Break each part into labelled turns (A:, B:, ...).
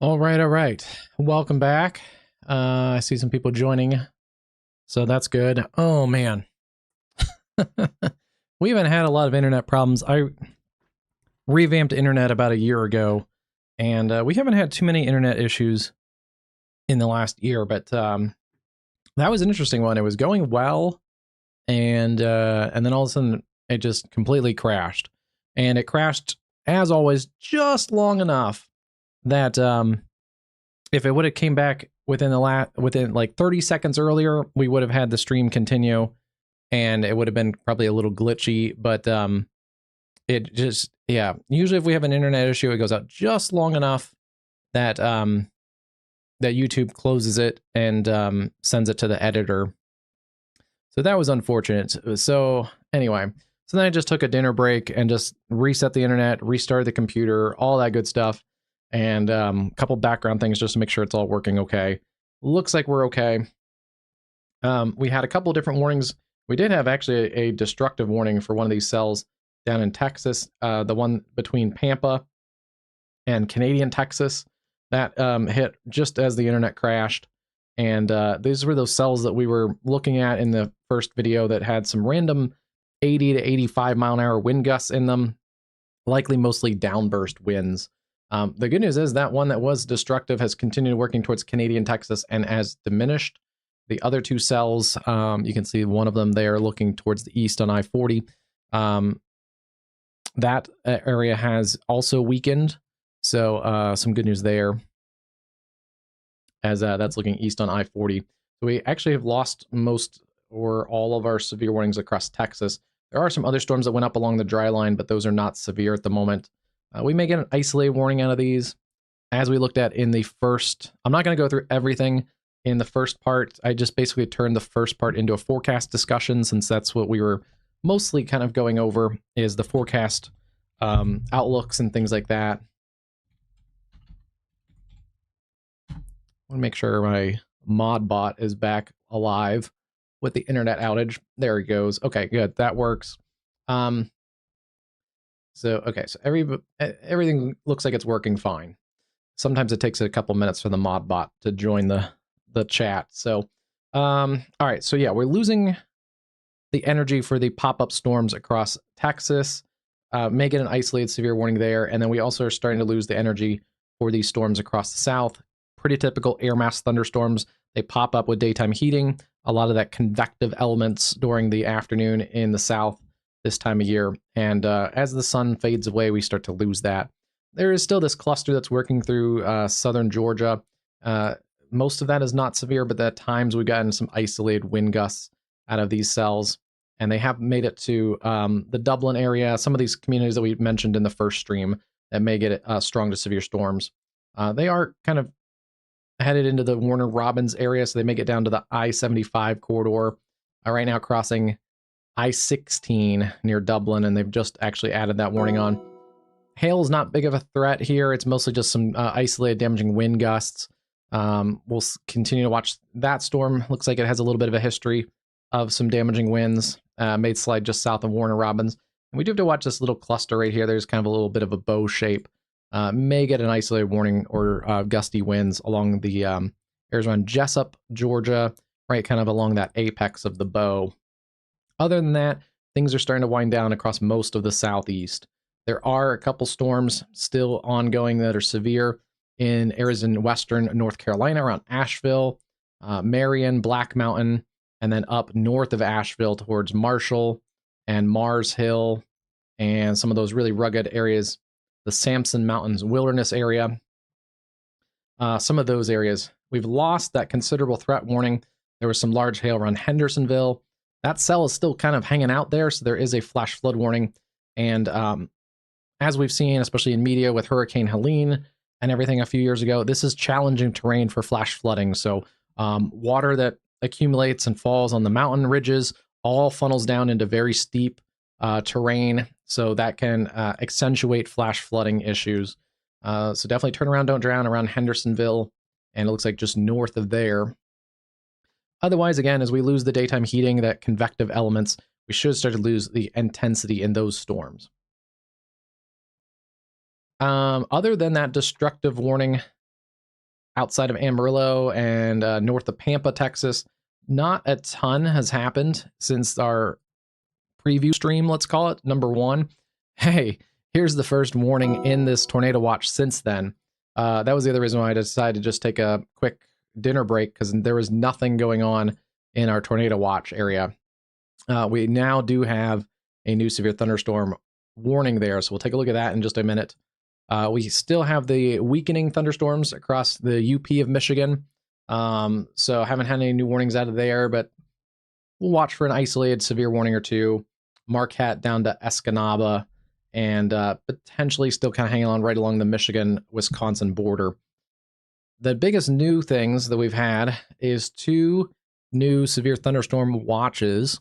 A: All right, all right. Welcome back. I see some people joining, so that's good. Oh man, we haven't had a lot of internet problems. I revamped internet about a year ago, and we haven't had too many internet issues in the last year. But that was an interesting one. It was going well, and then all of a sudden it just completely crashed, and it crashed as always just long enough that if it would have came back within like 30 seconds earlier, we would have had the stream continue, and it would have been probably a little glitchy. But it just, yeah. Usually, if we have an internet issue, it goes out just long enough that that YouTube closes it and sends it to the editor. So that was unfortunate. So anyway, so then I just took a dinner break and just reset the internet, restarted the computer, all that good stuff, and a couple background things just to make sure it's all working okay. Looks like we're okay. We had a couple different warnings. We did have actually a destructive warning for one of these cells down in Texas, the one between Pampa and Canadian Texas. That hit just as the internet crashed. And these were those cells that we were looking at in the first video that had some random 80 to 85 mile an hour wind gusts in them, likely mostly downburst winds. The good news is that one that was destructive has continued working towards Canadian Texas and has diminished. The other two cells, you can see one of them there looking towards the east on I-40. That area has also weakened. So some good news there, as that's looking east on I-40. So we actually have lost most or all of our severe warnings across Texas. There are some other storms that went up along the dry line, but those are not severe at the moment. We may get an isolated warning out of these. As we looked at in the first, I'm not going to go through everything in the first part. I just basically turned the first part into a forecast discussion, since that's what we were mostly kind of going over, is the forecast outlooks and things like that. I want to make sure my mod bot is back alive with the internet outage. There he goes. Okay, good. That works. So everything looks like it's working fine. Sometimes it takes a couple minutes for the mod bot to join the chat. So, all right. So yeah, we're losing the energy for the pop-up storms across Texas. May get an isolated severe warning there, and then we also are starting to lose the energy for these storms across the south. Pretty typical air mass thunderstorms. They pop up with daytime heating. A lot of that convective elements during the afternoon in the south this time of year, and as the sun fades away, we start to lose that. There is still this cluster that's working through southern Georgia. Most of that is not severe, but at times we've gotten some isolated wind gusts out of these cells, and they have made it to the Dublin area, some of these communities that we mentioned in the first stream that may get strong to severe storms. They are kind of headed into the Warner Robins area, so they may get down to the I-75 corridor. Right now crossing I-16 near Dublin, and they've just actually added that warning on. Hail is not big of a threat here. It's mostly just some isolated damaging wind gusts. We'll continue to watch that storm. Looks like it has a little bit of a history of some damaging winds. Made slide just south of Warner Robins. And we do have to watch this little cluster right here. There's kind of a little bit of a bow shape. May get an isolated warning or gusty winds along the areas around Jessup, Georgia, right kind of along that apex of the bow. Other than that, things are starting to wind down across most of the southeast. There are a couple storms still ongoing that are severe in areas in western North Carolina around Asheville, Marion, Black Mountain, and then up north of Asheville towards Marshall and Mars Hill, and some of those really rugged areas, the Sampson Mountains Wilderness area. Some of those areas, we've lost that considerable threat warning. There was some large hail around Hendersonville. That cell is still kind of hanging out there, so there is a flash flood warning. And as we've seen, especially in media with Hurricane Helene and everything a few years ago, this is challenging terrain for flash flooding. So water that accumulates and falls on the mountain ridges all funnels down into very steep terrain, so that can accentuate flash flooding issues. So definitely turn around, don't drown around Hendersonville, and it looks like just north of there. Otherwise, again, as we lose the daytime heating, that convective elements, we should start to lose the intensity in those storms. Other than that destructive warning, outside of Amarillo and north of Pampa, Texas. Not a ton has happened since our preview stream, let's call it, number 1. Hey, here's the first warning in this tornado watch since then. That was the other reason why I decided to just take a quick dinner break, because there was nothing going on in our tornado watch area. We now do have a new severe thunderstorm warning there, so we'll take a look at that in just a minute. We still have the weakening thunderstorms across the UP of Michigan, so haven't had any new warnings out of there, but we'll watch for an isolated severe warning or two. Marquette down to Escanaba, and potentially still kind of hanging on right along the Michigan-Wisconsin border. The biggest new things that we've had is 2 new severe thunderstorm watches,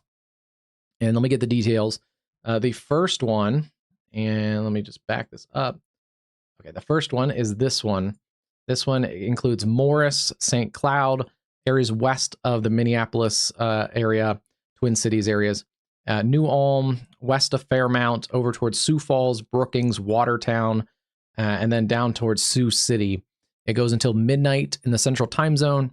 A: and let me get the details. The first one, and let me just back this up. Okay, the first one is this one. This one includes Morris, St. Cloud, areas west of the Minneapolis area, Twin Cities areas, New Ulm, west of Fairmount, over towards Sioux Falls, Brookings, Watertown, and then down towards Sioux City. It goes until midnight in the central time zone.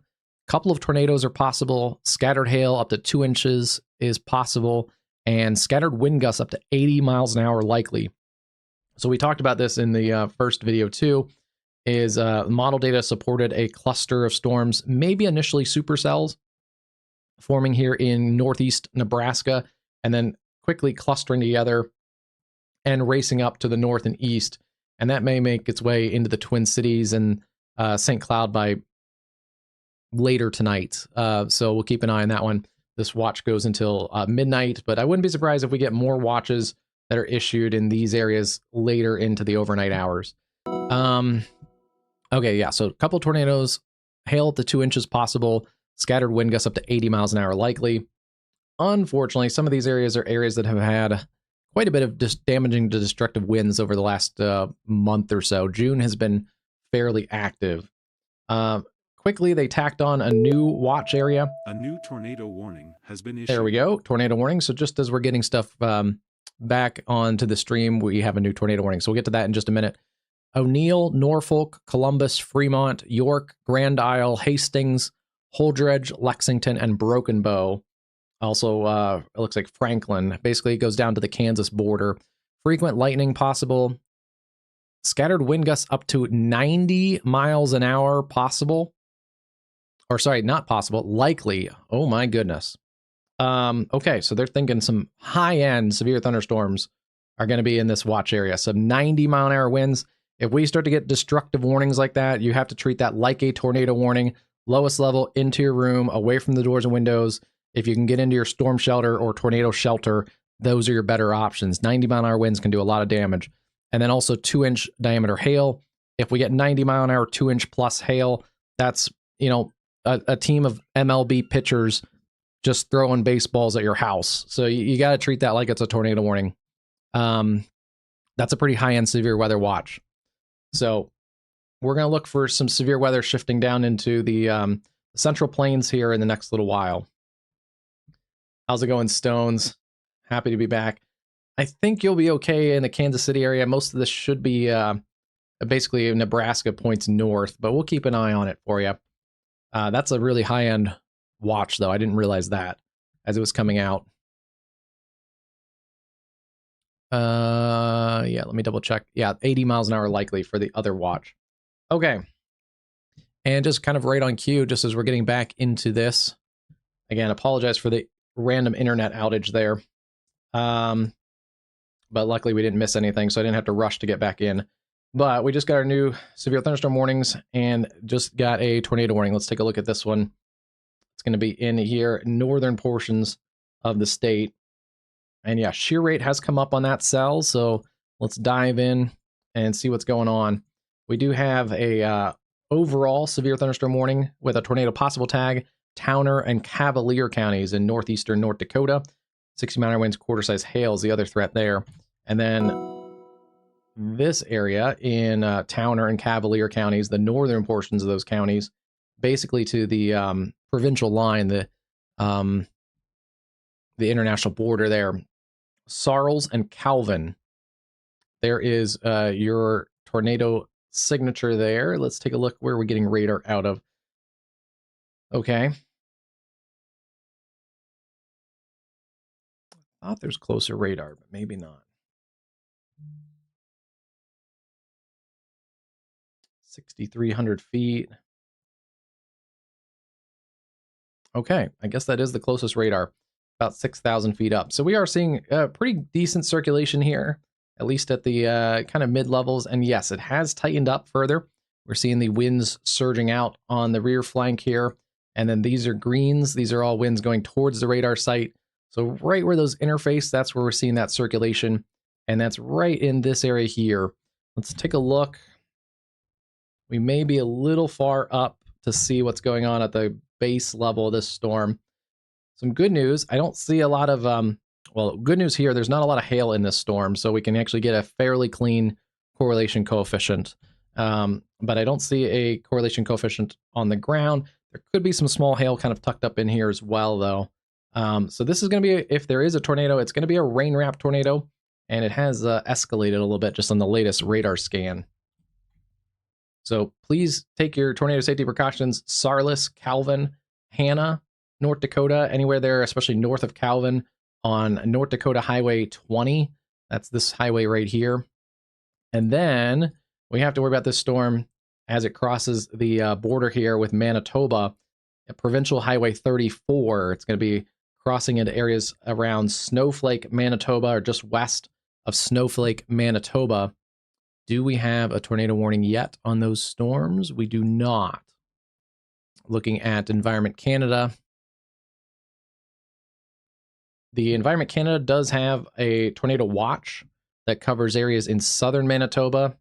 A: A couple of tornadoes are possible. Scattered hail up to 2 inches is possible, and scattered wind gusts up to 80 miles an hour likely. So we talked about this in the first video too, is model data supported a cluster of storms, maybe initially supercells, forming here in northeast Nebraska, and then quickly clustering together and racing up to the north and east. And that may make its way into the Twin Cities and St. Cloud by later tonight. So we'll keep an eye on that one. This watch goes until midnight, but I wouldn't be surprised if we get more watches that are issued in these areas later into the overnight hours. Okay, yeah, so a couple tornadoes, hail up to 2 inches possible, scattered wind gusts up to 80 miles an hour likely. Unfortunately, some of these areas are areas that have had quite a bit of damaging to destructive winds over the last month or so. June has been fairly active. Quickly, they tacked on a new watch area.
B: A new tornado warning has been issued.
A: There we go, tornado warning. So just as we're getting stuff back onto the stream, we have a new tornado warning. So we'll get to that in just a minute. O'Neill, Norfolk, Columbus, Fremont, York, Grand Isle, Hastings, Holdredge, Lexington, and Broken Bow. Also, it looks like Franklin. Basically, it goes down to the Kansas border. Frequent lightning possible. Scattered wind gusts up to 90 miles an hour possible. Or sorry, not possible, likely. Oh my goodness. Okay, so they're thinking some high-end severe thunderstorms are going to be in this watch area. Some 90-mile-an-hour winds. If we start to get destructive warnings like that, you have to treat that like a tornado warning. Lowest level, into your room, away from the doors and windows. If you can get into your storm shelter or tornado shelter, those are your better options. 90-mile-an-hour winds can do a lot of damage. And then also 2-inch diameter hail. If we get 90-mile-an-hour, 2-inch plus hail, that's, you know, a team of MLB pitchers just throwing baseballs at your house. So you got to treat that like it's a tornado warning. That's a pretty high-end severe weather watch. So we're going to look for some severe weather shifting down into the Central Plains here in the next little while. How's it going, Stones? Happy to be back. I think you'll be okay in the Kansas City area. Most of this should be basically Nebraska points north, but we'll keep an eye on it for you. That's a really high-end watch, though. I didn't realize that as it was coming out. Yeah, let me double check. Yeah, 80 miles an hour likely for the other watch. Okay. And just kind of right on cue, just as we're getting back into this. Again, apologize for the random internet outage there. But luckily we didn't miss anything, so I didn't have to rush to get back in. But we just got our new severe thunderstorm warnings and just got a tornado warning. Let's take a look at this one. It's going to be in here, northern portions of the state. And yeah, shear rate has come up on that cell, so let's dive in and see what's going on. We do have a overall severe thunderstorm warning with a tornado possible tag, Towner and Cavalier counties in northeastern North Dakota. 60-mile-an-hour winds, quarter-size hail is the other threat there. And then this area in Towner and Cavalier counties, the northern portions of those counties, basically to the provincial line, the international border there. Sarles and Calvin. There is your tornado signature there. Let's take a look where we're getting radar out of. Okay. I thought there's closer radar, but maybe not. 6,300 feet. Okay, I guess that is the closest radar, about 6,000 feet up. So we are seeing pretty decent circulation here, at least at the kind of mid-levels. And yes, it has tightened up further. We're seeing the winds surging out on the rear flank here. And then these are greens. These are all winds going towards the radar site. So right where those interface, that's where we're seeing that circulation. And that's right in this area here. Let's take a look. We may be a little far up to see what's going on at the base level of this storm. Some good news. I don't see a lot of, well, good news here. There's not a lot of hail in this storm, so we can actually get a fairly clean correlation coefficient. But I don't see a correlation coefficient on the ground. There could be some small hail kind of tucked up in here as well, though. So this is going to be, if there is a tornado, it's going to be a rain wrap tornado, and it has escalated a little bit just on the latest radar scan. So please take your tornado safety precautions. Sarlis, Calvin, Hannah, North Dakota, anywhere there, especially north of Calvin on North Dakota Highway 20. That's this highway right here. And then we have to worry about this storm as it crosses the border here with Manitoba at Provincial Highway 34. It's going to be crossing into areas around Snowflake, Manitoba, or just west of Snowflake, Manitoba. Do we have a tornado warning yet on those storms? We do not. Looking at Environment Canada. The Environment Canada does have a tornado watch that covers areas in southern Manitoba,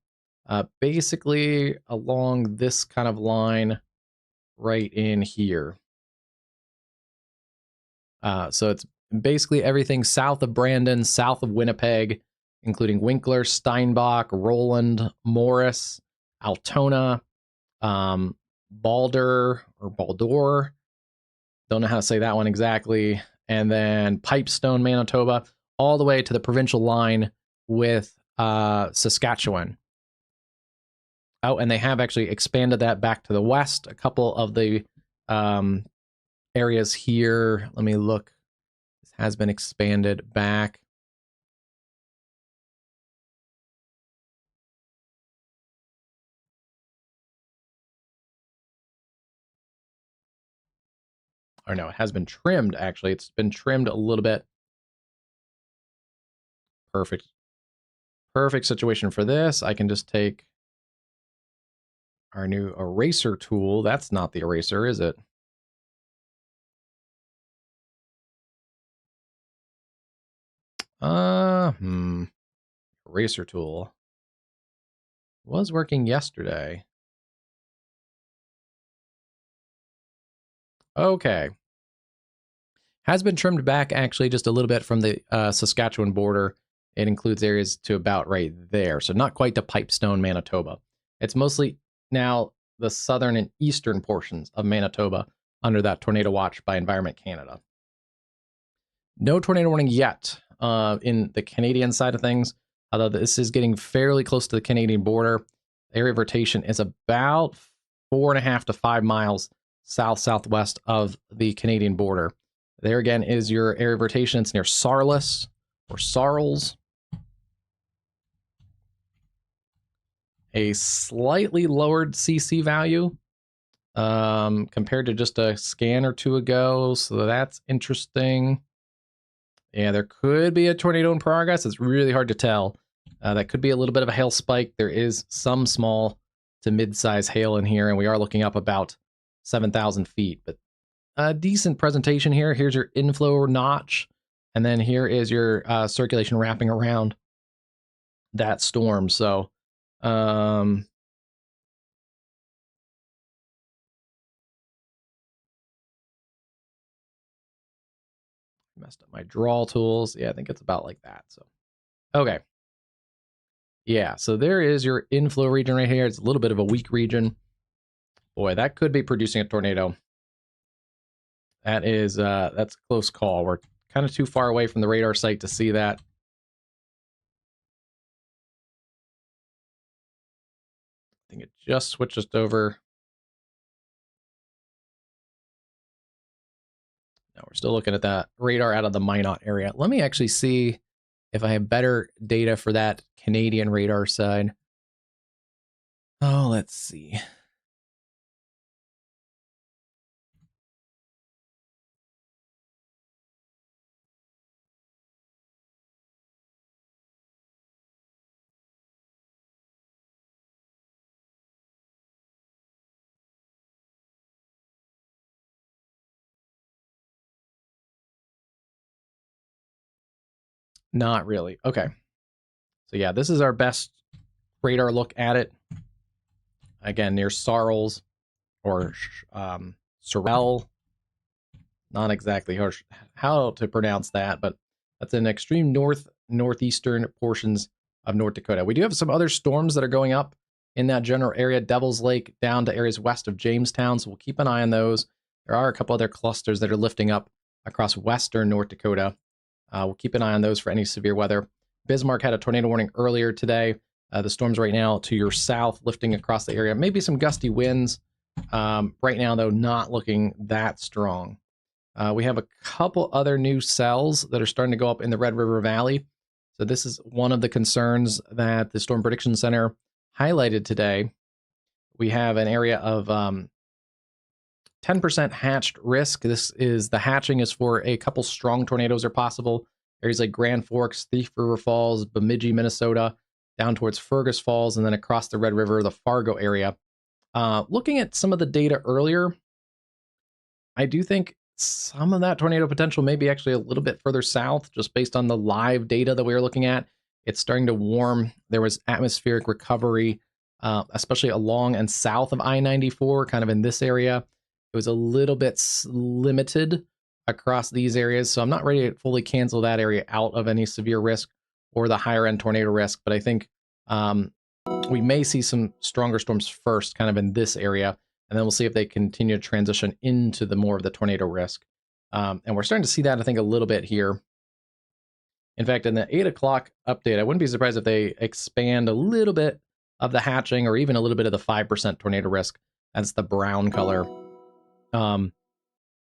A: basically along this kind of line right in here. So it's basically everything south of Brandon, south of Winnipeg, including Winkler, Steinbach, Roland, Morris, Altona, Baldur, or Baldur. Don't know how to say that one exactly. And then Pipestone, Manitoba, all the way to the provincial line with Saskatchewan. Oh, and they have actually expanded that back to the west. A couple of the areas here. Let me look. This has been expanded back. Or no, it has been trimmed, actually. It's been trimmed a little bit. Perfect. Perfect situation for this. I can just take our new eraser tool. That's not the eraser, is it? Eraser tool was working yesterday. Okay. Has been trimmed back actually just a little bit from the Saskatchewan border. It includes areas to about right there. So not quite to Pipestone, Manitoba. It's mostly now the southern and eastern portions of Manitoba under that tornado watch by Environment Canada. No tornado warning yet in the Canadian side of things, although this is getting fairly close to the Canadian border. The area of rotation is about 4.5 to 5 miles south-southwest of the Canadian border. There again is your area of rotation. It's near Sarlis or Sarles. A slightly lowered CC value compared to just a scan or two ago. So that's interesting. Yeah, there could be a tornado in progress. It's really hard to tell. That could be a little bit of a hail spike. There is some small to mid-size hail in here, and we are looking up about 7,000 feet. But a decent presentation here. Here's your inflow notch, and then here is your circulation wrapping around that storm. So, messed up my draw tools. Yeah, I think it's about like that. So, okay. Yeah, so there is your inflow region right here. It's a little bit of a weak region. Boy, that could be producing a tornado. That is, that's a close call. We're kind of too far away from the radar site to see that. think it just switched us over. No, we're still looking at that radar out of the Minot area. Let me actually see if I have better data for that Canadian radar side. Oh, let's see. Not really. Okay. So yeah, this is our best radar look at it. Again, near Sarles or Sorel. Not exactly how to pronounce that, but that's in extreme northeastern portions of North Dakota. We do have some other storms that are going up in that general area, Devil's Lake down to areas west of Jamestown, so we'll keep an eye on those. There are a couple other clusters that are lifting up across western North Dakota. We'll keep an eye on those for any severe weather. Bismarck had a tornado warning earlier today. The storm's right now to your south, lifting across the area. Maybe some gusty winds. Right now, though, not looking that strong. We have a couple other new cells that are starting to go up in the Red River Valley. So this is one of the concerns that the Storm Prediction Center highlighted today. We have an area of 10% hatched risk. This is the hatching is for a couple strong tornadoes are possible. Areas like Grand Forks, Thief River Falls, Bemidji, Minnesota, down towards Fergus Falls, and then across the Red River, the Fargo area. Looking at some of the data earlier, I do think some of that tornado potential may be actually a little bit further south, just based on the live data that we were looking at. It's starting to warm. There was atmospheric recovery, especially along and south of I-94, kind of in this area. It was a little bit limited across these areas, so I'm not ready to fully cancel that area out of any severe risk or the higher end tornado risk, but I think we may see some stronger storms first, kind of in this area, and then we'll see if they continue to transition into the more of the tornado risk. And we're starting to see that, I think, a little bit here. In fact, in the 8 o'clock update, I wouldn't be surprised if they expand a little bit of the hatching or even a little bit of the 5% tornado risk. That's the brown color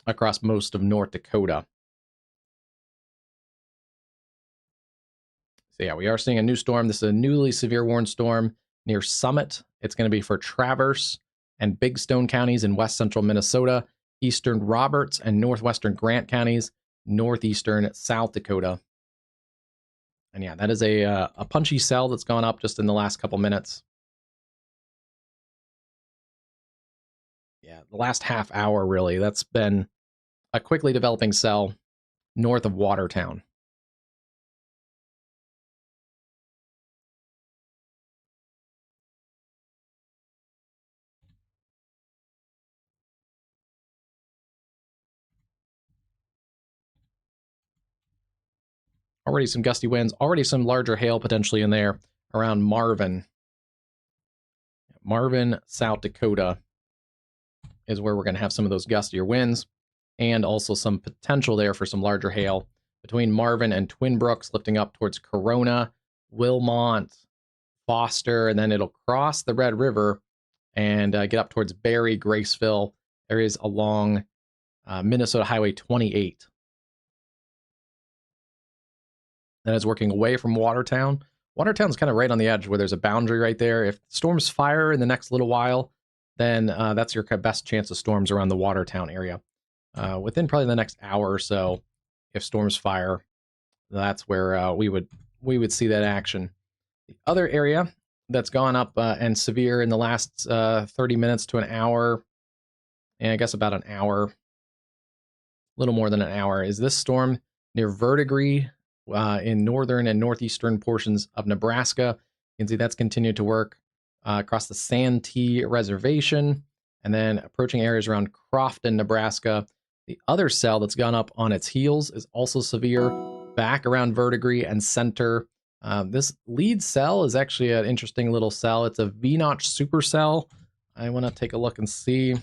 A: across most of North Dakota. So yeah, we are seeing a new storm. This is a newly severe warned storm near Summit. It's going to be for Traverse and Big Stone counties in west central Minnesota, eastern Roberts and northwestern Grant counties, northeastern South Dakota. And yeah, that is a punchy cell that's gone up just in the last couple minutes. Yeah, the last half hour, really. That's been a quickly developing cell north of Watertown. Already some gusty winds, already some larger hail potentially in there around Marvin. Marvin, South Dakota is where we're going to have some of those gustier winds, and also some potential there for some larger hail between Marvin and Twin Brooks, lifting up towards Corona, Wilmont, Foster, and then it'll cross the Red River and get up towards Barry, Graceville, areas along Minnesota Highway 28. That is working away from Watertown. Watertown's kind of right on the edge where there's a boundary right there. If storms fire in the next little while, then that's your best chance of storms around the Watertown area. Within probably the next hour or so, if storms fire, that's where we would see that action. The other area that's gone up and severe in the last 30 minutes to an hour, and I guess about an hour, a little more than an hour, is this storm near Verdigris in northern and northeastern portions of Nebraska. You can see that's continued to work across the Santee Reservation, and then approaching areas around Crofton, Nebraska. The other cell that's gone up on its heels is also severe, back around Verdigris and center. This lead cell is actually an interesting little cell. It's a V-notch supercell. I want to take a look and see.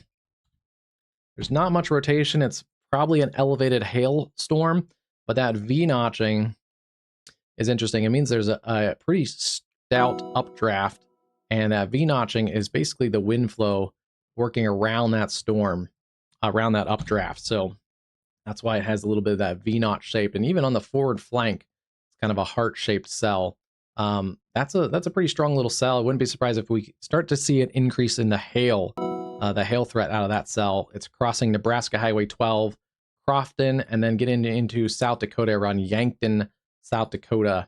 A: There's not much rotation. It's probably an elevated hail storm, but that V-notching is interesting. It means there's a pretty stout updraft And that V-notching is basically the wind flow working around that storm, around that updraft. So that's why it has a little bit of that V-notch shape. And even on the forward flank, it's kind of a heart-shaped cell. That's a pretty strong little cell. I wouldn't be surprised if we start to see an increase in the hail threat out of that cell. It's crossing Nebraska Highway 12, Crofton, and then getting into South Dakota around Yankton, South Dakota,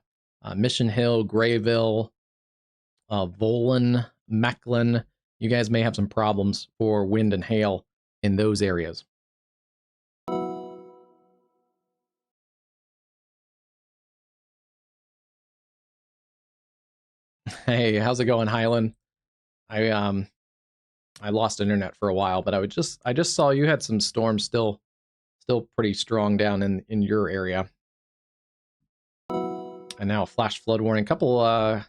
A: Mission Hill, Grayville, Volin, Mechlin. You guys may have some problems for wind and hail in those areas. Hey, how's it going, Highland? I lost internet for a while, but I just saw you had some storms still pretty strong down in your area. And now a flash flood warning. Couple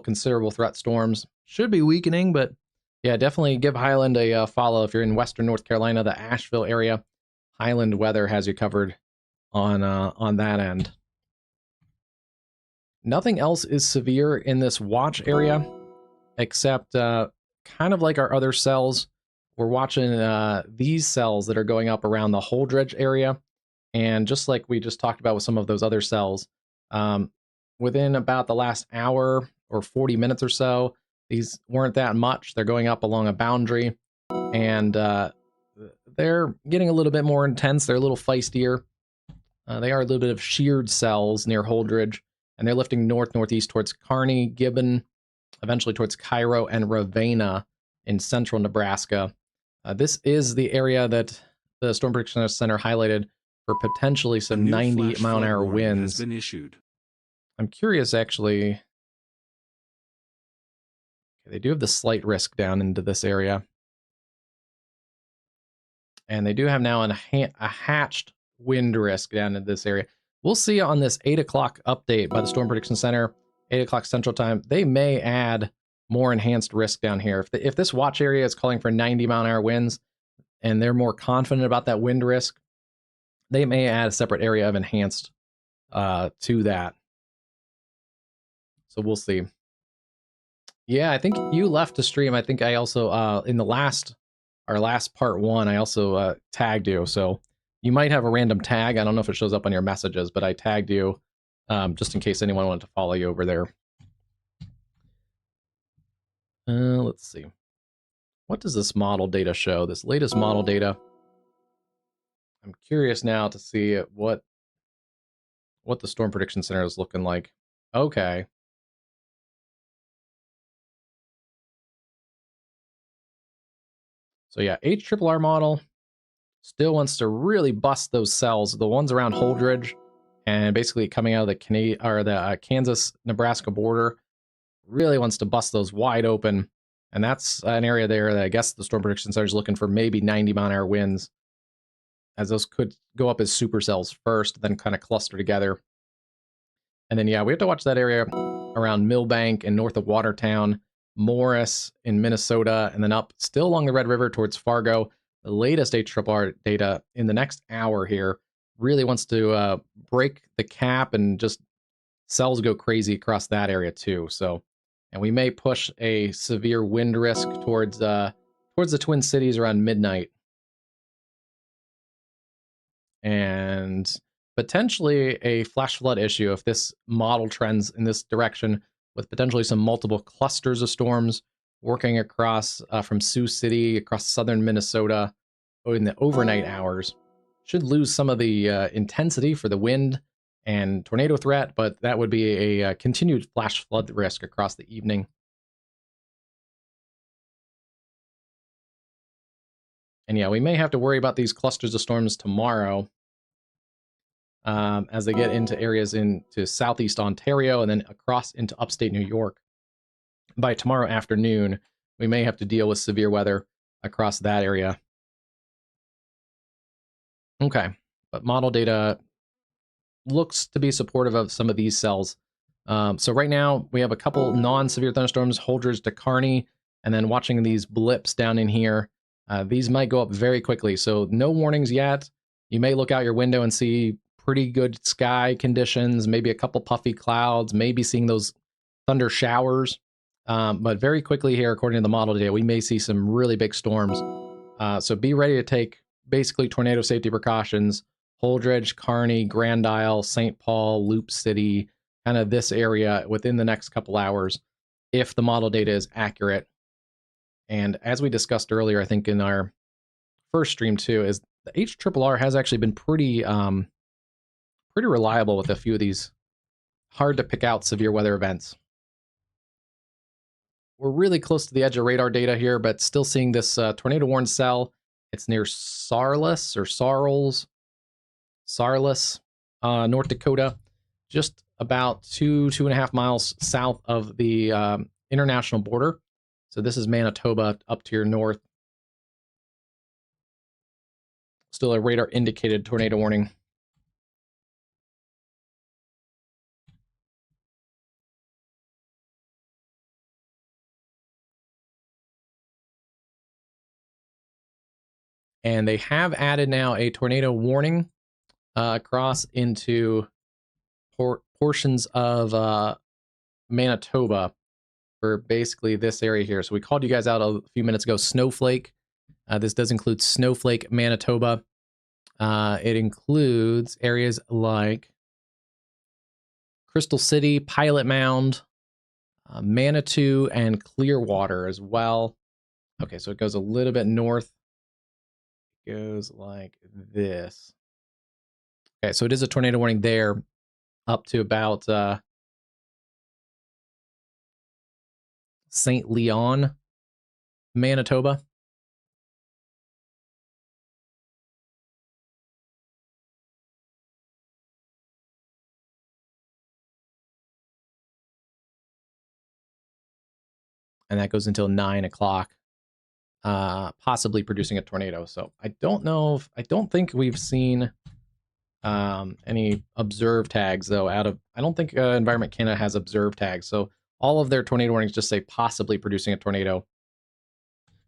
A: considerable threat storms. Should be weakening, but yeah, definitely give Highland a follow if you're in western North Carolina, the Asheville area. Highland Weather has you covered on that end. Nothing else is severe in this watch area, except kind of like our other cells. We're watching these cells that are going up around the Holdridge area. And just like we just talked about with some of those other cells, within about the last hour or 40 minutes or so, these weren't that much. They're going up along a boundary, and they're getting a little bit more intense. They're a little feistier. They are a little bit of sheared cells near Holdridge, and they're lifting north-northeast towards Kearney, Gibbon, eventually towards Cairo and Ravenna in central Nebraska. This is the area that the Storm Prediction Center highlighted for potentially some 90-mile-an-hour winds.
B: Has been issued.
A: I'm curious, actually. They do have the slight risk down into this area. And they do have now a hatched wind risk down in this area. We'll see on this 8 o'clock update by the Storm Prediction Center, 8 o'clock Central Time. They may add more enhanced risk down here. If this watch area is calling for 90-mile-an-hour winds, and they're more confident about that wind risk, they may add a separate area of enhanced to that. So we'll see. Yeah, I think you left to stream. I think I also, in our last part one, I also tagged you. So you might have a random tag. I don't know if it shows up on your messages, but I tagged you just in case anyone wanted to follow you over there. Let's see. What does this model data show? This latest model data. I'm curious now to see what the Storm Prediction Center is looking like. Okay. So yeah, HRRR model still wants to really bust those cells, the ones around Holdridge and basically coming out of the Kansas-Nebraska border. Really wants to bust those wide open. And that's an area there that I guess the Storm Prediction Center is looking for maybe 90-mile-an-hour winds, as those could go up as supercells first, then kind of cluster together. And then, yeah, we have to watch that area around Millbank and north of Watertown, Morris in Minnesota, and then up still along the Red River towards Fargo. The latest HRRR data in the next hour here really wants to break the cap, and just cells go crazy across that area too. So, and we may push a severe wind risk towards the Twin Cities around midnight. And potentially a flash flood issue if this model trends in this direction, with potentially some multiple clusters of storms working across from Sioux City, across southern Minnesota in the overnight hours. Should lose some of the intensity for the wind and tornado threat, but that would be a continued flash flood risk across the evening. And yeah, we may have to worry about these clusters of storms tomorrow as they get into areas into southeast Ontario and then across into upstate New York. By tomorrow afternoon, we may have to deal with severe weather across that area. Okay, but model data looks to be supportive of some of these cells. So right now, we have a couple non-severe thunderstorms, Holdridge to Kearney, and then watching these blips down in here. These might go up very quickly, so no warnings yet. You may look out your window and see pretty good sky conditions, maybe a couple puffy clouds, maybe seeing those thunder showers. But very quickly here, according to the model data, we may see some really big storms. So be ready to take basically tornado safety precautions. Holdridge, Kearney, Grand Isle, St. Paul, Loop City, kind of this area within the next couple hours, if the model data is accurate. And as we discussed earlier, I think in our first stream too, is the HRRR has actually been pretty reliable with a few of these hard to pick out severe weather events. We're really close to the edge of radar data here, but still seeing this tornado warning cell. It's near Sarles, North Dakota, just about 2.5 miles south of the international border. So this is Manitoba up to your north. Still a radar indicated tornado warning. And they have added now a tornado warning across into portions of Manitoba for basically this area here. So we called you guys out a few minutes ago, Snowflake. This does include Snowflake, Manitoba. It includes areas like Crystal City, Pilot Mound, Manitou, and Clearwater as well. Okay, so it goes a little bit north. It goes like this. Okay, so it is a tornado warning there up to about St. Leon, Manitoba. And that goes until 9 o'clock, possibly producing a tornado. So I don't know if, I don't think we've seen any observe tags though I don't think Environment Canada has observe tags. So all of their tornado warnings just say possibly producing a tornado.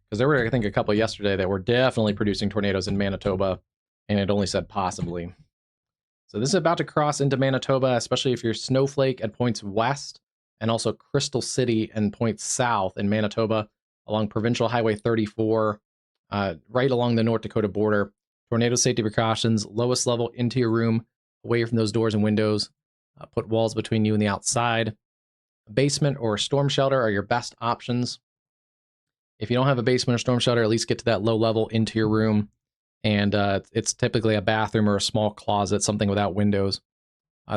A: Because there were, I think, a couple yesterday that were definitely producing tornadoes in Manitoba, and it only said possibly. So this is about to cross into Manitoba, especially if you're Snowflake at points west, and also Crystal City and points south in Manitoba along Provincial Highway 34, right along the North Dakota border. Tornado safety precautions, lowest level into your room, away from those doors and windows. Put walls between you and the outside. A basement or a storm shelter are your best options. If you don't have a basement or storm shelter, at least get to that low level into your room. And it's typically a bathroom or a small closet, something without windows.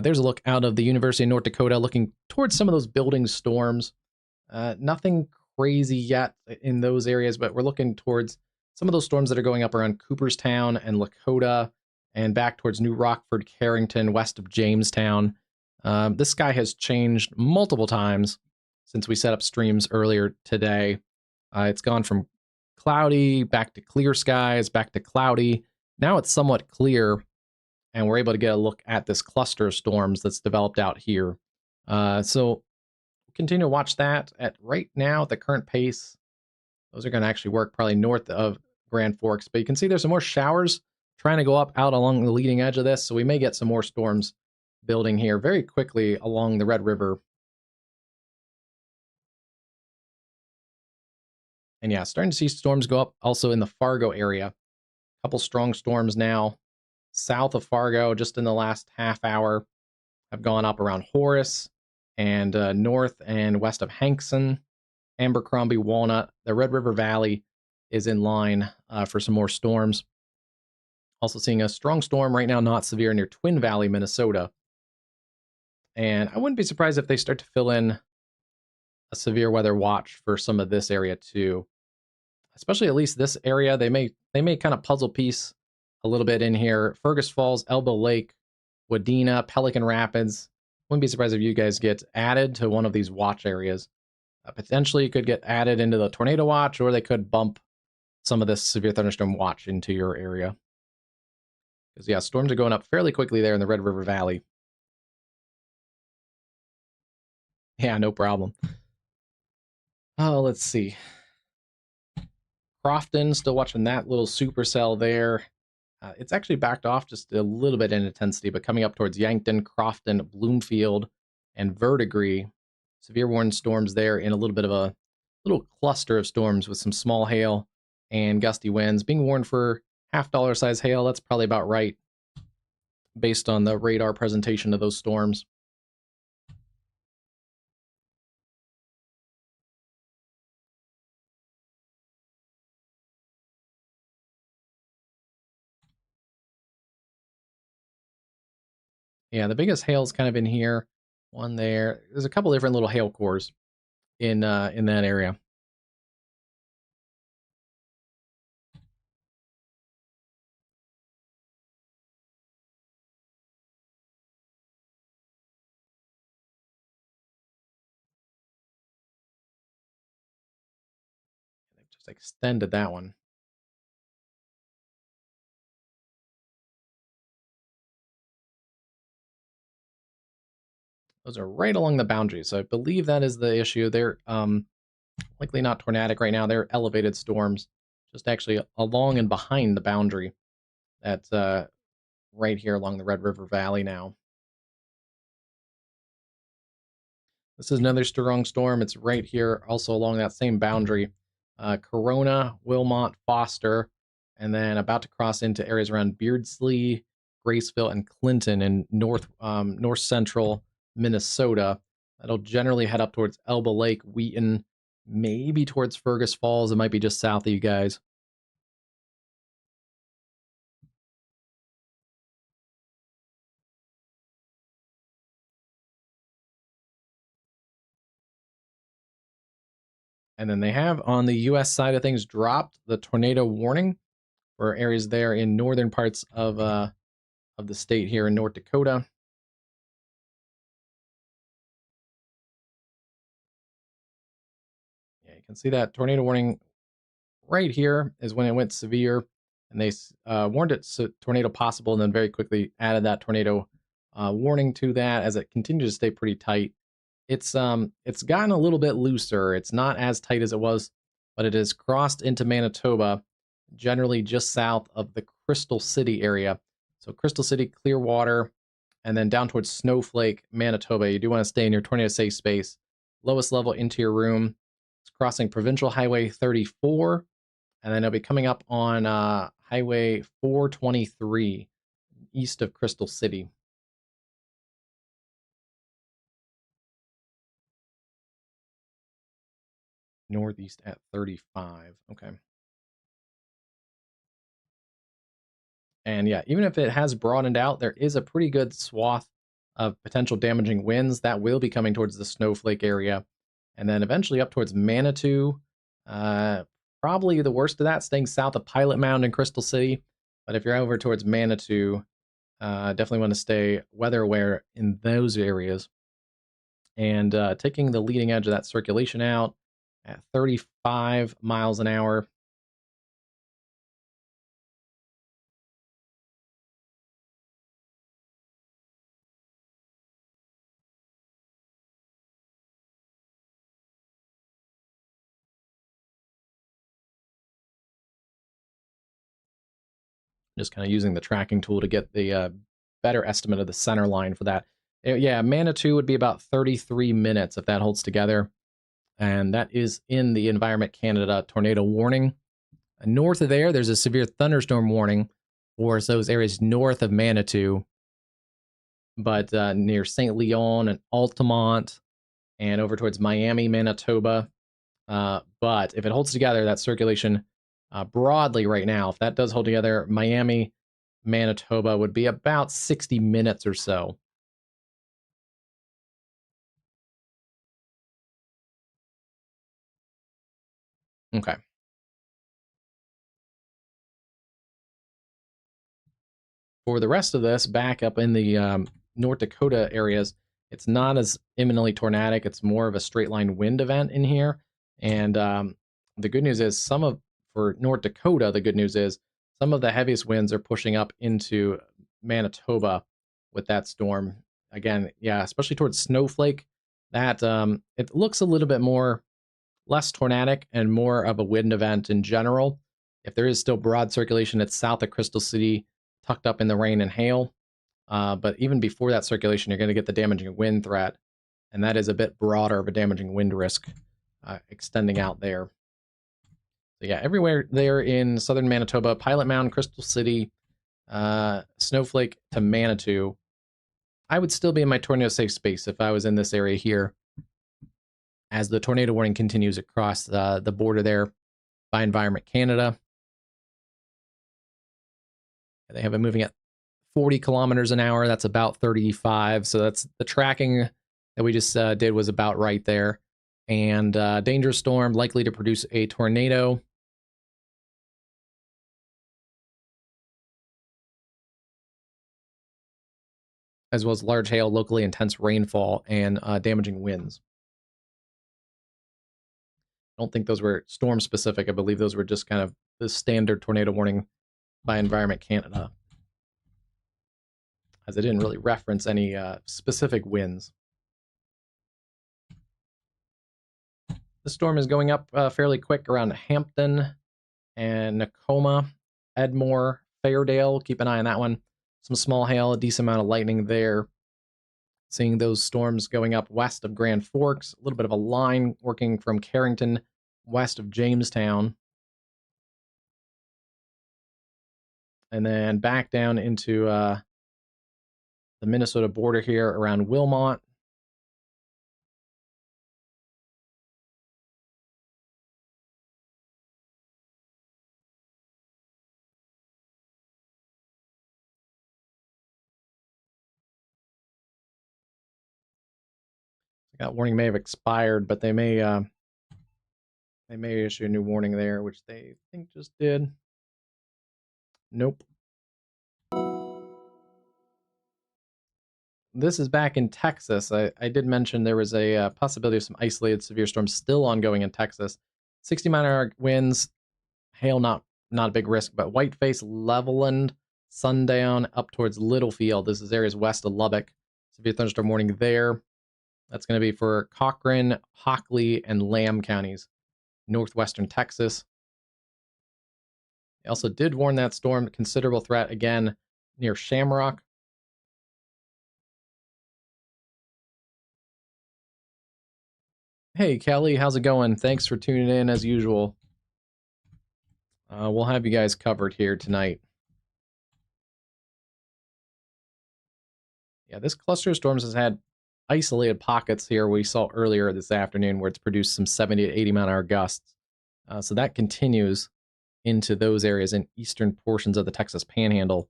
A: There's a look out of the University of North Dakota, looking towards some of those building storms. Nothing crazy yet in those areas, but we're looking towards some of those storms that are going up around Cooperstown and Lakota and back towards New Rockford, Carrington, west of Jamestown. This sky has changed multiple times since we set up streams earlier today. It's gone from cloudy back to clear skies, back to cloudy. Now it's somewhat clear, and we're able to get a look at this cluster of storms that's developed out here. So we'll continue to watch that. At right now, at the current pace, those are going to actually work probably north of Grand Forks. But you can see there's some more showers trying to go up out along the leading edge of this. So we may get some more storms building here very quickly along the Red River. And yeah, starting to see storms go up also in the Fargo area. A couple strong storms now south of Fargo just in the last half hour have gone up around Horace and north and west of Hankson, Abercrombie, Walnut. The Red River Valley is in line for some more storms. Also seeing a strong storm right now, not severe, near Twin Valley, Minnesota. And I wouldn't be surprised if they start to fill in a severe weather watch for some of this area too. Especially at least this area, they may kind of puzzle piece a little bit in here. Fergus Falls, Elbow Lake, Wadena, Pelican Rapids. Wouldn't be surprised if you guys get added to one of these watch areas. Potentially, you could get added into the tornado watch, or they could bump some of this severe thunderstorm watch into your area. Because yeah, storms are going up fairly quickly there in the Red River Valley. Yeah, no problem. Oh, let's see. Crofton, still watching that little supercell there. It's actually backed off just a little bit in intensity, but coming up towards Yankton, Crofton, Bloomfield, and Verdigris. severe warning storms there in a little bit of a little cluster of storms with some small hail and gusty winds. Being warned for half-dollar size hail, that's probably about right based on the radar presentation of those storms. Yeah, the biggest hail's kind of in here. One there. There's a couple different little hail cores in that area. They've just extended that one. Those are right along the boundary, so I believe that is the issue. They're likely not tornadic right now. They're elevated storms, just actually along and behind the boundary. That's right here along the Red River Valley now. This is another strong storm. It's right here, also along that same boundary. Corona, Wilmot, Foster, and then about to cross into areas around Beardsley, Graceville, and Clinton in north central Minnesota. That'll generally head up towards Elba Lake, Wheaton, maybe towards Fergus Falls. It might be just south of you guys. And then they have on the U.S. side of things dropped the tornado warning for areas there in northern parts of the state here in North Dakota. Yeah, you can see that tornado warning right here is when it went severe, and they warned it tornado possible, and then very quickly added that tornado warning to that as it continued to stay pretty tight. It's gotten a little bit looser. It's not as tight as it was, but it has crossed into Manitoba, generally just south of the Crystal City area. So Crystal City, Clearwater, and then down towards Snowflake, Manitoba. You do want to stay in your tornado safe space. Lowest level into your room. It's crossing Provincial Highway 34, and then it'll be coming up on Highway 423 east of Crystal City. Northeast at 35. Okay. And yeah, even if it has broadened out, there is a pretty good swath of potential damaging winds that will be coming towards the Snowflake area. And then eventually up towards Manitou. Probably the worst of that, staying south of Pilot Mound and Crystal City. But if you're over towards Manitou, definitely want to stay weather aware in those areas. And taking the leading edge of that circulation out at 35 miles an hour. Just kind of using the tracking tool to get the better estimate of the center line for that. Yeah, Manitou would be about 33 minutes if that holds together. And that is in the Environment Canada tornado warning. North of there, there's a severe thunderstorm warning for those areas north of Manitou, but near St. Leon and Altamont and over towards Miami, Manitoba. But if it holds together, that circulation broadly right now, if that does hold together, Miami, Manitoba would be about 60 minutes or so. Okay. For the rest of this, back up in the North Dakota areas, it's not as imminently tornadic. It's more of a straight line wind event in here. And the good news is for North Dakota, the good news is some of the heaviest winds are pushing up into Manitoba with that storm. Again, yeah, especially towards Snowflake, that it looks a little bit less tornadic and more of a wind event in general. If there is still broad circulation, it's south of Crystal City, tucked up in the rain and hail. But even before that circulation, you're going to get the damaging wind threat. and that is a bit broader of a damaging wind risk extending out there. So yeah, everywhere there in southern Manitoba, Pilot Mound, Crystal City, Snowflake to Manitou, I would still be in my tornado safe space if I was in this area here, as the tornado warning continues across the border there by Environment Canada. They have it moving at 40 kilometers an hour. That's about 35. So that's the tracking that we just did was about right there. And dangerous storm likely to produce a tornado. As well as large hail, locally intense rainfall, and damaging winds. I don't think those were storm specific. I believe those were just kind of the standard tornado warning by Environment Canada, as it didn't really reference any specific winds. The storm is going up fairly quick around Hampton and Nakoma, Edmore, Fairdale. Keep an eye on that one. Some small hail, a decent amount of lightning there. Seeing those storms going up west of Grand Forks, a little bit of a line working from Carrington west of Jamestown. And then back down into the Minnesota border here around Wilmot. That warning may have expired, but they may issue a new warning there, which they think just did. Nope. This is back in Texas. I did mention there was a possibility of some isolated severe storms still ongoing in Texas. 60-mile-an-hour winds, hail not a big risk, but Whiteface, Levelland, Sundown, up towards Littlefield. This is areas west of Lubbock. Severe thunderstorm warning there. That's going to be for Cochrane, Hockley, and Lamb counties, northwestern Texas. They also did warn that storm considerable threat again near Shamrock. Hey, Kelly, how's it going? Thanks for tuning in as usual. We'll have you guys covered here tonight. Yeah, this cluster of storms has had isolated pockets here we saw earlier this afternoon where it's produced some 70 to 80 mile-an-hour gusts. So that continues into those areas in eastern portions of the Texas Panhandle.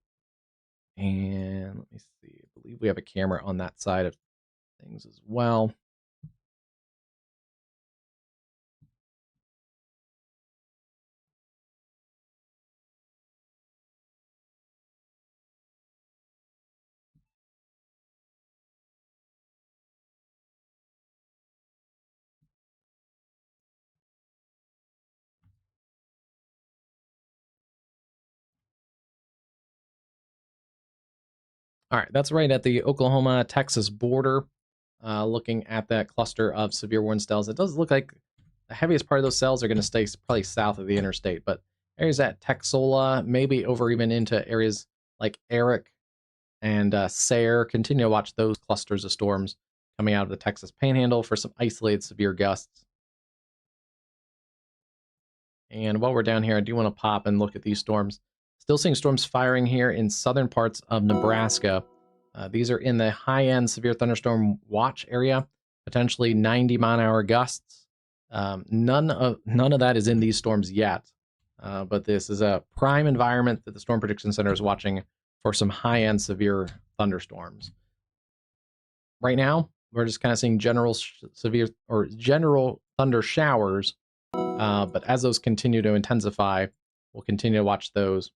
A: And let me see, I believe we have a camera on that side of things as well. All right, that's right at the Oklahoma-Texas border. Looking at that cluster of severe wind cells, it does look like the heaviest part of those cells are going to stay probably south of the interstate, but areas at Texola, maybe over even into areas like Eric and Sayre, continue to watch those clusters of storms coming out of the Texas Panhandle for some isolated severe gusts. And while we're down here, I do want to pop and look at these storms. Still seeing storms firing here in southern parts of Nebraska. These are in the high-end severe thunderstorm watch area, potentially 90-mile-an-hour gusts. None of that is in these storms yet, but this is a prime environment that the Storm Prediction Center is watching for some high-end severe thunderstorms. Right now, we're just kind of seeing general thunder showers, but as those continue to intensify, we'll continue to watch those.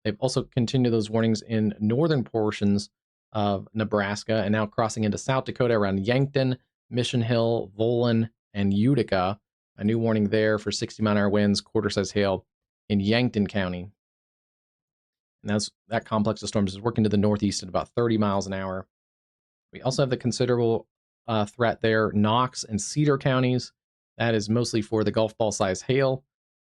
A: They've also continued those warnings in northern portions of Nebraska and now crossing into South Dakota around Yankton, Mission Hill, Volin, and Utica. A new warning there for 60-mile-an-hour winds, quarter-size hail in Yankton County. And that complex of storms is working to the northeast at about 30 miles an hour. We also have the considerable threat there, Knox and Cedar counties. That is mostly for the golf ball size hail.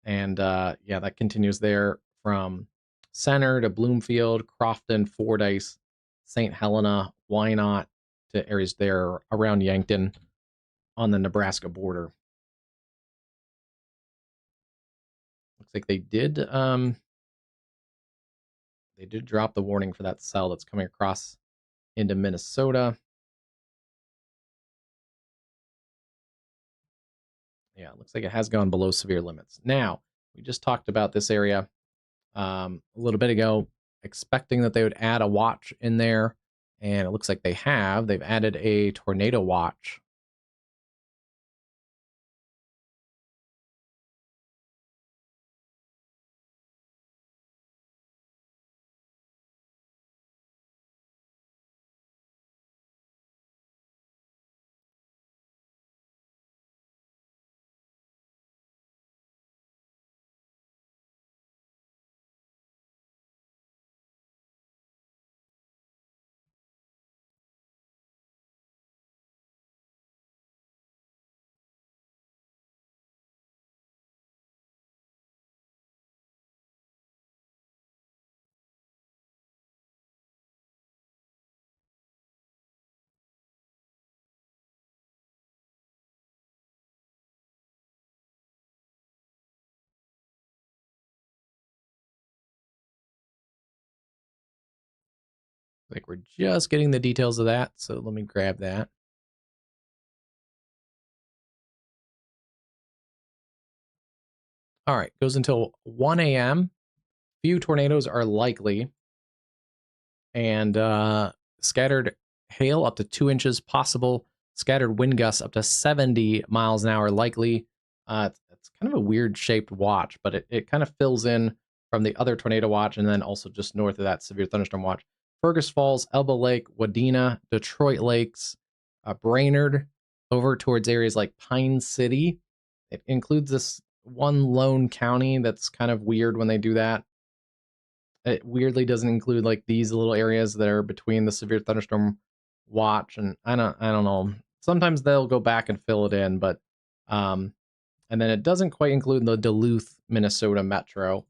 A: And yeah, that continues there from Center to Bloomfield, Crofton, Fordyce, St. Helena, Wynot, to areas there around Yankton on the Nebraska border. Looks like they did drop the warning for that cell that's coming across into Minnesota. Yeah, it looks like it has gone below severe limits. Now, we just talked about this area a little bit ago, expecting that they would add a watch in there, and it looks like they have. They've added a tornado watch. Like we're just getting the details of that, so let me grab that. All right, goes until 1 a.m. Few tornadoes are likely, and scattered hail up to 2 inches possible. Scattered wind gusts up to 70 miles an hour likely. It's kind of a weird shaped watch, but it kind of fills in from the other tornado watch, and then also just north of that severe thunderstorm watch. Fergus Falls, Elbow Lake, Wadena, Detroit Lakes, Brainerd, over towards areas like Pine City. It includes this one lone county that's kind of weird when they do that. It weirdly doesn't include like these little areas that are between the severe thunderstorm watch, and I don't know. Sometimes they'll go back and fill it in, but and then it doesn't quite include the Duluth, Minnesota metro,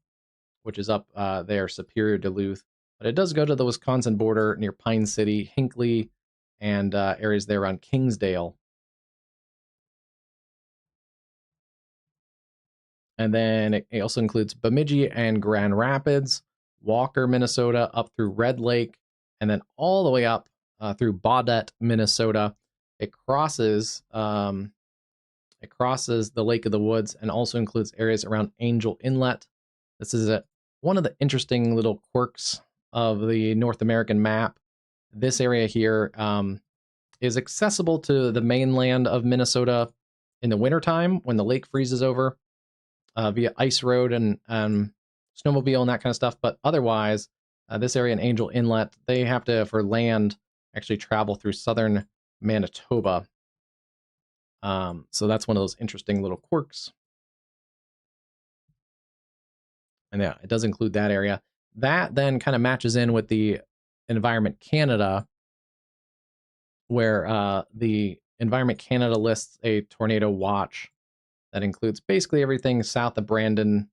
A: which is up there, Superior, Duluth. But it does go to the Wisconsin border near Pine City, Hinckley, and areas there around Kingsdale. And then it also includes Bemidji and Grand Rapids, Walker, Minnesota, up through Red Lake, and then all the way up through Baudette, Minnesota. It crosses the Lake of the Woods and also includes areas around Angel Inlet. This is one of the interesting little quirks of the North American map. This area here is accessible to the mainland of Minnesota in the wintertime when the lake freezes over. Via ice road and snowmobile and that kind of stuff. But otherwise, this area in Angel Inlet, they have to, for land, actually travel through southern Manitoba. So that's one of those interesting little quirks. And yeah, it does include that area. That then kind of matches in with the Environment Canada, where the Environment Canada lists a tornado watch that includes basically everything south of Brandon,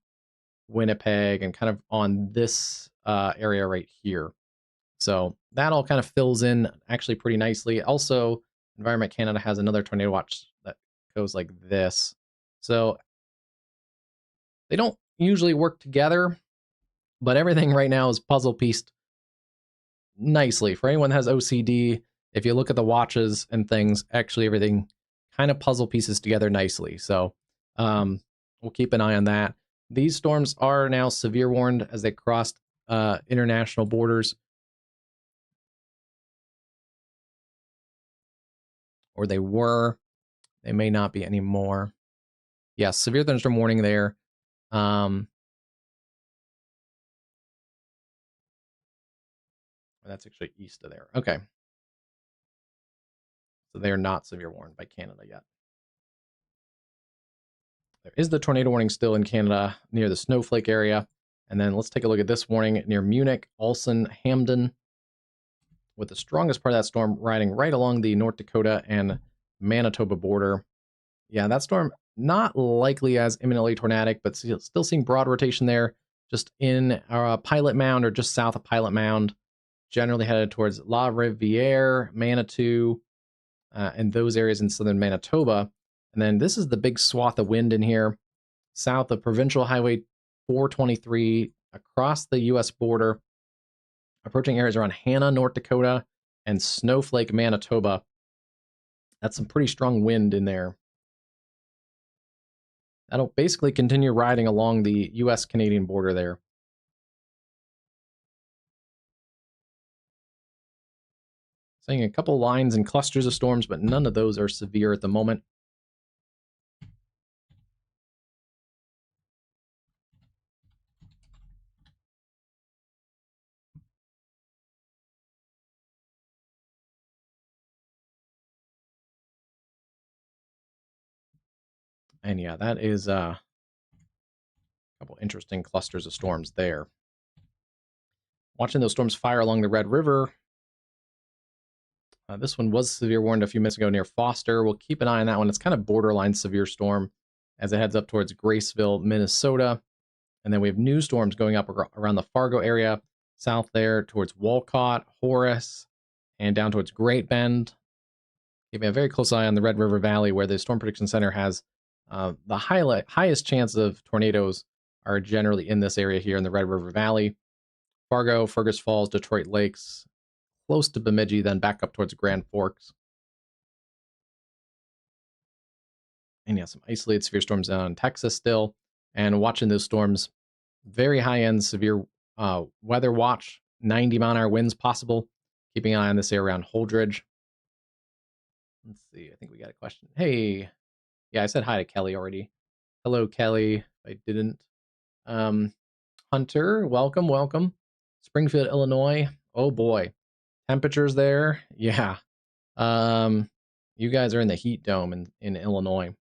A: Winnipeg, and kind of on this area right here. So that all kind of fills in actually pretty nicely. Also, Environment Canada has another tornado watch that goes like this. So they don't usually work together, but everything right now is puzzle pieced nicely. For anyone that has OCD, if you look at the watches and things, actually everything kind of puzzle pieces together nicely. So we'll keep an eye on that. These storms are now severe warned as they crossed international borders. Or they were. They may not be anymore. Yeah, severe thunderstorm warning there. That's actually east of there. Okay. So they are not severe warned by Canada yet. There is the tornado warning still in Canada near the Snowflake area. And then let's take a look at this warning near Munich, Ulsan, Hamden, with the strongest part of that storm riding right along the North Dakota and Manitoba border. Yeah, that storm not likely as imminently tornadic, but still seeing broad rotation there, just in Pilot Mound or just south of Pilot Mound. generally headed towards La Riviere, Manitou, and those areas in southern Manitoba. And then this is the big swath of wind in here, south of Provincial Highway 423, across the U.S. border, approaching areas around Hanna, North Dakota, and Snowflake, Manitoba. That's some pretty strong wind in there. That'll basically continue riding along the U.S.-Canadian border there. Seeing a couple lines and clusters of storms, but none of those are severe at the moment. And yeah, that is a couple interesting clusters of storms there. Watching those storms fire along the Red River. This one was severe warned a few minutes ago near Foster. We'll keep an eye on that one. It's kind of borderline severe storm as it heads up towards Graceville, Minnesota. And then we have new storms going up around the Fargo area, south there towards Walcott, Horace, and down towards Great Bend. Keeping a very close eye on the Red River Valley, where the Storm Prediction Center has the highest chance of tornadoes are generally in this area here in the Red River Valley. Fargo, Fergus Falls, Detroit Lakes, close to Bemidji, then back up towards Grand Forks. And yeah, some isolated severe storms down in Texas still. And watching those storms, very high-end severe weather watch, 90-mile-an-hour winds possible. Keeping an eye on this area around Holdridge. Let's see, I think we got a question. Hey, yeah, I said hi to Kelly already. Hello, Kelly, if I didn't. Hunter, welcome, welcome. Springfield, Illinois. Oh boy. Temperatures there. Yeah. You guys are in the heat dome in Illinois.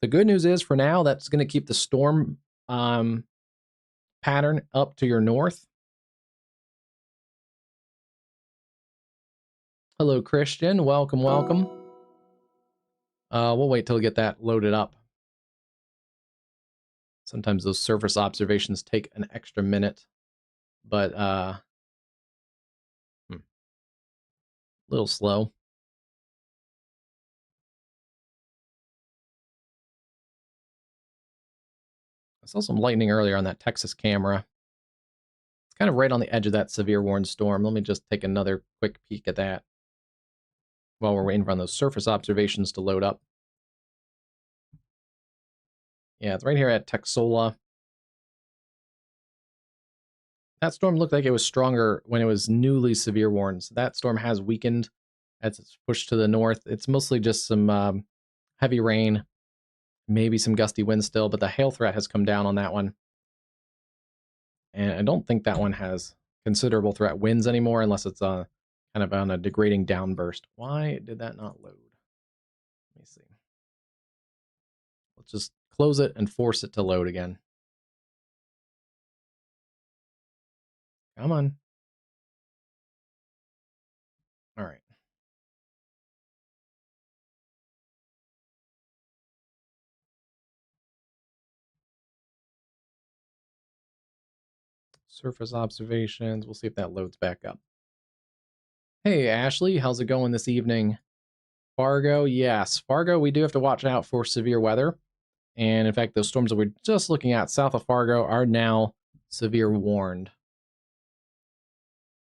A: The good news is for now, that's going to keep the storm pattern up to your north. Hello, Christian. Welcome, welcome. We'll wait till we get that loaded up. Sometimes those surface observations take an extra minute, but a little slow. I saw some lightning earlier on that Texas camera. It's kind of right on the edge of that severe warned storm. Let me just take another quick peek at that while we're waiting for those surface observations to load up. Yeah, it's right here at Texola. That storm looked like it was stronger when it was newly severe warned. So that storm has weakened as it's pushed to the north. It's mostly just some heavy rain, maybe some gusty winds still, but the hail threat has come down on that one. And I don't think that one has considerable threat winds anymore unless it's kind of on a degrading downburst. Why did that not load? Let me see. Let's just close it and force it to load again. Come on. All right. Surface observations. We'll see if that loads back up. Hey, Ashley, how's it going this evening? Fargo, yes. Fargo, we do have to watch out for severe weather. And in fact, those storms that we're just looking at south of Fargo are now severe warned.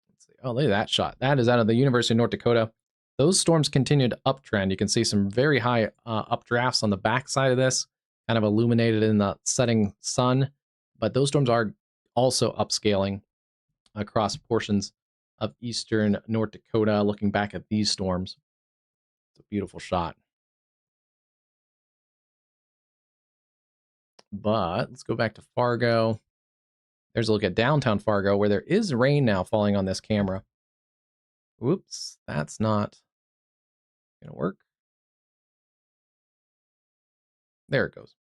A: Let's see. Oh, look at that shot. That is out of the University of North Dakota. Those storms continued uptrend. You can see some very high updrafts on the backside of this, kind of illuminated in the setting sun. But those storms are also upscaling across portions of eastern North Dakota, looking back at these storms. It's a beautiful shot. But let's go back to Fargo. There's a look at downtown Fargo, where there is rain now falling on this camera. Whoops, that's not going to work. There it goes.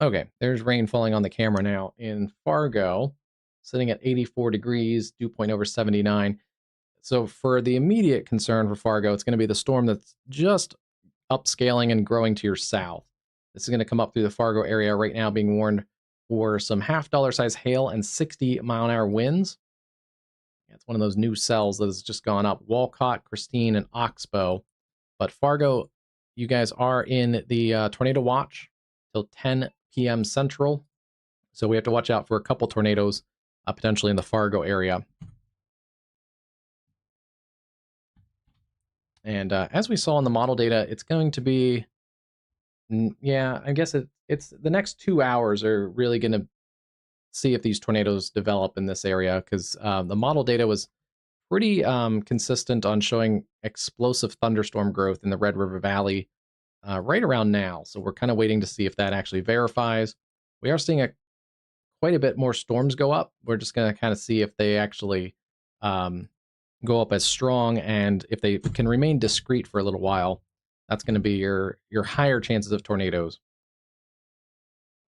A: Okay, there's rain falling on the camera now in Fargo, sitting at 84 degrees, dew point over 79. So for the immediate concern for Fargo, it's going to be the storm that's just upscaling and growing to your south. This is going to come up through the Fargo area right now, being warned for some $half-dollar size hail and 60-mile-an-hour winds. It's one of those new cells that has just gone up. Walcott, Christine, and Oxbow. But Fargo, you guys are in the tornado watch till 10 p.m. Central. So we have to watch out for a couple tornadoes potentially in the Fargo area. And as we saw in the model data, it's going to be, yeah, I guess it's the next 2 hours are really going to see if these tornadoes develop in this area, because the model data was pretty consistent on showing explosive thunderstorm growth in the Red River Valley right around now. So we're kind of waiting to see if that actually verifies. We are seeing quite a bit more storms go up. We're just going to kind of see if they actually go up as strong, and if they can remain discrete for a little while, that's going to be your higher chances of tornadoes.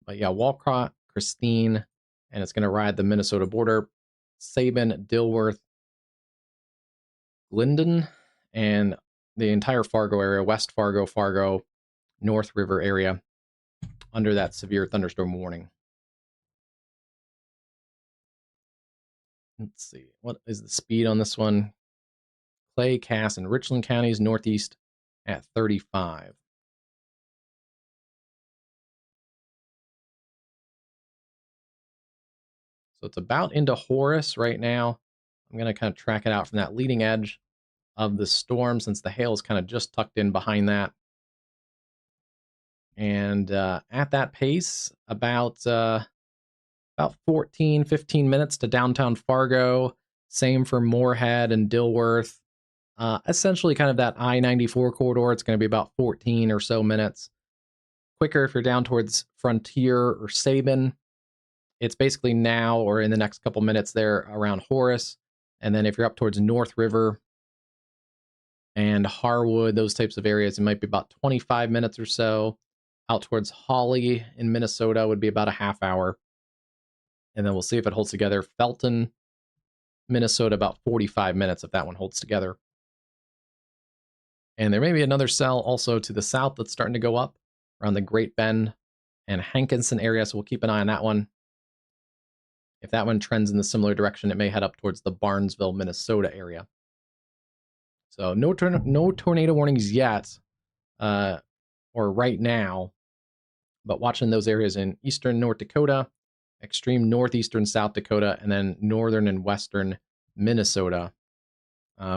A: But yeah, Walcott, Christine, and it's going to ride the Minnesota border, Sabin, Dilworth, Linden, and the entire Fargo area, West Fargo, Fargo, North River area under that severe thunderstorm warning. Let's see, what is the speed on this one? Clay, Cass, and Richland counties northeast at 35. So it's about into Horace right now. I'm going to kind of track it out from that leading edge of the storm, since the hail is kind of just tucked in behind that. And at that pace, about 14, 15 minutes to downtown Fargo. Same for Moorhead and Dilworth. Essentially kind of that I-94 corridor. It's going to be about 14 or so minutes. Quicker if you're down towards Frontier or Sabin. It's basically now or in the next couple minutes there around Horace. And then if you're up towards North River and Harwood, those types of areas, it might be about 25 minutes or so. Out towards Holly in Minnesota would be about a half hour. And then we'll see if it holds together. Felton, Minnesota, about 45 minutes if that one holds together. And there may be another cell also to the south that's starting to go up around the Great Bend and Hankinson area, so we'll keep an eye on that one. If that one trends in the similar direction, it may head up towards the Barnesville, Minnesota area. So no tornado warnings yet, or right now, but watching those areas in eastern North Dakota, extreme northeastern South Dakota, and then northern and western Minnesota.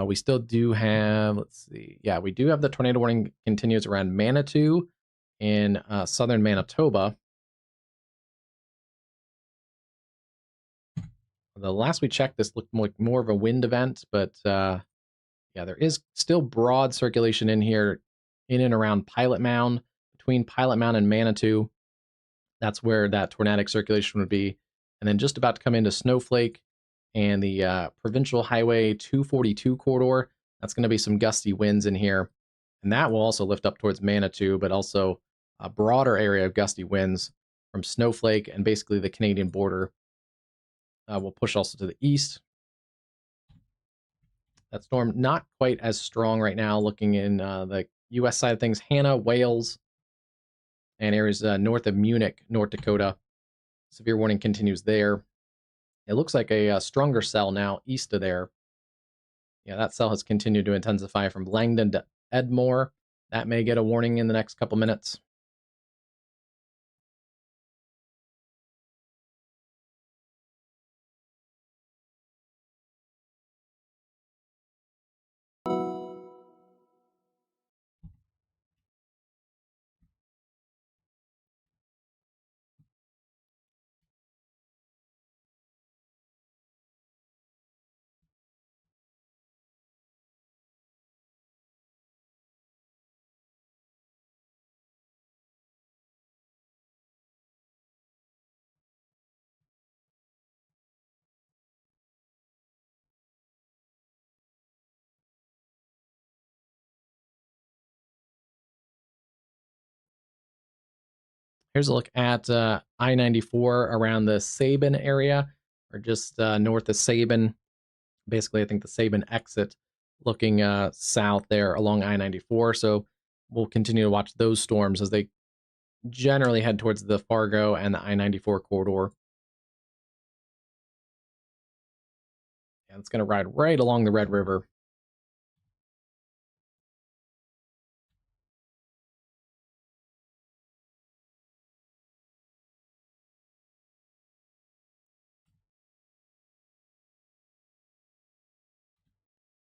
A: We still do have, let's see, yeah, we do have the tornado warning continues around Manitou in southern Manitoba. The last we checked, this looked like more of a wind event, but yeah, there is still broad circulation in here, in and around Pilot Mound, between Pilot Mound and Manitou. That's where that tornadic circulation would be. And then just about to come into Snowflake and the Provincial Highway 242 corridor. That's going to be some gusty winds in here. And that will also lift up towards Manitou, but also a broader area of gusty winds from Snowflake and basically the Canadian border. Will push also to the east. That storm not quite as strong right now, looking in the U.S. side of things. Hannah, Wales, and areas north of Munich, North Dakota. Severe warning continues there. It looks like a stronger cell now east of there. Yeah, that cell has continued to intensify from Langdon to Edmore. That may get a warning in the next couple minutes. Here's a look at I-94 around the Sabin area, or just north of Sabin. Basically, I think the Sabin exit looking south there along I-94. So we'll continue to watch those storms as they generally head towards the Fargo and the I-94 corridor. And it's going to ride right along the Red River.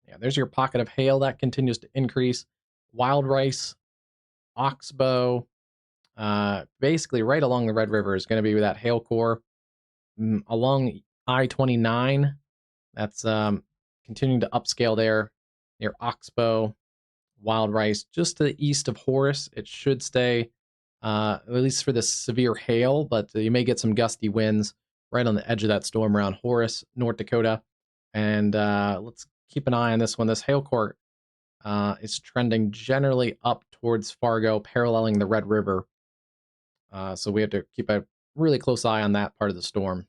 A: Yeah, there's your pocket of hail that continues to increase. Wild rice, oxbow, basically right along the Red River is going to be that hail core. Along I-29, that's continuing to upscale there near Oxbow, Wild Rice, just to the east of Horace. It should stay, at least for the severe hail, but you may get some gusty winds right on the edge of that storm around Horace, North Dakota. And let's keep an eye on this one. This hail core is trending generally up towards Fargo, paralleling the Red River. So we have to keep a really close eye on that part of the storm.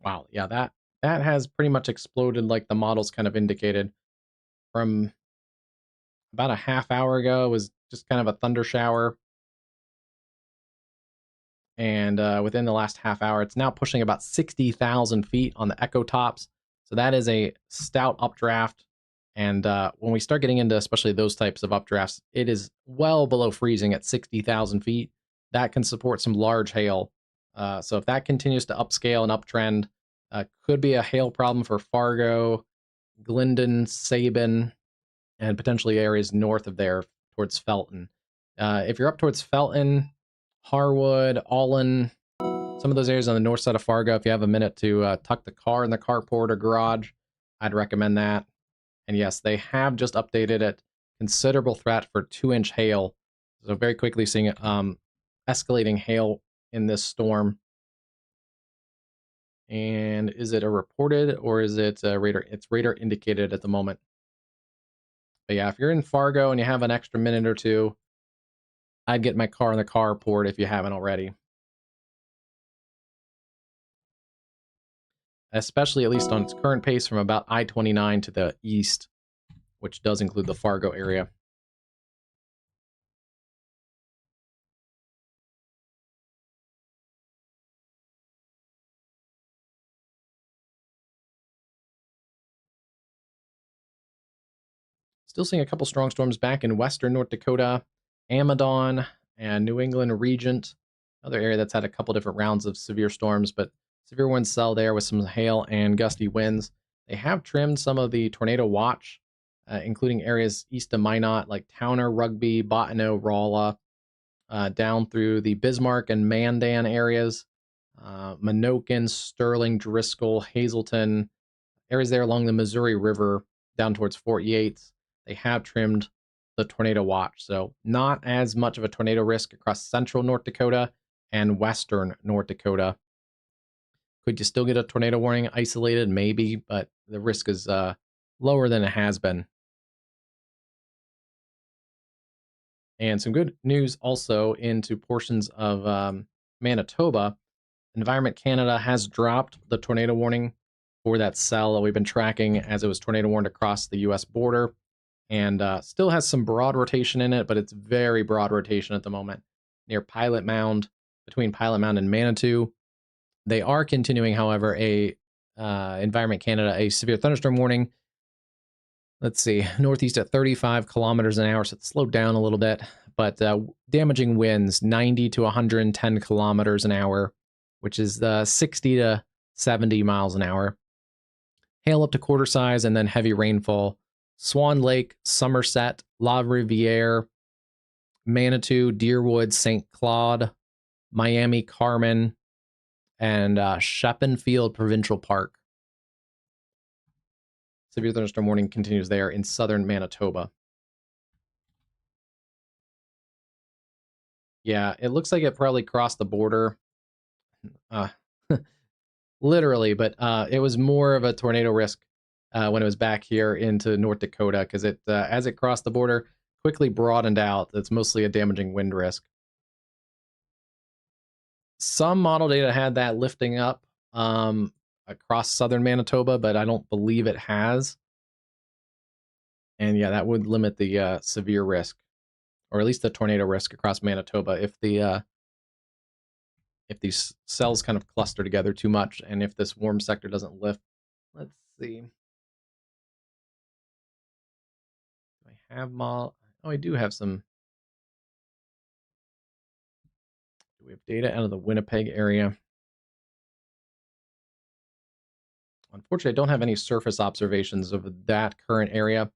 A: Wow, yeah, that has pretty much exploded like the models kind of indicated. From about a half hour ago, it was just kind of a thunder shower, and within the last half hour, it's now pushing about 60,000 feet on the echo tops. So that is a stout updraft. And when we start getting into especially those types of updrafts, it is well below freezing at 60,000 feet. That can support some large hail. So if that continues to upscale and uptrend, could be a hail problem for Fargo, Glendon, Sabin, and potentially areas north of there towards Felton. If you're up towards Felton, Harwood, Allen, some of those areas on the north side of Fargo, if you have a minute to tuck the car in the carport or garage, I'd recommend that. And yes, they have just updated it. Considerable threat for 2-inch hail. So very quickly seeing escalating hail in this storm. And is it a reported or is it radar? It's radar indicated at the moment. But yeah, if you're in Fargo and you have an extra minute or two, I'd get my car in the carport if you haven't already. Especially at least on its current pace from about I-29 to the east, which does include the Fargo area. Still seeing a couple strong storms back in western North Dakota, Amadon, and New England Regent, another area that's had a couple different rounds of severe storms, but severe winds cell there with some hail and gusty winds. They have trimmed some of the tornado watch, including areas east of Minot like Towner, Rugby, Bottineau, Rolla, down through the Bismarck and Mandan areas, Minokin, Sterling, Driscoll, Hazleton, areas there along the Missouri River down towards Fort Yates. They have trimmed the tornado watch, so not as much of a tornado risk across central North Dakota and western North Dakota. Could you still get a tornado warning isolated? Maybe, but the risk is lower than it has been. And some good news also into portions of Manitoba. Environment Canada has dropped the tornado warning for that cell that we've been tracking as it was tornado warned across the US border, and still has some broad rotation in it, but it's very broad rotation at the moment near Pilot Mound, between Pilot Mound and Manitou. They are continuing, however, Environment Canada, a severe thunderstorm warning. Let's see, northeast at 35 kilometers an hour, so it's slowed down a little bit, but damaging winds 90 to 110 kilometers an hour, which is 60 to 70 miles an hour. Hail up to quarter size and then heavy rainfall. Swan Lake, Somerset, La Riviere, Manitou, Deerwood, St. Claude, Miami, Carmen, and Sheppenfield Provincial Park. Severe thunderstorm warning continues there in southern Manitoba. Yeah, it looks like it probably crossed the border. Uh, literally, but it was more of a tornado risk when it was back here into North Dakota because as it crossed the border, quickly broadened out. It's mostly a damaging wind risk. Some model data had that lifting up across southern Manitoba, but I don't believe it has. And yeah, that would limit the severe risk, or at least the tornado risk across Manitoba if these cells kind of cluster together too much, and if this warm sector doesn't lift. Let's see. Do I have model? Oh, I do have some. Do we have data out of the Winnipeg area? Unfortunately, I don't have any surface observations of that current area.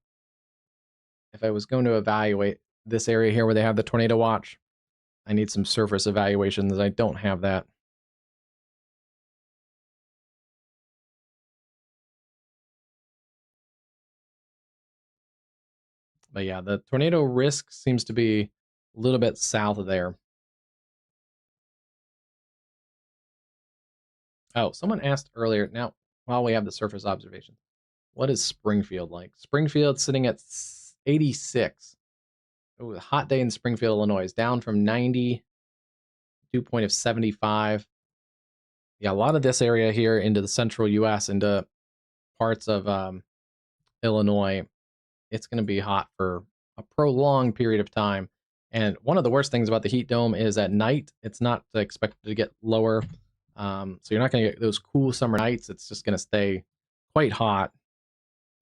A: If I was going to evaluate this area here where they have the tornado watch, I need some surface evaluations. I don't have that. But yeah, the tornado risk seems to be a little bit south of there. Oh, someone asked earlier, now, while we have the surface observation, what is Springfield like? Springfield's sitting at 86. It was a hot day in Springfield, Illinois, down from 90, dew point of 75. Yeah, a lot of this area here into the central U.S., into parts of Illinois, it's going to be hot for a prolonged period of time. And one of the worst things about the heat dome is at night, it's not expected to get lower. So you're not going to get those cool summer nights. It's just going to stay quite hot.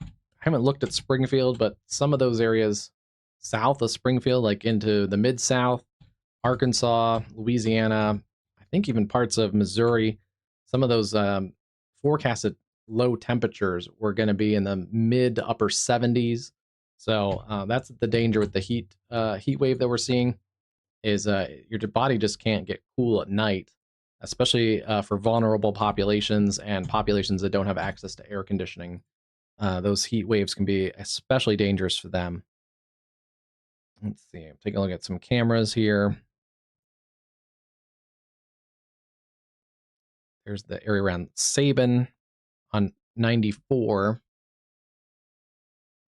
A: I haven't looked at Springfield, but some of those areas south of Springfield, like into the Mid-South, Arkansas, Louisiana, I think even parts of Missouri, some of those forecasted low temperatures were going to be in the mid to upper 70s. So that's the danger with the heat wave that we're seeing, is your body just can't get cool at night, especially for vulnerable populations and populations that don't have access to air conditioning. Those heat waves can be especially dangerous for them. Let's see, I'm taking a look at some cameras here. There's the area around Sabin on 94.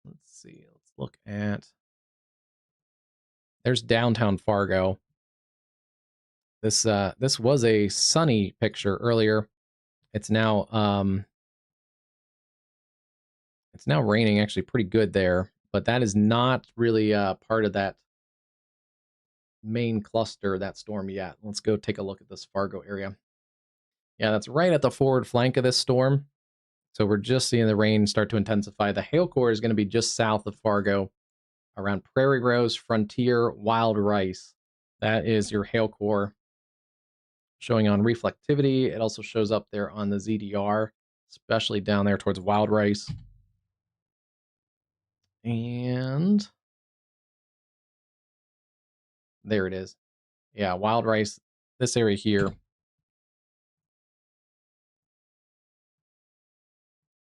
A: Let's see, let's look at, there's downtown Fargo. This was a sunny picture earlier. It's now raining actually pretty good there, but that is not really part of that main cluster, that storm yet. Let's go take a look at this Fargo area. Yeah, that's right at the forward flank of this storm. So we're just seeing the rain start to intensify. The hail core is going to be just south of Fargo, around Prairie Rose, Frontier, Wild Rice. That is your hail core showing on reflectivity. It also shows up there on the ZDR, especially down there towards Wild Rice. And there it is. Yeah, Wild Rice, this area here.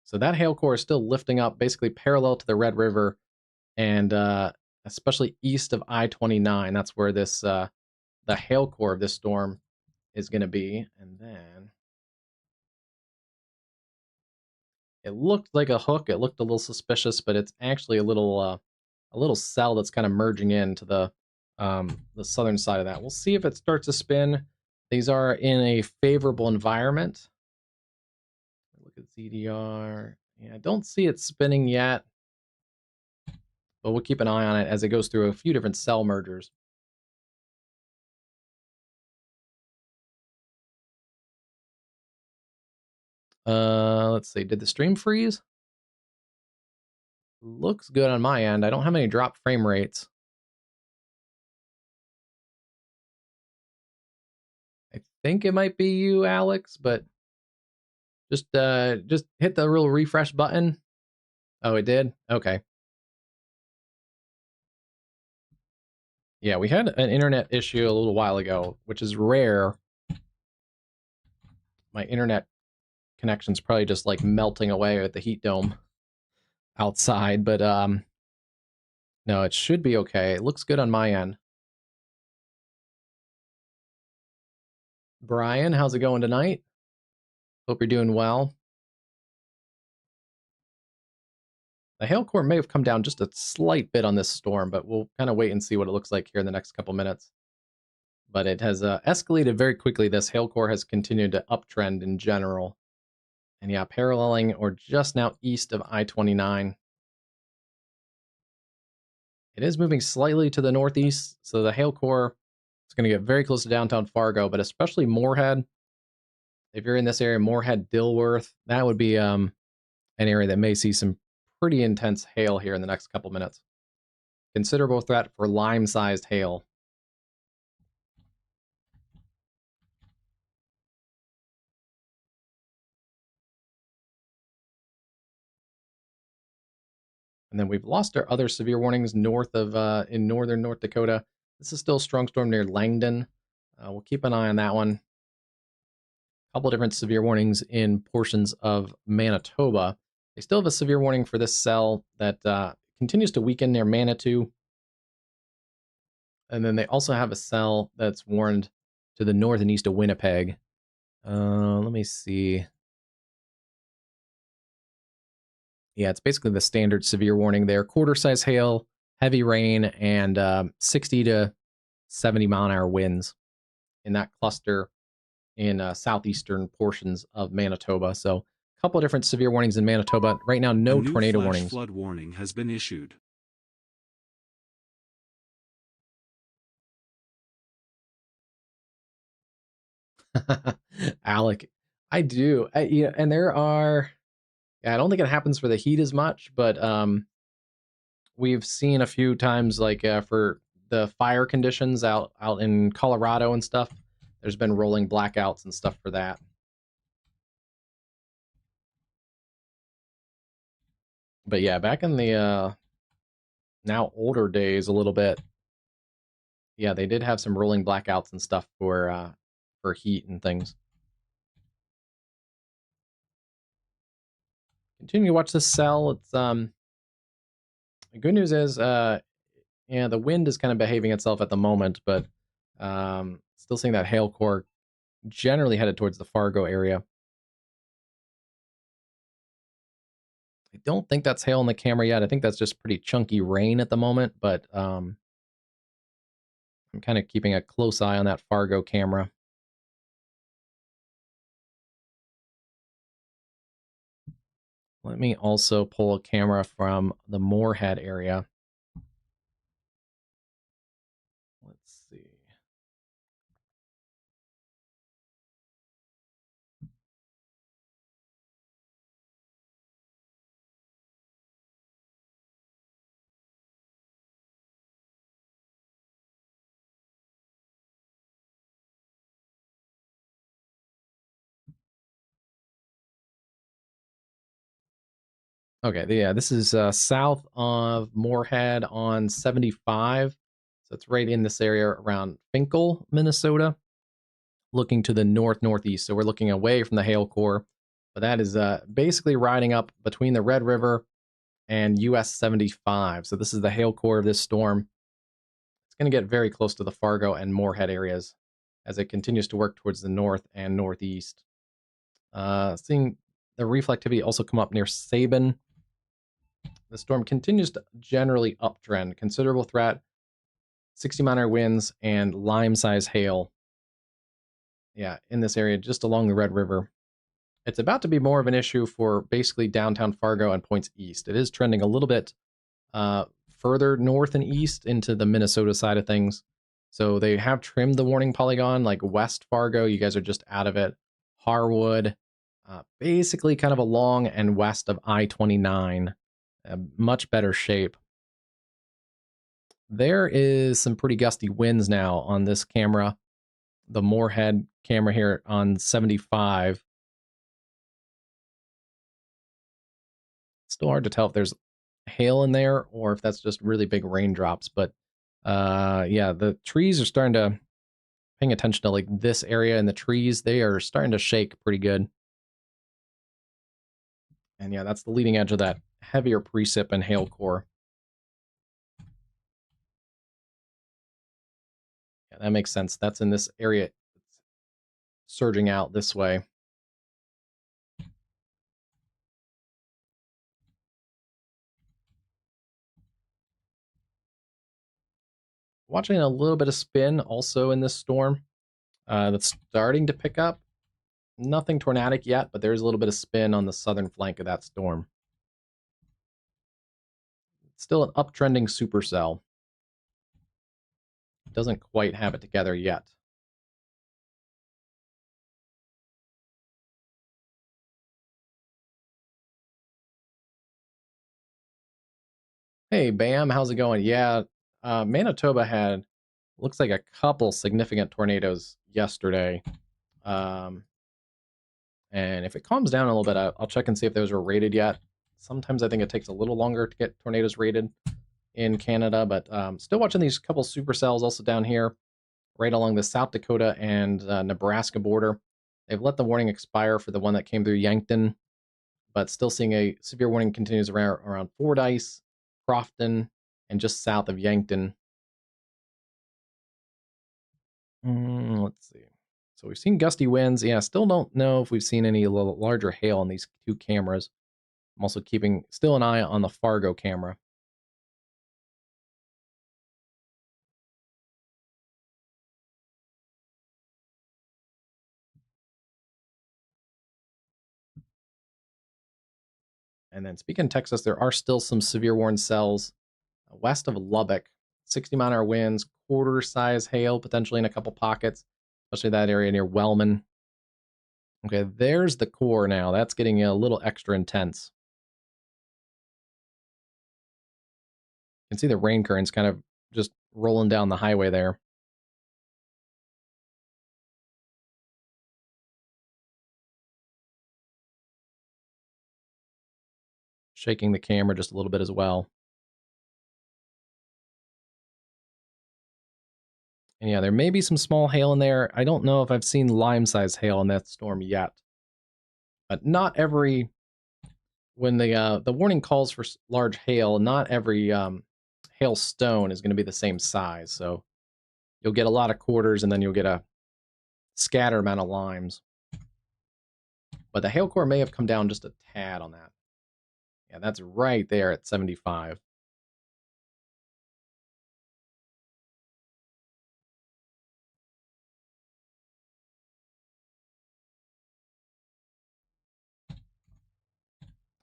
A: So that hail core is still lifting up basically parallel to the Red River, and especially east of I-29. That's where this the hail core of this storm is going to be. And then it looked like a hook. It looked a little suspicious, but it's actually a little cell that's kind of merging into the southern side of that. We'll see if it starts to spin. These are in a favorable environment. Look at ZDR. Yeah, I don't see it spinning yet, but we'll keep an eye on it as it goes through a few different cell mergers. Let's see. Did the stream freeze? Looks good on my end. I don't have any drop frame rates. I think it might be you, Alex, but just hit the real refresh button. Oh, it did? Okay. Yeah, we had an internet issue a little while ago, which is rare. My internet connection's probably just like melting away at the heat dome outside, but no, it should be okay. It looks good on my end. Brian, how's it going tonight? Hope you're doing well. The hail core may have come down just a slight bit on this storm, but we'll kind of wait and see what it looks like here in the next couple minutes. but it has escalated very quickly. This hail core has continued to uptrend in general. And yeah, paralleling or just now east of I-29. It is moving slightly to the northeast, so the hail core is going to get very close to downtown Fargo, but especially Moorhead. If you're in this area, Moorhead, Dilworth, that would be an area that may see some pretty intense hail here in the next couple minutes. Considerable threat for lime-sized hail. And then we've lost our other severe warnings north of in northern North Dakota. This is still a strong storm near Langdon. We'll keep an eye on that one. A couple different severe warnings in portions of Manitoba. They still have a severe warning for this cell that continues to weaken near Manitou. And then they also have a cell that's warned to the north and east of Winnipeg. Let me see. Yeah, it's basically the standard severe warning there. Quarter-size hail, heavy rain, and 60 to 70 mile an hour winds in that cluster in southeastern portions of Manitoba. So a couple of different severe warnings in Manitoba. Right now,
B: A
A: no
B: new
A: tornado
B: flash
A: warnings.
B: flood warning has been issued.
A: Alec, I do. Yeah, and there are. Yeah, I don't think it happens for the heat as much, but we've seen a few times, like for the fire conditions out in Colorado and stuff. There's been rolling blackouts and stuff for that. But yeah, back in the now older days, a little bit. Yeah, they did have some rolling blackouts and stuff for heat and things. Continue to watch this cell. It's the good news is yeah, the wind is kind of behaving itself at the moment, but still seeing that hail core generally headed towards the Fargo area. I don't think that's hail in the camera yet. I think that's just pretty chunky rain at the moment, but I'm kind of keeping a close eye on that Fargo camera. Let me also pull a camera from the Moorhead area. Let's see. Okay, yeah, this is south of Moorhead on 75. So it's right in this area around Finkel, Minnesota, looking to the north-northeast. So we're looking away from the hail core, but that is basically riding up between the Red River and US 75. So this is the hail core of this storm. It's going to get very close to the Fargo and Moorhead areas as it continues to work towards the north and northeast. Seeing the reflectivity also come up near Sabin. The storm continues to generally uptrend. Considerable threat, 60-mile-an-hour winds, and lime-size hail. Yeah, in this area, just along the Red River. It's about to be more of an issue for basically downtown Fargo and points east. It is trending a little bit further north and east into the Minnesota side of things. So they have trimmed the warning polygon, like West Fargo. You guys are just out of it. Harwood, basically kind of along and west of I-29. Much better shape. There is some pretty gusty winds now on this camera. The Moorhead camera here on 75. Still hard to tell if there's hail in there or if that's just really big raindrops. But yeah, the trees are starting to, paying attention to like this area and the trees, they are starting to shake pretty good. And yeah, that's the leading edge of that heavier precip and hail core. Yeah, that makes sense. That's in this area, surging out this way. Watching a little bit of spin also in this storm. That's starting to pick up. Nothing tornadic yet, but there's a little bit of spin on the southern flank of that storm. It's still an uptrending supercell. Doesn't quite have it together yet. Hey, Bam, how's it going? Yeah, Manitoba had, looks like a couple significant tornadoes yesterday. Um, and if it calms down a little bit, I'll check and see if those were rated yet. Sometimes I think it takes a little longer to get tornadoes rated in Canada, but still watching these couple supercells also down here, right along the South Dakota and Nebraska border. They've let the warning expire for the one that came through Yankton, but still seeing a severe warning continues around Fordyce, Crofton, and just south of Yankton. Let's see. So we've seen gusty winds. Yeah, still don't know if we've seen any larger hail on these two cameras. I'm also keeping still an eye on the Fargo camera. And then speaking of Texas, there are still some severe warning cells west of Lubbock. 60-mile-an-hour winds, quarter-size hail potentially in a couple pockets, especially that area near Wellman. Okay, there's the core now. That's getting a little extra intense. You can see the rain currents kind of just rolling down the highway there. Shaking the camera just a little bit as well. And yeah, there may be some small hail in there. I don't know if I've seen lime-sized hail in that storm yet. But not every, when the warning calls for large hail, not every hailstone is going to be the same size. So you'll get a lot of quarters and then you'll get a scattered amount of limes. But the hail core may have come down just a tad on that. Yeah, that's right there at 75.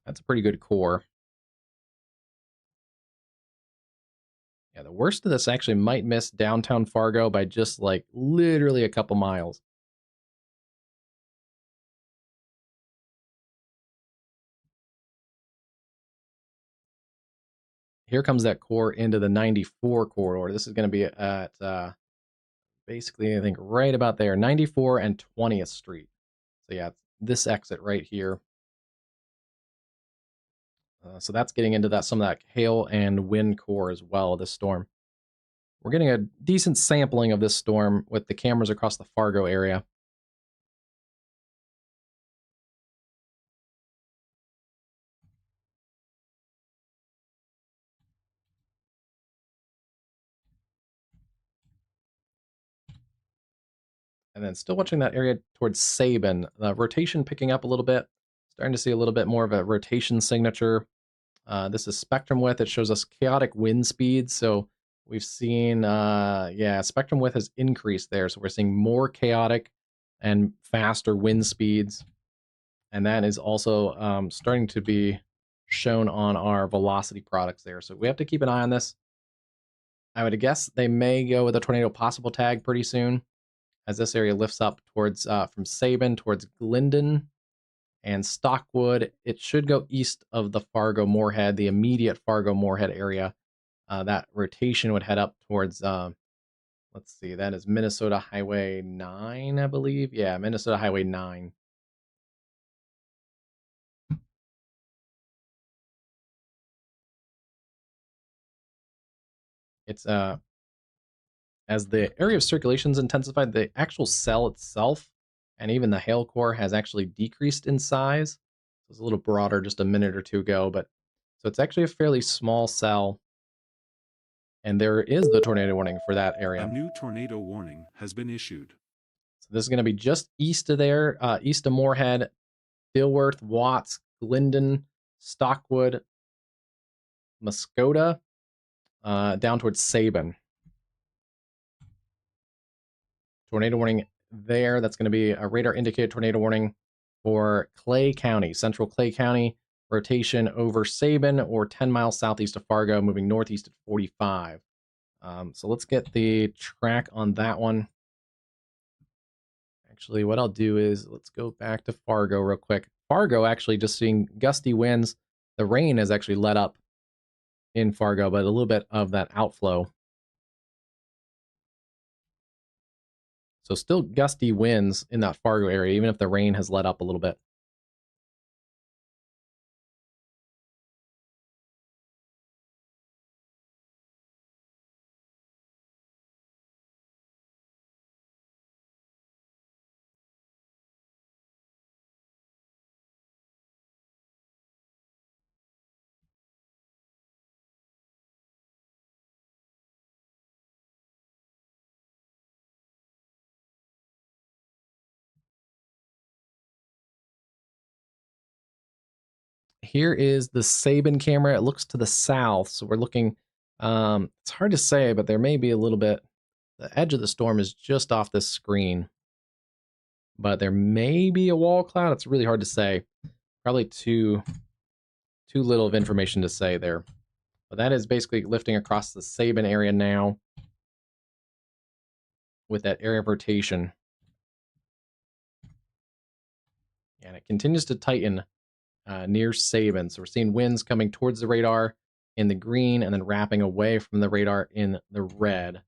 A: That's a pretty good core. Yeah, the worst of this actually might miss downtown Fargo by just like literally a couple miles. Here comes that core into the 94 corridor. This is going to be at basically, I think, right about there, 94 and 20th Street. So yeah, this exit right here. So that's getting into that some of that hail and wind core as well, this storm. We're getting a decent sampling of this storm with the cameras across the Fargo area. And then still watching that area towards Sabin. The rotation picking up a little bit. Starting to see a little bit more of a rotation signature. This is spectrum width. It shows us chaotic wind speeds. So we've seen, yeah, spectrum width has increased there. So we're seeing more chaotic and faster wind speeds. And that is also starting to be shown on our velocity products there. So we have to keep an eye on this. I would guess they may go with a tornado possible tag pretty soon as this area lifts up towards from Sabin towards Glendon and Stockwood. It should go east of the Fargo Moorhead, the immediate Fargo Moorhead area. That rotation would head up towards, let's see, that is Minnesota Highway 9, I believe. Yeah, Minnesota Highway 9. It's as the area of circulation's intensified, the actual cell itself and even the hail core has actually decreased in size. It was a little broader just a minute or two ago, but so it's actually a fairly small cell. And there is the tornado warning for that area.
B: A new tornado warning has been issued.
A: So this is going to be just east of there, east of Moorhead, Dilworth, Watts, Glendon, Stockwood, Muskota, down towards Sabin. tornado warning there. That's going to be a radar indicated tornado warning for Clay County, central Clay County, rotation over Sabin or 10 miles southeast of Fargo, moving northeast at 45. So let's get the track on that one. Actually, what I'll do is let's go back to Fargo real quick. Fargo actually just seeing gusty winds. The rain has actually let up in Fargo, but a little bit of that outflow. So still gusty winds in that Fargo area, even if the rain has let up a little bit. Here is the Sabin camera. It looks to the south, so we're looking. It's hard to say, but there may be a little bit. The edge of the storm is just off this screen, but there may be a wall cloud. It's really hard to say. Probably too little of information to say there. But that is basically lifting across the Sabin area now with that area of rotation. And it continues to tighten near Sabin. So we're seeing winds coming towards the radar in the green and then wrapping away from the radar in the red.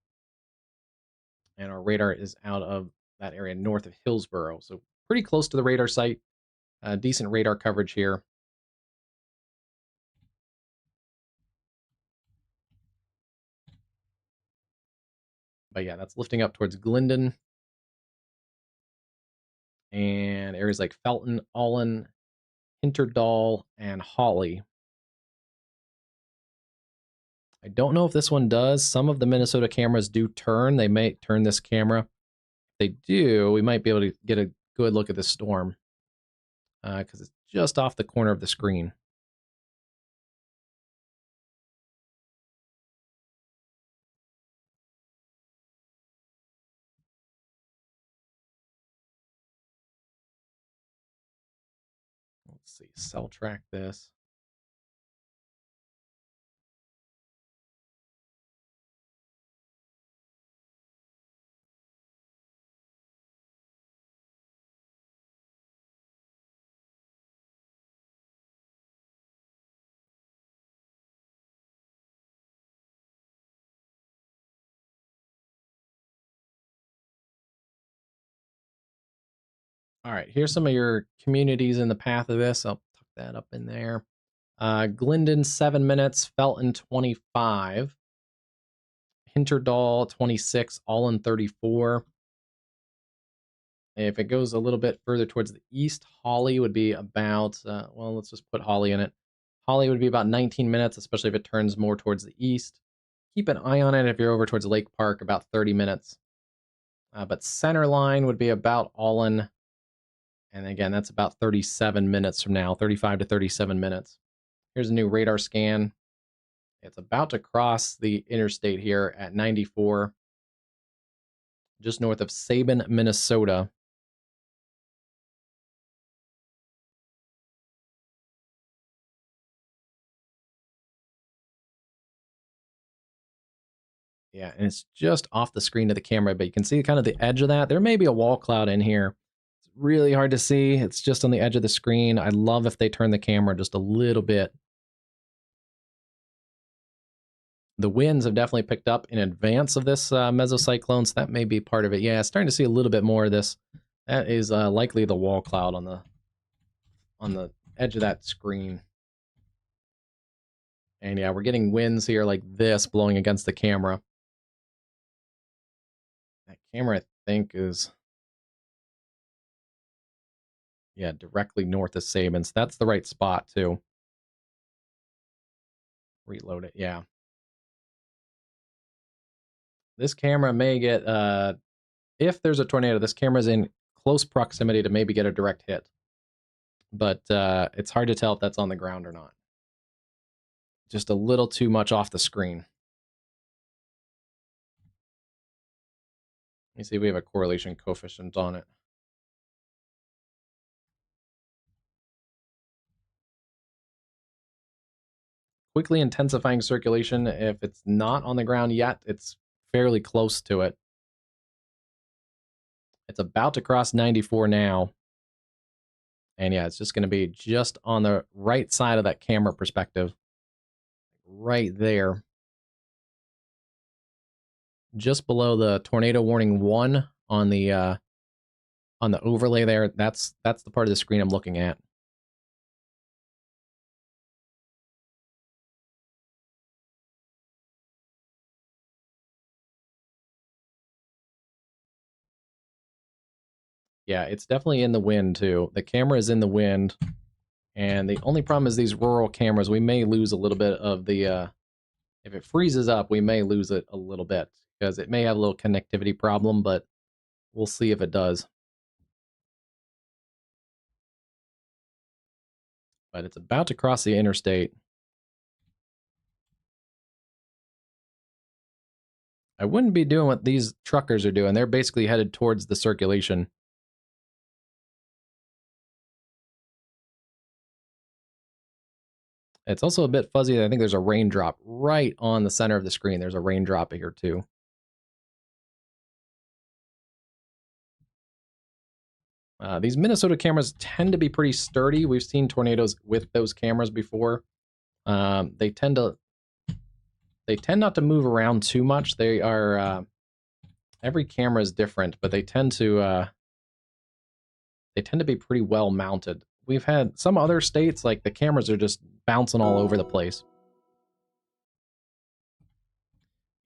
A: And our radar is out of that area north of Hillsboro. So pretty close to the radar site. Decent radar coverage here. But yeah, that's lifting up towards Glendon. And areas like Felton, Allen, Hinterdall, and Hawley. I don't know if this one does. Some of the Minnesota cameras do turn. They may turn this camera. If they do, we might be able to get a good look at this storm because it's just off the corner of the screen. Let's see, cell track this. All right, here's some of your communities in the path of this. I'll tuck that up in there. Glendon, 7 minutes. Felton, 25. Hinterdall, 26. Allen, 34. If it goes a little bit further towards the east, Hawley would be about, well, let's just put Hawley in it. Hawley would be about 19 minutes, especially if it turns more towards the east. Keep an eye on it if you're over towards Lake Park, about 30 minutes. But center line would be about Allen. And again, that's about 37 minutes from now, 35 to 37 minutes. Here's a new radar scan. It's about to cross the interstate here at 94, just north of Sabin, Minnesota. Yeah, and it's just off the screen of the camera, but you can see kind of the edge of that. There may be a wall cloud in here. It's really hard to see. It's just on the edge of the screen. I love if they turn the camera just a little bit. The winds have definitely picked up in advance of this mesocyclone, so that may be part of it. Yeah, starting to see a little bit more of this. That is likely the wall cloud on the edge of that screen. And yeah, we're getting winds here like this blowing against the camera. That camera, I think, is, yeah, directly north of Sabin. So that's the right spot, too. Reload it, yeah. This camera may get, if there's a tornado, this camera's in close proximity to maybe get a direct hit. But it's hard to tell if that's on the ground or not. Just a little too much off the screen. me see if we have a correlation coefficient on it. Quickly intensifying circulation. If it's not on the ground yet, it's fairly close to it. It's about to cross 94 now. And yeah, it's just going to be just on the right side of that camera perspective. Right there. Just below the tornado warning 1 on the overlay there. That's the part of the screen I'm looking at. Yeah, it's definitely in the wind too. The camera is in the wind, and the only problem is these rural cameras. We may lose a little bit of the if it freezes up, we may lose it a little bit because it may have a little connectivity problem, but we'll see if it does. But it's about to cross the interstate. I wouldn't be doing what these truckers are doing. They're basically headed towards the circulation. It's also a bit fuzzy. I think there's a raindrop right on the center of the screen. There's a raindrop here too. These Minnesota cameras tend to be pretty sturdy. We've seen tornadoes with those cameras before. They tend not to move around too much. They are every camera is different, but they tend to be pretty well mounted. We've had some other states like the cameras are just bouncing all over the place.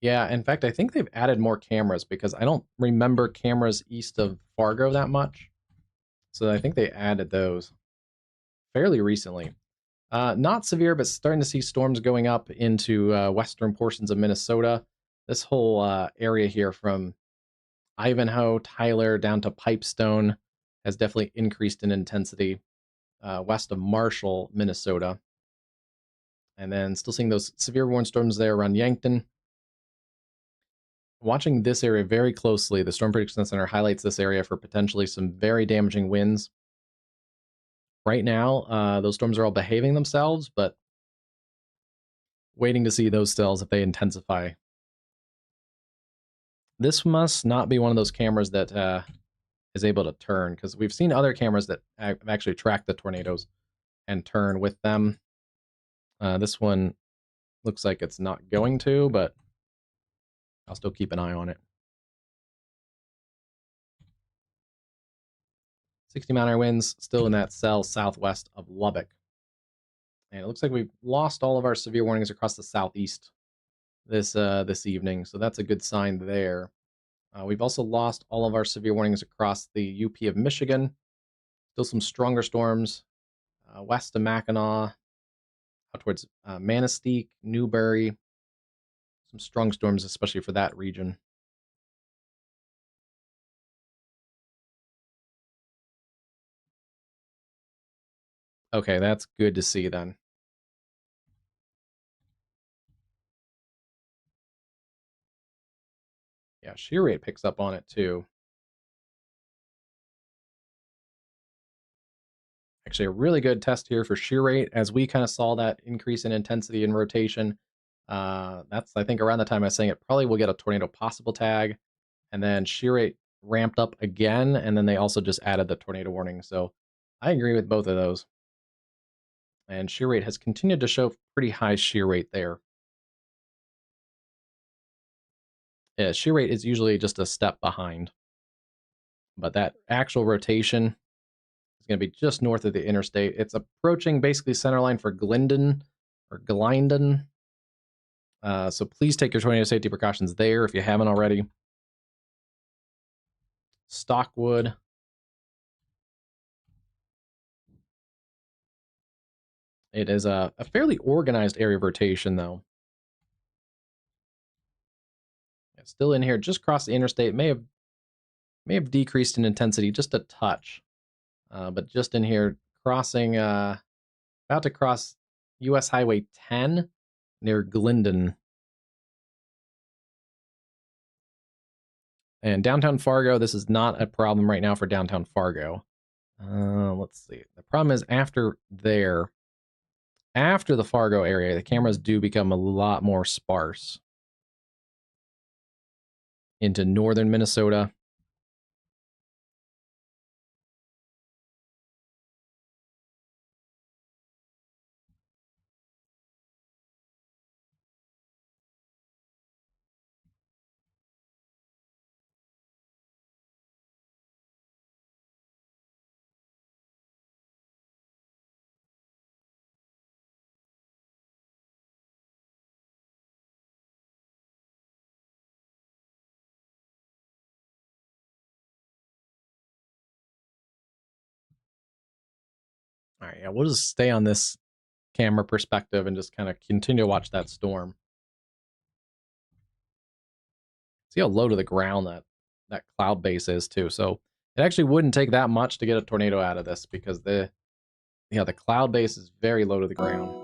A: Yeah, in fact, I think they've added more cameras because I don't remember cameras east of Fargo that much. So I think they added those fairly recently. Not severe, but starting to see storms going up into western portions of Minnesota. This whole area here from Ivanhoe, Tyler, down to Pipestone has definitely increased in intensity west of Marshall, Minnesota. And then still seeing those severe warning storms there around Yankton. Watching this area very closely, the Storm Prediction Center highlights this area for potentially some very damaging winds. Right now, those storms are all behaving themselves, but waiting to see those cells if they intensify. This must not be one of those cameras that is able to turn, because we've seen other cameras that have actually tracked the tornadoes and turn with them. This one looks like it's not going to, but I'll still keep an eye on it. 60-mile-an-hour winds still in that cell southwest of Lubbock. And it looks like we've lost all of our severe warnings across the southeast this evening, so that's a good sign there. We've also lost all of our severe warnings across the UP of Michigan. Still some stronger storms west of Mackinac, out towards Manistee, Newberry. Some strong storms, especially for that region. Okay, that's good to see then. Yeah, shear rate picks up on it too. Actually, a really good test here for shear rate as we kind of saw that increase in intensity and rotation. That's, I think, around the time I was saying it probably will get a tornado possible tag. And then shear rate ramped up again, and then they also just added the tornado warning. So I agree with both of those. And shear rate has continued to show pretty high shear rate there. Yeah, shear rate is usually just a step behind. But that actual rotation is going to be just north of the interstate. It's approaching basically centerline for Glendon or Glindon. So please take your tornado safety precautions there if you haven't already. Stockwood. It is a fairly organized area of rotation, though. It's still in here, just across the interstate. May have decreased in intensity just a touch, but just in here, crossing, about to cross U.S. Highway 10 near Glendon. And downtown Fargo, this is not a problem right now for downtown Fargo. Let's see. The problem is after there, after the Fargo area, the cameras do become a lot more sparse into northern Minnesota. All right, yeah, we'll just stay on this camera perspective and just kind of continue to watch that storm. See how low to the ground that cloud base is too. So it actually wouldn't take that much to get a tornado out of this because the cloud base is very low to the ground.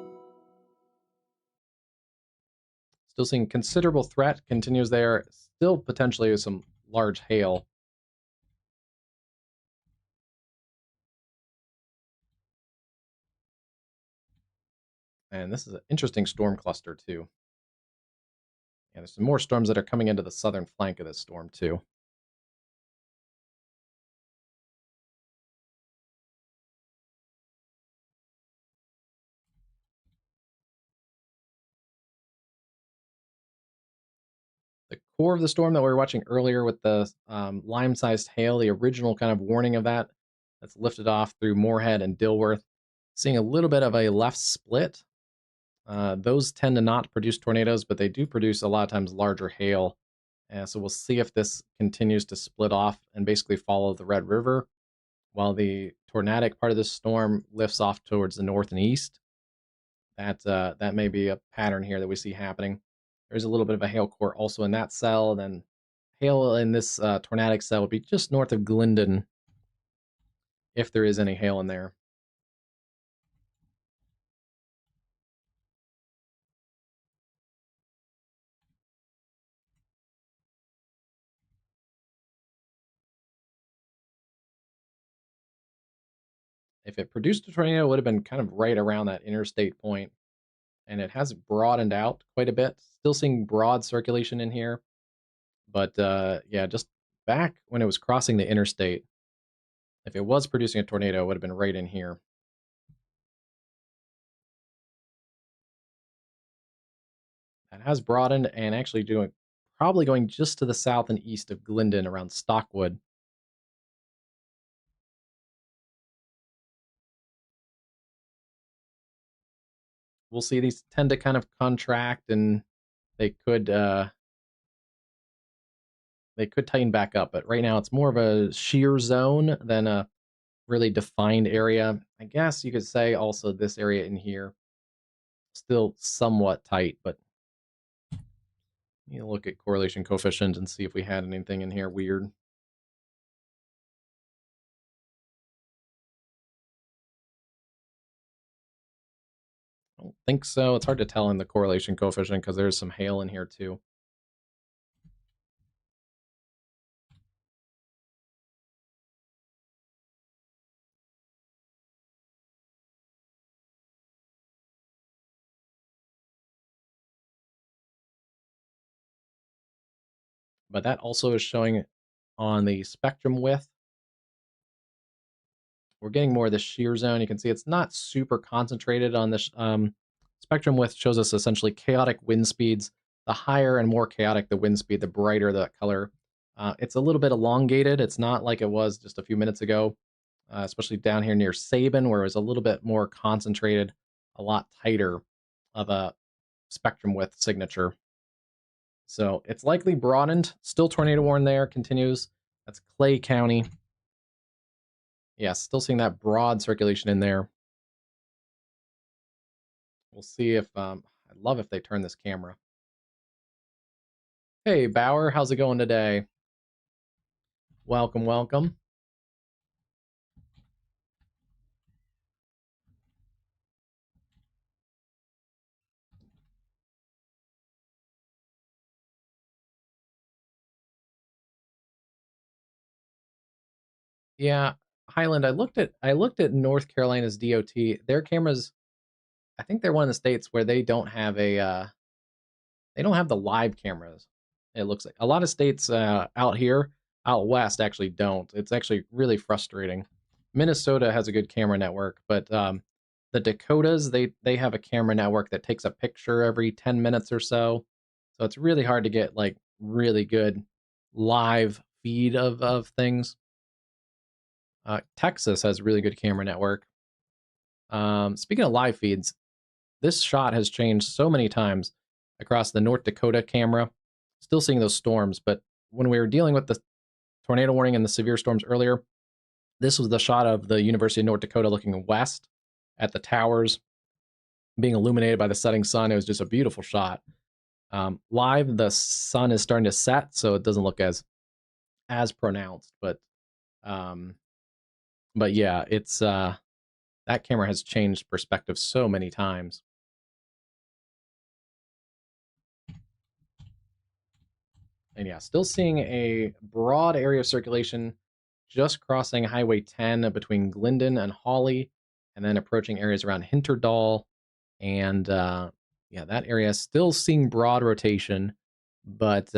A: Still seeing considerable threat continues there. Still potentially some large hail. And this is an interesting storm cluster too. Yeah, there's some more storms that are coming into the southern flank of this storm too. The core of the storm that we were watching earlier with the lime-sized hail, the original kind of warning of that's lifted off through Moorhead and Dilworth, seeing a little bit of a left split. Those tend to not produce tornadoes, but they do produce a lot of times larger hail. So we'll see if this continues to split off and basically follow the Red River, while the tornadic part of the storm lifts off towards the north and east. That may be a pattern here that we see happening. There's a little bit of a hail core also in that cell. Then hail in this tornadic cell would be just north of Glendon, if there is any hail in there. If it produced a tornado, it would have been kind of right around that interstate point, and it has broadened out quite a bit. Still seeing broad circulation in here, but yeah, just back when it was crossing the interstate, if it was producing a tornado, it would have been right in here. That has broadened and actually probably going just to the south and east of Glendon around Stockwood. We'll see these tend to kind of contract, and they could uh, they could tighten back up. But right now, it's more of a shear zone than a really defined area. I guess you could say also this area in here still somewhat tight, but you look at correlation coefficient and see if we had anything in here weird. I don't think so. It's hard to tell in the correlation coefficient because there's some hail in here too. But that also is showing on the spectrum width. We're getting more of the shear zone. You can see it's not super concentrated on this. Spectrum width shows us essentially chaotic wind speeds. The higher and more chaotic the wind speed, the brighter the color. It's a little bit elongated. It's not like it was just a few minutes ago, especially down here near Sabin, where it was a little bit more concentrated, a lot tighter of a spectrum width signature. So it's likely broadened. Still tornado warn there, continues. That's Clay County. Yeah, still seeing that broad circulation in there. We'll see if, I'd love if they turn this camera. Hey, Bauer, how's it going today? Welcome, welcome. Yeah, Highland. I looked at North Carolina's DOT. Their cameras. I think they're one of the states where they don't have the live cameras. It looks like a lot of states out here, out west, actually don't. It's actually really frustrating. Minnesota has a good camera network, but the Dakotas they have a camera network that takes a picture every 10 minutes or so. So it's really hard to get like really good live feed of things. Texas has a really good camera network. Speaking of live feeds, this shot has changed so many times across the North Dakota camera. Still seeing those storms, but when we were dealing with the tornado warning and the severe storms earlier, this was the shot of the University of North Dakota looking west at the towers being illuminated by the setting sun. It was just a beautiful shot. Live, the sun is starting to set, so it doesn't look as pronounced. Um, but yeah, it's that camera has changed perspective so many times. And yeah, still seeing a broad area of circulation just crossing Highway 10 between Glendon and Hawley, and then approaching areas around Hinterdall. And yeah, that area still seeing broad rotation, but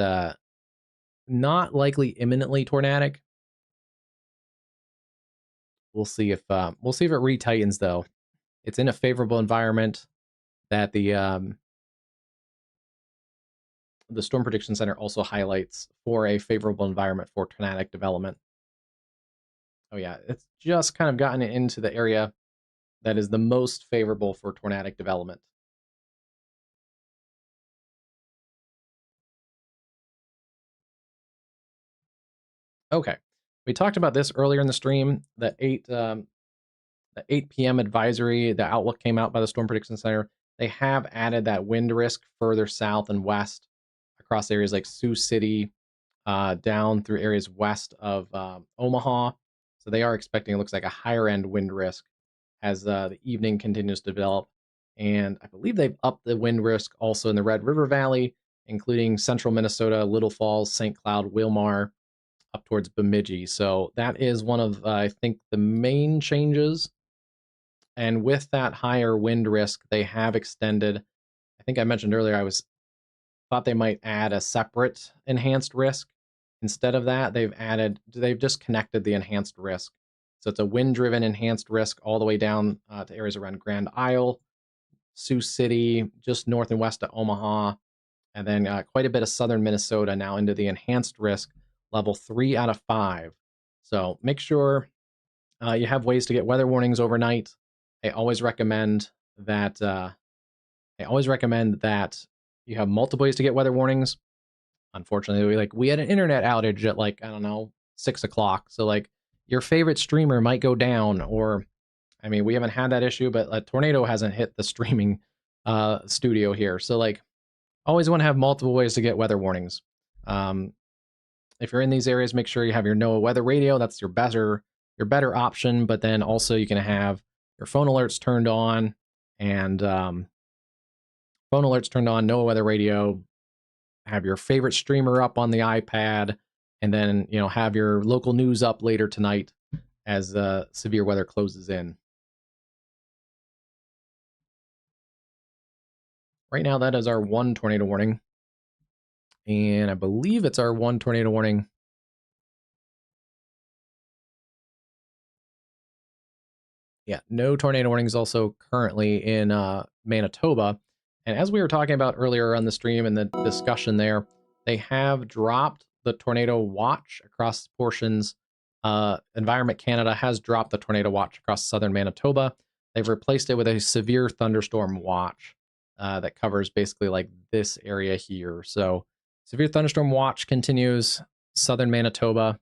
A: not likely imminently tornadic. We'll see if it retightens though. It's in a favorable environment that the Storm Prediction Center also highlights for a favorable environment for tornadic development. Oh yeah, it's just kind of gotten into the area that is the most favorable for tornadic development. Okay, we talked about this earlier in the stream. The 8 p.m. advisory, the outlook came out by the Storm Prediction Center. They have added that wind risk further south and west across areas like Sioux City, down through areas west of Omaha. So they are expecting, it looks like, a higher end wind risk as the evening continues to develop. And I believe they've upped the wind risk also in the Red River Valley, including central Minnesota, Little Falls, St. Cloud, Wilmar, up towards Bemidji. So that is one of, I think, the main changes. And with that higher wind risk, they have extended. I think I mentioned earlier, thought they might add a separate enhanced risk. Instead of that, they've just connected the enhanced risk. So it's a wind-driven enhanced risk all the way down to areas around Grand Isle, Sioux City, just north and west of Omaha, and then quite a bit of southern Minnesota now into the enhanced risk level 3 out of 5. So make sure you have ways to get weather warnings overnight. I always recommend that. I always recommend that you have multiple ways to get weather warnings. Unfortunately, we had an internet outage at like, I don't know, 6 o'clock. So like your favorite streamer might go down, or I mean, we haven't had that issue, but a tornado hasn't hit the streaming studio here. So like always want to have multiple ways to get weather warnings. Um, if you're in these areas, make sure you have your NOAA weather radio. That's your better option. But then also you can have your phone alerts turned on, and phone alerts turned on, NOAA weather radio. Have your favorite streamer up on the iPad, and then have your local news up later tonight as severe weather closes in. Right now, that is our one tornado warning, and I believe it's our one tornado warning. Yeah, no tornado warnings also currently in Manitoba. And as we were talking about earlier on the stream and the discussion there, they have dropped the tornado watch across portions. Environment Canada has dropped the tornado watch across southern Manitoba. They've replaced it with a severe thunderstorm watch that covers basically like this area here. So, severe thunderstorm watch continues southern Manitoba.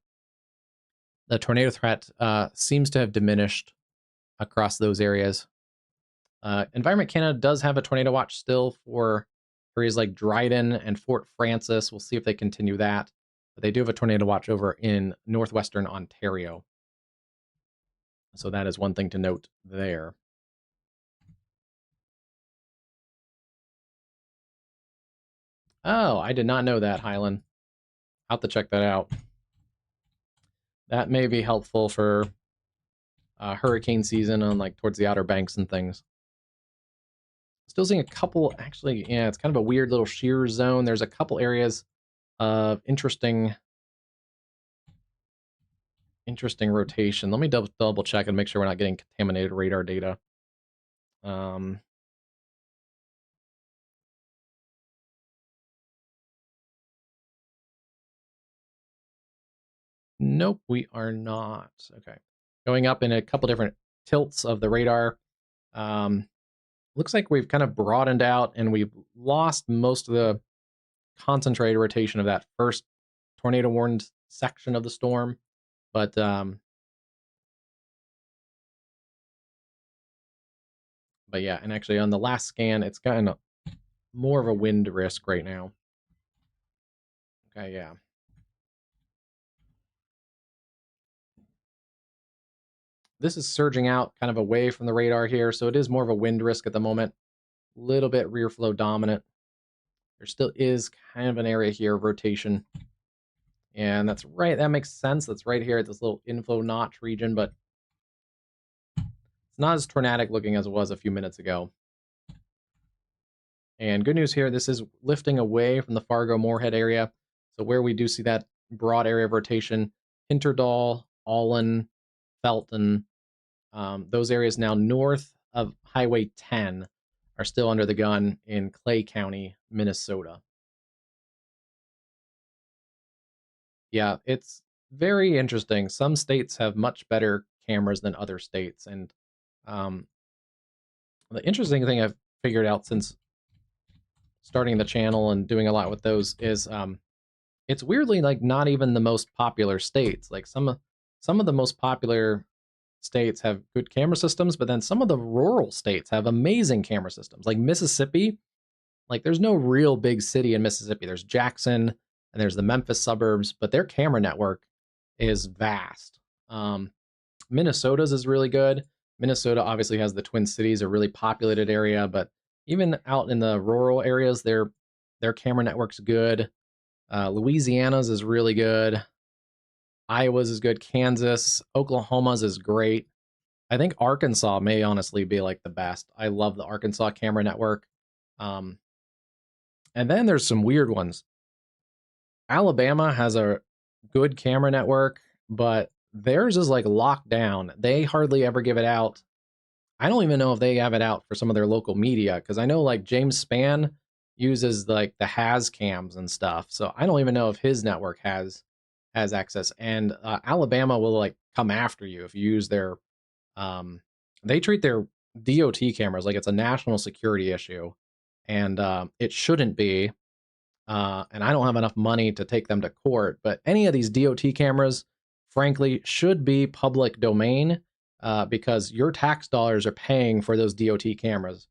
A: The tornado threat seems to have diminished across those areas. Environment Canada does have a tornado watch still for areas like Dryden and Fort Francis. We'll see if they continue that. But they do have a tornado watch over in northwestern Ontario. So that is one thing to note there. Oh, I did not know that, Highland. I'll have to check that out. That may be helpful for hurricane season on like towards the Outer Banks and things. Still seeing a couple, actually, yeah, it's kind of a weird little shear zone. There's a couple areas of interesting rotation. Let me double check and make sure we're not getting contaminated radar data. Um, nope, we are not. Okay. Going up in a couple different tilts of the radar. Looks like we've kind of broadened out and we've lost most of the concentrated rotation of that first tornado warned section of the storm. But yeah, and actually on the last scan, it's gotten more of a wind risk right now. Okay, yeah. This is surging out kind of away from the radar here, so it is more of a wind risk at the moment. A little bit rear flow dominant. There still is kind of an area here of rotation. And that's right, that makes sense. That's right here at this little inflow notch region, but it's not as tornadic looking as it was a few minutes ago. And good news here, this is lifting away from the Fargo-Moorhead area. So where we do see that broad area of rotation, Hinterdal, Allen, Felton, those areas now north of Highway 10 are still under the gun in Clay County, Minnesota. Yeah, it's very interesting. Some states have much better cameras than other states. And the interesting thing I've figured out since starting the channel and doing a lot with those is it's weirdly like not even the most popular states. Like some of the most popular states have good camera systems, but then some of the rural states have amazing camera systems. Like Mississippi, like there's no real big city in Mississippi. There's Jackson and there's the Memphis suburbs, but their camera network is vast. Minnesota's is really good. Minnesota obviously has the Twin Cities, a really populated area, but even out in the rural areas, their camera network's good. Louisiana's is really good. Iowa's is good. Kansas, Oklahoma's is great. I think Arkansas may honestly be like the best. I love the Arkansas camera network. And then there's some weird ones. Alabama has a good camera network, but theirs is like locked down. They hardly ever give it out. I don't even know if they have it out for some of their local media because I know like James Spann uses like the has cams and stuff. So I don't even know if his network has access. And Alabama will like come after you if you use their. They treat their DOT cameras like it's a national security issue, and it shouldn't be. And I don't have enough money to take them to court. But any of these DOT cameras, frankly, should be public domain because your tax dollars are paying for those DOT cameras.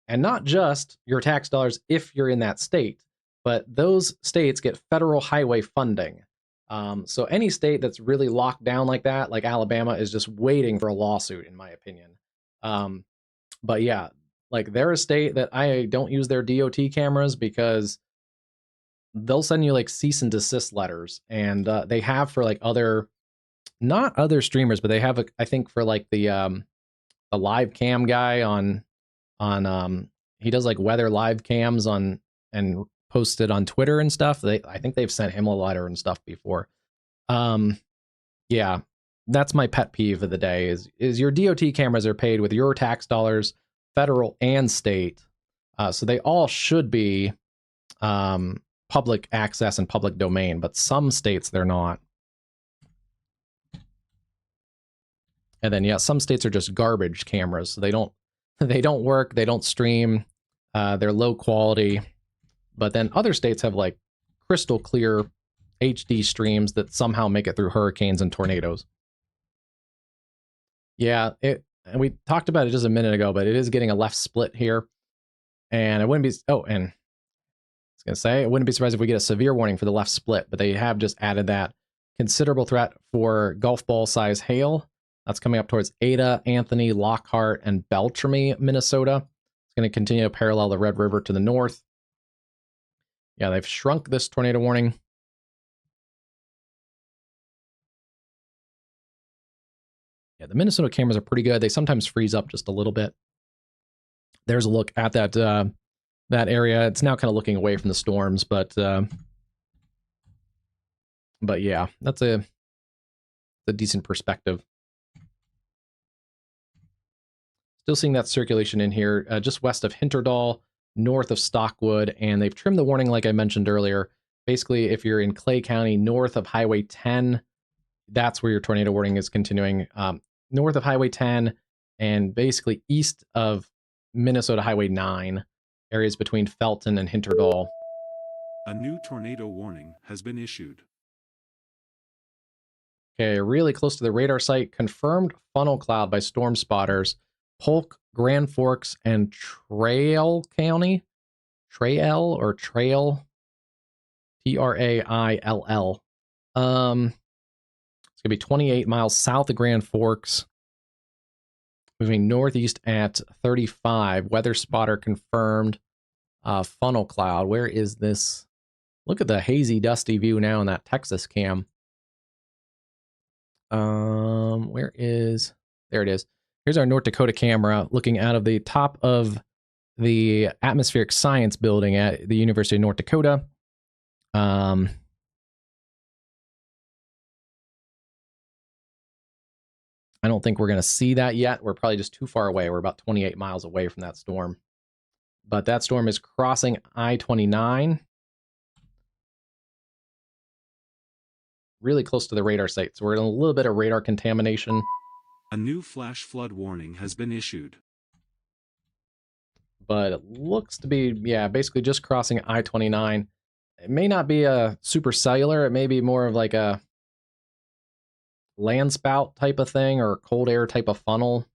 A: And not just your tax dollars if you're in that state, but those states get federal highway funding. So any state that's really locked down like that, like Alabama, is just waiting for a lawsuit, in my opinion. But yeah, like they're a state that I don't use their DOT cameras because they'll send you like cease and desist letters, and they have for like other, not other streamers, but they have I think for like the live cam guy on he does like weather live cams on and posted on Twitter and stuff. I think they've sent him a letter and stuff before. Yeah, that's my pet peeve of the day is your DOT cameras are paid with your tax dollars, federal and state. So they all should be public access and public domain, but some states they're not. And then yeah, some states are just garbage cameras. So they don't work, they don't stream, they're low quality. But then other states have like crystal clear HD streams that somehow make it through hurricanes and tornadoes. Yeah, and we talked about it just a minute ago, but it is getting a left split here. And it wouldn't be and I was gonna say it wouldn't be surprised if we get a severe warning for the left split, but they have just added that considerable threat for golf ball size hail. That's coming up towards Ada, Anthony, Lockhart, and Beltrami, Minnesota. It's going to continue to parallel the Red River to the north. Yeah, they've shrunk this tornado warning. Yeah, the Minnesota cameras are pretty good. They sometimes freeze up just a little bit. There's a look at that area. It's now kind of looking away from the storms, but yeah, that's a decent perspective. Still seeing that circulation in here, just west of Hinterdall, north of Stockwood, and they've trimmed the warning like I mentioned earlier. Basically, if you're in Clay County, north of Highway 10, that's where your tornado warning is continuing. North of Highway 10 and basically east of Minnesota Highway 9, areas between Felton and Hinterdall.
B: A new tornado warning has been issued.
A: Okay, really close to the radar site, confirmed funnel cloud by storm spotters, Polk, Grand Forks, and Trail County. Trail or Trail? Traill. It's gonna be 28 miles south of Grand Forks, moving northeast at 35. Weather spotter confirmed. Funnel cloud. Where is this? Look at the hazy, dusty view now in that Texas cam. Where is? There it is. Here's our North Dakota camera looking out of the top of the atmospheric science building at the University of North Dakota. I don't think we're going to see that yet. We're probably just too far away. We're about 28 miles away from that storm. But that storm is crossing I-29. Really close to the radar site. So we're in a little bit of radar contamination.
B: A new flash flood warning has been issued.
A: But it looks to be, yeah, basically just crossing I-29. It may not be a super cellular. It may be more of like a land spout type of thing or cold air type of funnel.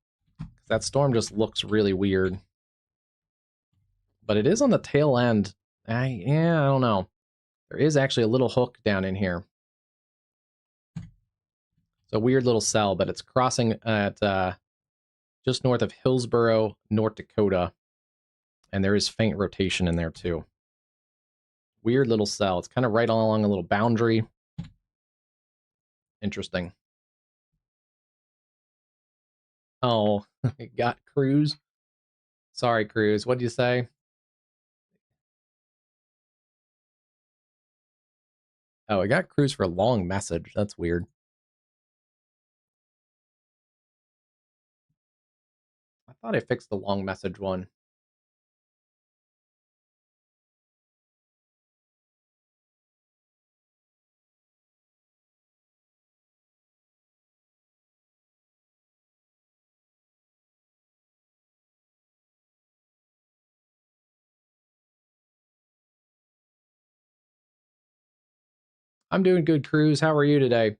A: That storm just looks really weird. But it is on the tail end. I don't know. There is actually a little hook down in here. It's a weird little cell, but it's crossing at just north of Hillsboro, North Dakota. And there is faint rotation in there too. Weird little cell. It's kind of right along a little boundary. Interesting. Oh, it got Cruz. Sorry, Cruz. What'd you say? Oh, it got Cruz for a long message. That's weird. I thought I fixed the long message one. I'm doing good, Cruz. How are you today?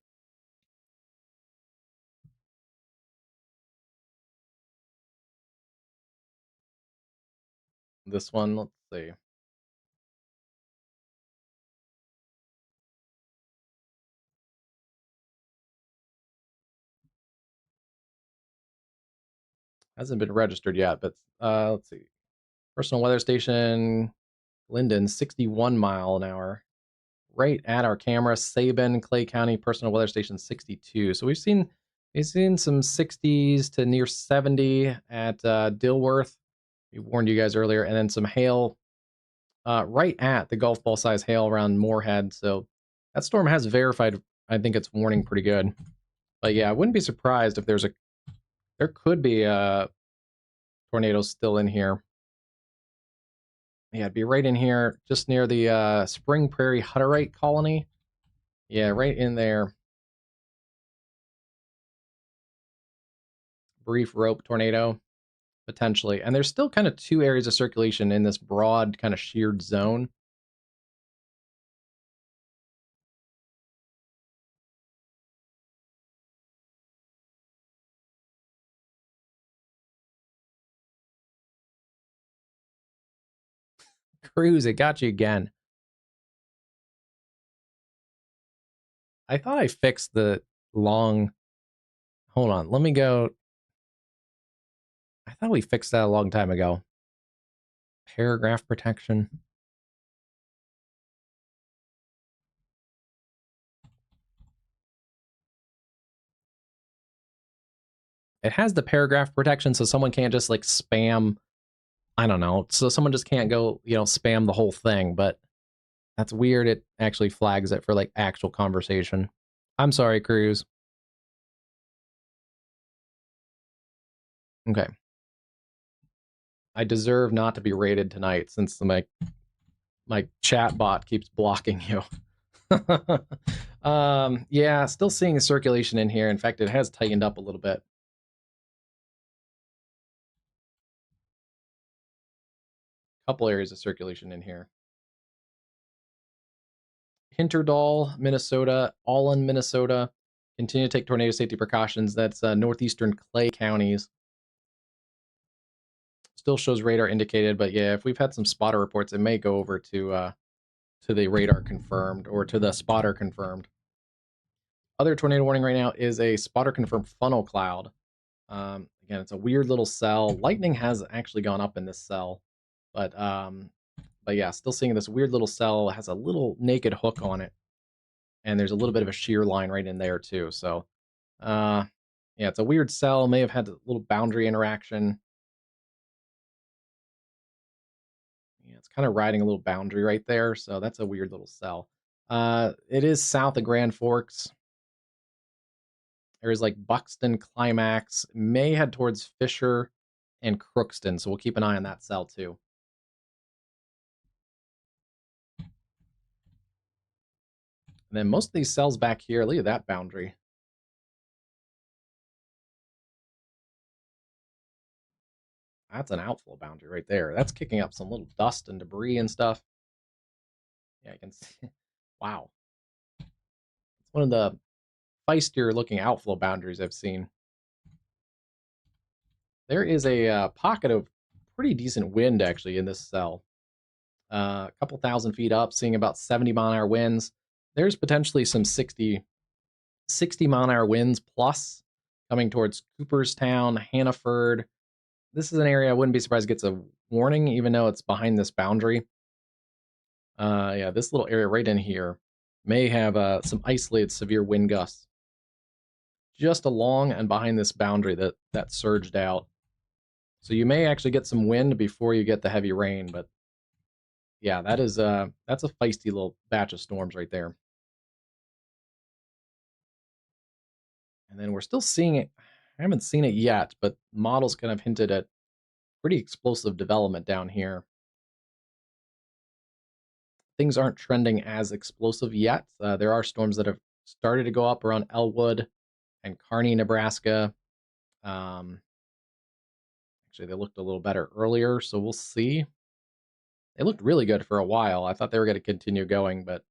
A: This one, let's see. Hasn't been registered yet, but let's see. Personal weather station, Linden, 61 mile an hour. Right at our camera, Sabin, Clay County, personal weather station 62. So we've seen some 60s to near 70 at Dilworth. We warned you guys earlier, and then some hail right at the golf ball size hail around Moorhead. So that storm has verified. I think it's warning pretty good. But yeah, I wouldn't be surprised if there could be a tornado still in here. Yeah, it'd be right in here, just near the Spring Prairie Hutterite colony. Yeah, right in there. Brief rope tornado, potentially. And there's still kind of two areas of circulation in this broad, kind of sheared zone. Cruz, it got you again. I thought I fixed the long... Hold on, let me go... I thought we fixed that a long time ago. Paragraph protection. it has the paragraph protection, so someone can't just like spam. I don't know. So someone just can't go, spam the whole thing. But that's weird. It actually flags it for like actual conversation. I'm sorry, Cruz. Okay. I deserve not to be rated tonight since my chat bot keeps blocking you. Yeah, still seeing circulation in here. In fact, it has tightened up a little bit. Couple areas of circulation in here. Hinterdall, Minnesota, Allen, Minnesota. Continue to take tornado safety precautions. That's northeastern Clay counties. Still shows radar indicated, but yeah, if we've had some spotter reports, it may go over to the radar confirmed or to the spotter confirmed. Other tornado warning right now is a spotter confirmed funnel cloud. Again, it's a weird little cell. Lightning has actually gone up in this cell, but yeah, still seeing this weird little cell. It has a little naked hook on it, and there's a little bit of a shear line right in there too. So, yeah, it's a weird cell. May have had a little boundary interaction. Yeah, it's kind of riding a little boundary right there. So that's a weird little cell. It is south of Grand Forks. Areas like Buxton, Climax, may head towards Fisher and Crookston. So we'll keep an eye on that cell too. And then most of these cells back here, look at that boundary. That's an outflow boundary right there. That's kicking up some little dust and debris and stuff. Yeah, I can see. Wow. It's one of the feistier looking outflow boundaries I've seen. There is a pocket of pretty decent wind actually in this cell. A couple thousand feet up, seeing about 70-mile-an-hour winds. There's potentially some 60 mile-an-hour winds plus coming towards Cooperstown, Hannaford. This is an area I wouldn't be surprised gets a warning, even though it's behind this boundary. Yeah, this little area right in here may have some isolated severe wind gusts just along and behind this boundary that surged out. So you may actually get some wind before you get the heavy rain, but yeah, that's a feisty little batch of storms right there. And then we're still seeing it. I haven't seen it yet, but models kind of hinted at pretty explosive development down here. Things aren't trending as explosive yet. There are storms that have started to go up around Elwood and Kearney, Nebraska. Actually, they looked a little better earlier, so we'll see. They looked really good for a while. I thought they were going to continue going, but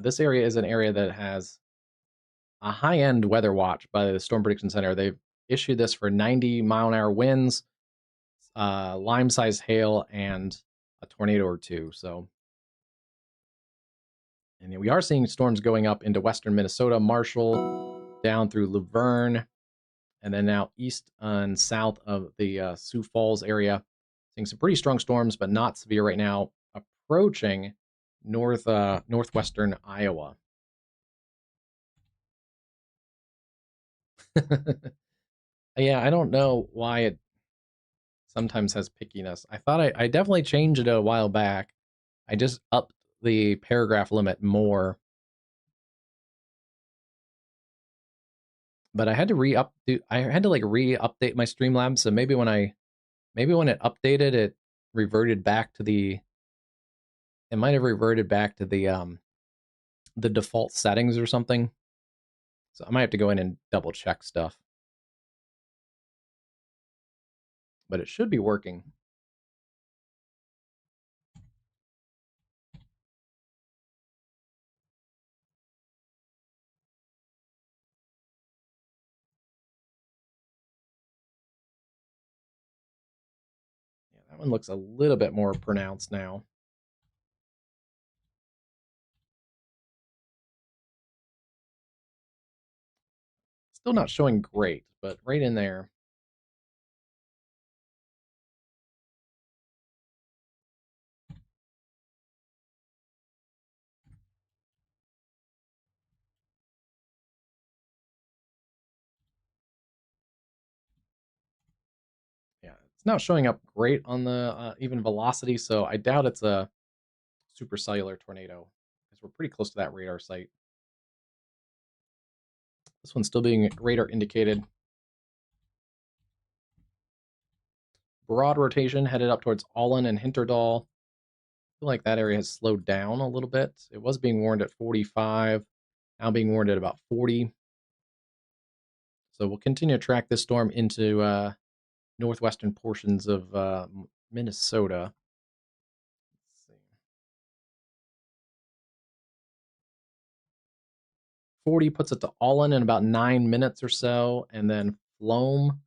A: this area is an area that has a high-end weather watch by the Storm Prediction Center. They've issued this for 90-mile-an-hour winds, lime-sized hail, and a tornado or two. So, and we are seeing storms going up into western Minnesota, Marshall, down through Luverne, and then now east and south of the Sioux Falls area. Seeing some pretty strong storms, but not severe right now. Approaching northwestern Iowa. Yeah, I don't know why it sometimes has pickiness. I thought I definitely changed it a while back. I just upped the paragraph limit more, but I had to re-update my Streamlabs. So maybe when it updated, it reverted back to the. It might have reverted back to the default settings or something. So I might have to go in and double check stuff. But it should be working. Yeah, that one looks a little bit more pronounced now. Still not showing great, but right in there. It's not showing up great on the even velocity, so I doubt it's a supercellular tornado because we're pretty close to that radar site. This one's still being radar indicated. Broad rotation headed up towards Allen and Hinterdal. I feel like that area has slowed down a little bit. It was being warned at 45, now being warned at about 40. So we'll continue to track this storm into northwestern portions of Minnesota. Let's see. 40 puts it to Allen in about 9 minutes or so, and then Flome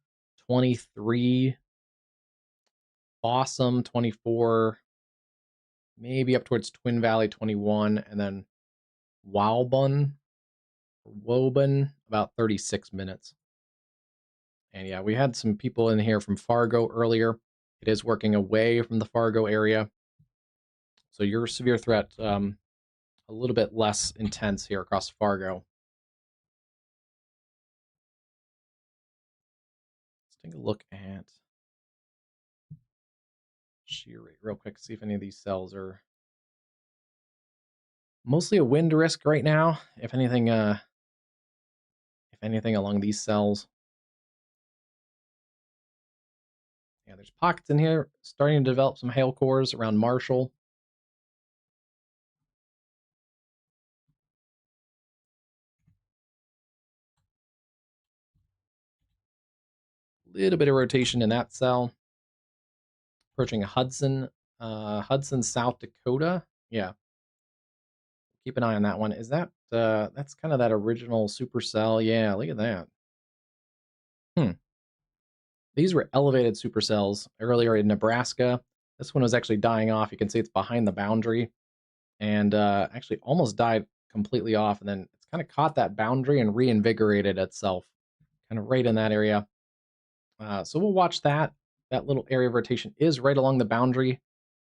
A: 23, Fossum 24, maybe up towards Twin Valley 21, and then Wobun about 36 minutes. And yeah, we had some people in here from Fargo earlier. It is working away from the Fargo area. So your severe threat a little bit less intense here across Fargo. Let's take a look at shear rate real quick, see if any of these cells are mostly a wind risk right now. If anything along these cells. Yeah, there's pockets in here starting to develop some hail cores around Marshall. Little bit of rotation in that cell. Approaching Hudson, South Dakota. Yeah, keep an eye on that one. Is that that's kind of that original supercell? Yeah, look at that. These were elevated supercells earlier in Nebraska. This one was actually dying off. You can see it's behind the boundary, and actually almost died completely off, and then it's kind of caught that boundary and reinvigorated itself, kind of right in that area. So we'll watch that. That little area of rotation is right along the boundary,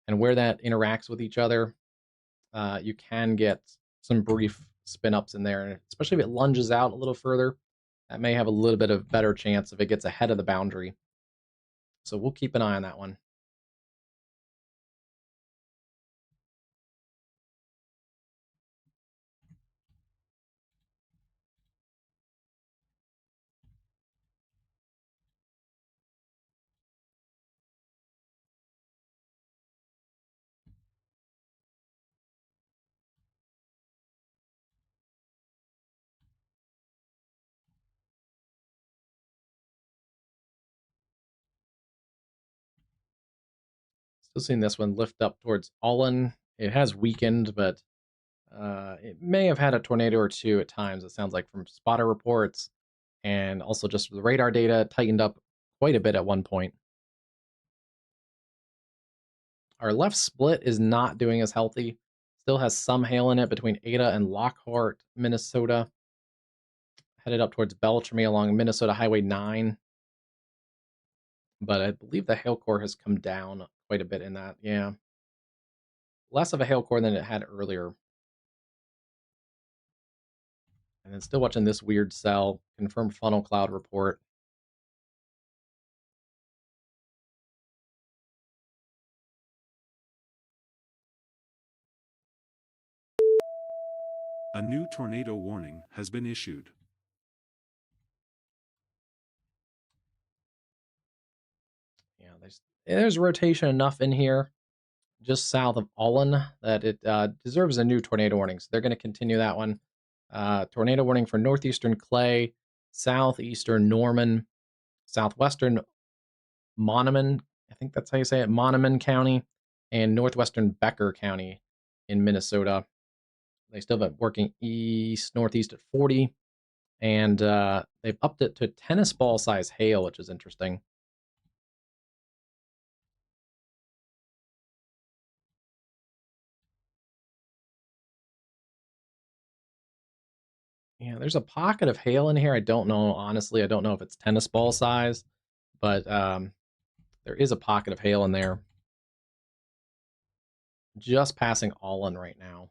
A: and where that interacts with each other, you can get some brief spin ups in there, and especially if it lunges out a little further, that may have a little bit of better chance if it gets ahead of the boundary. So we'll keep an eye on that one. Still seeing this one lift up towards Allen. It has weakened, but it may have had a tornado or two at times. It sounds like from spotter reports, and also just the radar data tightened up quite a bit at one point. Our left split is not doing as healthy. Still has some hail in it between Ada and Lockhart, Minnesota. Headed up towards Beltrami along Minnesota Highway 9. But I believe the hail core has come down quite a bit in that. Yeah. Less of a hail core than it had earlier. And then still watching this weird cell. Confirmed funnel cloud report.
B: A new tornado warning has been issued.
A: Yeah, there's rotation enough in here just south of Ullen that it deserves a new tornado warning. So they're going to continue that one. Tornado warning for northeastern Clay, southeastern Norman, southwestern Monoman, I think that's how you say it, Monoman County, and northwestern Becker County in Minnesota. They still have it working northeast at 40, and they've upped it to tennis ball size hail, which is interesting. Yeah, there's a pocket of hail in here. I don't know, honestly. I don't know if it's tennis ball size, but there is a pocket of hail in there. Just passing Allen right now.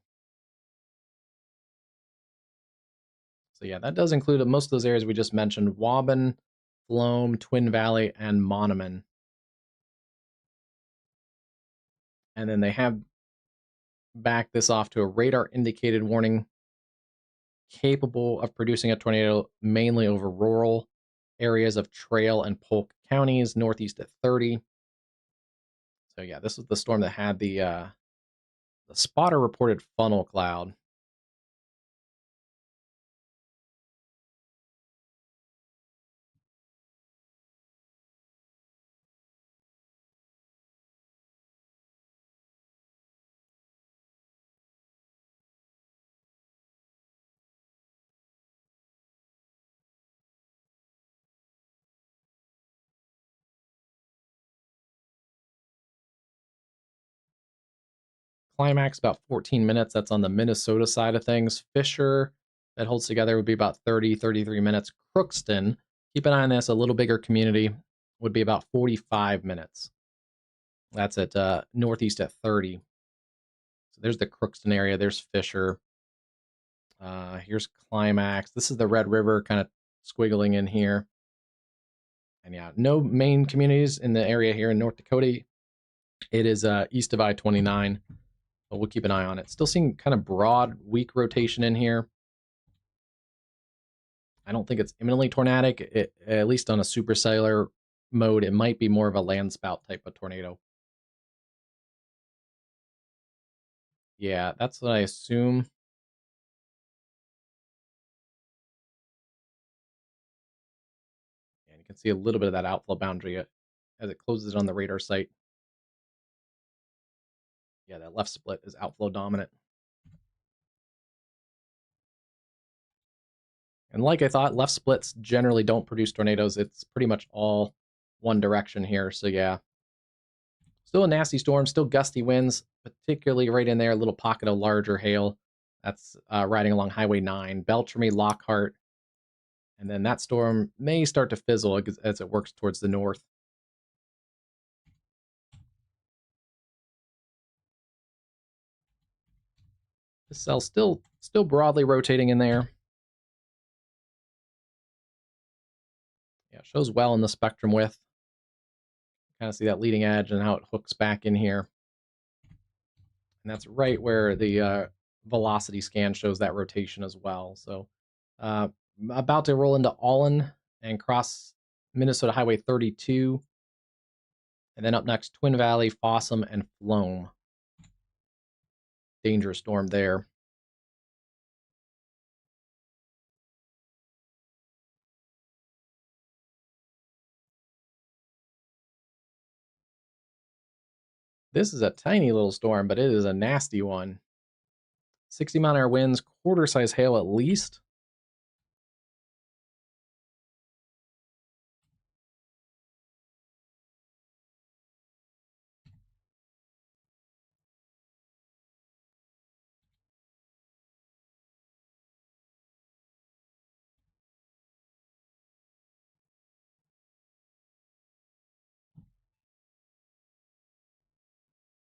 A: So yeah, that does include most of those areas we just mentioned: Waban, Flome, Twin Valley, and Monoman. And then they have backed this off to a radar indicated warning capable of producing a tornado mainly over rural areas of Trail and Polk counties, northeast at 30. So yeah, this was the storm that had the spotter reported funnel cloud. Climax about 14 minutes. That's on the Minnesota side of things. Fisher, that holds together, would be about 30, 33 minutes. Crookston, keep an eye on this, a little bigger community, would be about 45 minutes. That's at northeast at 30. So there's the Crookston area. There's Fisher. Here's Climax. This is the Red River kind of squiggling in here. And yeah, no main communities in the area here in North Dakota. It is east of I-29. But we'll keep an eye on it. Still seeing kind of broad, weak rotation in here. I don't think it's imminently tornadic, at least on a supercellular mode. It might be more of a land spout type of tornado. Yeah, that's what I assume. And you can see a little bit of that outflow boundary as it closes on the radar site. Yeah, that left split is outflow dominant. And like I thought, left splits generally don't produce tornadoes. It's pretty much all one direction here. So yeah, still a nasty storm, still gusty winds, particularly right in there, a little pocket of larger hail. That's riding along Highway 9, Beltrami, Lockhart. And then that storm may start to fizzle as it works towards the north. This cell's still broadly rotating in there. Yeah, shows well in the spectrum width. Kind of see that leading edge and how it hooks back in here. And that's right where the velocity scan shows that rotation as well. So about to roll into Allen and cross Minnesota Highway 32. And then up next, Twin Valley, Fossum, and Floam. Dangerous storm there. This is a tiny little storm, but it is a nasty one. 60-mile-an-hour winds, quarter-size hail at least.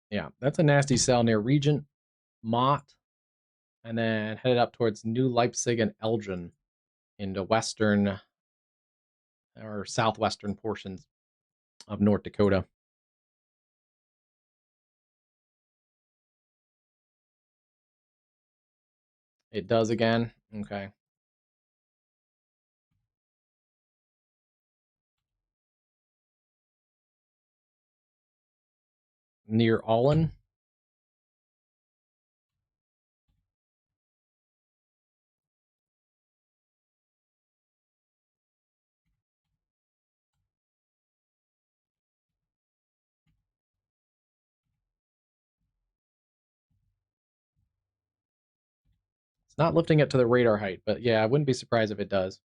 A: Yeah, that's a nasty cell near Regent, Mott, and then headed up towards New Leipzig and Elgin into western or southwestern portions of North Dakota. It does again. Okay. Near Allen. It's not lifting it to the radar height, but yeah, I wouldn't be surprised if it does.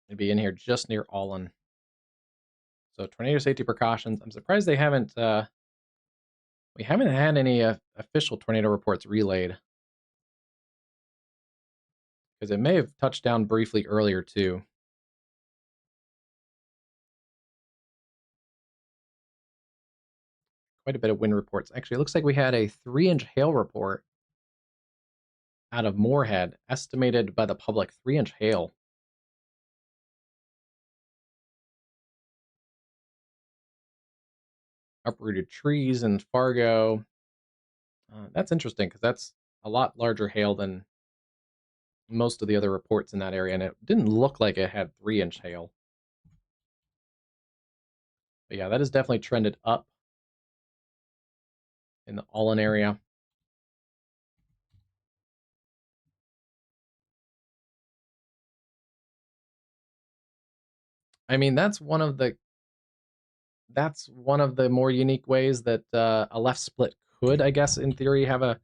A: It'd be in here just near Allen. So tornado safety precautions. I'm surprised they haven't. We haven't had any official tornado reports relayed because it may have touched down briefly earlier too. Quite a bit of wind reports. Actually, it looks like we had a 3-inch hail report out of Moorhead, estimated by the public 3-inch hail. uprooted trees in Fargo. That's interesting because that's a lot larger hail than most of the other reports in that area, and it didn't look like it had 3-inch hail. But yeah, that has definitely trended up in the Allen area. I mean, that's one of the more unique ways that a left split could, I guess, in theory, have a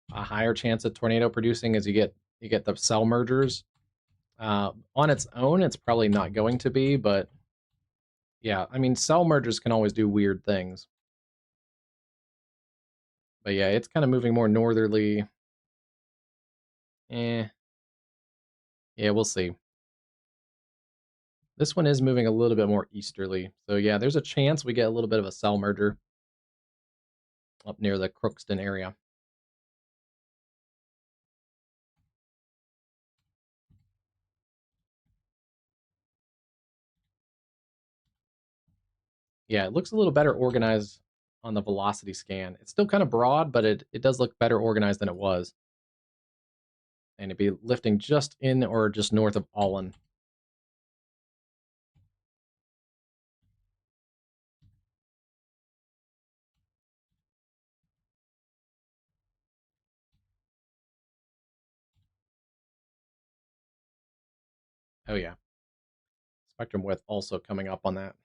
A: higher chance of tornado producing, as you get the cell mergers. On its own, it's probably not going to be, but yeah, I mean, cell mergers can always do weird things. But yeah, it's kind of moving more northerly. Eh, yeah, we'll see. This one is moving a little bit more easterly. So yeah, there's a chance we get a little bit of a cell merger up near the Crookston area. Yeah, it looks a little better organized on the velocity scan. It's still kind of broad, but it does look better organized than it was. And it'd be lifting just in or just north of Allen. Oh yeah, spectrum width also coming up on that.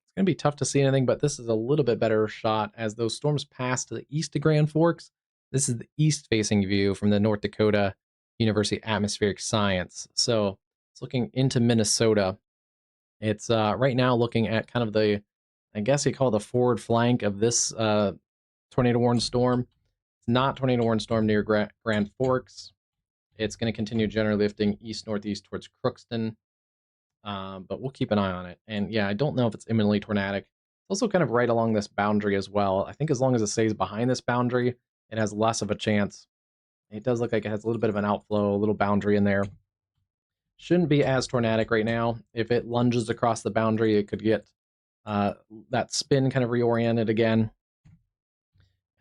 A: It's going to be tough to see anything, but this is a little bit better shot as those storms pass to the east of Grand Forks. This is the east-facing view from the North Dakota University Atmospheric Science. So it's looking into Minnesota. It's right now looking at kind of I guess you call it the forward flank of this tornado warned storm. It's not tornado warned storm near Grand Forks. It's going to continue generally lifting east-northeast towards Crookston. But we'll keep an eye on it. And yeah, I don't know if it's imminently tornadic. It's also kind of right along this boundary as well. I think as long as it stays behind this boundary, it has less of a chance. It does look like it has a little bit of an outflow, a little boundary in there. Shouldn't be as tornadic right now. If it lunges across the boundary, it could get that spin kind of reoriented again.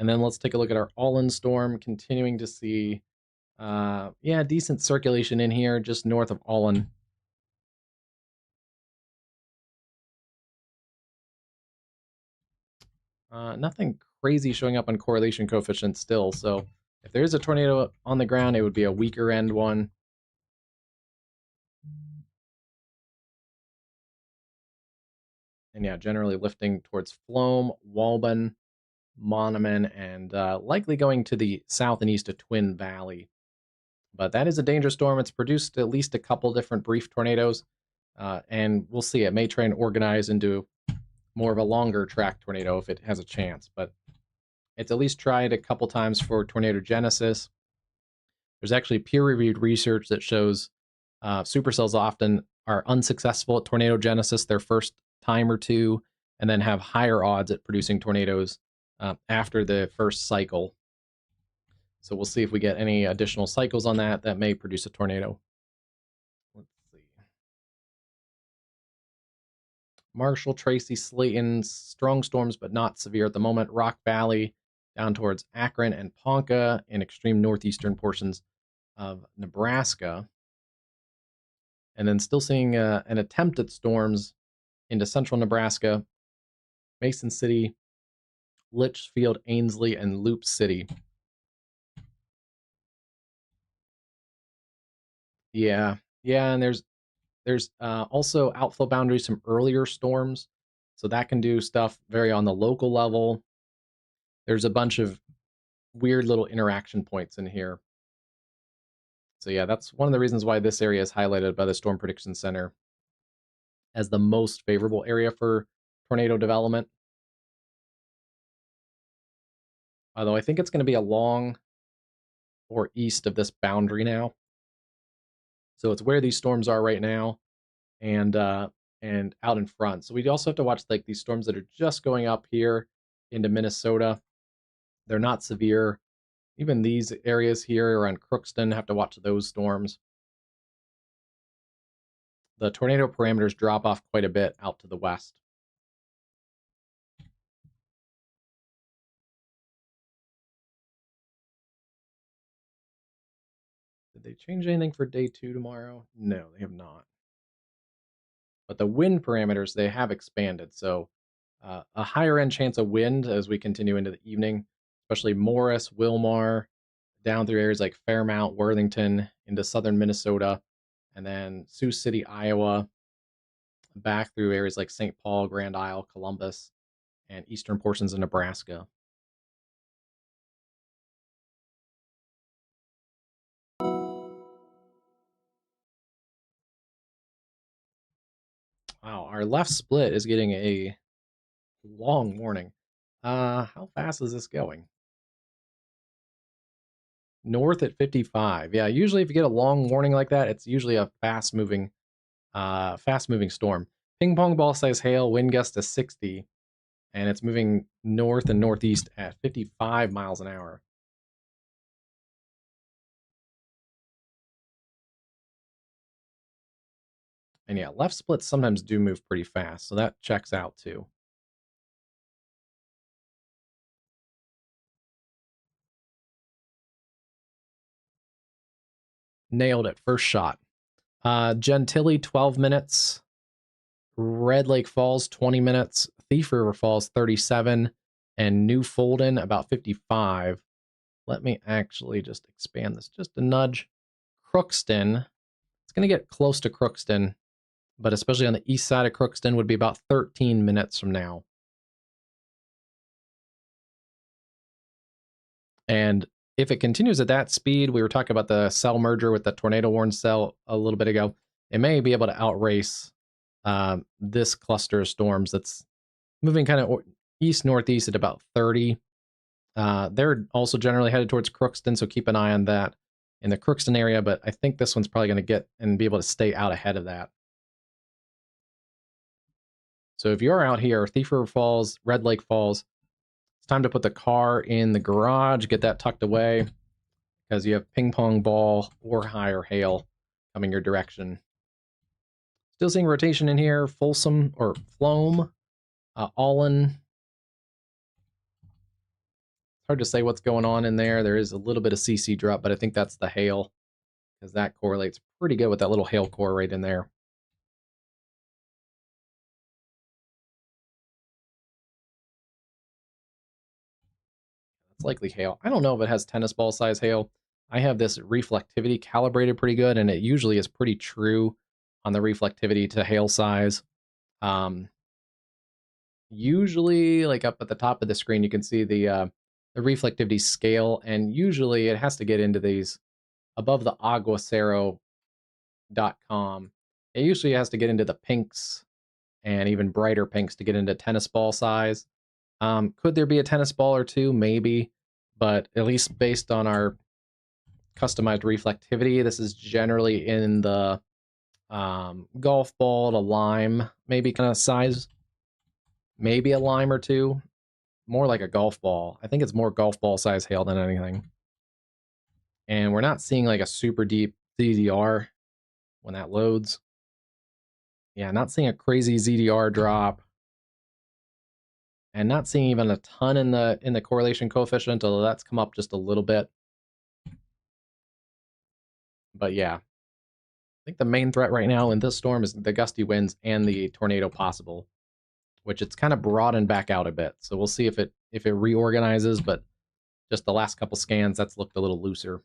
A: And then let's take a look at our all-in storm, continuing to see, yeah, decent circulation in here just north of Allen. Nothing crazy showing up on correlation coefficient still. So if there is a tornado on the ground, it would be a weaker end one. And yeah, generally lifting towards Floam, Walben, Monoman, and likely going to the south and east of Twin Valley. But that is a dangerous storm. It's produced at least a couple different brief tornadoes. And we'll see. It may try and organize into more of a longer track tornado if it has a chance. But it's at least tried a couple times for tornado genesis. There's actually peer-reviewed research that shows supercells often are unsuccessful at tornado genesis their first time or two, and then have higher odds at producing tornadoes after the first cycle. So we'll see if we get any additional cycles on that may produce a tornado. Let's see. Marshall, Tracy, Slayton, strong storms, but not severe at the moment. Rock Valley, down towards Akron and Ponca, in extreme northeastern portions of Nebraska. And then still seeing an attempt at storms into central Nebraska, Mason City, Litchfield, Ainsley, and Loop City. Yeah, and there's also outflow boundaries from earlier storms, so that can do stuff very on the local level. There's a bunch of weird little interaction points in here. So yeah, that's one of the reasons why this area is highlighted by the Storm Prediction Center as the most favorable area for tornado development. Although I think it's going to be along or east of this boundary now. So it's where these storms are right now, and out in front. So we also have to watch like these storms that are just going up here into Minnesota. They're not severe. Even these areas here around Crookston have to watch those storms. The tornado parameters drop off quite a bit out to the west. Did they change anything for day 2 tomorrow? No, they have not. But the wind parameters, they have expanded. So a higher end chance of wind as we continue into the evening, especially Morris, Wilmar, down through areas like Fairmount, Worthington, into southern Minnesota, and then Sioux City, Iowa, back through areas like St. Paul, Grand Isle, Columbus, and eastern portions of Nebraska. Wow, our left split is getting a long warning. How fast is this going? North at 55. Yeah, usually if you get a long warning like that, it's usually a fast-moving storm. Ping pong ball size hail, wind gust to 60, and it's moving north and northeast at 55 miles an hour. And yeah, left splits sometimes do move pretty fast, so that checks out too. Nailed it, first shot. Gentilly, 12 minutes. Red Lake Falls, 20 minutes. Thief River Falls, 37. And New Folden, about 55. Let me actually just expand this just a nudge. Crookston, it's going to get close to Crookston, but especially on the east side of Crookston would be about 13 minutes from now. And if it continues at that speed, we were talking about the cell merger with the tornado warn cell a little bit ago, it may be able to outrace this cluster of storms that's moving kind of east-northeast at about 30. They're also generally headed towards Crookston, so keep an eye on that in the Crookston area, but I think this one's probably going to get and be able to stay out ahead of that. So if you're out here, Thief River Falls, Red Lake Falls, it's time to put the car in the garage, get that tucked away, because you have ping pong ball or higher hail coming your direction. Still seeing rotation in here, Folsom or Floam, Allen. It's hard to say what's going on in there. There is a little bit of CC drop, but I think that's the hail, because that correlates pretty good with that little hail core right in there. It's likely hail. I don't know if it has tennis ball size hail. I have this reflectivity calibrated pretty good, and it usually is pretty true on the reflectivity to hail size. Usually, like up at the top of the screen, you can see the reflectivity scale, and usually it has to get into these above the aguacero.com. It usually has to get into the pinks and even brighter pinks to get into tennis ball size. Could there be a tennis ball or two? Maybe, but at least based on our customized reflectivity, this is generally in the golf ball to lime, maybe kind of size. Maybe a lime or two. More like a golf ball. I think it's more golf ball size hail than anything. And we're not seeing like a super deep CZR when that loads. Yeah, not seeing a crazy ZDR drop, and not seeing even a ton in the correlation coefficient, although that's come up just a little bit. But yeah, I think the main threat right now in this storm is the gusty winds and the tornado possible, which it's kind of broadened back out a bit. So we'll see if it reorganizes, but just the last couple scans, that's looked a little looser.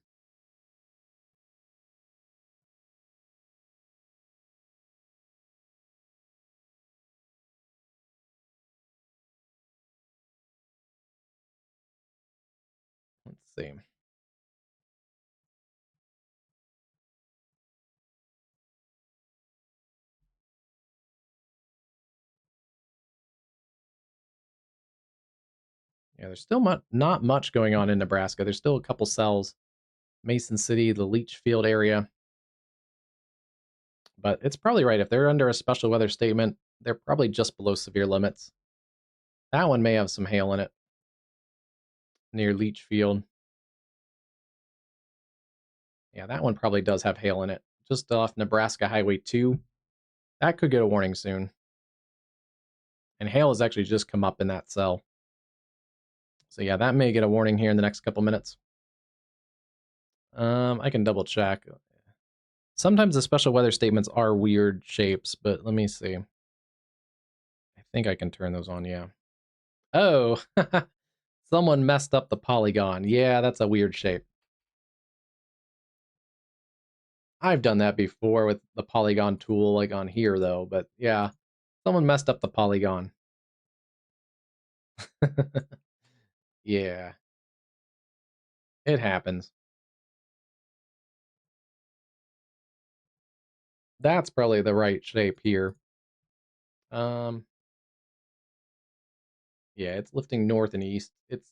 A: Let's see. Yeah, there's still not much going on in Nebraska. There's still a couple cells, Mason City, the Leach Field area. But it's probably right. If they're under a special weather statement, they're probably just below severe limits. That one may have some hail in it near Leach Field. Yeah, that one probably does have hail in it. Just off Nebraska Highway 2. That could get a warning soon. And hail has actually just come up in that cell. So yeah, that may get a warning here in the next couple minutes. I can double check. Sometimes the special weather statements are weird shapes, but let me see. I think I can turn those on, yeah. Oh, someone messed up the polygon. Yeah, that's a weird shape. I've done that before with the polygon tool, like on here, though. But yeah, someone messed up the polygon. Yeah, it happens. That's probably the right shape here. Um, yeah, it's lifting north and east. It's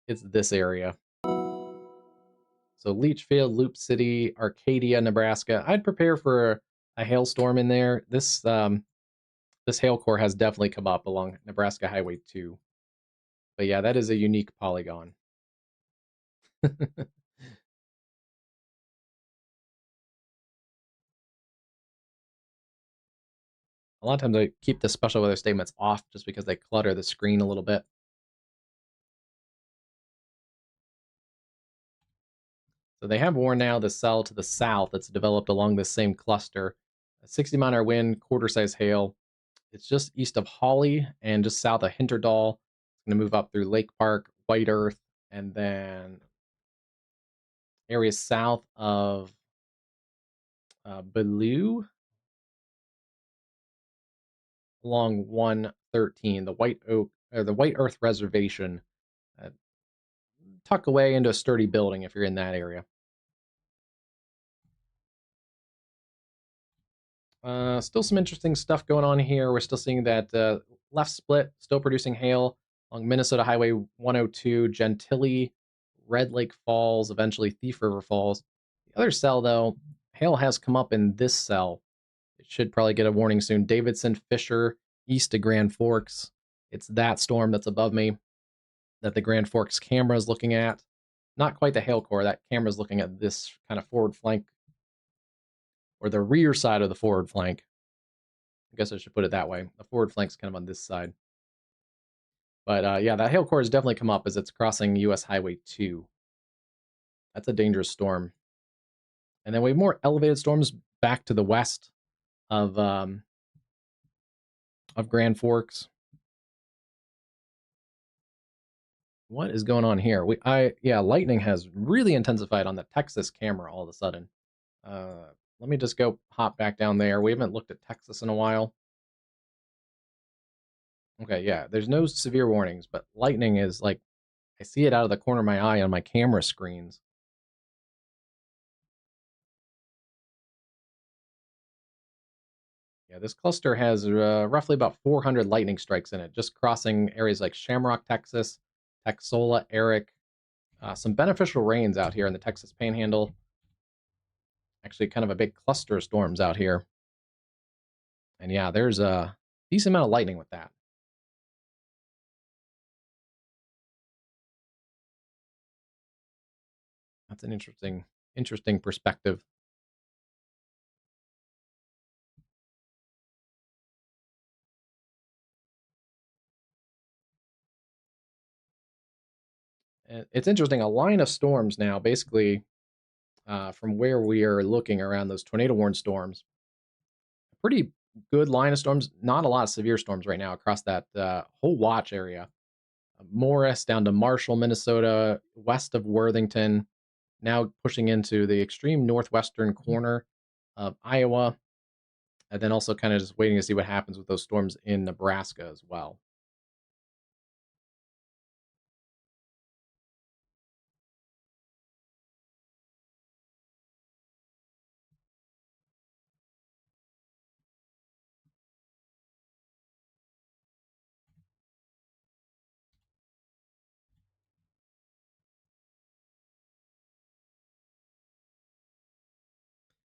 A: this area. So Leachfield, Loop City, Arcadia, Nebraska. I'd prepare for a hailstorm in there. This hail core has definitely come up along Nebraska Highway 2. But yeah, that is a unique polygon. A lot of times I keep the special weather statements off just because they clutter the screen a little bit. So they have warned now the cell to the south that's developed along this same cluster. A 60-mile-an-hour wind, quarter-size hail. It's just east of Hawley and just south of Hinterdall. It's going to move up through Lake Park, White Earth, and then areas south of Bellew along 113, the White Oak or the White Earth Reservation. Uh, Tuck away into a sturdy building if you're in that area. Still some interesting stuff going on here. We're still seeing that left split, still producing hail along Minnesota Highway 102, Gentilly, Red Lake Falls, eventually Thief River Falls. The other cell, though, hail has come up in this cell. It should probably get a warning soon. Davidson, Fisher, east of Grand Forks. It's that storm that's above me that the Grand Forks camera is looking at. Not quite the hail core. That camera is looking at this kind of forward flank or the rear side of the forward flank. I guess I should put it that way. The forward flank's kind of on this side. But yeah, that hail core has definitely come up as it's crossing US Highway 2. That's a dangerous storm. And then we have more elevated storms back to the west of Grand Forks. What is going on here? Yeah, lightning has really intensified on the Texas camera all of a sudden. Let me just go hop back down there. We haven't looked at Texas in a while. Okay, yeah, there's no severe warnings, but lightning is like I see it out of the corner of my eye on my camera screens. Yeah, this cluster has roughly about 400 lightning strikes in it, just crossing areas like Shamrock, Texas, Texola, Eric. Some beneficial rains out here in the Texas Panhandle. Actually, kind of a big cluster of storms out here. And yeah, there's a decent amount of lightning with that. That's an interesting perspective. It's interesting. A line of storms now, basically, from where we are looking around those tornado warned storms, a pretty good line of storms. Not a lot of severe storms right now across that whole watch area. Morris down to Marshall, Minnesota, west of Worthington, now pushing into the extreme northwestern corner of Iowa, and then also kind of just waiting to see what happens with those storms in Nebraska as well.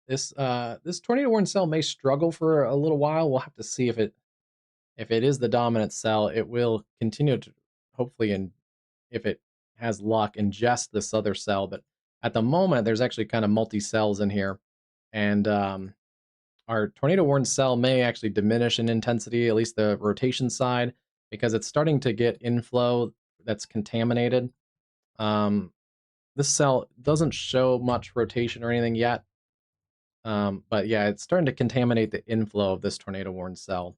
A: This tornado warning cell may struggle for a little while. We'll have to see if it is the dominant cell. It will continue to hopefully, and if it has luck, ingest this other cell. But at the moment, there's actually kind of multi cells in here, and our tornado warning cell may actually diminish in intensity, at least the rotation side, because it's starting to get inflow that's contaminated. This cell doesn't show much rotation or anything yet. But yeah, it's starting to contaminate the inflow of this tornado warning cell.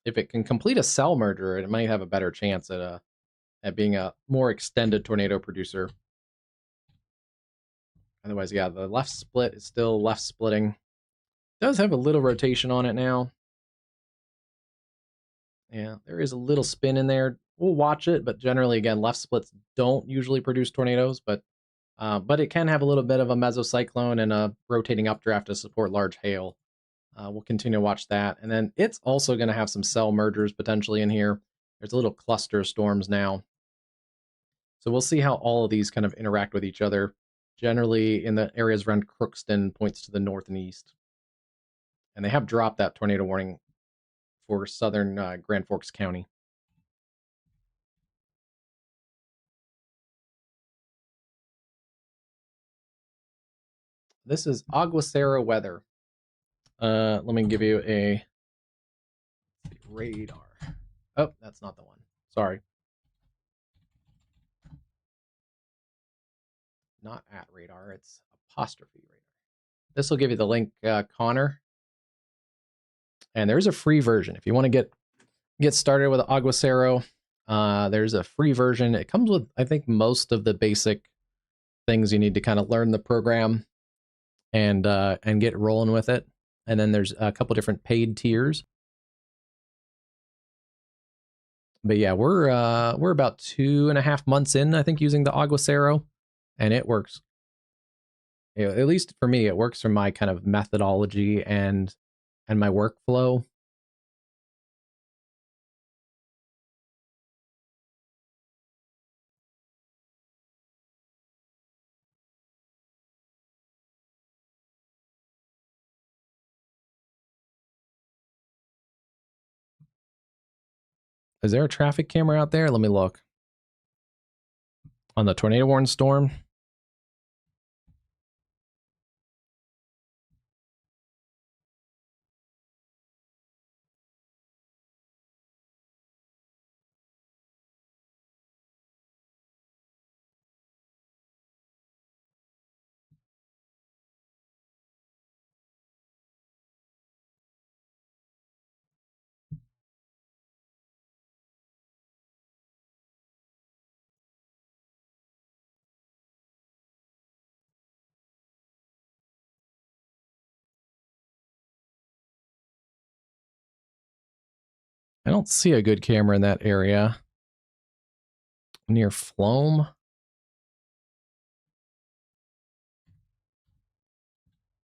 A: If it can complete a cell merger, it might have a better chance at being a more extended tornado producer. Otherwise, yeah, the left split is still left splitting. It does have a little rotation on it now. Yeah, there is a little spin in there. We'll watch it, but generally, again, left splits don't usually produce tornadoes, but it can have a little bit of a mesocyclone and a rotating updraft to support large hail. We'll continue to watch that. And then it's also going to have some cell mergers potentially in here. There's a little cluster of storms now. So we'll see how all of these kind of interact with each other. Generally, in the areas around Crookston, points to the north and east. And they have dropped that tornado warning for southern Grand Forks County. This is aguacero weather. Let me give you a radar. Oh, that's not the one. Sorry. Not at radar, it's apostrophe radar. This will give you the link, Connor. And there's a free version. If you want to get started with aguacero, there's a free version. It comes with, I think, most of the basic things you need to kind of learn the program and get rolling with it. And then there's a couple different paid tiers. But yeah, we're about 2.5 months in, I think, using the aguacero, and it works. You know, at least for me, it works for my kind of methodology and my workflow. Is there a traffic camera out there? Let me look. On the tornado warning storm. I don't see a good camera in that area. Near Floam.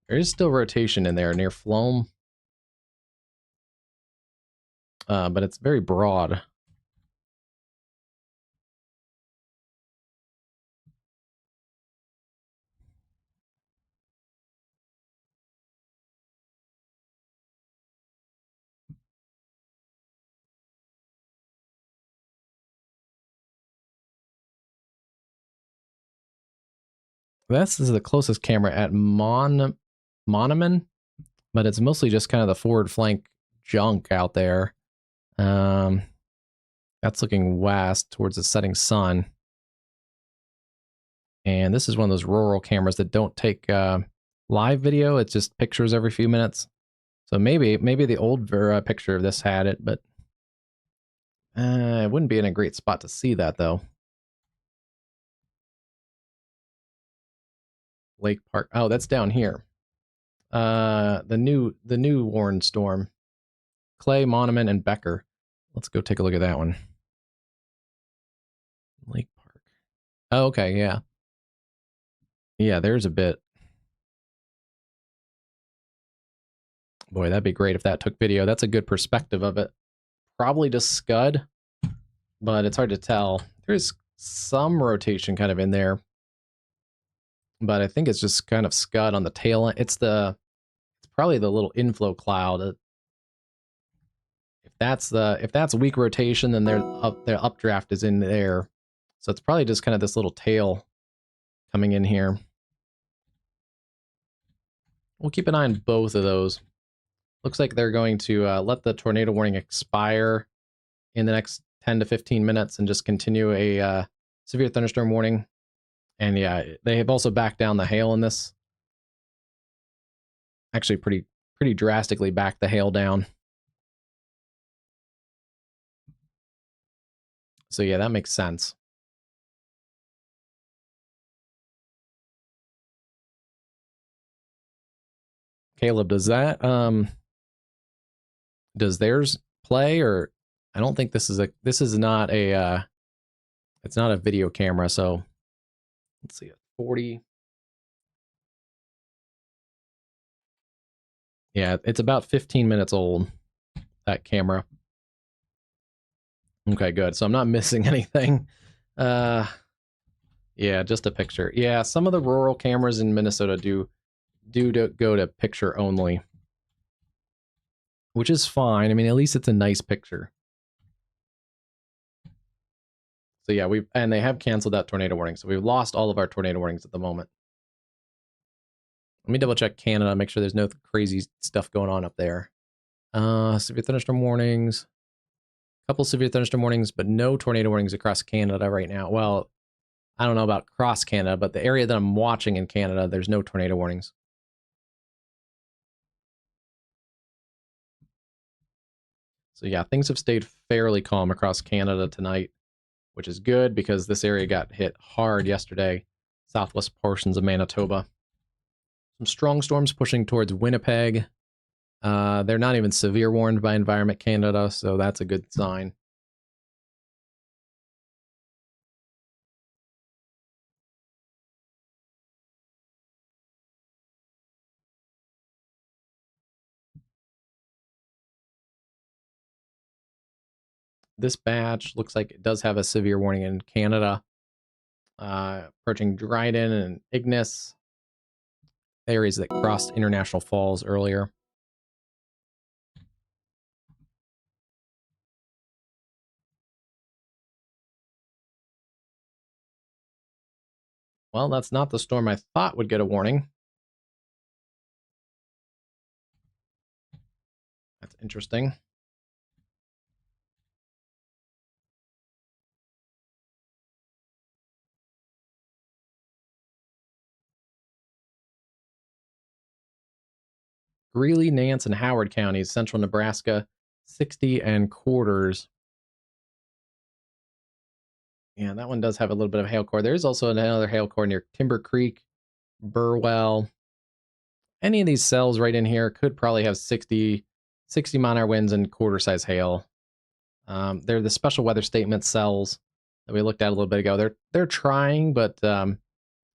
A: There is still rotation in there near Floam. But it's very broad. This is the closest camera at Monument, but it's mostly just kind of the forward flank junk out there. That's looking west towards the setting sun. And this is one of those rural cameras that don't take live video. It's just pictures every few minutes. So maybe the old picture of this had it, but it wouldn't be in a great spot to see that though. Lake Park. Oh, that's down here. The new Warren storm. Clay, Monument, and Becker. Let's go take a look at that one. Lake Park. Oh, okay, yeah. Yeah, there's a bit. Boy, that'd be great if that took video. That's a good perspective of it. Probably just scud, but it's hard to tell. There's some rotation kind of in there, but I think it's just kind of scud on the tail end. It's probably the little inflow cloud. If that's weak rotation, then their updraft is in there. So it's probably just kind of this little tail coming in here. We'll keep an eye on both of those. Looks like they're going to let the tornado warning expire in the next 10 to 15 minutes and just continue a severe thunderstorm warning. And yeah, they have also backed down the hail in this. Actually, pretty drastically backed the hail down. So yeah, that makes sense. Caleb, does theirs play? Or I don't think this is not a it's not a video camera, so let's see, 40. Yeah, it's about 15 minutes old, that camera. Okay, good. So I'm not missing anything. Yeah, just a picture. Yeah, some of the rural cameras in Minnesota do go to picture only, which is fine. I mean, at least it's a nice picture. So yeah, and they have canceled that tornado warning. So we've lost all of our tornado warnings at the moment. Let me double check Canada, make sure there's no crazy stuff going on up there. Severe thunderstorm warnings. A couple severe thunderstorm warnings, but no tornado warnings across Canada right now. Well, I don't know about across Canada, but the area that I'm watching in Canada, there's no tornado warnings. So yeah, things have stayed fairly calm across Canada tonight, which is good because this area got hit hard yesterday, southwest portions of Manitoba. Some strong storms pushing towards Winnipeg. They're not even severe warned by Environment Canada, so that's a good sign. This batch looks like it does have a severe warning in Canada. Approaching Dryden and Ignis, areas that crossed International Falls earlier. Well, that's not the storm I thought would get a warning. That's interesting. Greeley, Nance, and Howard counties, central Nebraska, 60 and quarters. Yeah, that one does have a little bit of hail core. There's also another hail core near Timber Creek, Burwell. Any of these cells right in here could probably have 60 mile-an-hour winds and quarter-size hail. They're the special weather statement cells that we looked at a little bit ago. They're trying, but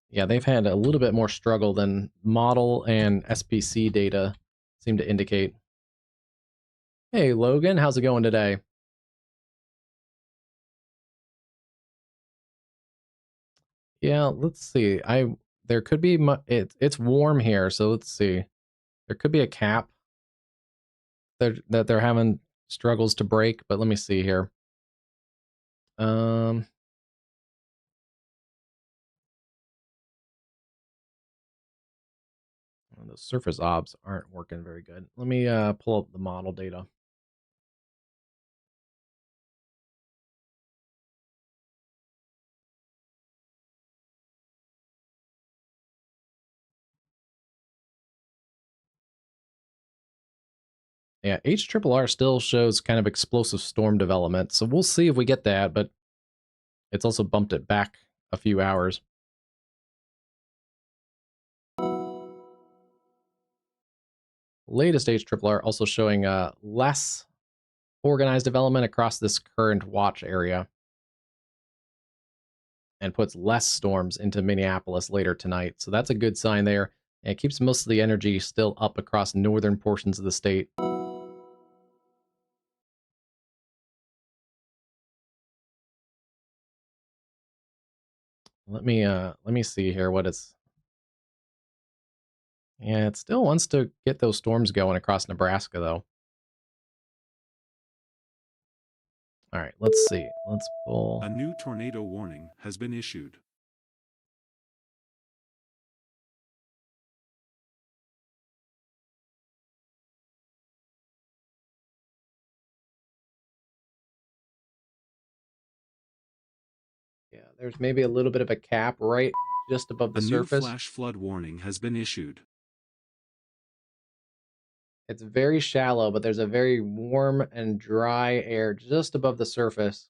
A: yeah, they've had a little bit more struggle than model and SPC data seem to indicate. Hey, Logan, how's it going today? Yeah, let's see. There could be it's warm here, so let's see. There could be a cap that they're having struggles to break, but let me see here. Um, those surface obs aren't working very good. Let me pull up the model data. Yeah, HRRR still shows kind of explosive storm development, so we'll see if we get that, but it's also bumped it back a few hours. Latest HRRR also showing less organized development across this current watch area and puts less storms into Minneapolis later tonight. So that's a good sign there. And it keeps most of the energy still up across northern portions of the state. Let me see here what it's. Yeah, it still wants to get those storms going across Nebraska though. All right, let's see. Let's pull.
B: A new tornado warning has been issued.
A: Yeah, there's maybe a little bit of a cap right just above the
B: A new
A: surface.
B: flash flood warning has been issued.
A: It's very shallow, but there's a very warm and dry air just above the surface.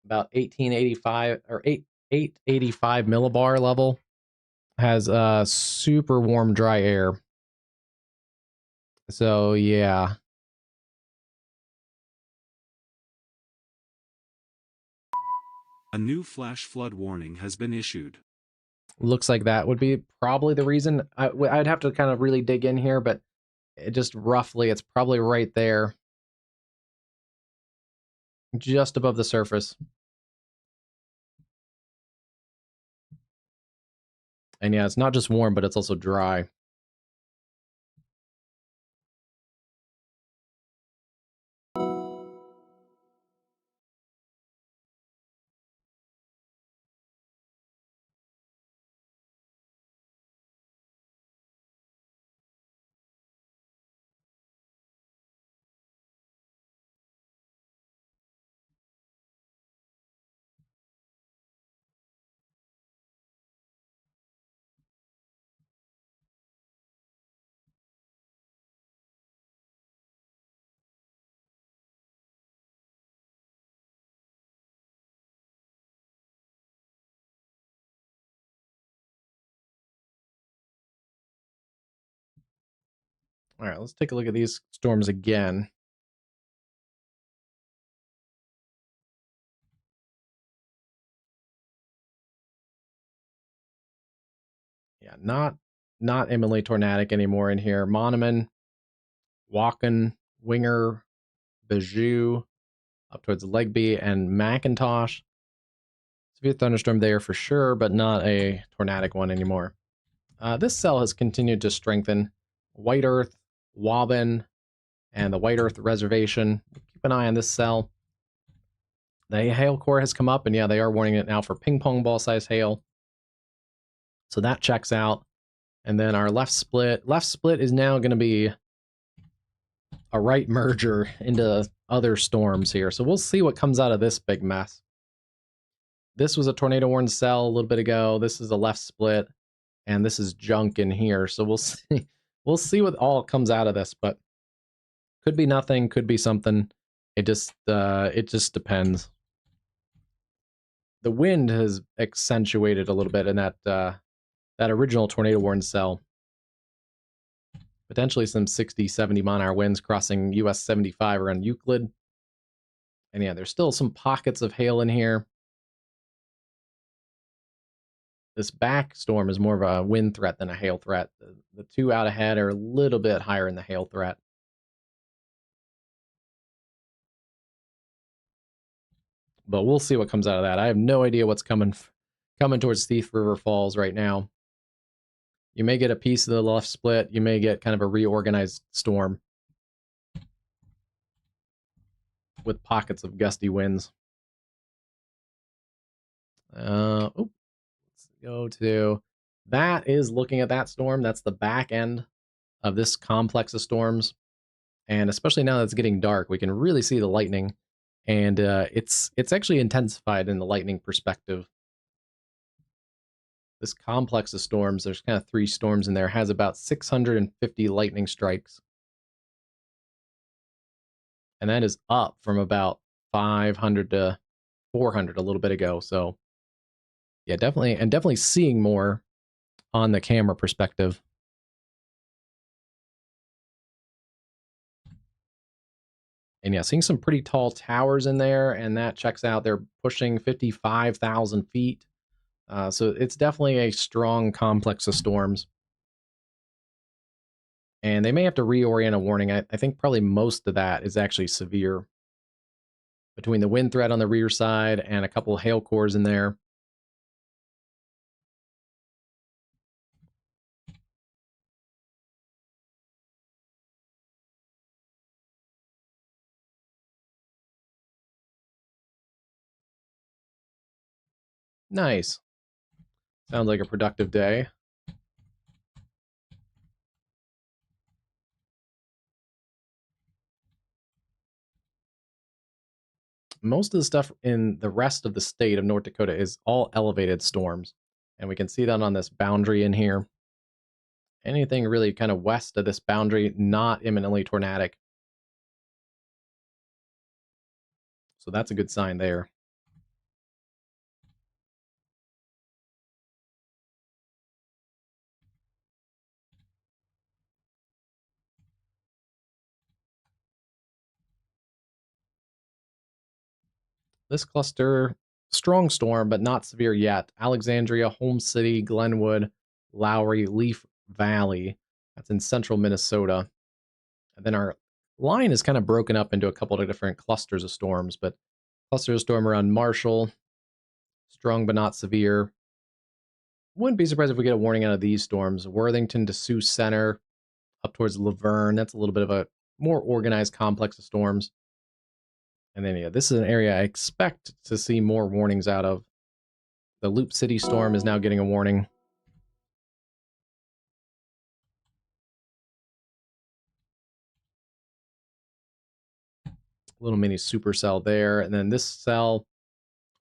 A: About 1885 or 885 millibar level has super warm dry air. So yeah.
B: A new flash flood warning has been issued.
A: Looks like that would be probably the reason. I'd have to kind of really dig in here, but it just roughly, it's probably right there, just above the surface. And yeah, it's not just warm, but it's also dry. All right, let's take a look at these storms again. Yeah, not imminently tornadic anymore in here. Monoman, Walken, Winger, Bijou, up towards Legby and Macintosh. Severe thunderstorm there for sure, but not a tornadic one anymore. This cell has continued to strengthen. White Earth, Wobbin, and the White Earth Reservation. Keep an eye on this cell. The hail core has come up, and yeah, they are warning it now for ping pong ball size hail. So that checks out. And then our left split is now going to be a right merger into other storms here. So we'll see what comes out of this big mess. This was a tornado warned cell a little bit ago. This is a left split, and this is junk in here. So we'll see. We'll see what all comes out of this, but could be nothing, could be something. It just depends. The wind has accentuated a little bit in that original tornado warned cell. Potentially some 60, 70 mile-an-hour winds crossing US 75 around Euclid. And yeah, there's still some pockets of hail in here. This back storm is more of a wind threat than a hail threat. The two out ahead are a little bit higher in the hail threat. But we'll see what comes out of that. I have no idea what's coming towards Thief River Falls right now. You may get a piece of the left split. You may get kind of a reorganized storm with pockets of gusty winds. Let's go to... That is looking at that storm. That's the back end of this complex of storms. And especially now that it's getting dark, we can really see the lightning and it's actually intensified in the lightning perspective. This complex of storms, there's kind of 3 storms in there, has about 650 lightning strikes. And that is up from about 500 to 400 a little bit ago. So yeah, definitely seeing more on the camera perspective. And yeah, seeing some pretty tall towers in there, and that checks out. They're pushing 55,000 feet. So it's definitely a strong complex of storms. And they may have to reorient a warning. I think probably most of that is actually severe. Between the wind threat on the rear side and a couple of hail cores in there. Nice. Sounds like a productive day. Most of the stuff in the rest of the state of North Dakota is all elevated storms. And we can see that on this boundary in here. Anything really kind of west of this boundary, not imminently tornadic. So that's a good sign there. This cluster, strong storm, but not severe yet. Alexandria, Holmes City, Glenwood, Lowry, Leaf Valley. That's in central Minnesota. And then our line is kind of broken up into a couple of different clusters of storms, but cluster of storm around Marshall, strong but not severe. Wouldn't be surprised if we get a warning out of these storms. Worthington to Sioux Center, up towards Laverne. That's a little bit of a more organized complex of storms. And then, yeah, this is an area I expect to see more warnings out of. The Loop City storm is now getting a warning. Little mini supercell there. And then this cell,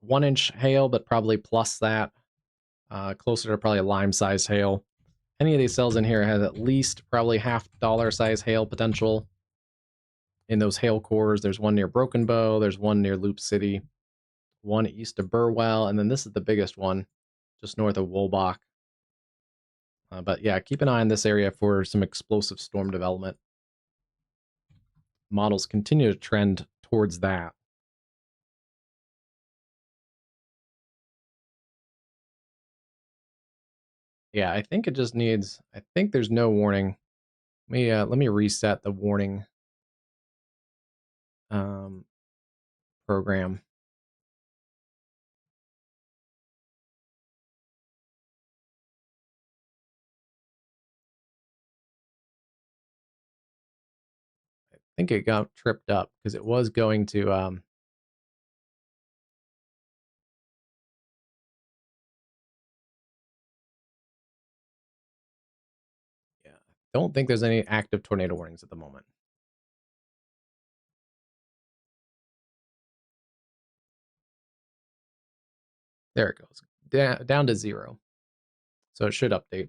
A: 1-inch hail, but probably plus that. Closer to probably a lime-sized hail. Any of these cells in here has at least probably $half size hail potential. In those hail cores, there's one near Broken Bow, there's one near Loop City, one east of Burwell, and then this is the biggest one, just north of Wolbach. But yeah, keep an eye on this area for some explosive storm development. Models continue to trend towards that. Yeah, I think it just needs, I think there's no warning. Let me reset the warning program. I think it got tripped up because it was going to yeah. Don't think there's any active tornado warnings at the moment. There it goes. Down to 0. So it should update.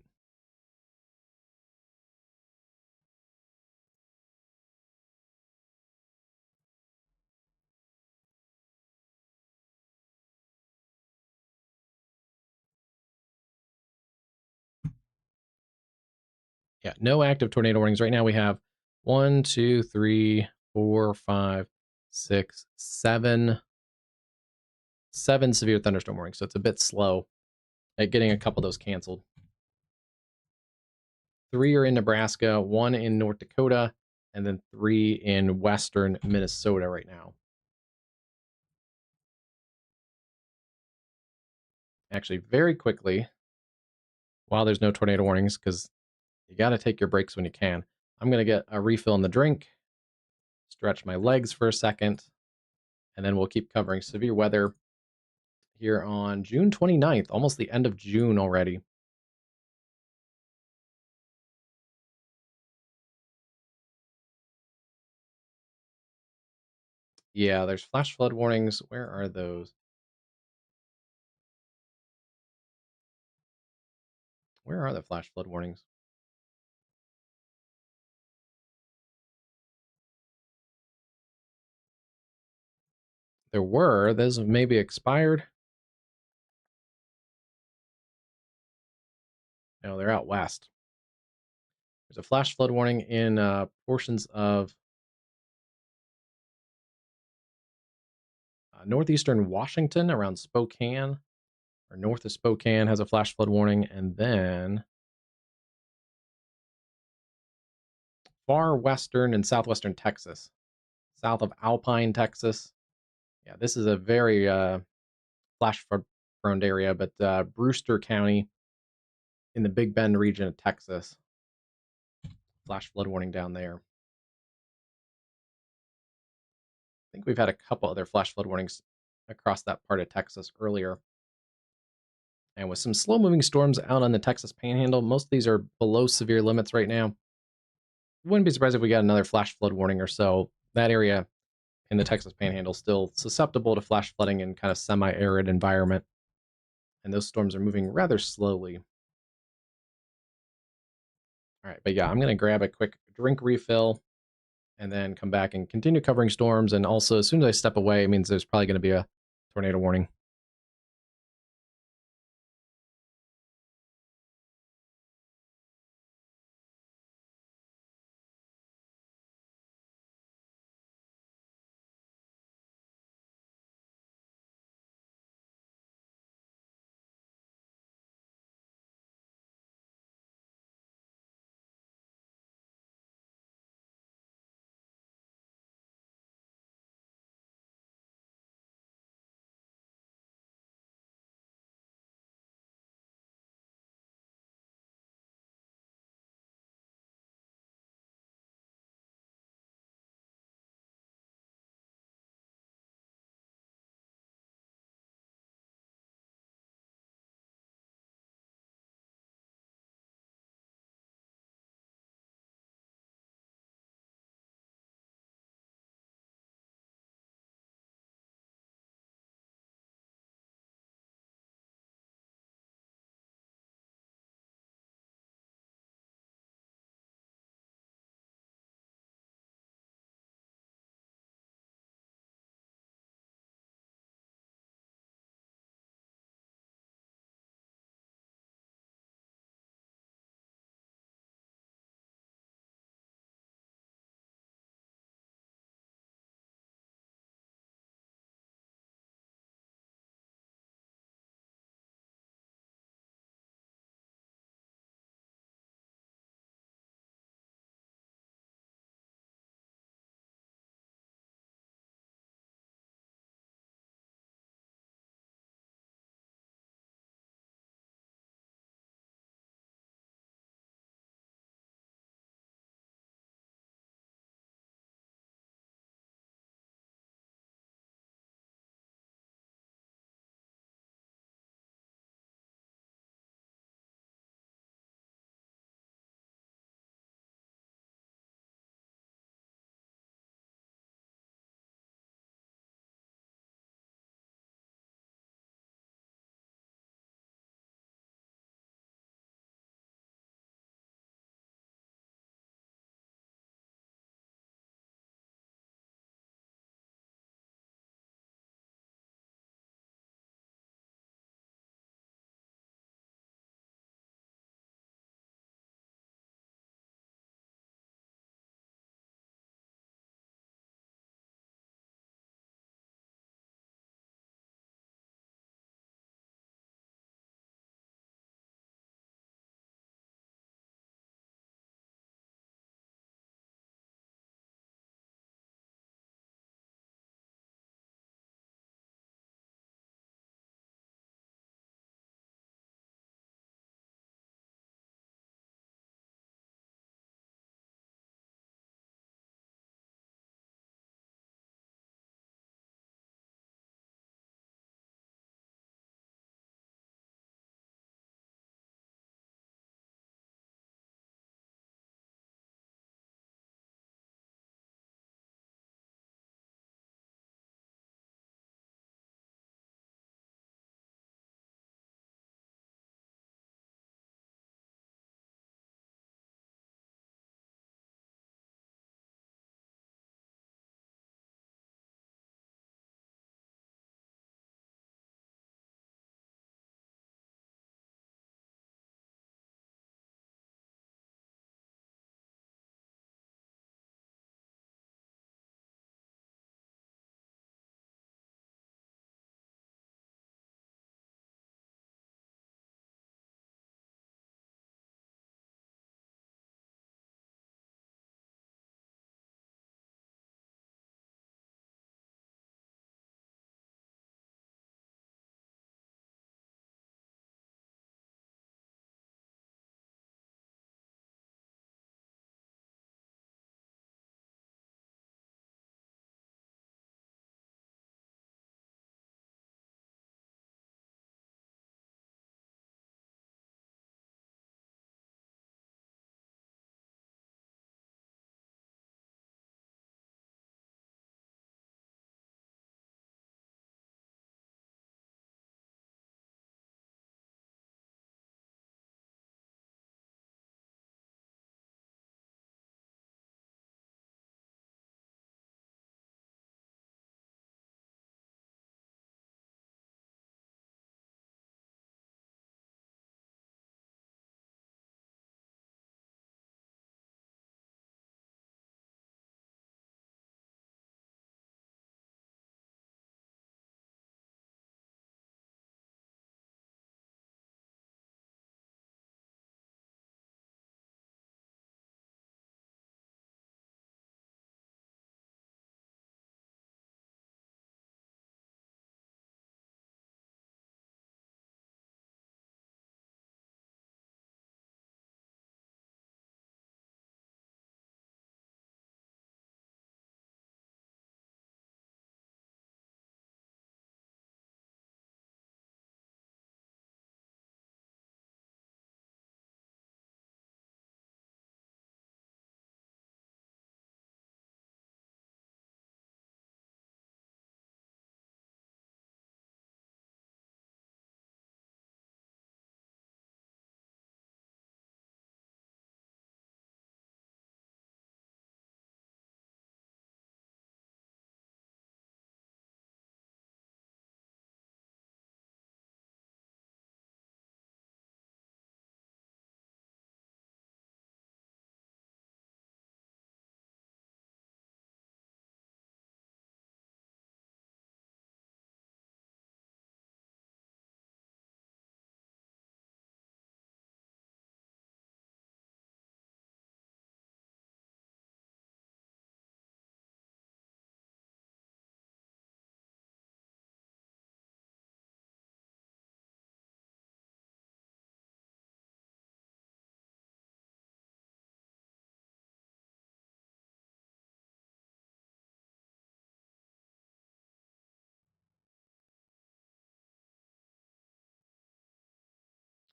A: Yeah, no active tornado warnings. Right now we have 1, 2, 3, 4, 5, 6, 7 severe thunderstorm warnings. So it's a bit slow at getting a couple of those canceled. 3 are in Nebraska, 1 in North Dakota, and then 3 in western Minnesota right now. Actually, very quickly, while there's no tornado warnings, because you got to take your breaks when you can, I'm going to get a refill in the drink, stretch my legs for a second, and then we'll keep covering severe weather here on June 29th, almost the end of June already. Yeah, there's flash flood warnings. Where are those? Where are the flash flood warnings? There were. Those have maybe expired. No, they're out west. There's a flash flood warning in portions of northeastern Washington around Spokane, or north of Spokane has a flash flood warning, and then far western and southwestern Texas, south of Alpine, Texas. Yeah, this is a very flash flood prone area, but Brewster County in the Big Bend region of Texas, flash flood warning down there. I think we've had a couple other flash flood warnings across that part of Texas earlier. And with some slow moving storms out on the Texas Panhandle, most of these are below severe limits right now. Wouldn't be surprised if we got another flash flood warning or so. That area in the Texas Panhandle is still susceptible to flash flooding in kind of semi-arid environment. And those storms are moving rather slowly. All right, but yeah, I'm going to grab a quick drink refill and then come back and continue covering storms. And also, as soon as I step away, it means there's probably going to be a tornado warning.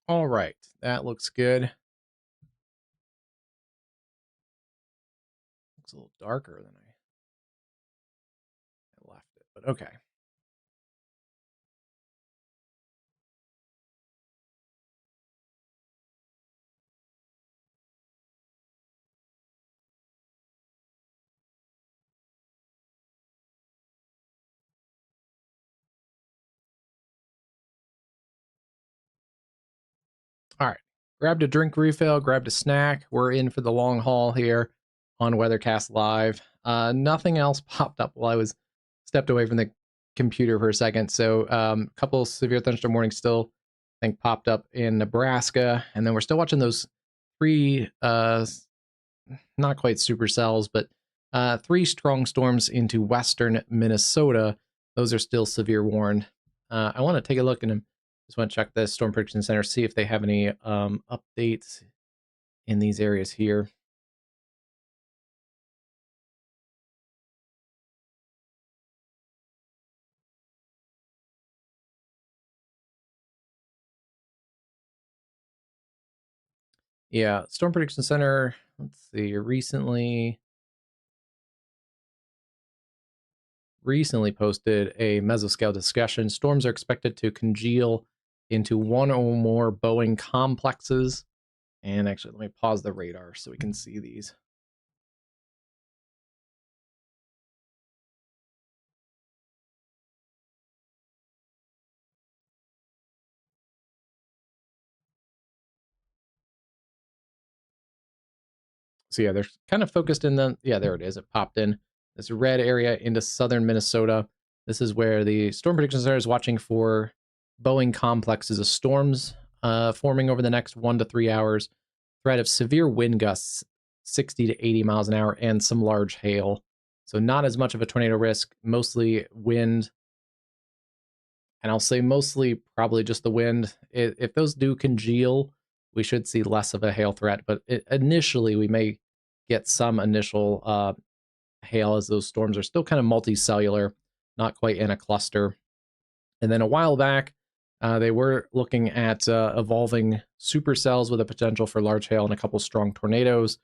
A: All right, that looks good. Looks a little darker than I left it, but okay. All right. Grabbed a drink refill, grabbed a snack. We're in for the long haul here on WeatherCast Live. Nothing else popped up while I was stepped away from the computer for a second. So a couple severe thunderstorm warnings still, I think, popped up in Nebraska. And then we're still watching those three, not quite supercells, but three strong storms into western Minnesota. Those are still severe warned. I want to take a look and just want to check the Storm Prediction Center, see if they have any updates in these areas here. Yeah, Storm Prediction Center, let's see, recently posted a mesoscale discussion. Storms are expected to congeal into one or more Boeing complexes. And actually, let me pause the radar so we can see these. So yeah, they're kind of focused in the, yeah, there it is. It popped in this red area into southern Minnesota. This is where the Storm Prediction Center is watching for Boeing complexes of storms forming over the next 1 to 3 hours. Threat of severe wind gusts, 60 to 80 miles an hour, and some large hail. So not as much of a tornado risk, mostly wind. And I'll say mostly probably just the wind. If those do congeal, we should see less of a hail threat. But initially, we may get some initial hail as those storms are still kind of multicellular, not quite in a cluster. And then a while back, they were looking at evolving supercells with a potential for large hail and a couple strong tornadoes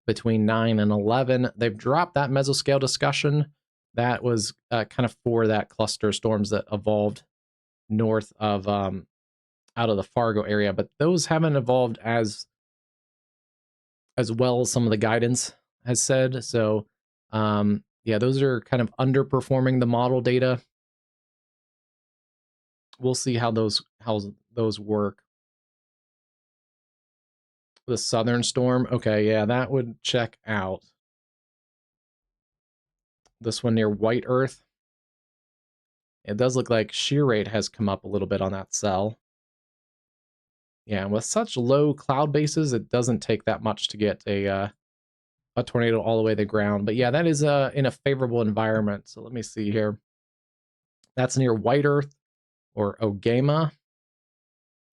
A: between 9 and 11. They've dropped that mesoscale discussion. That was kind of for that cluster storms that evolved north of out of the Fargo area, but those haven't evolved as well as some of the guidance has said. So yeah, those are kind of underperforming the model data. We'll see how those work. The southern storm, okay, yeah, that would check out. This one near White Earth, it does look like shear rate has come up a little bit on that cell. Yeah, and with such low cloud bases, it doesn't take that much to get a tornado all the way to the ground. But yeah, that is in a favorable environment. So let me see here. That's near White Earth or Ogama,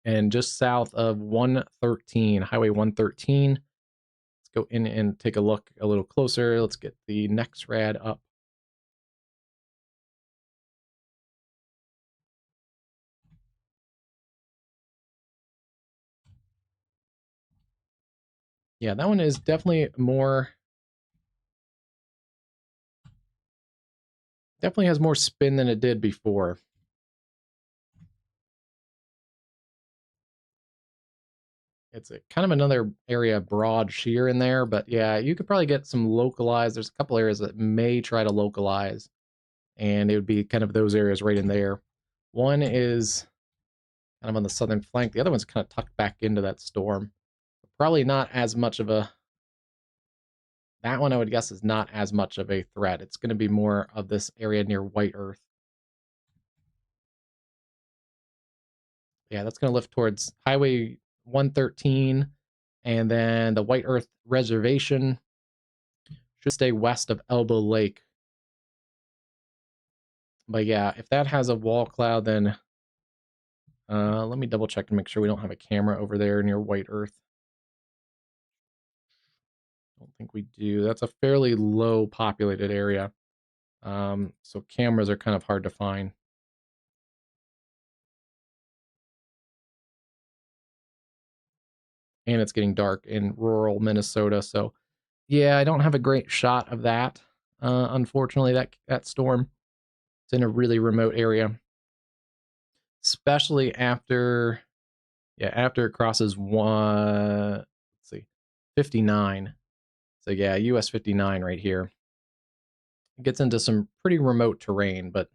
A: and just south of 113, Highway 113. Let's go in and take a look a little closer. Let's get the next rad up. Yeah, that one is definitely has more spin than it did before. It's a kind of another area broad shear in there, but yeah, you could probably get some localized. There's a couple areas that may try to localize, and it would be kind of those areas right in there. One is kind of on the southern flank. The other one's kind of tucked back into that storm. Probably not as much of a, that one I would guess is not as much of a threat. It's going to be more of this area near White Earth. Yeah, that's going to lift towards Highway 113, and then the White Earth Reservation should stay west of Elbow Lake. But yeah, if that has a wall cloud, then let me double check to make sure we don't have a camera over there near White Earth. I don't think we do. That's a fairly low populated area. So cameras are kind of hard to find. and it's getting dark in rural Minnesota. So yeah, I don't have a great shot of that. Unfortunately, that storm, it's in a really remote area, especially after after it crosses 59. So yeah, US 59 right here. It gets into some pretty remote terrain, but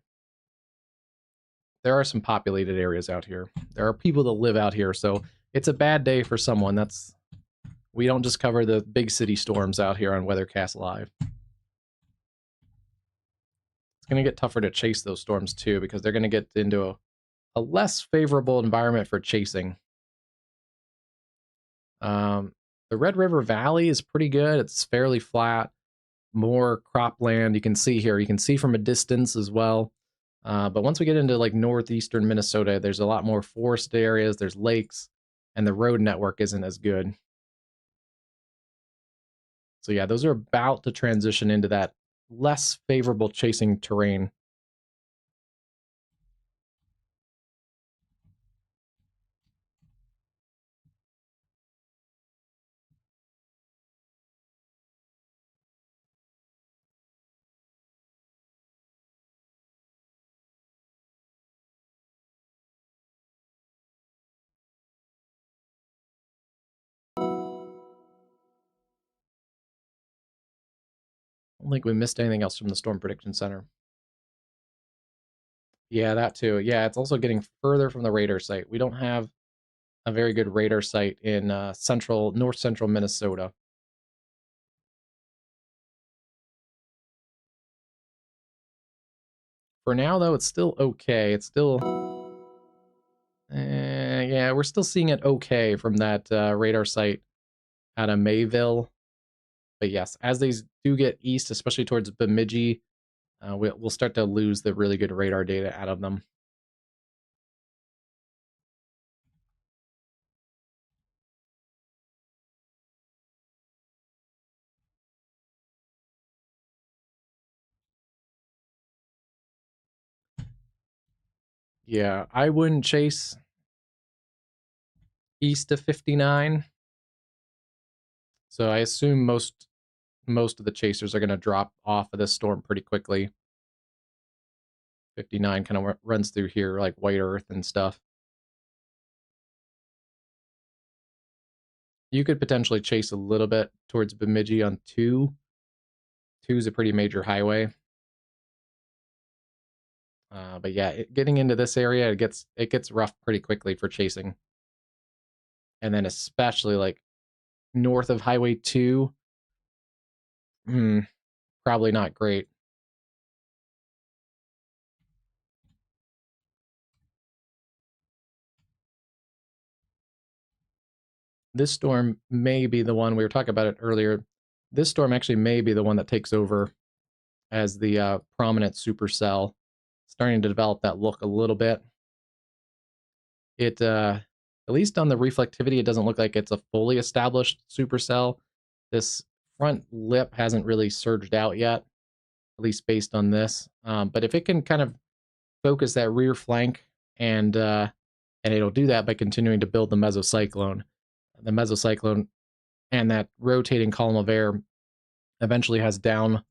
A: there are some populated areas out here. There are people that live out here, so it's a bad day for someone. We don't just cover the big city storms out here on WeatherCast Live. It's going to get tougher to chase those storms too, because they're going to get into a less favorable environment for chasing. The Red River Valley is pretty good. It's fairly flat, more cropland. You can see here, you can see from a distance as well. But once we get into like northeastern Minnesota, there's a lot more forest areas, there's lakes, and the road network isn't as good. So yeah, those are about to transition into that less favorable chasing terrain. I don't think we missed anything else from the Storm Prediction Center. Yeah, that too. Yeah, it's also getting further from the radar site. We don't have a very good radar site in north central Minnesota. For now, though, it's still okay. It's still, yeah, we're still seeing it okay from that radar site out of Mayville. But yes, as these do get east, especially towards Bemidji, we'll start to lose the really good radar data out of them. Yeah, I wouldn't chase east of 59. So I assume most of the chasers are going to drop off of this storm pretty quickly. 59 kind of runs through here like White Earth and stuff. You could potentially chase a little bit towards Bemidji on 2. 2 is a pretty major highway. But yeah, getting into this area, it gets rough pretty quickly for chasing. And then especially like north of Highway 2, probably not great. This storm may be the one, we were talking about it earlier. This storm actually may be the one that takes over as the prominent supercell, starting to develop that look a little bit. It, at least on the reflectivity, it doesn't look like it's a fully established supercell. This front lip hasn't really surged out yet, at least based on this. But if it can kind of focus that rear flank, and it'll do that by continuing to build the mesocyclone. The mesocyclone and that rotating column of air eventually has downdraft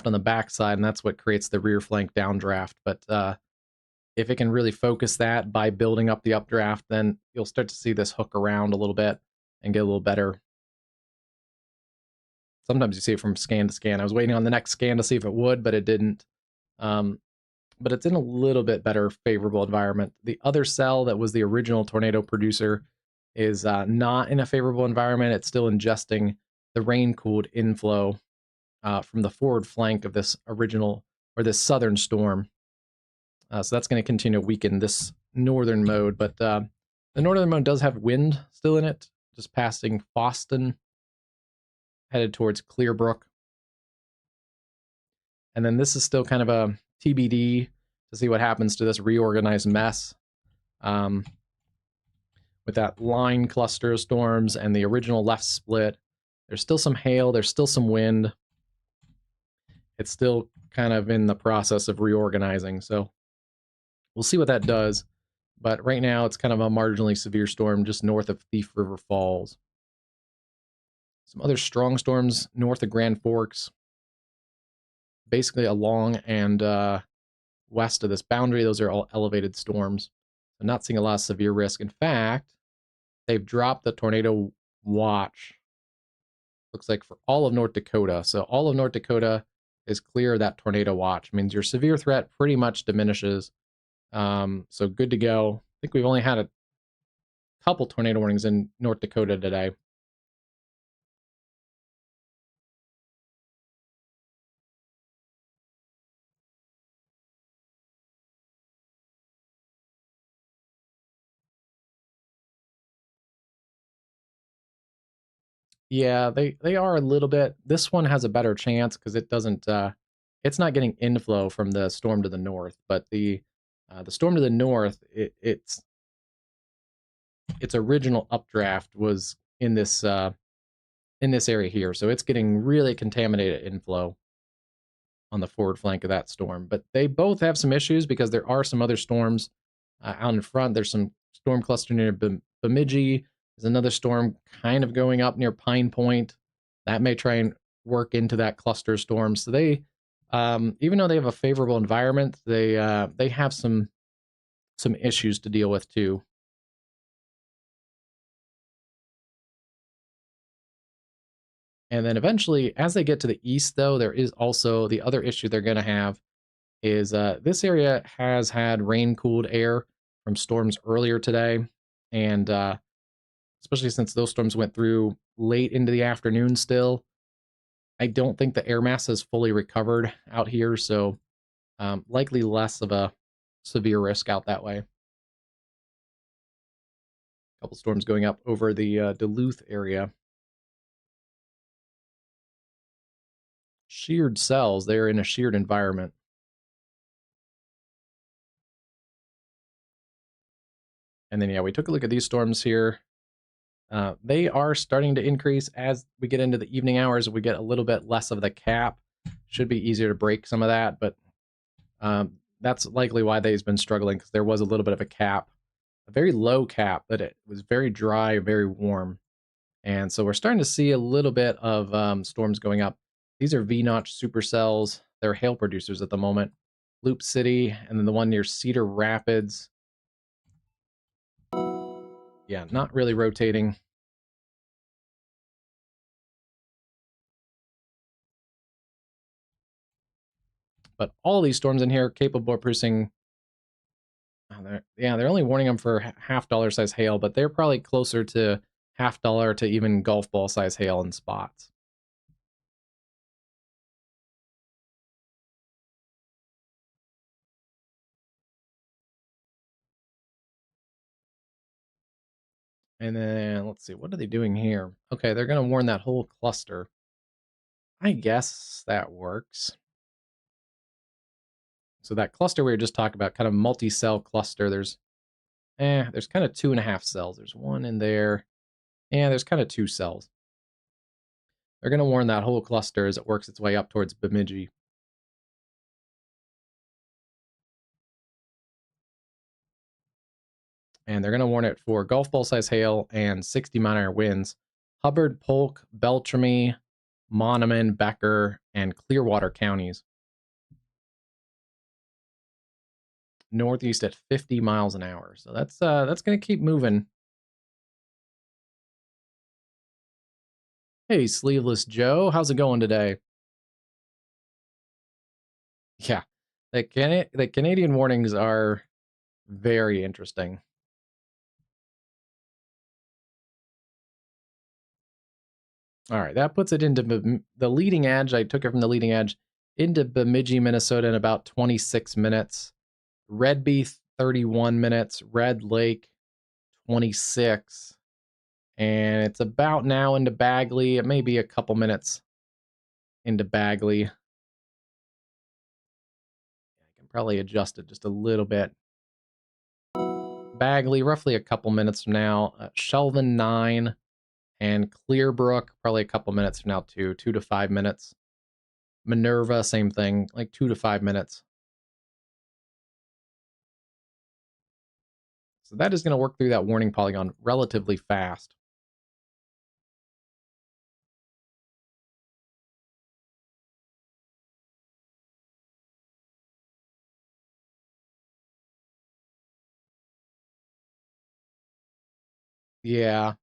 A: on the backside, and that's what creates the rear flank downdraft. But if it can really focus that by building up the updraft, then you'll start to see this hook around a little bit and get a little better. Sometimes you see it from scan to scan. I was waiting on the next scan to see if it would, but it didn't. But it's in a little bit better favorable environment. The other cell that was the original tornado producer is not in a favorable environment. It's still ingesting the rain-cooled inflow from the forward flank of this original, or this southern storm. So that's going to continue to weaken this northern mode. But the northern mode does have wind still in it, just passing Boston, headed towards Clearbrook. And then this is still kind of a TBD to see what happens to this reorganized mess. With that line cluster of storms and the original left split, there's still some hail, there's still some wind. It's still kind of in the process of reorganizing, so we'll see what that does. But right now, it's kind of a marginally severe storm just north of Thief River Falls. Some other strong storms north of Grand Forks, basically along and west of this boundary. Those are all elevated storms. I'm not seeing a lot of severe risk. In fact, they've dropped the tornado watch, looks like, for all of North Dakota. So all of North Dakota is clear of that tornado watch. It means your severe threat pretty much diminishes. So good to go. I think we've only had a couple tornado warnings in North Dakota today. Yeah, they are a little bit. This one has a better chance because it doesn't. It's not getting inflow from the storm to the north, but the storm to the north, its original updraft was in this area here, so it's getting really contaminated inflow on the forward flank of that storm. But they both have some issues because there are some other storms out in front. There's some storm cluster near Bemidji. There's another storm kind of going up near Pine Point. That may try and work into that cluster storm. So they, even though they have a favorable environment, they have some issues to deal with too. And then eventually, as they get to the east, though, there is also the other issue they're going to have is this area has had rain-cooled air from storms earlier today, and especially since those storms went through late into the afternoon still, I don't think the air mass has fully recovered out here, so likely less of a severe risk out that way. A couple storms going up over the Duluth area. Sheared cells, they're in a sheared environment. And then, yeah, we took a look at these storms here. They are starting to increase as we get into the evening hours. We get a little bit less of the cap. Should be easier to break some of that, but that's likely why they've been struggling, because there was a little bit of a cap, a very low cap, but it was very dry, very warm. And so we're starting to see a little bit of storms going up. These are V-notch supercells. They're hail producers at the moment. Loop City, and then the one near Cedar Rapids. Yeah, not really rotating. But all these storms in here are capable of producing. They're only warning them for half-dollar size hail, but they're probably closer to half-dollar to even golf ball size hail in spots. And then let's see, what are they doing here? Okay, they're going to warn that whole cluster. I guess that works. So that cluster we were just talking about, kind of multi-cell cluster, there's kind of 2.5 cells. There's one in there. Yeah, there's kind of 2 cells. They're going to warn that whole cluster as it works its way up towards Bemidji. And they're going to warn it for golf ball size hail and 60-mile-an-hour winds. Hubbard, Polk, Beltrami, Monoman, Becker, and Clearwater counties. Northeast at 50 miles an hour. So that's going to keep moving. Hey, Sleeveless Joe, how's it going today? Yeah, the Canadian warnings are very interesting. All right, that puts it into the leading edge. I took it from the leading edge into Bemidji, Minnesota in about 26 minutes. Red Beef, 31 minutes. Red Lake, 26. And it's about now into Bagley. It may be a couple minutes into Bagley. I can probably adjust it just a little bit. Bagley, roughly a couple minutes from now. Shelvin, 9. And Clearbrook, probably a couple minutes from now too. 2 to 5 minutes. Minerva, same thing, like 2 to 5 minutes. So that is going to work through that warning polygon relatively fast. Yeah,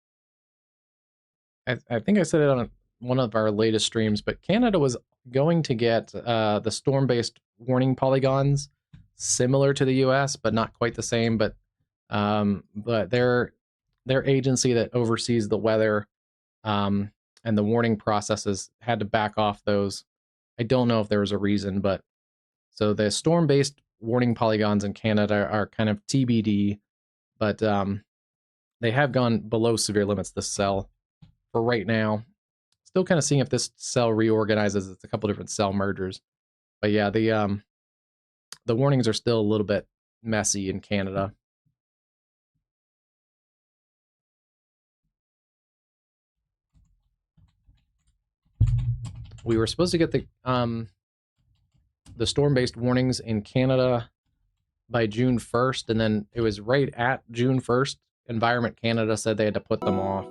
A: I think I said it on one of our latest streams, but Canada was going to get the storm-based warning polygons similar to the U.S., but not quite the same. But their agency that oversees the weather and the warning processes had to back off those. I don't know if there was a reason, but so the storm-based warning polygons in Canada are kind of TBD, but they have gone below severe limits this cell for right now. Still kind of seeing if this cell reorganizes. It's a couple different cell mergers, but yeah, the warnings are still a little bit messy in Canada. We were supposed to get the storm-based warnings in Canada by June 1st, and then it was right at June 1st. Environment Canada said they had to put them off.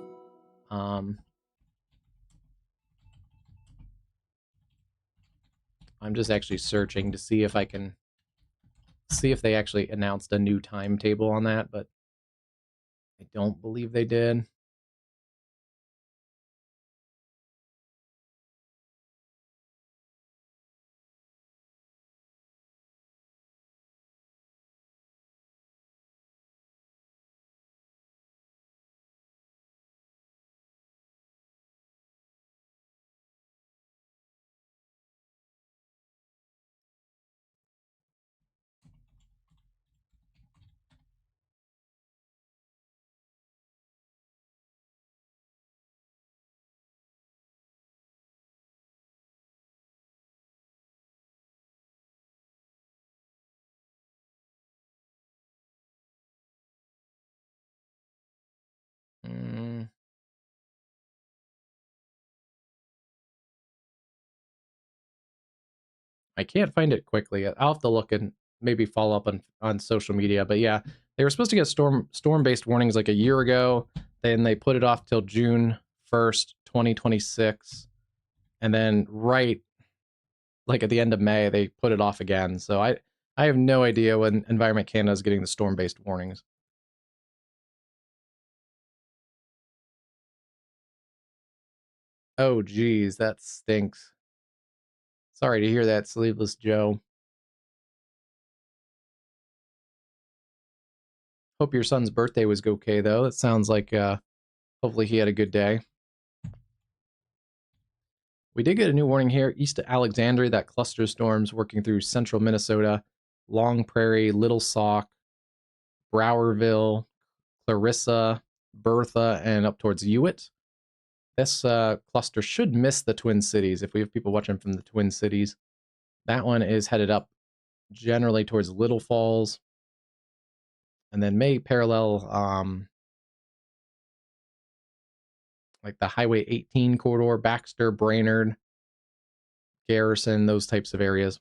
A: I'm just actually searching to see if I can see if they actually announced a new timetable on that, but I don't believe they did. Mm, I can't find it quickly. I'll have to look and maybe follow up on social media. But yeah, they were supposed to get storm-based warnings like a year ago. Then they put it off till June 1st, 2026. And then right like at the end of May, they put it off again. So I have no idea when Environment Canada is getting the storm-based warnings. Oh geez, that stinks. Sorry to hear that, Sleeveless Joe. Hope your son's birthday was okay though. It sounds like hopefully he had a good day. We did get a new warning here east of Alexandria that cluster storms working through central Minnesota, Long Prairie, Little Sauk, Browerville, Clarissa, Bertha, and up towards Hewitt. This cluster should miss the Twin Cities if we have people watching from the Twin Cities. That one is headed up generally towards Little Falls and then may parallel like the Highway 18 corridor, Baxter, Brainerd, Garrison, those types of areas.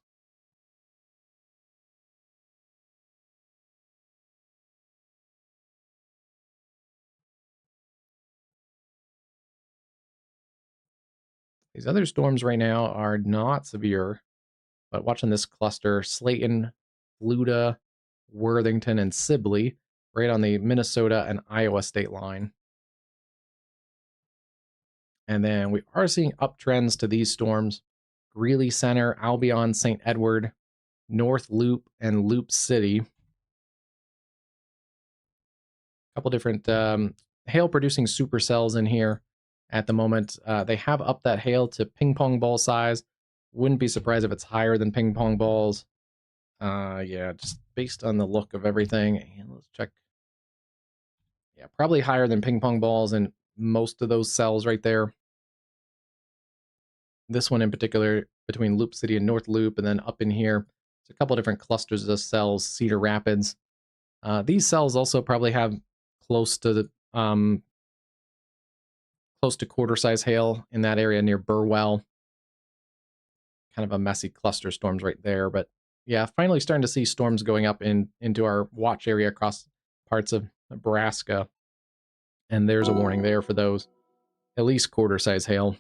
A: These other storms right now are not severe, but watching this cluster, Slayton, Luda, Worthington, and Sibley, right on the Minnesota and Iowa state line. And then we are seeing uptrends to these storms. Greeley Center, Albion, St. Edward, North Loop, and Loop City. A couple different hail-producing supercells in here at the moment. They have upped that hail to ping pong ball size. Wouldn't be surprised if it's higher than ping pong balls. Yeah, just based on the look of everything. And let's check. Yeah, probably higher than ping pong balls in most of those cells right there. This one in particular, between Loop City and North Loop, and then up in here, it's a couple different clusters of cells, Cedar Rapids. These cells also probably have close to quarter size hail in that area near Burwell. Kind of a messy cluster storms right there, but yeah, finally starting to see storms going up into our watch area across parts of Nebraska. And there's a warning there for those. At least quarter-size hail.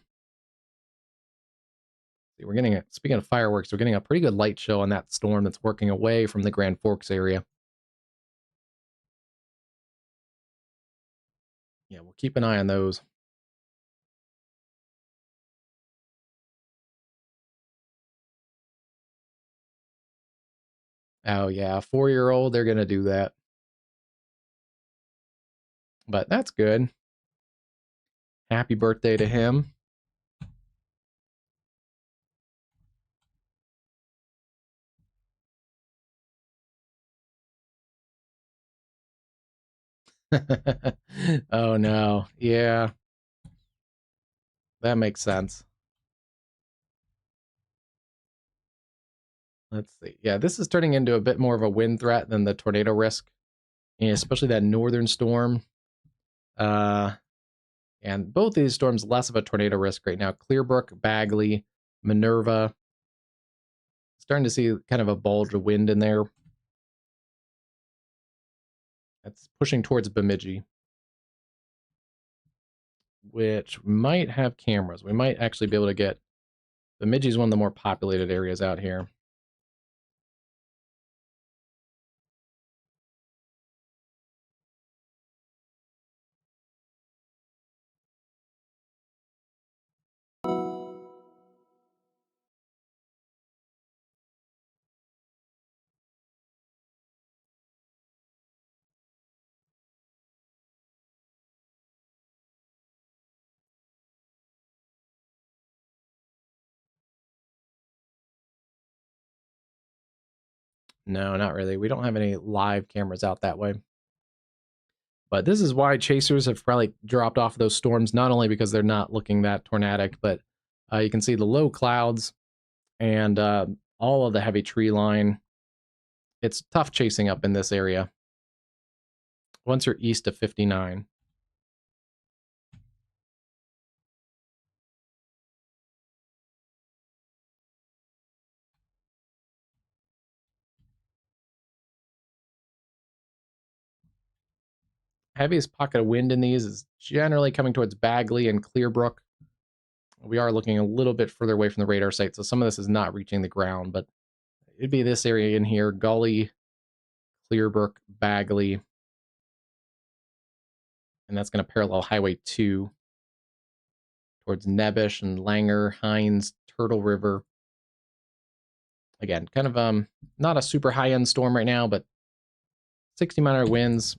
A: See, we're getting speaking of fireworks, we're getting a pretty good light show on that storm that's working away from the Grand Forks area. Yeah, we'll keep an eye on those. Oh yeah, 4-year-old, they're gonna do that. But that's good. Happy birthday to him. Oh no. Yeah, that makes sense. Let's see. Yeah, this is turning into a bit more of a wind threat than the tornado risk, and especially that northern storm. Uh, and both these storms less of a tornado risk right now. Clearbrook, Bagley, Minerva. Starting to see kind of a bulge of wind in there. That's pushing towards Bemidji, which might have cameras. We might actually be able to get... Bemidji is one of the more populated areas out here. No, not really. We don't have any live cameras out that way. But this is why chasers have probably dropped off those storms, not only because they're not looking that tornadic, but you can see the low clouds and all of the heavy tree line. It's tough chasing up in this area once you're east of 59. Heaviest pocket of wind in these is generally coming towards Bagley and Clearbrook. We are looking a little bit further away from the radar site, so some of this is not reaching the ground, but it'd be this area in here: Gully, Clearbrook, Bagley, and that's going to parallel Highway 2 towards Nebish and Langer, Hines, Turtle River. Again, kind of not a super high-end storm right now, but 60-mile-an-hour winds,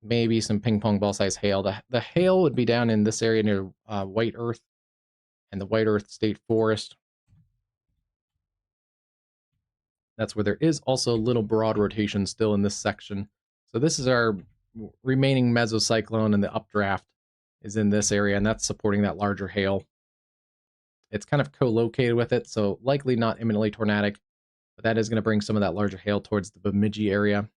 A: maybe some ping-pong ball-size hail. The hail would be down in this area near White Earth and the White Earth State Forest. That's where there is also a little broad rotation still in this section. So this is our remaining mesocyclone, and the updraft is in this area, and that's supporting that larger hail. It's kind of co-located with it, so likely not imminently tornadic, but that is going to bring some of that larger hail towards the Bemidji area.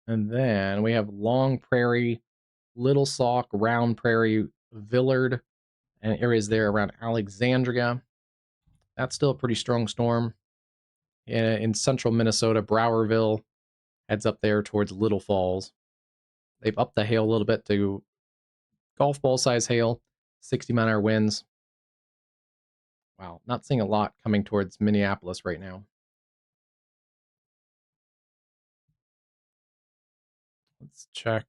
A: And then we have Long Prairie, Little Sauk, Round Prairie, Villard, and areas there around Alexandria. That's still a pretty strong storm. In central Minnesota, Browerville heads up there towards Little Falls. They've upped the hail a little bit to golf ball size hail, 60-mile-an-hour winds. Wow, not seeing a lot coming towards Minneapolis right now. Let's check.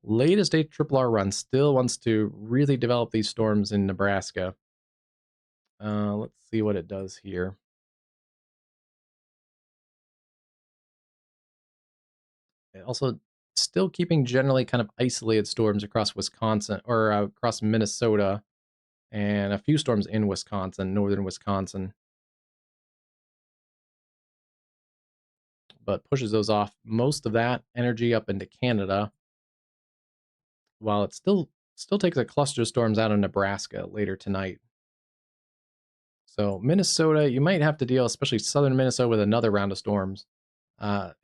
A: Latest ARRR run still wants to really develop these storms in Nebraska. Let's see what it does here. It also still keeping generally kind of isolated storms across Wisconsin, or across Minnesota, and a few storms in Wisconsin, northern Wisconsin. but pushes those off most of that energy up into Canada, while it still takes a cluster of storms out of Nebraska later tonight. So Minnesota, you might have to deal, especially southern Minnesota, with another round of storms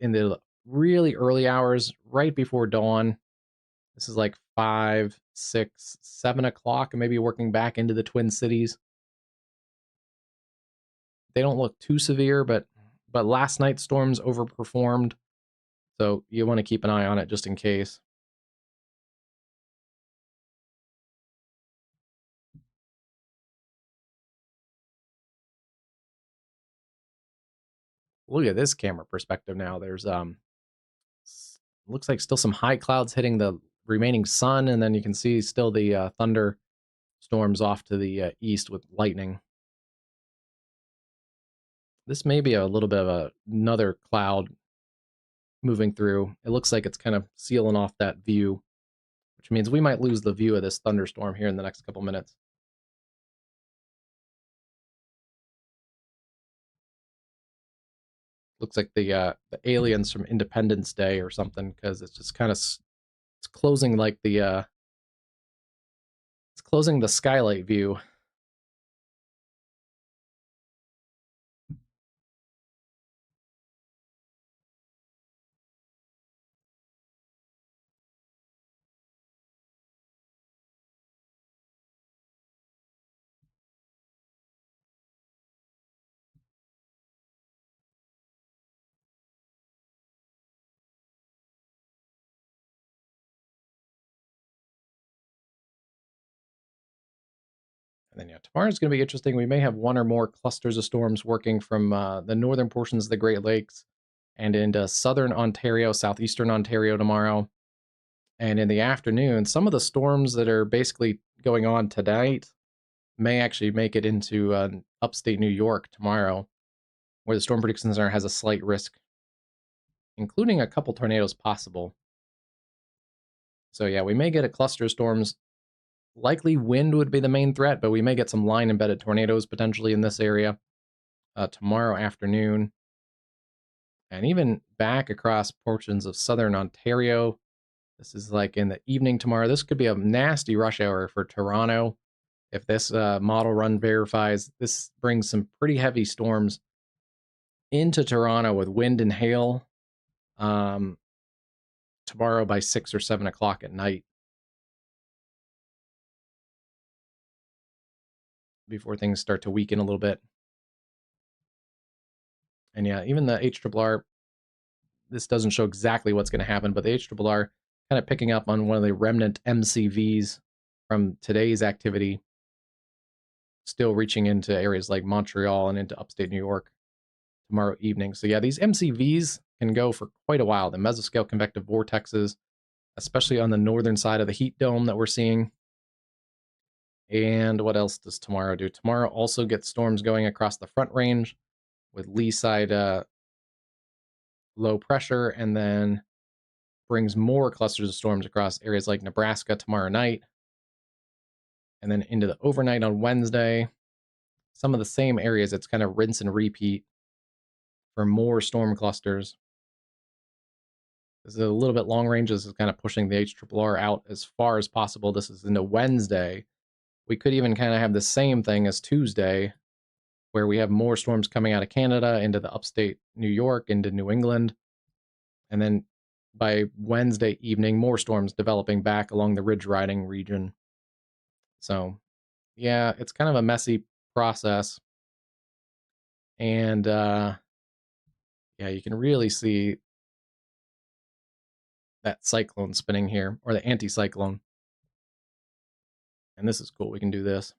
A: in the really early hours, right before dawn. This is like 5, 6, 7 o'clock, and maybe working back into the Twin Cities. They don't look too severe, but last night's storms overperformed, so you want to keep an eye on it just in case. Look at this camera perspective now. There's looks like still some high clouds hitting the remaining sun, and then you can see still the thunder storms off to the east with lightning. This may be a little bit of another cloud moving through. It looks like it's kind of sealing off that view, which means we might lose the view of this thunderstorm here in the next couple minutes. Looks like the aliens from Independence Day or something, because it's just kind of it's closing like the it's closing the skylight view. And then, yeah, tomorrow's going to be interesting. We may have one or more clusters of storms working from the northern portions of the Great Lakes and into southern Ontario, southeastern Ontario tomorrow. And in the afternoon, some of the storms that are basically going on tonight may actually make it into upstate New York tomorrow, where the Storm Prediction Center has a slight risk, including a couple tornadoes possible. So, yeah, we may get a cluster of storms. Likely wind would be the main threat, but we may get some line embedded tornadoes potentially in this area tomorrow afternoon. And even back across portions of southern Ontario. This is like in the evening tomorrow. This could be a nasty rush hour for Toronto. If this model run verifies, this brings some pretty heavy storms into Toronto with wind and hail tomorrow by 6 or 7 o'clock at night, before things start to weaken a little bit. And yeah, even the HRRR, this doesn't show exactly what's going to happen, but the HRRR kind of picking up on one of the remnant MCVs from today's activity, still reaching into areas like Montreal and into upstate New York tomorrow evening. So yeah, these MCVs can go for quite a while. The mesoscale convective vortexes, especially on the northern side of the heat dome that we're seeing. And what else does tomorrow do? Tomorrow also gets storms going across the Front Range with lee side low pressure, and then brings more clusters of storms across areas like Nebraska tomorrow night, and then into the overnight on Wednesday. Some of the same areas, it's kind of rinse and repeat for more storm clusters. This is a little bit long range. This is kind of pushing the HRRR out as far as possible. This is into Wednesday. We could even kind of have the same thing as Tuesday, where we have more storms coming out of Canada into the upstate New York, into New England. And then by Wednesday evening, more storms developing back along the Ridge Riding region. So, yeah, it's kind of a messy process. And yeah, you can really see that cyclone spinning here, or the anticyclone. And this is cool. We can do this.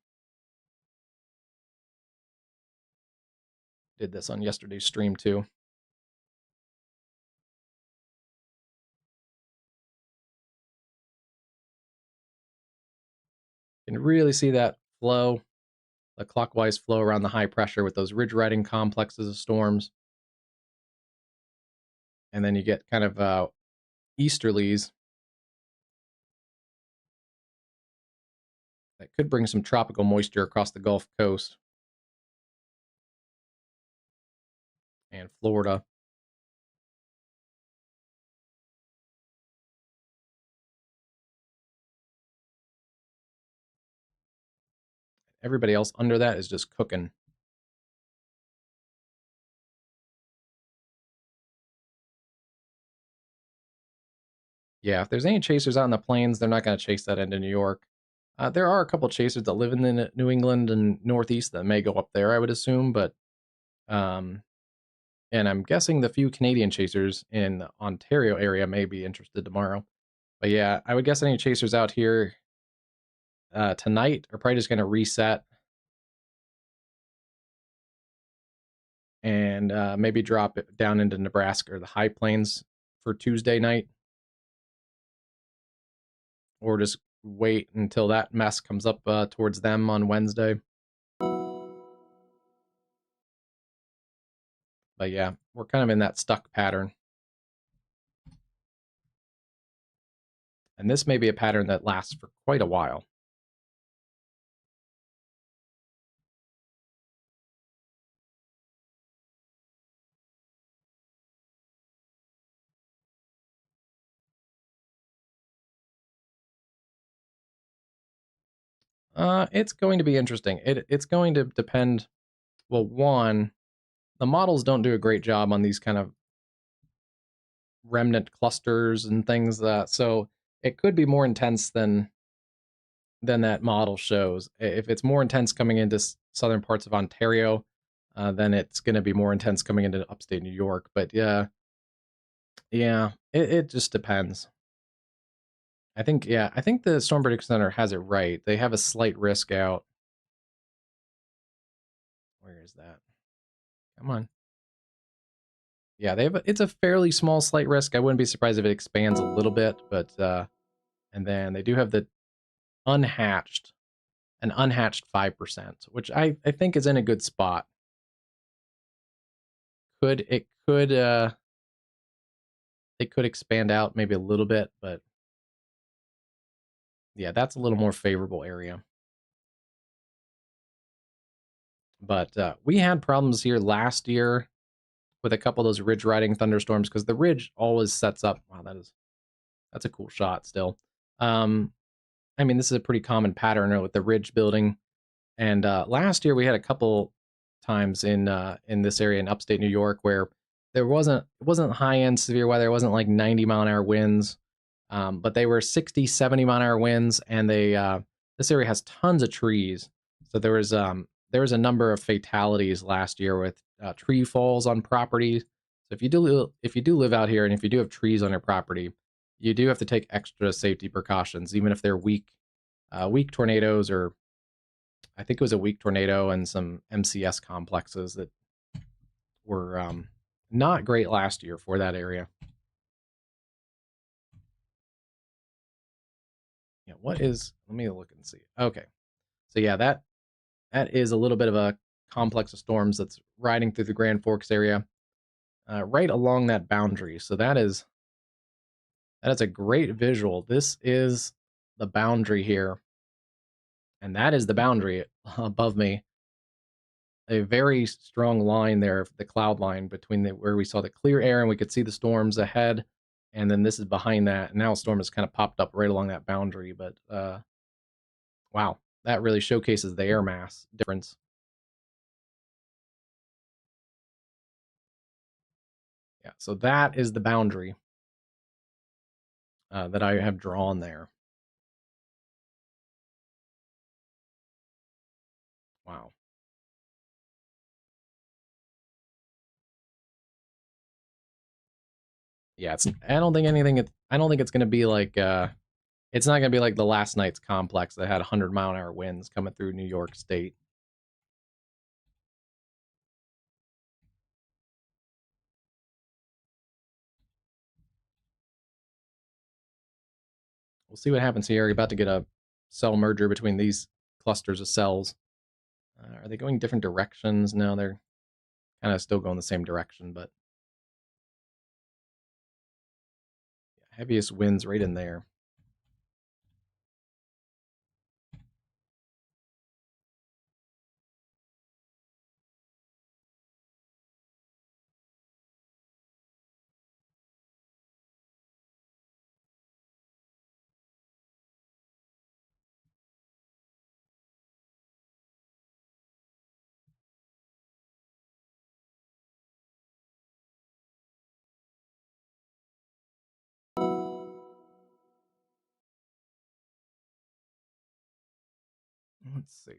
A: Did this on yesterday's stream too. You can really see that flow, the clockwise flow around the high pressure with those ridge riding complexes of storms. And then you get kind of easterlies that could bring some tropical moisture across the Gulf Coast and Florida. Everybody else under that is just cooking. Yeah, if there's any chasers out in the plains, they're not going to chase that into New York. There are a couple chasers that live in the New England and Northeast that may go up there, I would assume, but um, and I'm guessing the few Canadian chasers in the Ontario area may be interested tomorrow. But yeah, I would guess any chasers out here tonight are probably just going to reset and maybe drop it down into Nebraska or the high plains for Tuesday night, or just wait until that mess comes up towards them on Wednesday. But yeah, we're kind of in that stuck pattern. And this may be a pattern that lasts for quite a while. It's going to be interesting. It's going to depend. Well, one, the models don't do a great job on these kind of remnant clusters and things. So it could be more intense than that model shows. If it's more intense coming into southern parts of Ontario, then it's going to be more intense coming into upstate New York. But yeah, it just depends. I think the Storm Prediction Center has it right. They have a slight risk out. Where is that? Come on. Yeah, it's a fairly small slight risk. I wouldn't be surprised if it expands a little bit, but and then they do have the unhatched, an unhatched 5%, which I think is in a good spot. Could it could They could expand out maybe a little bit, but yeah, that's a little more favorable area. But we had problems here last year with a couple of those ridge riding thunderstorms because the ridge always sets up. Wow, that's a cool shot still. I mean, this is a pretty common pattern with the ridge building. And last year we had a couple times in this area in upstate New York where it wasn't high end severe weather. It wasn't like 90-mile-an-hour winds, but they were 60, 70-mile-an-hour winds, and this area has tons of trees. So there was a number of fatalities last year with tree falls on property. So if you do live out here and if you do have trees on your property, you do have to take extra safety precautions, even if they're weak tornadoes, or I think it was a weak tornado and some MCS complexes that were not great last year for that area. Yeah, let me look and see. Okay. So yeah, that is a little bit of a complex of storms that's riding through the Grand Forks area, right along that boundary. So that is a great visual. This is the boundary here, and that is the boundary above me. A very strong line there, the cloud line between where we saw the clear air and we could see the storms ahead, and then this is behind that. And now a storm has kind of popped up right along that boundary. But wow, that really showcases the air mass difference. Yeah, so that is the boundary that I have drawn there. Wow. Yeah, I don't think it's going to be like it's not going to be like the last night's complex that had 100-mile-an-hour winds coming through New York State. We'll see what happens here. You're about to get a cell merger between these clusters of cells. Are they going different directions? No, they're kind of still going the same direction, but heaviest winds right in there. Let's see.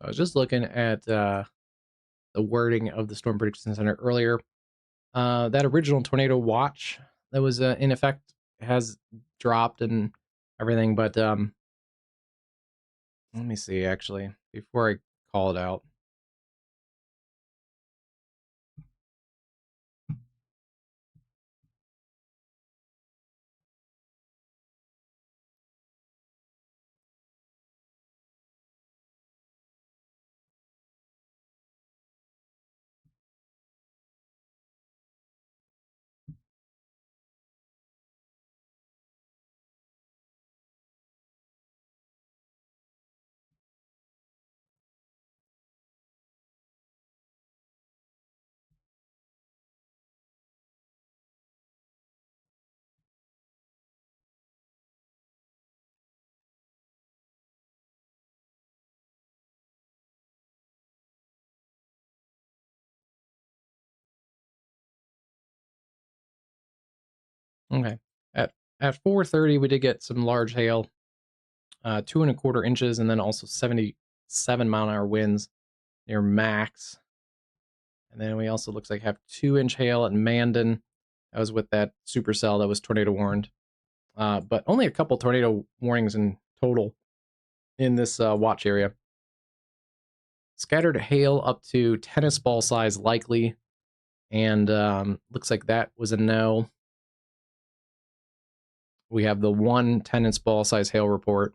A: So I was just looking at the wording of the Storm Prediction Center earlier. That original tornado watch that was in effect has dropped and everything, but let me see actually before I call it out. Okay, at 4:30 we did get some large hail, 2.25 inches, and then also 77-mile-an-hour winds near Max. And then we also looks like have 2-inch hail at Mandan. That was with that supercell that was tornado warned. But only a couple tornado warnings in total in this watch area. Scattered hail up to tennis ball size likely, and looks like that was a no. We have the one tennis ball size hail report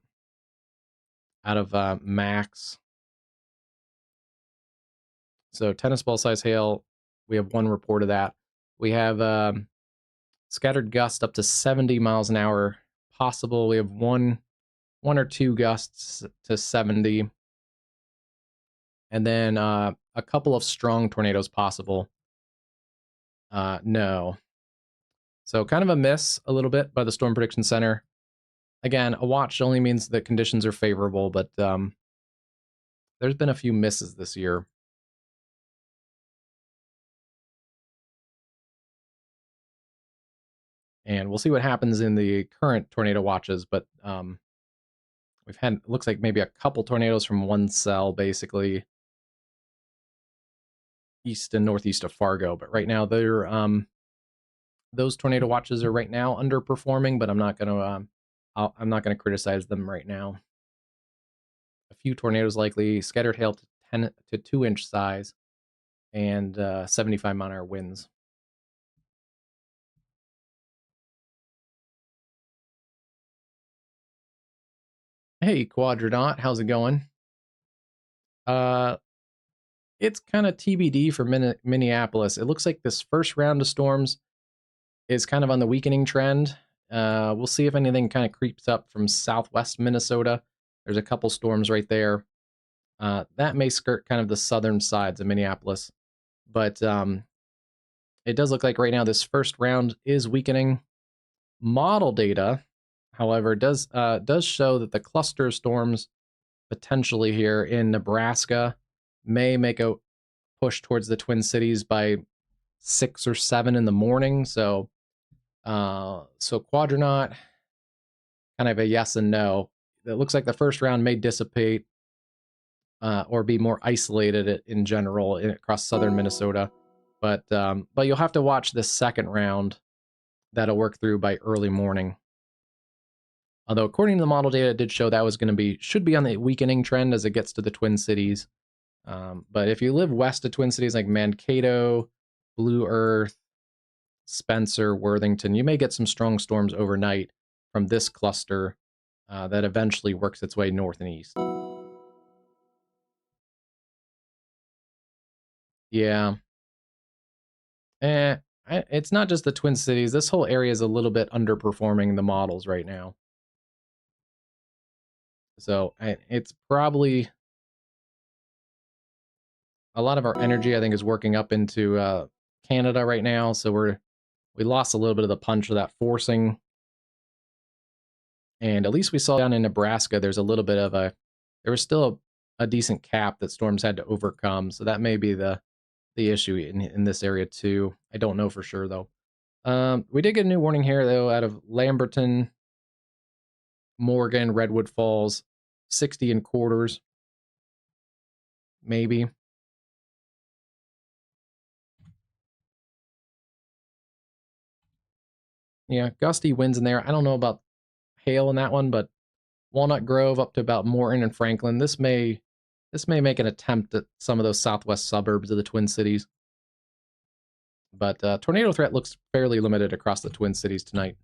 A: out of Max. So tennis ball size hail, we have one report of that. We have scattered gust up to 70 miles an hour possible. We have one or two gusts to 70, and then a couple of strong tornadoes possible. No. So kind of a miss a little bit by the Storm Prediction Center. Again, a watch only means that conditions are favorable, but there's been a few misses this year. And we'll see what happens in the current tornado watches, but we've had, looks like maybe a couple tornadoes from one cell, basically east and northeast of Fargo. But right now, they're those tornado watches are right now underperforming. But I'm not gonna criticize them right now. A few tornadoes likely, scattered hail to 10 to 2-inch size, and 75-mile-an-hour winds. Hey, Quadrant, how's it going? Uh, it's kind of TBD for Minneapolis. It looks like this first round of storms is kind of on the weakening trend. We'll see if anything kind of creeps up from southwest Minnesota. There's a couple storms right there. That may skirt kind of the southern sides of Minneapolis. But it does look like right now this first round is weakening. Model data, however, does show that the cluster storms potentially here in Nebraska may make a push towards the Twin Cities by 6 or 7 in the morning. So Quadrant, kind of a yes and no. It looks like the first round may dissipate or be more isolated in general across southern Minnesota, but you'll have to watch this second round that'll work through by early morning. Although according to the model data, it did show that was going to should be on the weakening trend as it gets to the Twin Cities. But if you live west of Twin Cities like Mankato, Blue Earth, Spencer, Worthington, you may get some strong storms overnight from this cluster that eventually works its way north and east. Yeah. Eh, it's not just the Twin Cities. This whole area is a little bit underperforming the models right now. So it's probably a lot of our energy, I think, is working up into Canada right now. So we lost a little bit of the punch of that forcing. And at least we saw down in Nebraska, there's a little bit of there was still a decent cap that storms had to overcome. So that may be the issue in this area too. I don't know for sure though. We did get a new warning here though out of Lamberton, Morgan, Redwood Falls, 60 and quarters, maybe. Yeah, gusty winds in there. I don't know about hail in that one, but Walnut Grove up to about Morton and Franklin. This may make an attempt at some of those southwest suburbs of the Twin Cities. But tornado threat looks fairly limited across the Twin Cities tonight.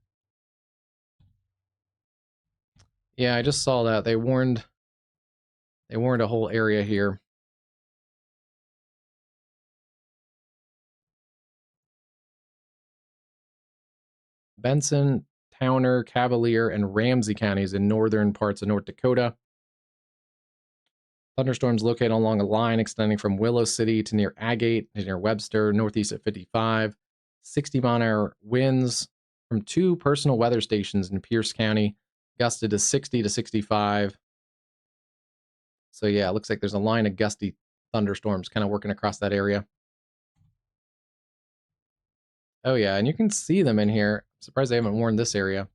A: Yeah, I just saw that. They warned a whole area here. Benson, Towner, Cavalier, and Ramsey counties in northern parts of North Dakota. Thunderstorms located along a line extending from Willow City to near Agate, to near Webster, northeast at 55. 60-mile-an-hour winds from two personal weather stations in Pierce County, gusted to 60 to 65. So yeah, it looks like there's a line of gusty thunderstorms kind of working across that area. Oh yeah, and you can see them in here. I'm surprised they haven't warned this area.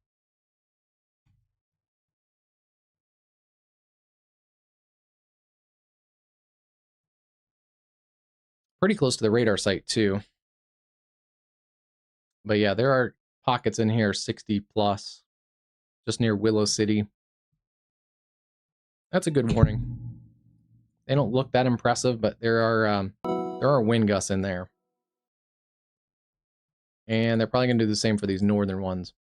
A: Pretty close to the radar site too. But yeah, there are pockets in here 60 plus, just near Willow City. That's a good warning. They don't look that impressive, but there are wind gusts in there, and they're probably gonna do the same for these northern ones.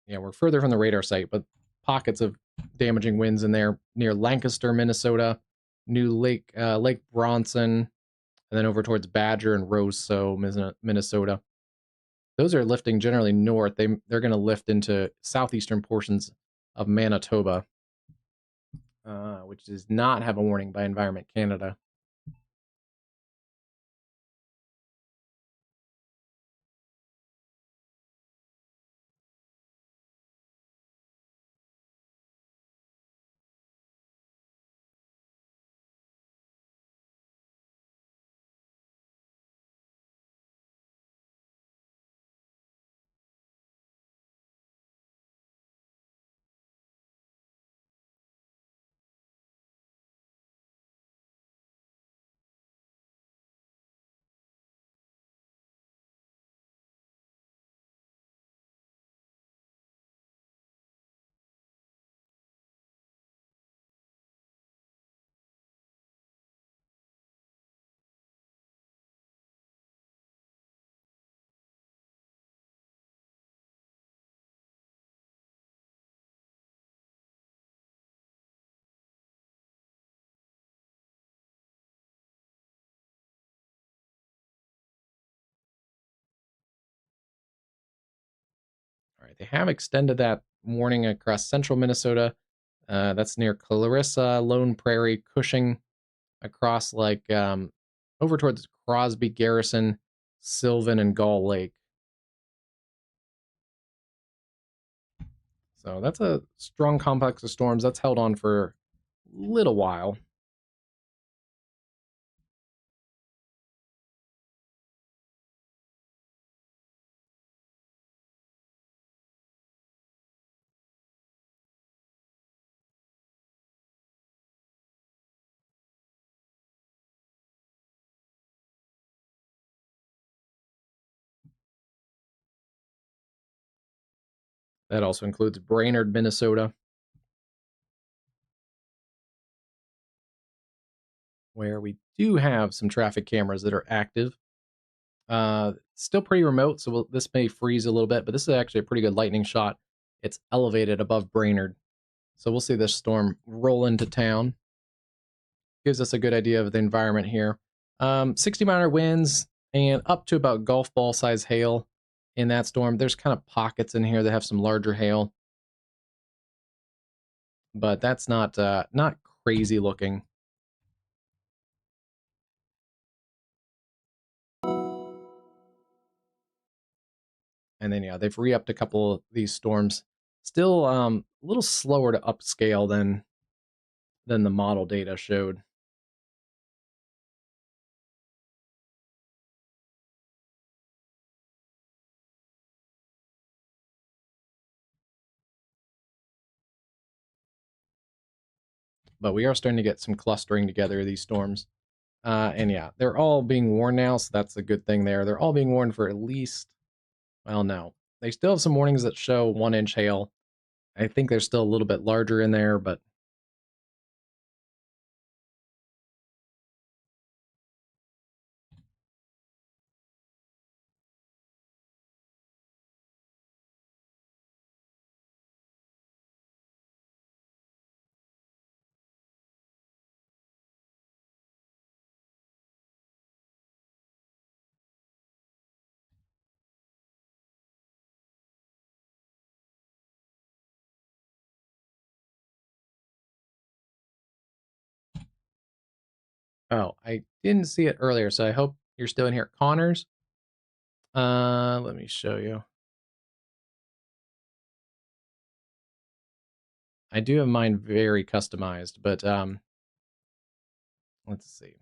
A: Yeah, we're further from the radar site, but pockets of damaging winds in there near Lancaster, Minnesota, New Lake Bronson, and then over towards Badger and Roseau, Minnesota. Those are lifting generally north. They're going to lift into southeastern portions of Manitoba, which does not have a warning by Environment Canada. All right, they have extended that warning across central Minnesota. That's near Clarissa, Lone Prairie, Cushing, across over towards Crosby, Garrison, Sylvan, and Gull Lake. So that's a strong complex of storms that's held on for a little while. That also includes Brainerd, Minnesota. where we do have some traffic cameras that are active. Still pretty remote, so this may freeze a little bit, but this is actually a pretty good lightning shot. It's elevated above Brainerd. So we'll see this storm roll into town. Gives us a good idea of the environment here. 60-mile winds and up to about golf ball size hail in that storm. There's kind of pockets in here that have some larger hail, but that's not crazy looking. And then yeah, they've re-upped a couple of these storms. Still a little slower to upscale than the model data showed. But we are starting to get some clustering together of these storms. And yeah, they're all being warned now, so that's a good thing there. They're all being warned for at least, well, no. They still have some warnings that show 1-inch hail. I think there's still a little bit larger in there, but oh, I didn't see it earlier, so I hope you're still in here. Connors, let me show you. I do have mine very customized, but let's see.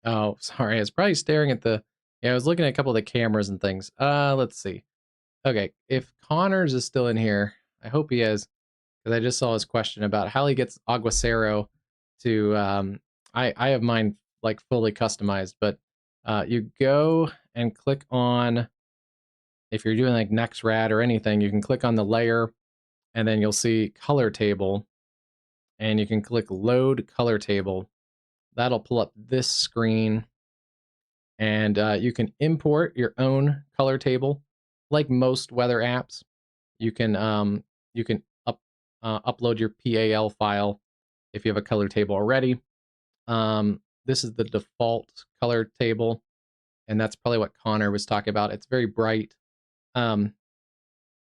A: Oh, sorry. I was probably staring at the. Yeah, I was looking at a couple of the cameras and things. Let's see. Okay, if Connors is still in here, I hope he is, because I just saw his question about how he gets Aguacero to. I have mine like fully customized, but you go and click on, if you're doing like Nextrat or anything, you can click on the layer, and then you'll see color table, and you can click load color table. That'll pull up this screen, and you can import your own color table. Like most weather apps, you can upload your PAL file if you have a color table already. This is the default color table, and that's probably what Connor was talking about. It's very bright. Um,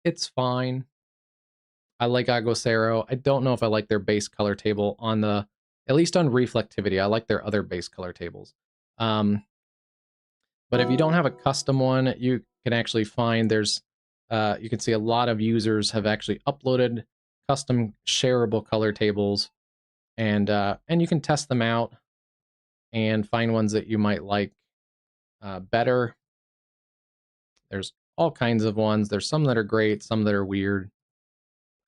A: it's fine. I like Aguacero. I don't know if I like their base color table on the, at least on reflectivity. I like their other base color tables. But if you don't have a custom one, you can actually find you can see a lot of users have actually uploaded custom shareable color tables, and you can test them out and find ones that you might like better. There's all kinds of ones. There's some that are great, some that are weird,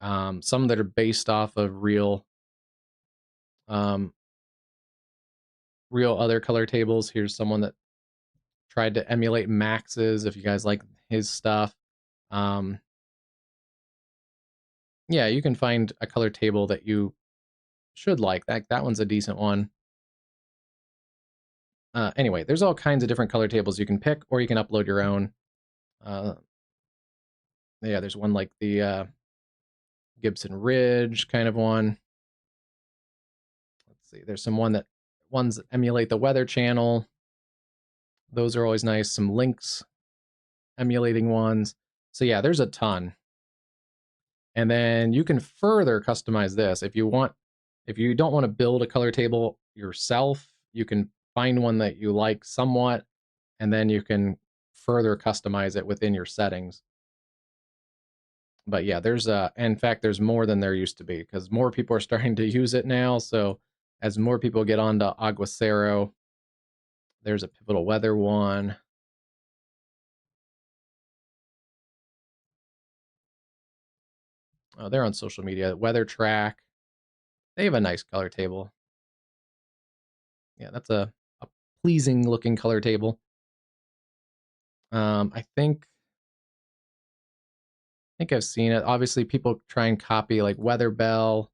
A: some that are based off of um, real other color tables. Here's someone that tried to emulate Max's. If you guys like his stuff, um, yeah, you can find a color table that you should like. That one's a decent one. Anyway, there's all kinds of different color tables you can pick, or you can upload your own. Yeah, there's one like the Gibson Ridge kind of one. Let's see. There's ones that emulate the Weather Channel. Those are always nice. Some Lynx emulating ones. So yeah, there's a ton. And then you can further customize this if you want. If you don't want to build a color table yourself, you can find one that you like somewhat, and then you can further customize it within your settings. But yeah, in fact, there's more than there used to be, because more people are starting to use it now. So as more people get onto Aguacero, there's a pivotal weather one. Oh, they're on social media. Weather Track. They have a nice color table. Yeah, that's a pleasing looking color table. I think I've seen it. Obviously, people try and copy like Weather Bell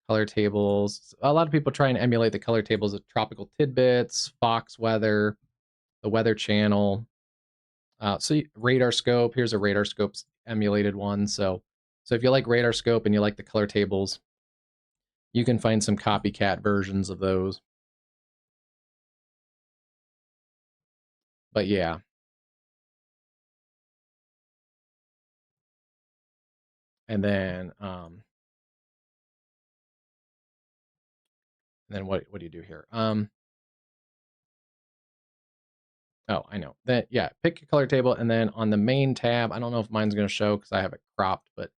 A: color tables. A lot of people try and emulate the color tables of Tropical Tidbits, Fox Weather, the Weather Channel. Radar Scope. Here's a Radar Scope's emulated one. So if you like Radar Scope and you like the color tables, you can find some copycat versions of those. But yeah. And then what do you do here? Oh, I know. That yeah, pick your color table, and then on the main tab, I don't know if mine's going to show because I have it cropped, but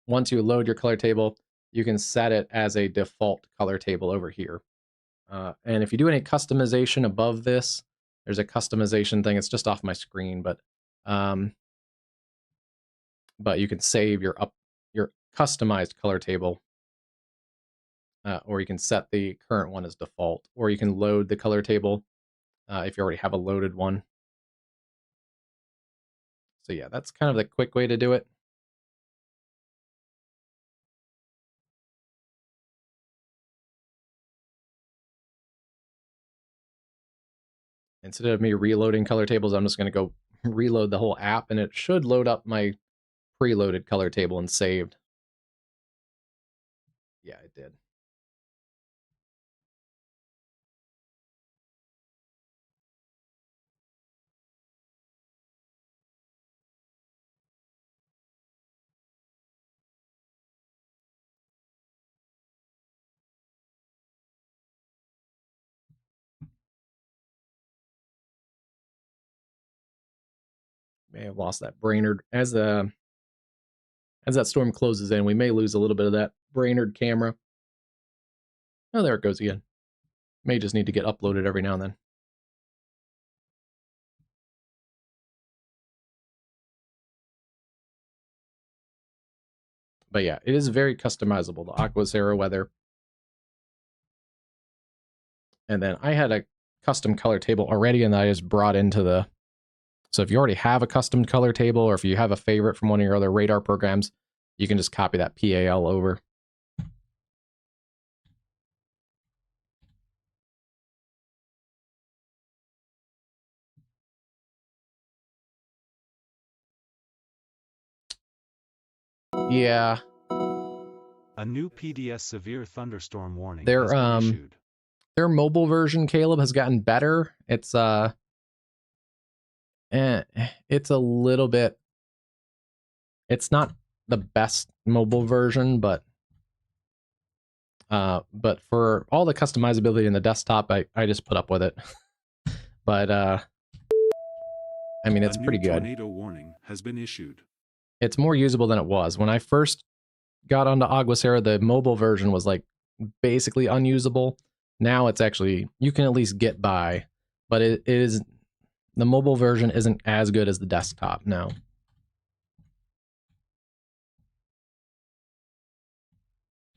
A: once you load your color table, you can set it as a default color table over here. And if you do any customization above this, there's a customization thing. It's just off my screen, but you can save your customized color table, or you can set the current one as default, or you can load the color table if you already have a loaded one. So yeah, that's kind of the quick way to do it. Instead of me reloading color tables, I'm just going to go reload the whole app, and it should load up my preloaded color table and saved. Yeah, it did. May have lost that Brainerd as that storm closes in. We may lose a little bit of that Brainerd camera. Oh, there it goes again. May just need to get uploaded every now and then. But yeah, it is very customizable, the Aquacera weather. And then I had a custom color table already, and I just brought into the... So if you already have a custom color table, or if you have a favorite from one of your other radar programs, you can just copy that PAL over. Yeah.
B: A new PDS severe thunderstorm warning has been issued.
A: Their mobile version, Caleb, has gotten better. It's it's a little bit... It's not the best mobile version, but for all the customizability in the desktop, I just put up with it. But I mean, it's pretty good.
B: A new tornado warning has been issued.
A: It's more usable than it was. When I first got onto Aguacera, the mobile version was like basically unusable. Now it's actually, you can at least get by, but it is, the mobile version isn't as good as the desktop now.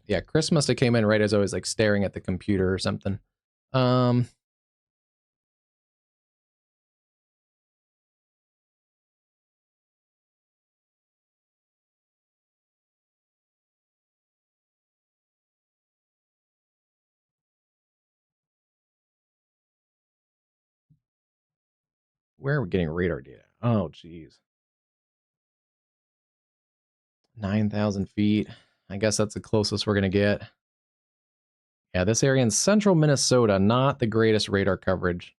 A: Yeah, Chris must have came in right as I was like staring at the computer or something. Where are we getting radar data? Oh, geez. 9,000 feet. I guess that's the closest we're going to get. Yeah, this area in central Minnesota, not the greatest radar coverage.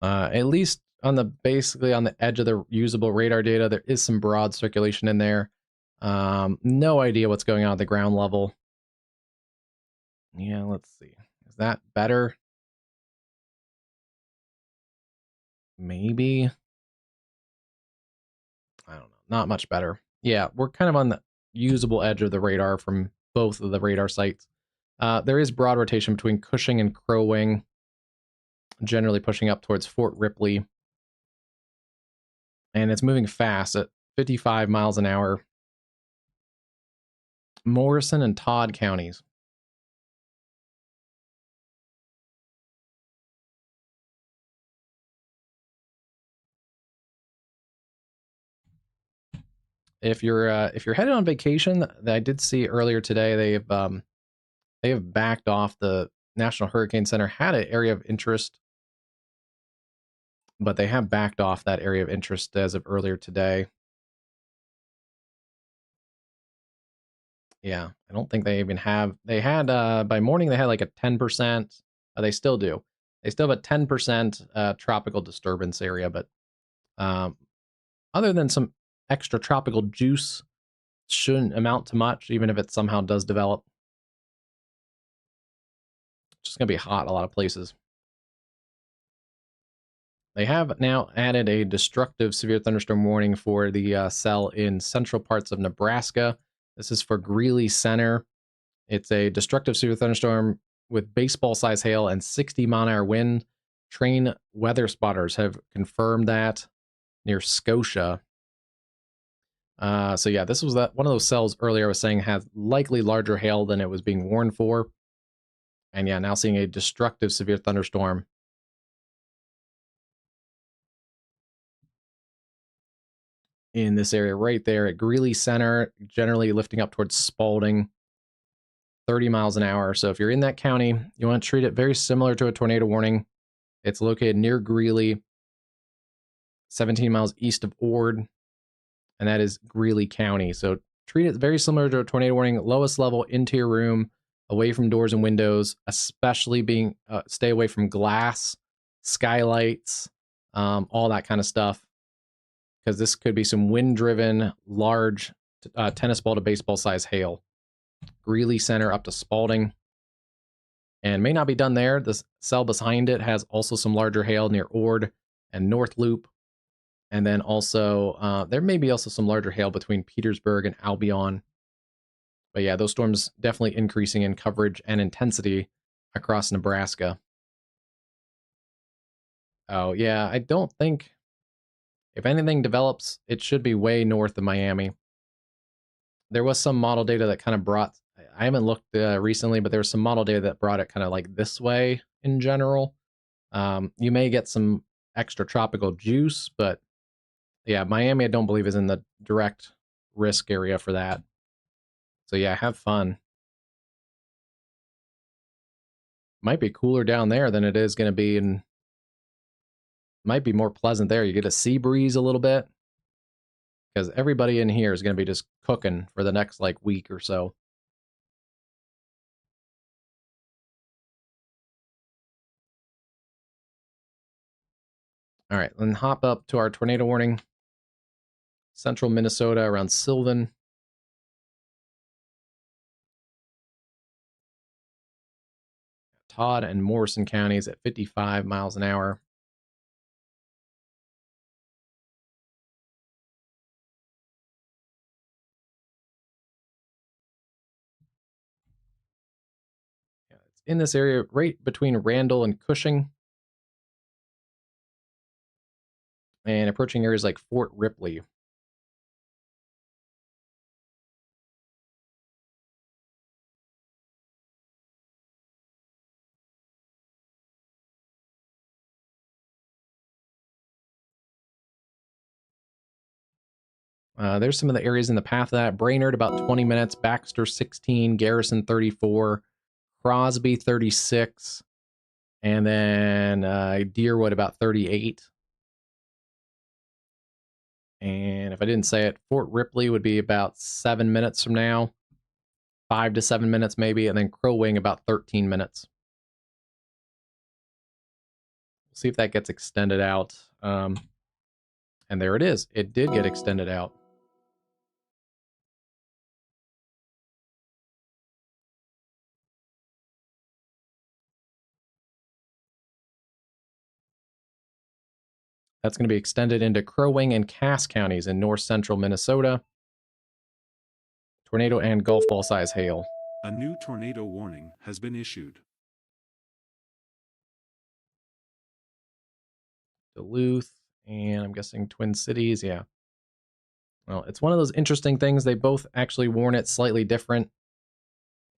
A: At least on the basically on the edge of the usable radar data, there is some broad circulation in there. No idea what's going on at the ground level. Yeah, let's see. Is that better? Maybe. I don't know. Not much better. Yeah, we're kind of on the usable edge of the radar from both of the radar sites. There is broad rotation between Cushing and Crow Wing, generally pushing up towards Fort Ripley. And it's moving fast at 55 miles an hour. Morrison and Todd counties. If you're headed on vacation, I did see earlier today they have backed off. The National Hurricane Center had an area of interest, but they have backed off that area of interest as of earlier today. Yeah, I don't think they even have. They had by morning they had like a 10%. They still do. They still have a 10% tropical disturbance area, but um, other than some extra tropical juice, shouldn't amount to much, even if it somehow does develop. It's just gonna be hot in a lot of places. They have now added a destructive severe thunderstorm warning for the cell in central parts of Nebraska. This is for Greeley Center. It's a destructive severe thunderstorm with baseball-size hail and 60-mile-an-hour wind. Train weather spotters have confirmed that near Scotia. So yeah, this was one of those cells earlier I was saying has likely larger hail than it was being warned for. And yeah, now seeing a destructive severe thunderstorm in this area right there at Greeley Center, generally lifting up towards Spalding, 30 miles an hour. So if you're in that county, you want to treat it very similar to a tornado warning. It's located near Greeley, 17 miles east of Ord, and that is Greeley County. So treat it very similar to a tornado warning, lowest level into your room, away from doors and windows, especially being stay away from glass, skylights, all that kind of stuff, because this could be some wind-driven, large tennis ball to baseball size hail. Greeley Center up to Spalding. And may not be done there. The cell behind it has also some larger hail near Ord and North Loop. And then also, there may be also some larger hail between Petersburg and Albion. But yeah, those storms definitely increasing in coverage and intensity across Nebraska. Oh, yeah, I don't think, if anything develops, it should be way north of Miami. There was some model data that kind of brought, I haven't looked recently, but there was some model data that brought it kind of like this way in general. You may get some extra tropical juice, but yeah, Miami, I don't believe is in the direct risk area for that. So yeah, have fun. Might be cooler down there than it is going to be, and might be more pleasant there. You get a sea breeze a little bit because everybody in here is going to be just cooking for the next like week or so. All right, then hop up to our tornado warning. Central Minnesota around Sylvan. Todd and Morrison counties at 55 miles an hour. Yeah, it's in this area right between Randall and Cushing, and approaching areas like Fort Ripley. There's some of the areas in the path of that. Brainerd, about 20 minutes. Baxter, 16. Garrison, 34. Crosby, 36. And then Deerwood, about 38. And if I didn't say it, Fort Ripley would be about 7 minutes from now. 5 to 7 minutes, maybe. And then Crow Wing, about 13 minutes. We'll see if that gets extended out. And there it is. It did get extended out. That's going to be extended into Crow Wing and Cass counties in north central Minnesota. Tornado and golf ball size hail.
B: A new tornado warning has been issued.
A: Duluth, and I'm guessing Twin Cities. Yeah. Well, it's one of those interesting things. They both actually warn it slightly different.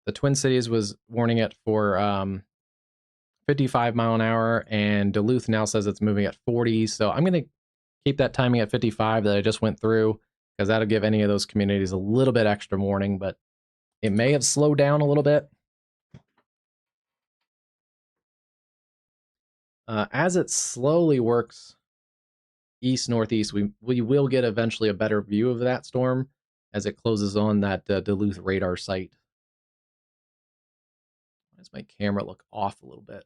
A: The Twin Cities was warning it for 55 mile an hour, and Duluth now says it's moving at 40. So I'm going to keep that timing at 55 that I just went through, because that'll give any of those communities a little bit extra warning, but it may have slowed down a little bit. As it slowly works east-northeast, we will get eventually a better view of that storm as it closes on that Duluth radar site. Why does my camera look off a little bit?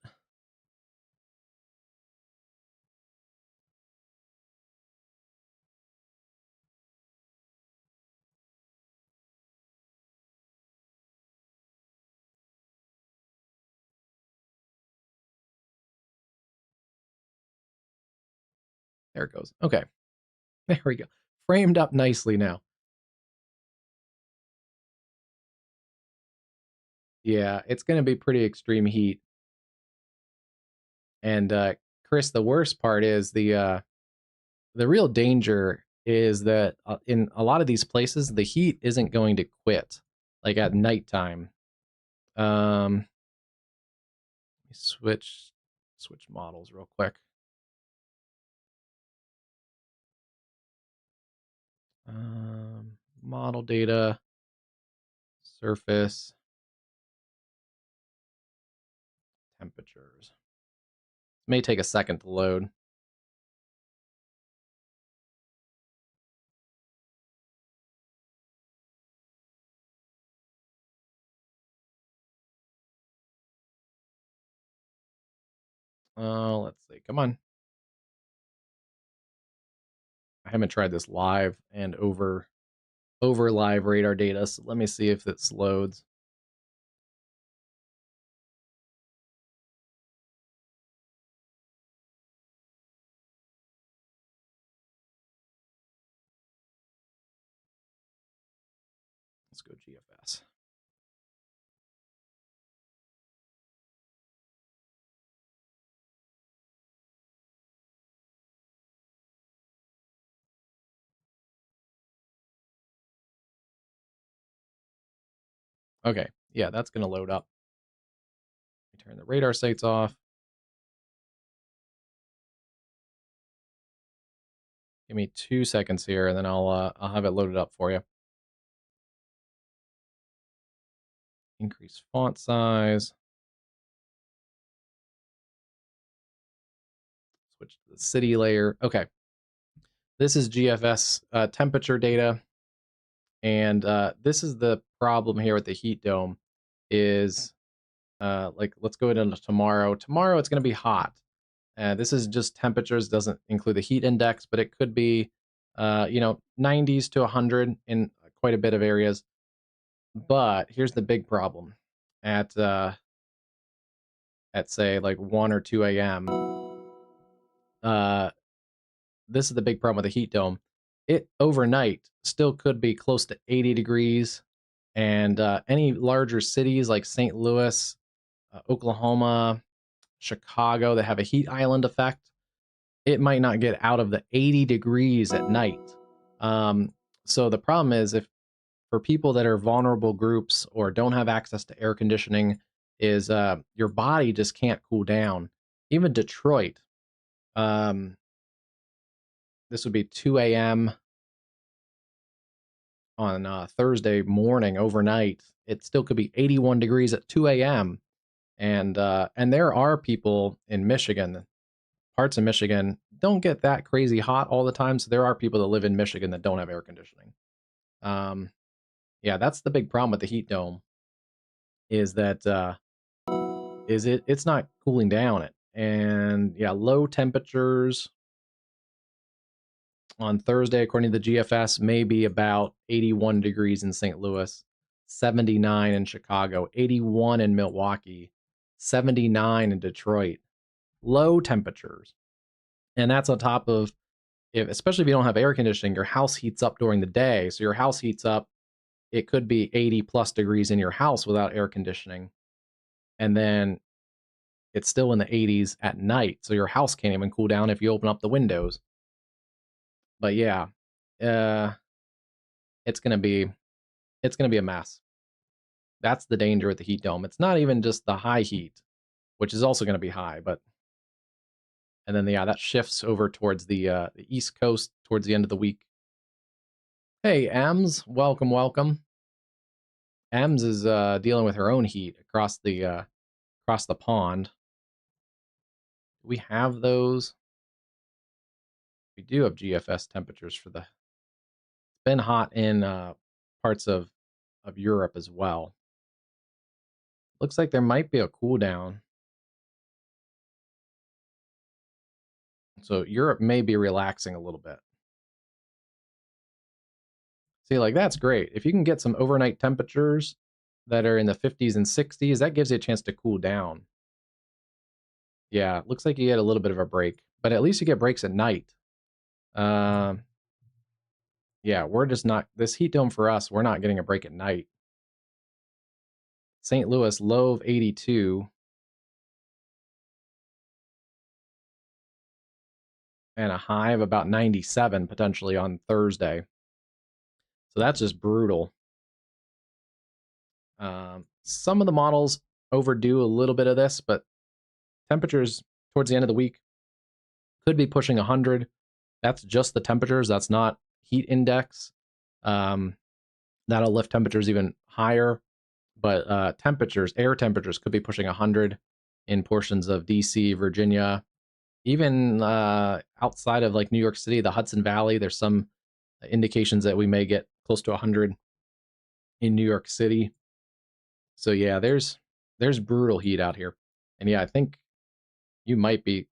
A: There it goes. Okay. There we go. Framed up nicely now. Yeah, it's going to be pretty extreme heat. And Chris, the worst part is the real danger is that in a lot of these places, the heat isn't going to quit, like at nighttime. Let me switch models real quick. Model data, surface, temperatures. It may take a second to load. Let's see. Come on. I haven't tried this live and over live radar data, so let me see if this loads. Let's go GFS. Okay, yeah, that's going to load up. Let me turn the radar sites off. Give me 2 seconds here, and then I'll have it loaded up for you. Increase font size. Switch to the city layer. Okay. This is GFS temperature data. And this is the problem here with the heat dome is like, let's go into tomorrow. Tomorrow it's going to be hot. This is just temperatures, doesn't include the heat index, but it could be, 90s to 100 in quite a bit of areas. But here's the big problem at say like 1 or 2 a.m. This is the big problem with the heat dome. It overnight still could be close to 80 degrees, and any larger cities like St. Louis, Oklahoma, Chicago that have a heat island effect, it might not get out of the 80 degrees at night. So the problem is, if for people that are vulnerable groups or don't have access to air conditioning, is your body just can't cool down. Even Detroit, this would be 2 a.m. on Thursday morning overnight. It still could be 81 degrees at 2 a.m. And there are people in Michigan, parts of Michigan don't get that crazy hot all the time. So there are people that live in Michigan that don't have air conditioning. Yeah, that's the big problem with the heat dome, is that it's not cooling down it. And yeah, low temperatures on Thursday, according to the GFS, may be about 81 degrees in St. Louis, 79 in Chicago, 81 in Milwaukee, 79 in Detroit. Low temperatures. And that's on top of, especially if you don't have air conditioning, your house heats up during the day. So your house heats up, it could be 80 plus degrees in your house without air conditioning. And then it's still in the 80s at night. So your house can't even cool down if you open up the windows. But yeah, uh, it's gonna be a mess. That's the danger with the heat dome. It's not even just the high heat, which is also gonna be high, but and then yeah, that shifts over towards the East Coast towards the end of the week. Hey, Ems, welcome, welcome. Ems is dealing with her own heat across the pond. Do we have those? We do have GFS temperatures for the. It's been hot in parts of Europe as well. Looks like there might be a cool down. So Europe may be relaxing a little bit. See, like that's great. If you can get some overnight temperatures that are in the 50s and 60s, that gives you a chance to cool down. Yeah, looks like you get a little bit of a break, but at least you get breaks at night. Um, yeah, we're just not, this heat dome for us, we're not getting a break at night. St. Louis, low of 82. And a high of about 97 potentially on Thursday. So that's just brutal. Some of the models overdo a little bit of this, but temperatures towards the end of the week could be pushing 100. That's just the temperatures. That's not heat index. That'll lift temperatures even higher. But temperatures, air temperatures could be pushing 100 in portions of DC, Virginia, even outside of like New York City, the Hudson Valley. There's some indications that we may get close to 100 in New York City. So yeah, there's brutal heat out here. And yeah, I think you might be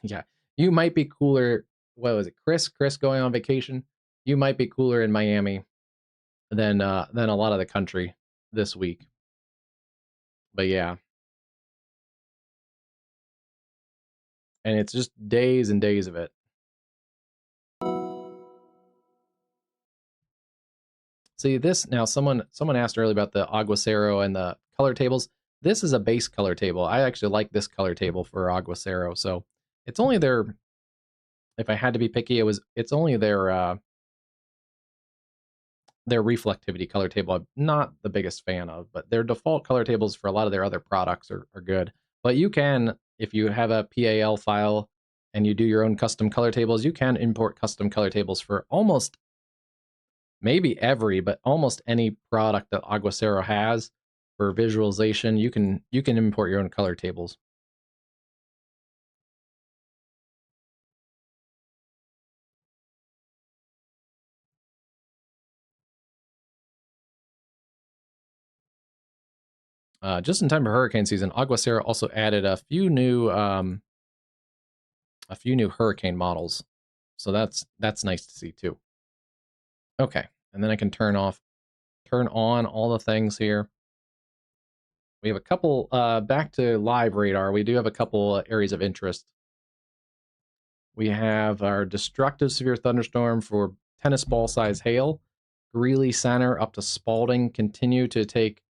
A: yeah, you might be cooler. What was it? Chris going on vacation. You might be cooler in Miami than a lot of the country this week. But yeah, and it's just days and days of it. See this now. Someone asked earlier about the Aguacero and the color tables. This is a base color table. I actually like this color table for Aguacero. So it's only their. If I had to be picky, it's only their reflectivity color table I'm not the biggest fan of, but their default color tables for a lot of their other products are good. But you can, if you have a PAL file and you do your own custom color tables, you can import custom color tables for almost maybe every, but almost any product that Aguacero has for visualization. You can import your own color tables. Just in time for hurricane season, Aguacero also added a few new hurricane models, so that's nice to see too. Okay, and then I can turn on all the things here. We have a couple, back to live radar, we do have a couple areas of interest. We have our destructive severe thunderstorm for tennis ball size hail. Greeley Center up to Spalding continue to take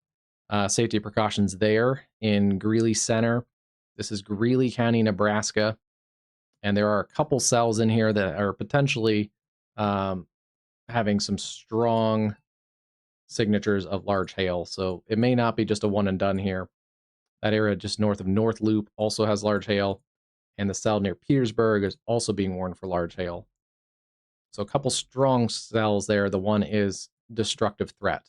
A: safety precautions there in Greeley Center. This is Greeley County, Nebraska. And there are a couple cells in here that are potentially having some strong signatures of large hail. So it may not be just a one and done here. That area just north of North Loop also has large hail. And the cell near Petersburg is also being warned for large hail. So a couple strong cells there. The one is destructive threat.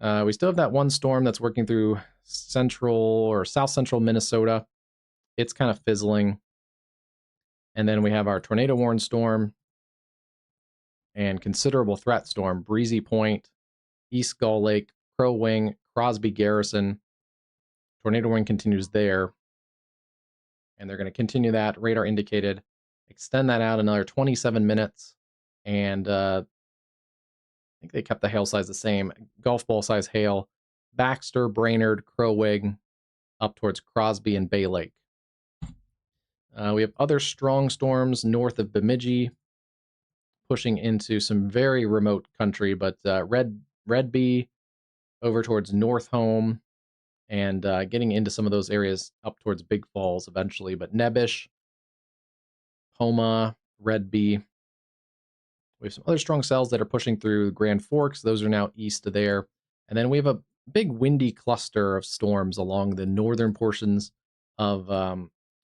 A: We still have that one storm that's working through central or south central Minnesota. It's kind of fizzling. And then we have our tornado warn storm and considerable threat storm, Breezy Point, East Gull Lake, Crow Wing, Crosby Garrison. Tornado warning continues there. And they're going to continue that, radar indicated, extend that out another 27 minutes. And I think they kept the hail size the same. Golf ball size hail, Baxter, Brainerd, Crow Wing, up towards Crosby and Bay Lake. We have other strong storms north of Bemidji, pushing into some very remote country, but Red Bee over towards North Home and getting into some of those areas up towards Big Falls eventually. But Nebish, Homa, Red Bee. We have some other strong cells that are pushing through Grand Forks. Those are now east of there. And then we have a big windy cluster of storms along the northern portions of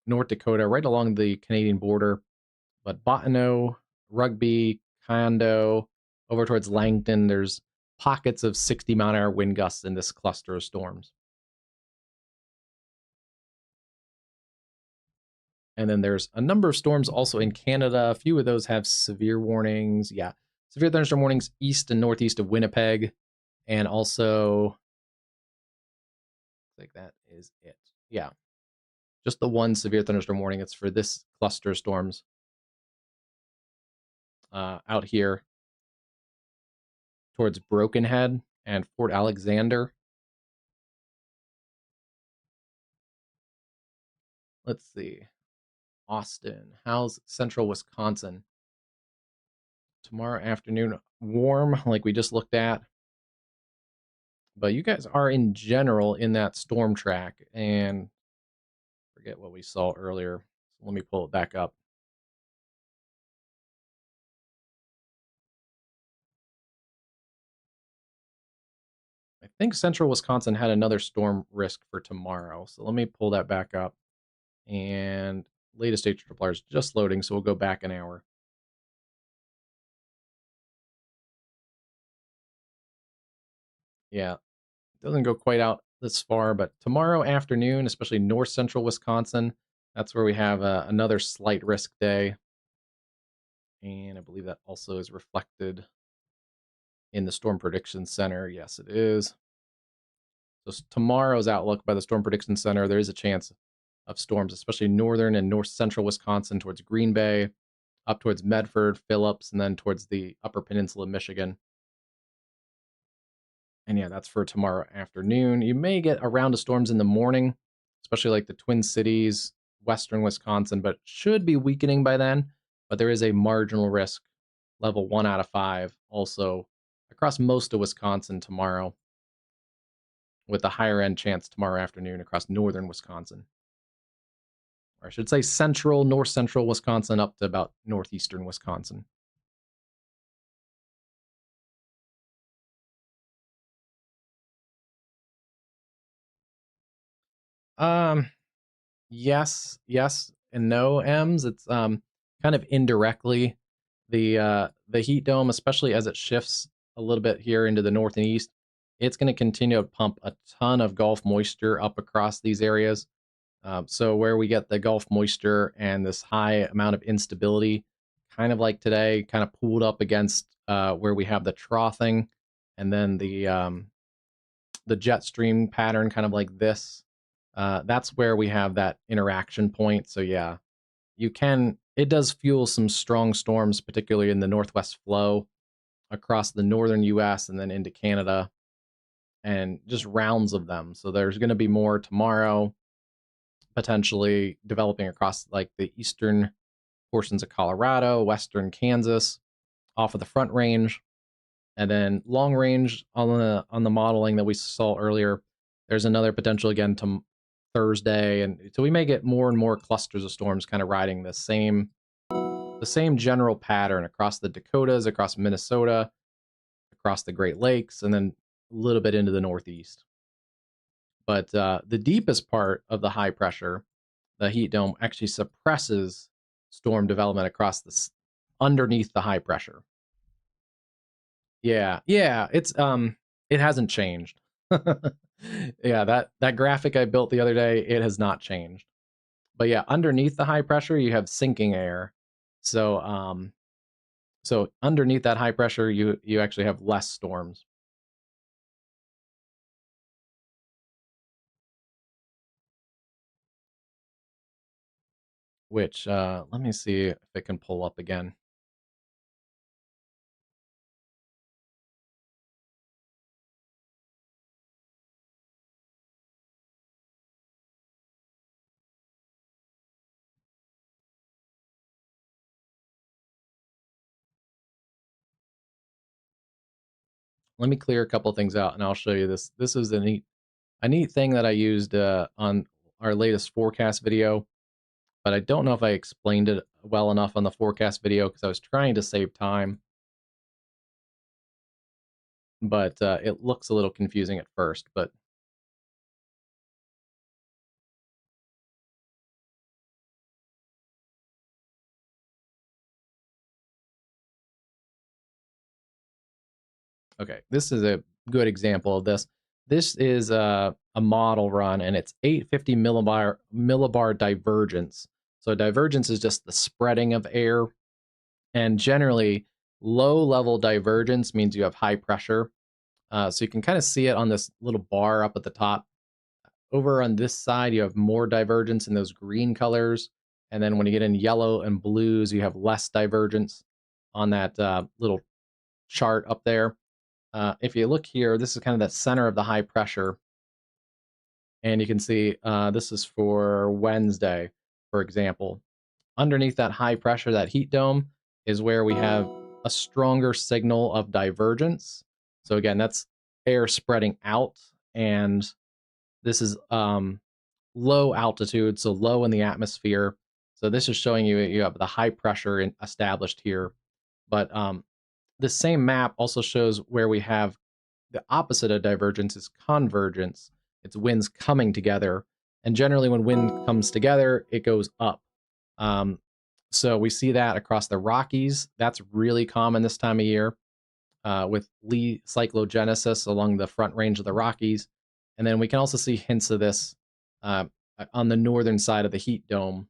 A: North Dakota, right along the Canadian border. But Bottineau, Rugby, Condo, over towards Langton, there's pockets of 60-mile-an-hour wind gusts in this cluster of storms. And then there's a number of storms also in Canada. A few of those have severe warnings. Yeah, severe thunderstorm warnings east and northeast of Winnipeg. And also, I think that is it. Yeah, just the one severe thunderstorm warning. It's for this cluster of storms out here towards Brokenhead and Fort Alexander. Let's see. Austin. How's central Wisconsin? Tomorrow afternoon, warm, like we just looked at. But you guys are in general in that storm track, and forget what we saw earlier. So let me pull it back up. I think central Wisconsin had another storm risk for tomorrow. So let me pull that back up. And latest HRRR is just loading, so we'll go back an hour. Yeah, it doesn't go quite out this far, but tomorrow afternoon, especially north central Wisconsin, that's where we have another slight risk day. And I believe that also is reflected in the Storm Prediction Center. Yes, it is. So tomorrow's outlook by the Storm Prediction Center, there is a chance of storms, especially northern and north central Wisconsin towards Green Bay, up towards Medford, Phillips, and then towards the upper peninsula of Michigan. And yeah, that's for tomorrow afternoon. You may get a round of storms in the morning, especially like the Twin Cities, western Wisconsin, but should be weakening by then. But there is a marginal risk, level 1 out of 5, also across most of Wisconsin tomorrow, with a higher end chance tomorrow afternoon across northern Wisconsin. Or I should say central, north central Wisconsin up to about northeastern Wisconsin. Um, yes, and no, M's. It's kind of indirectly the heat dome, especially as it shifts a little bit here into the north and east, it's going to continue to pump a ton of Gulf moisture up across these areas. So where we get the Gulf moisture and this high amount of instability, kind of like today, kind of pooled up against where we have the troughing, and then the jet stream pattern, kind of like this. That's where we have that interaction point. So yeah, it does fuel some strong storms, particularly in the northwest flow across the northern US and then into Canada, and just rounds of them. So there's going to be more tomorrow, potentially developing across like the eastern portions of Colorado, western Kansas, off of the Front Range, and then long range on the modeling that we saw earlier. There's another potential again to Thursday, and so we may get more and more clusters of storms kind of riding the same general pattern across the Dakotas, across Minnesota, across the Great Lakes, and then a little bit into the Northeast. But the deepest part of the high pressure, the heat dome, actually suppresses storm development across underneath the high pressure. Yeah, it hasn't changed. Yeah, that graphic I built the other day, it has not changed. But yeah, underneath the high pressure, you have sinking air. So underneath that high pressure, you actually have less storms. Which let me see if it can pull up again. let me clear a couple things out, and I'll show you this. This is a neat thing that I used on our latest forecast video, but I don't know if I explained it well enough on the forecast video because I was trying to save time, but it looks a little confusing at first. But okay, this is a good example of this. This is a model run, and it's 850 millibar divergence. So divergence is just the spreading of air, and generally low level divergence means you have high pressure. So you can kind of see it on this little bar up at the top. Over on this side, you have more divergence in those green colors. And then when you get in yellow and blues, you have less divergence on that little chart up there. If you look here, this is kind of the center of the high pressure. And you can see this is for Wednesday, for example. Underneath that high pressure, that heat dome, is where we have a stronger signal of divergence. So again, that's air spreading out, and this is low altitude, so low in the atmosphere. So this is showing you have the high pressure established here. But the same map also shows where we have the opposite of divergence is convergence. It's winds coming together. And generally when wind comes together, it goes up. Um, so we see that across the Rockies. That's really common this time of year with Lee cyclogenesis along the front range of the Rockies. And then we can also see hints of this uh, on the northern side of the heat dome.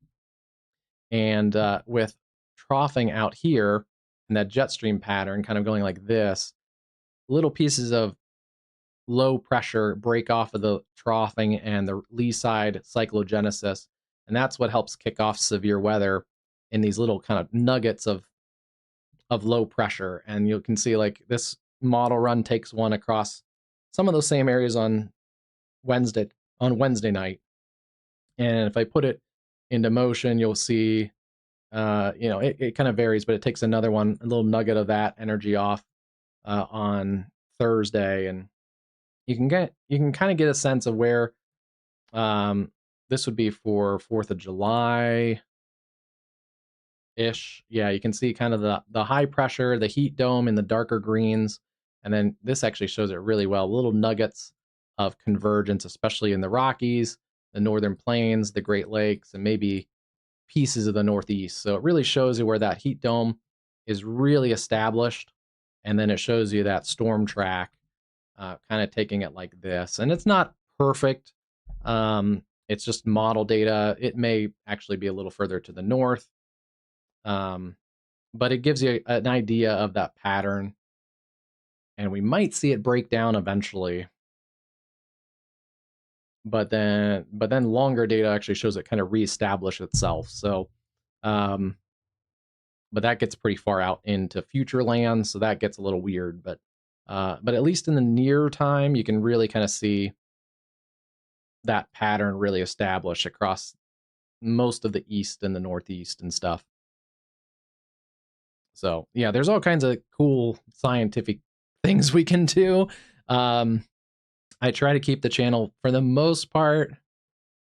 A: And with troughing out here and that jet stream pattern kind of going like this, little pieces of low pressure break off of the troughing and the lee side cyclogenesis. And that's what helps kick off severe weather in these little kind of nuggets of low pressure. And you can see like this model run takes one across some of those same areas on Wednesday night. And if I put it into motion, you'll see, it kind of varies, but it takes another one, a little nugget of that energy off on Thursday. And you can kind of get a sense of where this would be for 4th of July ish. Yeah, you can see kind of the high pressure, the heat dome in the darker greens, and then this actually shows it really well. Little nuggets of convergence, especially in the Rockies, the Northern Plains, the Great Lakes, and maybe pieces of the Northeast. So it really shows you where that heat dome is really established, and then it shows you that storm track, kind of taking it like this. And it's not perfect. It's just model data. It may actually be a little further to the north. But it gives you an idea of that pattern, and we might see it break down eventually. But then longer data actually shows it kind of reestablish itself. So, but that gets pretty far out into future land, so that gets a little weird. But at least in the near time, you can really kind of see that pattern really established across most of the east and the northeast and stuff. So yeah, there's all kinds of cool scientific things we can do. I try to keep the channel, for the most part,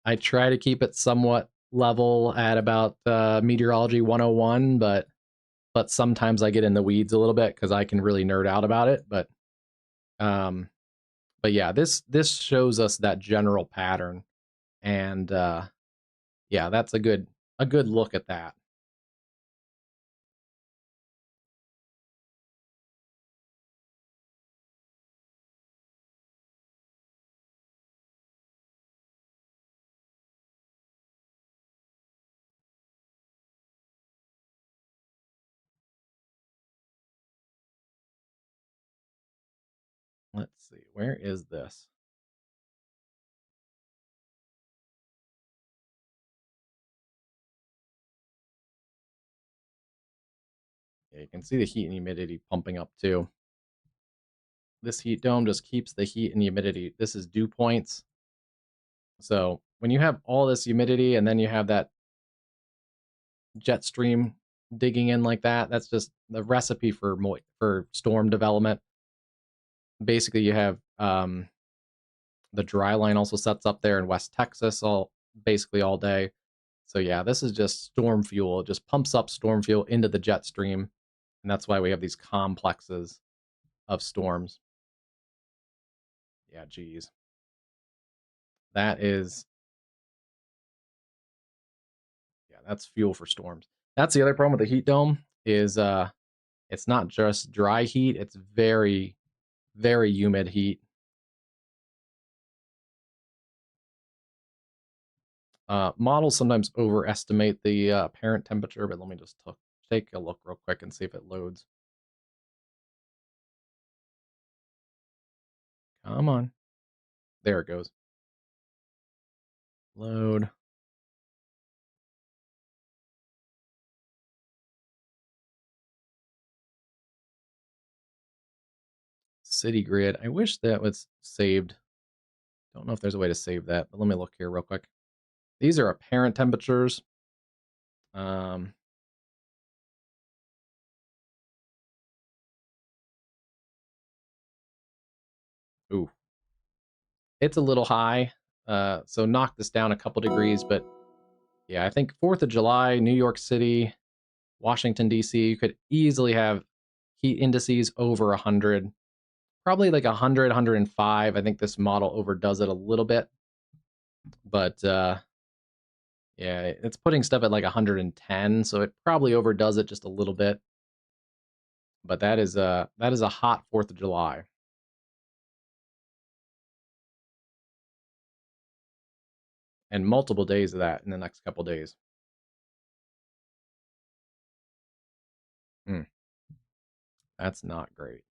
A: I try to keep it somewhat level at about meteorology 101, but sometimes I get in the weeds a little bit because I can really nerd out about it. Um, but yeah, this shows us that general pattern, and yeah, that's a good look at that. Let's see, where is this? Yeah, you can see the heat and humidity pumping up too. This heat dome just keeps the heat and humidity. This is dew points. So when you have all this humidity and then you have that jet stream digging in like that, that's just the recipe for storm development. basically you have the dry line also sets up there in West Texas basically all day. So yeah, this is just storm fuel. It just pumps up storm fuel into the jet stream, and that's why we have these complexes of storms. Yeah, geez. That is, yeah, that's fuel for storms. That's the other problem with the heat dome is it's not just dry heat, it's very, very humid heat. Models sometimes overestimate the apparent temperature, but let me just take a look real quick and see if it loads. Come on. There it goes. Load. City grid. I wish that was saved. Don't know if there's a way to save that, but let me look here real quick. These are apparent temperatures. Um, ooh, it's a little high. So knock this down a couple degrees, but yeah, I think 4th of July, New York City, Washington, D.C., you could easily have heat indices over 100. Probably like 100, 105. I think this model overdoes it a little bit. But yeah, it's putting stuff at like 110, so it probably overdoes it just a little bit. But that is a hot 4th of July. And multiple days of that in the next couple days. Hmm, that's not great.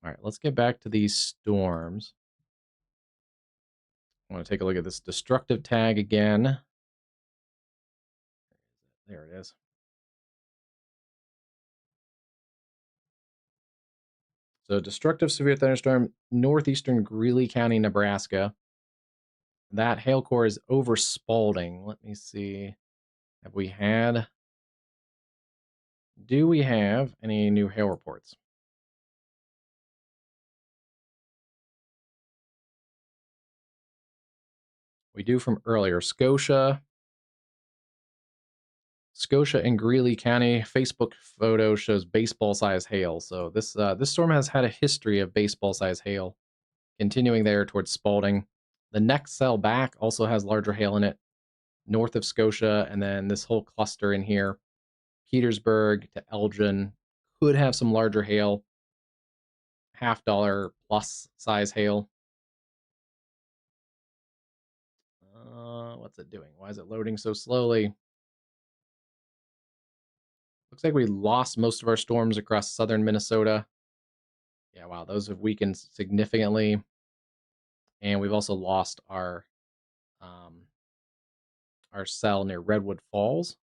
A: All right, let's get back to these storms. I want to take a look at this destructive tag again. There it is. So destructive severe thunderstorm, northeastern Greeley County, Nebraska. That hail core is over Spalding. Let me see. Do we have any new hail reports? We do from earlier. Scotia and Greeley County. Facebook photo shows baseball-sized hail. So this storm has had a history of baseball-sized hail, continuing there towards Spalding. The next cell back also has larger hail in it, north of Scotia, and then this whole cluster in here, Petersburg to Elgin, could have some larger hail, $50 plus size hail. What's it doing? Why is it loading so slowly? Looks like we lost most of our storms across southern Minnesota. Yeah, wow, those have weakened significantly. And we've also lost our cell near Redwood Falls.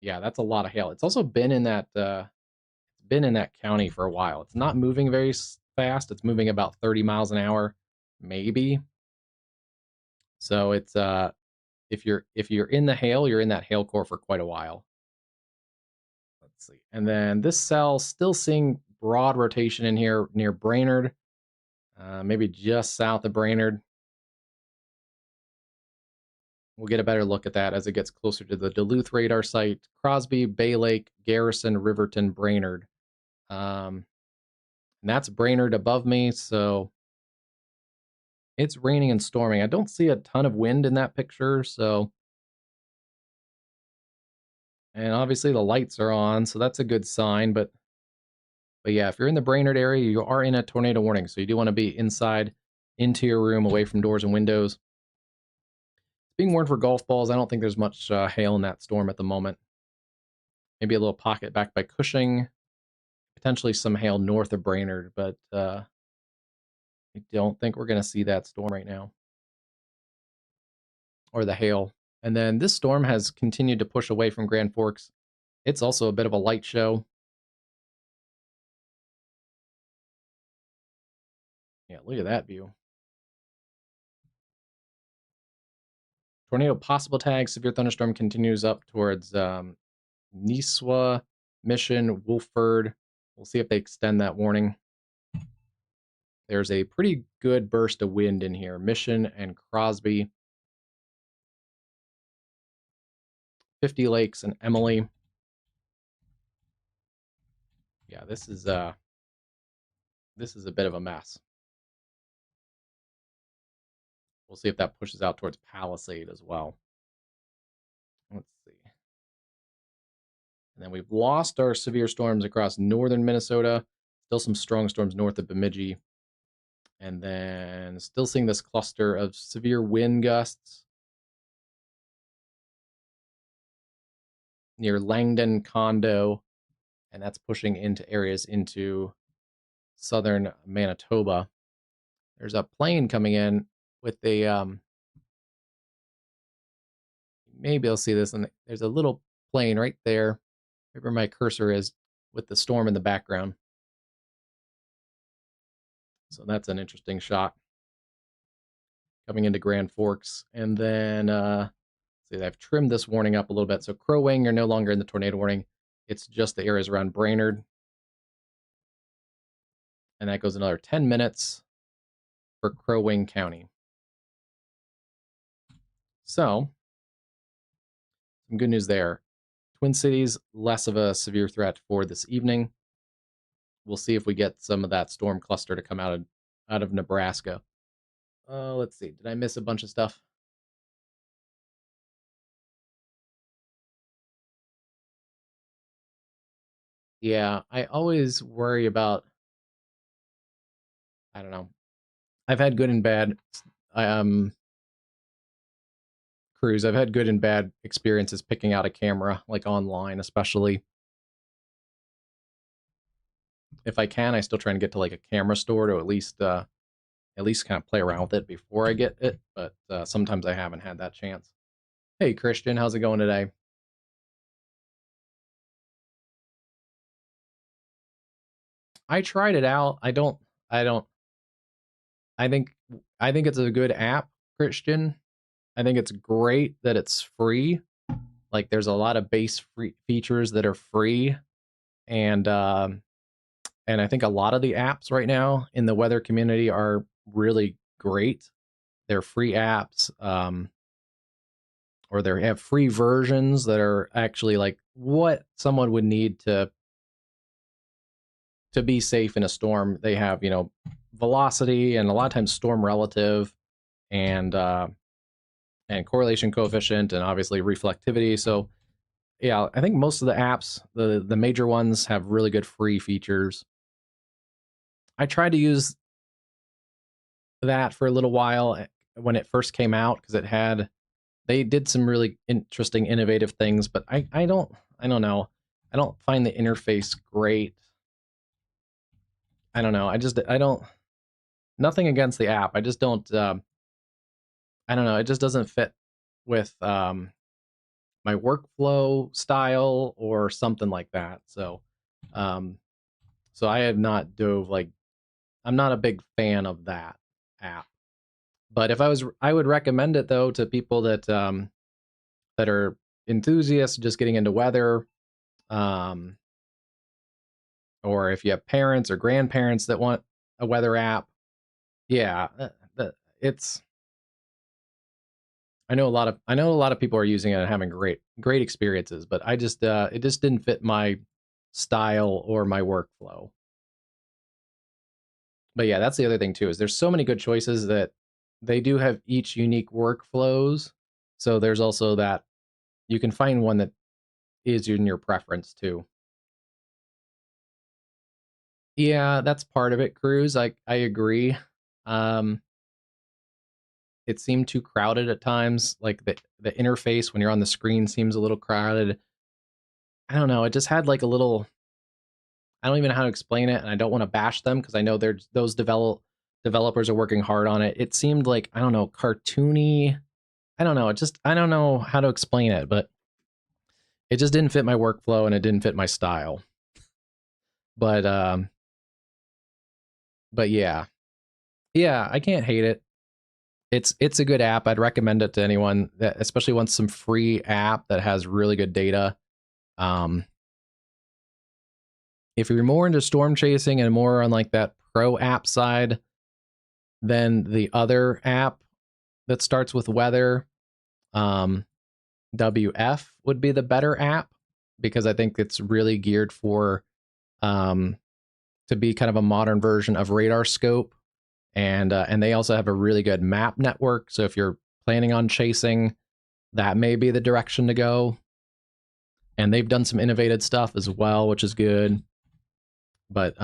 A: Yeah, that's a lot of hail. It's also been in that county for a while. It's not moving very fast. It's moving about 30 miles an hour, maybe. So it's if you're in the hail, you're in that hail core for quite a while. Let's see. And then this cell still seeing broad rotation in here near Brainerd, maybe just south of Brainerd. We'll get a better look at that as it gets closer to the Duluth radar site. Crosby, Bay Lake, Garrison, Riverton, Brainerd. And that's Brainerd above me, so it's raining and storming. I don't see a ton of wind in that picture, so. And obviously the lights are on, so that's a good sign. But yeah, if you're in the Brainerd area, you are in a tornado warning, so you do want to be inside, into your room, away from doors and windows. Being warned for golf balls. I don't think there's much hail in that storm at the moment. Maybe a little pocket back by Cushing. Potentially some hail north of Brainerd, but I don't think we're going to see that storm right now. Or the hail. And then this storm has continued to push away from Grand Forks. It's also a bit of a light show. Yeah, look at that view. Tornado possible tag. Severe thunderstorm continues up towards Niswa, Mission, Wolford. We'll see if they extend that warning. There's a pretty good burst of wind in here. Mission and Crosby. 50 Lakes and Emily. Yeah, this is a bit of a mess. We'll see if that pushes out towards Palisade as well. Let's see. And then we've lost our severe storms across northern Minnesota. Still some strong storms north of Bemidji. And then still seeing this cluster of severe wind gusts near Langdon, Condo, and that's pushing into areas into southern Manitoba. There's a plane coming in with a maybe I'll see this, and there's a little plane right there, right where my cursor is, with the storm in the background. So that's an interesting shot coming into Grand Forks. And then see, I've trimmed this warning up a little bit. So Crow Wing, you're no longer in the tornado warning. It's just the areas around Brainerd. And that goes another 10 minutes for Crow Wing County. So some good news there. Twin Cities, less of a severe threat for this evening. We'll see if we get some of that storm cluster to come out of Nebraska. Let's see. Did I miss a bunch of stuff? Yeah, I always worry about, I don't know. I've had good and bad crews. I've had good and bad experiences picking out a camera, like online, especially. If I can, I still try and get to like a camera store to at least kind of play around with it before I get it. But sometimes I haven't had that chance. Hey, Christian, how's it going today? I tried it out. I don't. I think. I think it's a good app, Christian. I think it's great that it's free. Like, there's a lot of base free features that are free, and I think a lot of the apps right now in the weather community are really great. They're free apps, or they have free versions that are actually like what someone would need to be safe in a storm. They have, velocity and a lot of times storm relative and correlation coefficient and obviously reflectivity. So yeah, I think most of the apps, the major ones, have really good free features. I tried to use that for a little while when it first came out because they did some really interesting, innovative things, but I don't know. I don't find the interface great. I don't know. I don't. Nothing against the app. I just don't. I don't know. It just doesn't fit with my workflow style or something like that. So, um, so I have not dove like. I'm not a big fan of that app. But if I would recommend it though to people that are enthusiasts just getting into weather, um, or if you have parents or grandparents that want a weather app. Yeah, it's. I know a lot of people are using it and having great experiences, but I just it just didn't fit my style or my workflow. But yeah, that's the other thing too, is there's so many good choices that they do have each unique workflows. So there's also that you can find one that is in your preference too. Yeah, that's part of it, Cruz. I agree. Um, it seemed too crowded at times. Like the interface when you're on the screen seems a little crowded. I don't know. It just had like a little. I don't even know how to explain it, and I don't want to bash them because I know those developers are working hard on it. It seemed like, I don't know, cartoony. I don't know. I don't know how to explain it, but it just didn't fit my workflow and it didn't fit my style. But but yeah. Yeah, I can't hate it. It's a good app. I'd recommend it to anyone that especially wants some free app that has really good data. Um, if you're more into storm chasing and more on like that pro app side, then the other app that starts with weather, um, WF would be the better app because I think it's really geared for um, to be kind of a modern version of Radar Scope, and they also have a really good map network. So if you're planning on chasing, that may be the direction to go. And they've done some innovative stuff as well, which is good. But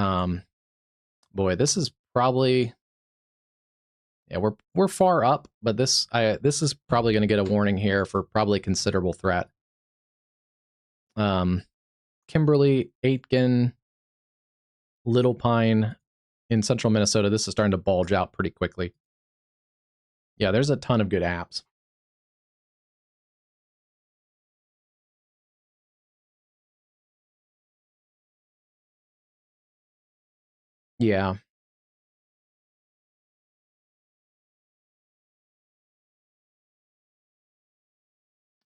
A: boy, this is probably yeah we're far up, but this is probably going to get a warning here for probably considerable threat. Um, Kimberly, Aitken, Little Pine in central Minnesota. This is starting to bulge out pretty quickly. Yeah, there's a ton of good apps. Yeah,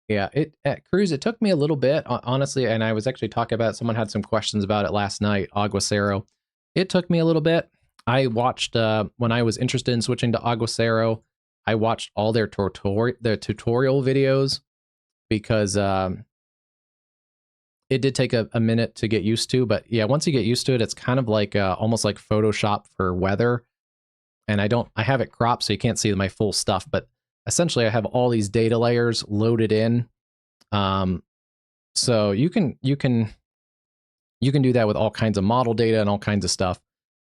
A: yeah. It at Cruise, it took me a little bit, honestly, and I was actually talking about it. Someone had some questions about it last night. Aguacero. It took me a little bit. I watched when I was interested in switching to Aguacero. I watched all their tutorial videos because it did take a minute to get used to. But yeah, once you get used to it, it's kind of like almost like Photoshop for weather. And I have it cropped so you can't see my full stuff, but essentially I have all these data layers loaded in. Um, so you can do that with all kinds of model data and all kinds of stuff.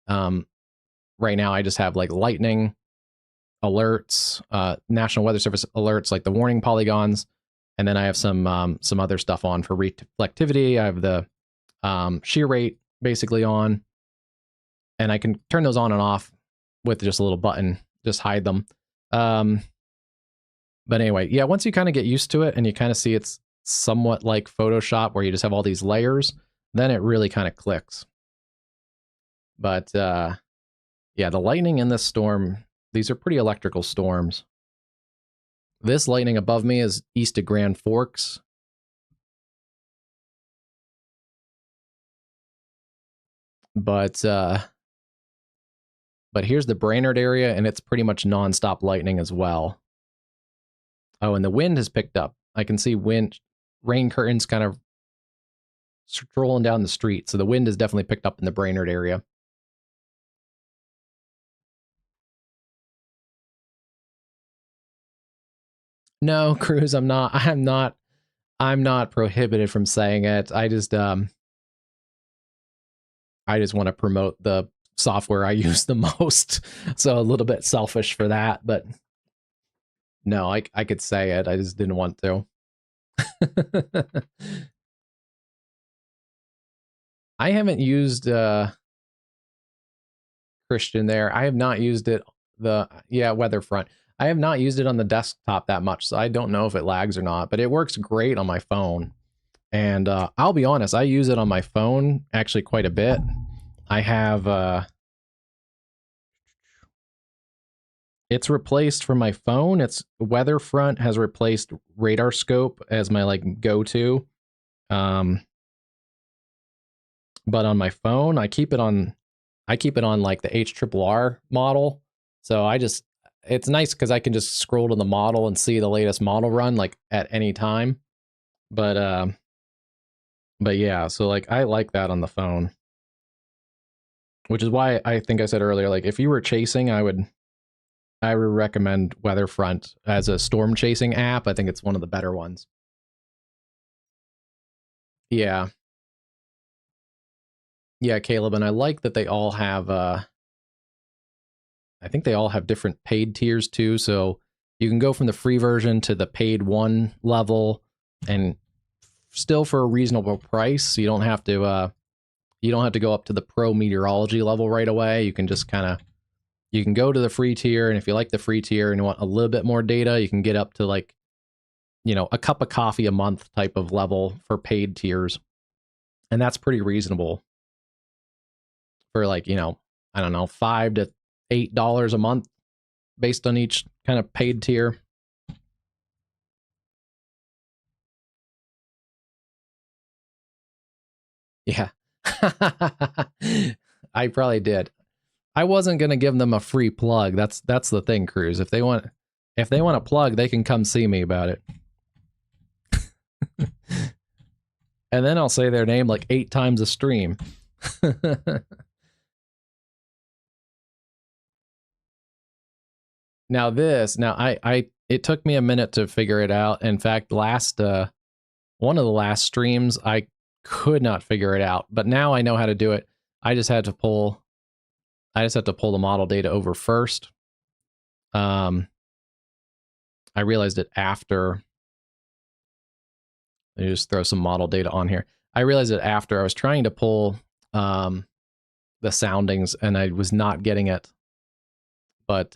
A: Right now I just have like lightning alerts, National Weather Service alerts, like the warning polygons, and then I have some other stuff on for reflectivity. I have the shear rate basically on, and I can turn those on and off with just a little button, just hide them. But anyway, yeah, once you kind of get used to it and you kind of see it's somewhat like Photoshop where you just have all these layers, then it really kind of clicks. But yeah, the lightning in this storm, these are pretty electrical storms. This lightning above me is east of Grand Forks. But here's the Brainerd area, and it's pretty much nonstop lightning as well. Oh, and the wind has picked up. I can see rain curtains kind of strolling down the street. So the wind has definitely picked up in the Brainerd area. No, Cruz, I'm not. I'm not prohibited from saying it. I just want to promote the software I use the most. So a little bit selfish for that, but no, I could say it. I just didn't want to. I haven't used Christian there. I have not used it Weatherfront. I have not used it on the desktop that much, so I don't know if it lags or not, but it works great on my phone. And I'll be honest, I use it on my phone actually quite a bit. I have it's replaced for my phone. It's Weatherfront has replaced Radar Scope as my like go-to. Um, but on my phone, I keep it on like the HRRR model. So it's nice because I can just scroll to the model and see the latest model run like at any time. But but yeah, so like I like that on the phone. Which is why I think I said earlier, like if you were chasing, I would recommend Weatherfront as a storm chasing app. I think it's one of the better ones. Yeah. Yeah, Caleb, and I like that they all have I think they all have different paid tiers too, so you can go from the free version to the paid one level and still for a reasonable price. You don't have to go up to the pro meteorology level right away. You can just kind of you can go to the free tier, and if you like the free tier and you want a little bit more data, you can get up to like a cup of coffee a month type of level for paid tiers. And that's pretty reasonable for like, I don't know, $8 a month based on each kind of paid tier. Yeah. I probably did. I wasn't gonna give them a free plug. That's the thing, Cruz. If they want a plug, they can come see me about it. And then I'll say their name like 8 times a stream. Now it took me a minute to figure it out. In fact, one of the last streams I could not figure it out, but now I know how to do it. I just had to pull the model data over first. I realized it after. Let me just throw some model data on here. I realized it after I was trying to pull the soundings and I was not getting it. But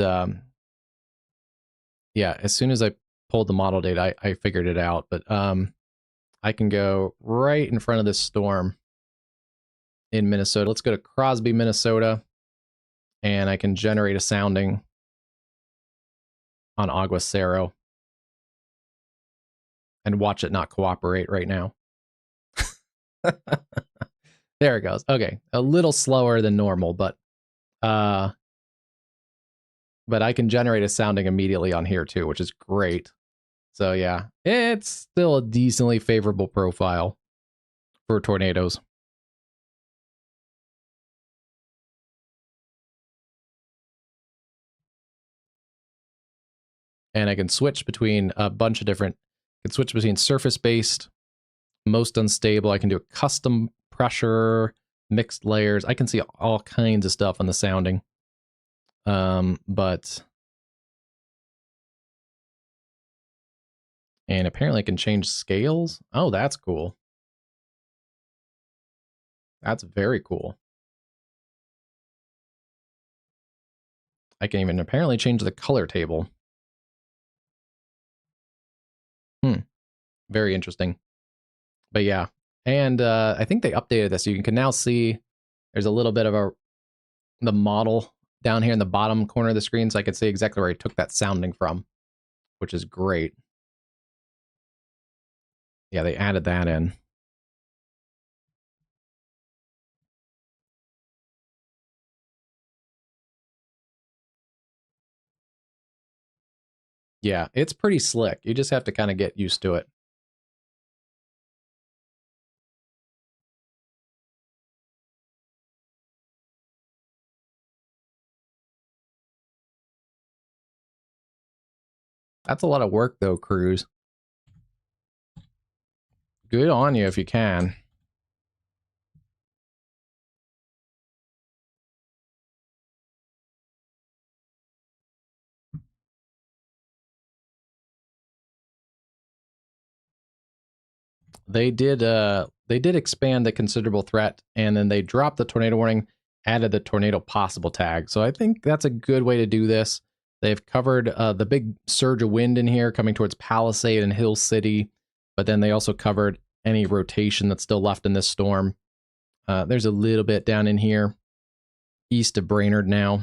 A: yeah, as soon as I pulled the model data, I figured it out. But I can go right in front of this storm in Minnesota. Let's go to Crosby, Minnesota, and I can generate a sounding on Aguacero and watch it not cooperate right now. There it goes. Okay, a little slower than normal, but I can generate a sounding immediately on here too, which is great. So yeah, it's still a decently favorable profile for tornadoes. And I can switch between a bunch of different, I can switch between surface-based, most unstable. I can do a custom pressure, mixed layers. I can see all kinds of stuff on the sounding. But and apparently I can change scales. Oh, that's cool. That's very cool. I can even apparently change the color table. Very interesting. But yeah. And I think they updated this. You can now see there's a little bit of the model down here in the bottom corner of the screen, so I can see exactly where I took that sounding from, which is great. Yeah, they added that in. Yeah, it's pretty slick. You just have to kind of get used to it. That's a lot of work, though, Cruz. Good on you if you can. They did expand the considerable threat, and then they dropped the tornado warning, added the tornado possible tag. So I think that's a good way to do this. They've covered the big surge of wind in here coming towards Palisade and Hill City, but then they also covered any rotation that's still left in this storm. There's a little bit down in here east of Brainerd now,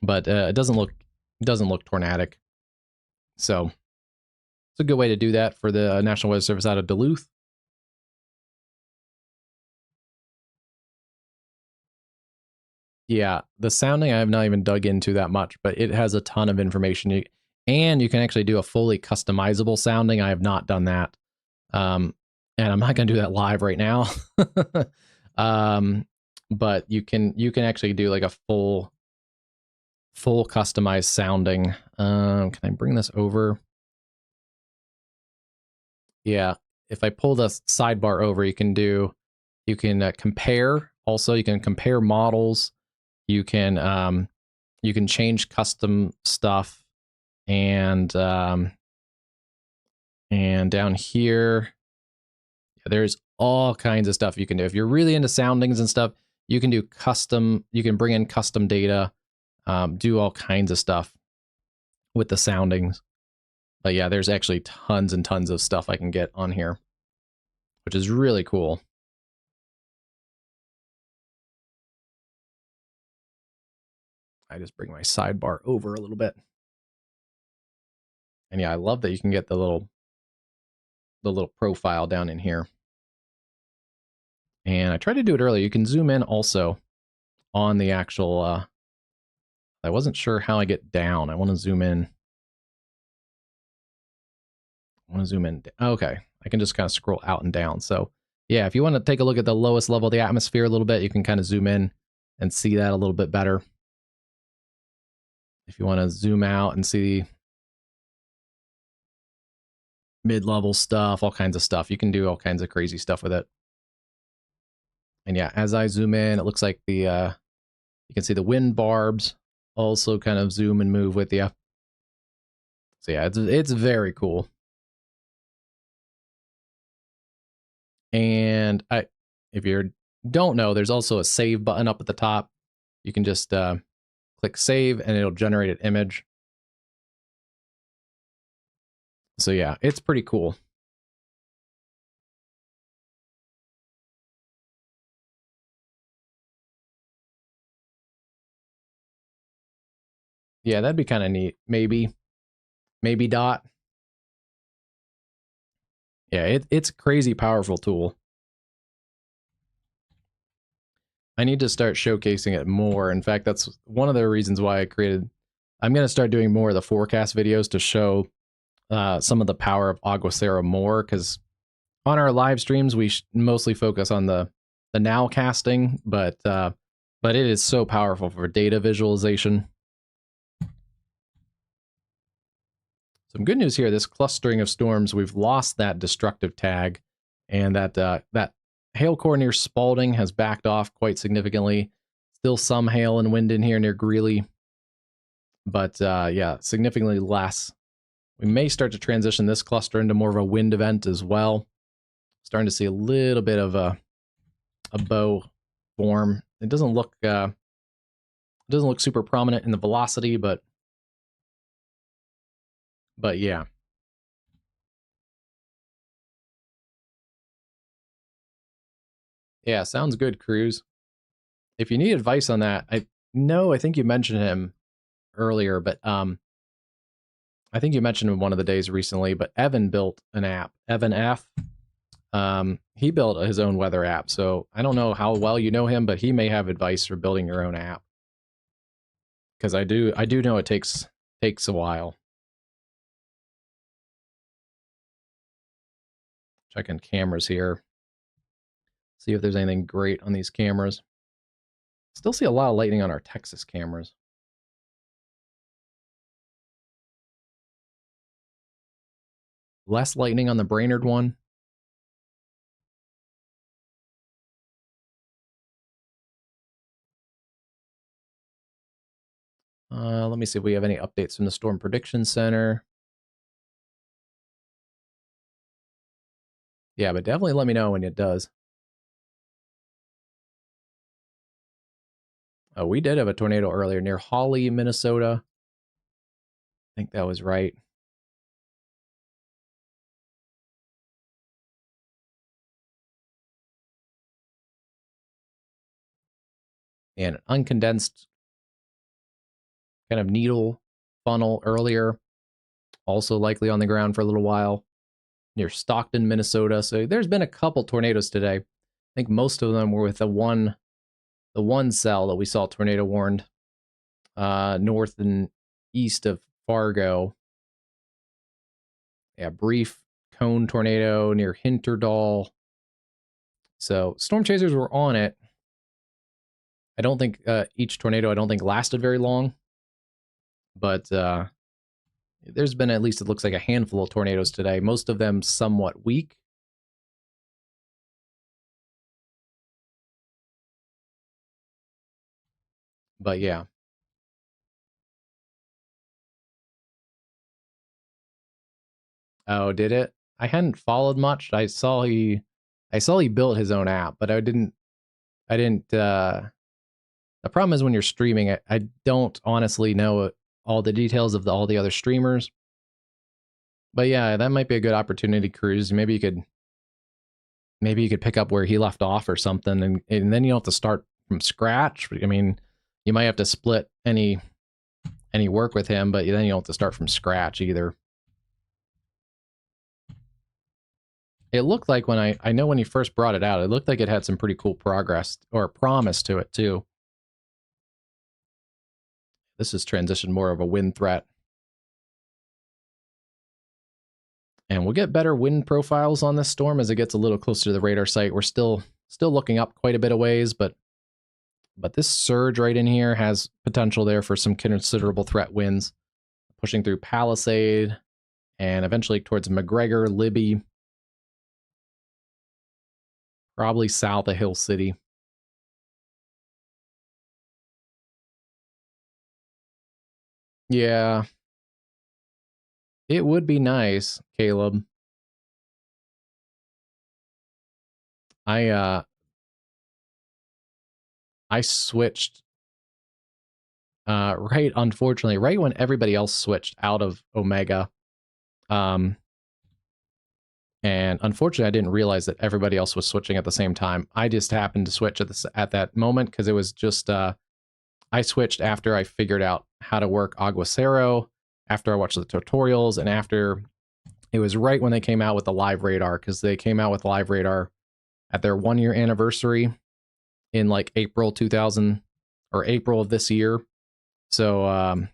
A: but it doesn't look tornadic. So it's a good way to do that for the National Weather Service out of Duluth. Yeah, the sounding I have not even dug into that much, but it has a ton of information. And you can actually do a fully customizable sounding. I have not done that. And I'm not going to do that live right now. But you can actually do like a full customized sounding. Can I bring this over? Yeah, if I pull the sidebar over, you can compare. Also, you can compare models. You can change custom stuff, and down here, there's all kinds of stuff you can do. If you're really into soundings and stuff, you can do custom. You can bring in custom data, do all kinds of stuff with the soundings. But yeah, there's actually tons and tons of stuff I can get on here, which is really cool. I just bring my sidebar over a little bit. And yeah, I love that you can get the little profile down in here. And I tried to do it earlier. You can zoom in also on the actual, I wasn't sure how I get down. I want to zoom in. Okay. I can just kind of scroll out and down. So yeah, if you want to take a look at the lowest level of the atmosphere a little bit, you can kind of zoom in and see that a little bit better. If you want to zoom out and see mid-level stuff, all kinds of stuff, you can do all kinds of crazy stuff with it. And yeah, as I zoom in, it looks like the you can see the wind barbs also kind of zoom and move with you. So yeah, it's very cool. And if you don't know, there's also a save button up at the top. You can just click save and it'll generate an image. So yeah, it's pretty cool. Yeah, that'd be kind of neat. Maybe dot. Yeah, it's a crazy powerful tool. I need to start showcasing it more. In fact, that's one of the reasons why I'm going to start doing more of the forecast videos to show some of the power of Aguacero more, because on our live streams, we mostly focus on the nowcasting, but it is so powerful for data visualization. Some good news here, this clustering of storms, we've lost that destructive tag, and that hail core near Spalding has backed off quite significantly. Still some hail and wind in here near Greeley, but yeah, significantly less. We may start to transition this cluster into more of a wind event as well. Starting to see a little bit of a bow form. It doesn't look super prominent in the velocity, but yeah. Yeah, sounds good, Cruz. If you need advice on that, I think you mentioned him earlier, but I think you mentioned him one of the days recently, but Evan built an app. Evan F. He built his own weather app, so I don't know how well you know him, but he may have advice for building your own app. Because I do know it takes a while. Checking cameras here. See if there's anything great on these cameras. Still see a lot of lightning on our Texas cameras. Less lightning on the Brainerd one. Let me see if we have any updates from the Storm Prediction Center. Yeah, but definitely let me know when it does. Oh, we did have a tornado earlier near Hawley, Minnesota. I think that was right. And an uncondensed kind of needle funnel earlier. Also likely on the ground for a little while. Near Stockton, Minnesota. So there's been a couple tornadoes today. I think most of them were with the one cell that we saw tornado warned north and east of Fargo. Yeah, brief cone tornado near Hinterdall. So storm chasers were on it. I don't think each tornado lasted very long, but there's been, at least it looks like, a handful of tornadoes today. Most of them somewhat weak. But yeah. Oh, did it? I hadn't followed much. I saw he built his own app, but I didn't the problem is when you're streaming, I don't honestly know all the details of all the other streamers. But yeah, that might be a good opportunity, Cruz. Maybe you could pick up where he left off or something, and then you don't have to start from scratch. I mean, you might have to split any any work with him, but then you don't have to start from scratch either. It looked like when I know when he first brought it out, it looked like it had some pretty cool progress or promise to it too. This has transitioned more of a wind threat. And we'll get better wind profiles on this storm as it gets a little closer to the radar site. We're still looking up quite a bit of ways, but this surge right in here has potential there for some considerable threat winds, pushing through Palisade and eventually towards McGregor, Libby, probably south of Hill City. Yeah. It would be nice, Caleb. I switched unfortunately, right when everybody else switched out of Omega. And unfortunately, I didn't realize that everybody else was switching at the same time. I just happened to switch at that moment because it was just I switched after I figured out how to work Aguacero, after I watched the tutorials, and after it was right when they came out with the live radar, because they came out with live radar at their 1-year anniversary in like April 2000 or April of this year. So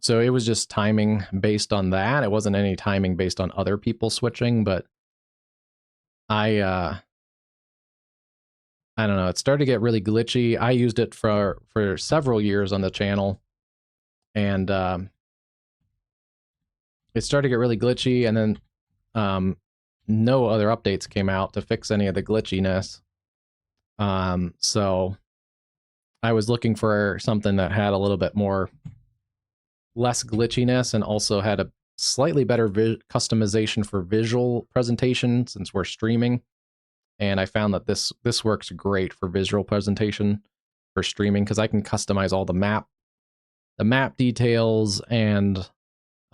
A: so it was just timing based on that. It wasn't any timing based on other people switching, but I don't know. It started to get really glitchy. I used it for several years on the channel, and it started to get really glitchy, and then no other updates came out to fix any of the glitchiness. So I was looking for something that had a little bit more less glitchiness and also had a slightly better customization for visual presentation since we're streaming. And I found that this works great for visual presentation for streaming because I can customize all the map details and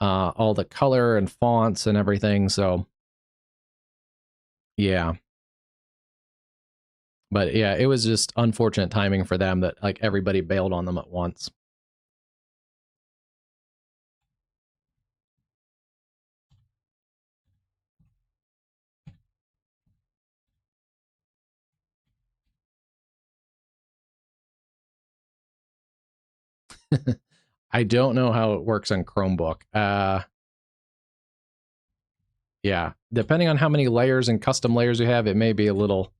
A: all the color and fonts and everything. So yeah. But yeah, it was just unfortunate timing for them that like everybody bailed on them at once. I don't know how it works on Chromebook. Yeah, depending on how many layers and custom layers you have, it may be a little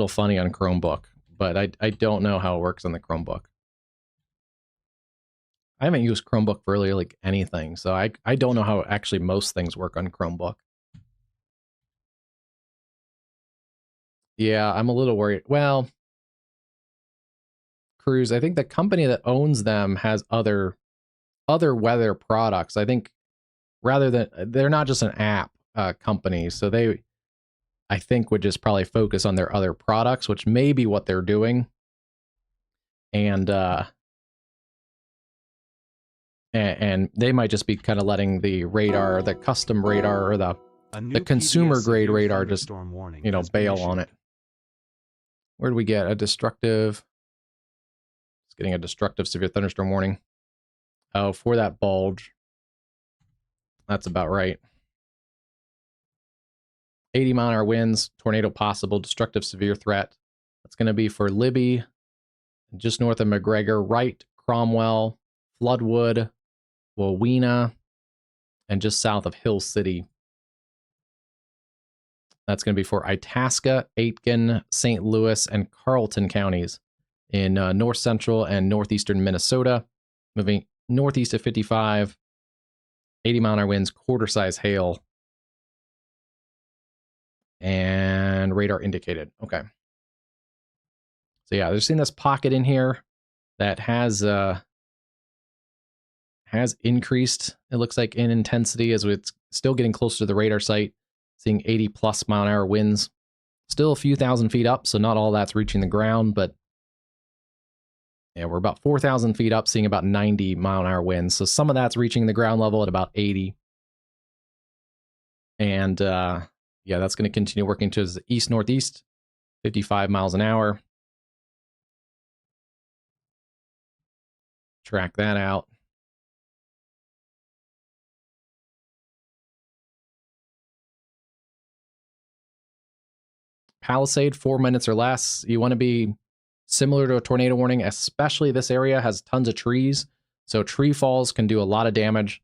A: funny on Chromebook, but I don't know how it works on the Chromebook. I haven't used Chromebook for really like anything, so I don't know how actually most things work on Chromebook. Yeah, I'm a little worried. Well, Cruise, I think the company that owns them has other weather products. I think rather than they're not just an app company, so they I think would just probably focus on their other products, which may be what they're doing. And they might just be kind of letting the radar, the custom radar, or the consumer grade radar just, bail on it. Where do we get a destructive? It's getting a destructive severe thunderstorm warning. Oh, for that bulge. That's about right. 80-mile-an-hour winds, tornado possible, destructive severe threat. That's going to be for Libby, just north of McGregor, Wright, Cromwell, Floodwood, Wawina, and just south of Hill City. That's going to be for Itasca, Aitkin, St. Louis, and Carlton counties in north central and northeastern Minnesota. Moving northeast of 55, 80-mile-an-hour winds, quarter-size hail, and radar indicated. Okay. So yeah, there's seen this pocket in here that has increased, it looks like, in intensity as it's still getting closer to the radar site, seeing 80+ mile-an-hour winds. Still a few thousand feet up, so not all that's reaching the ground, but yeah, we're about 4,000 feet up, seeing about 90-mile-an-hour winds. So some of that's reaching the ground level at about 80. And yeah, that's going to continue working to the east-northeast, 55 miles an hour. track that out. Palisade, 4 minutes or less. You want to be similar to a tornado warning, especially this area has tons of trees. So tree falls can do a lot of damage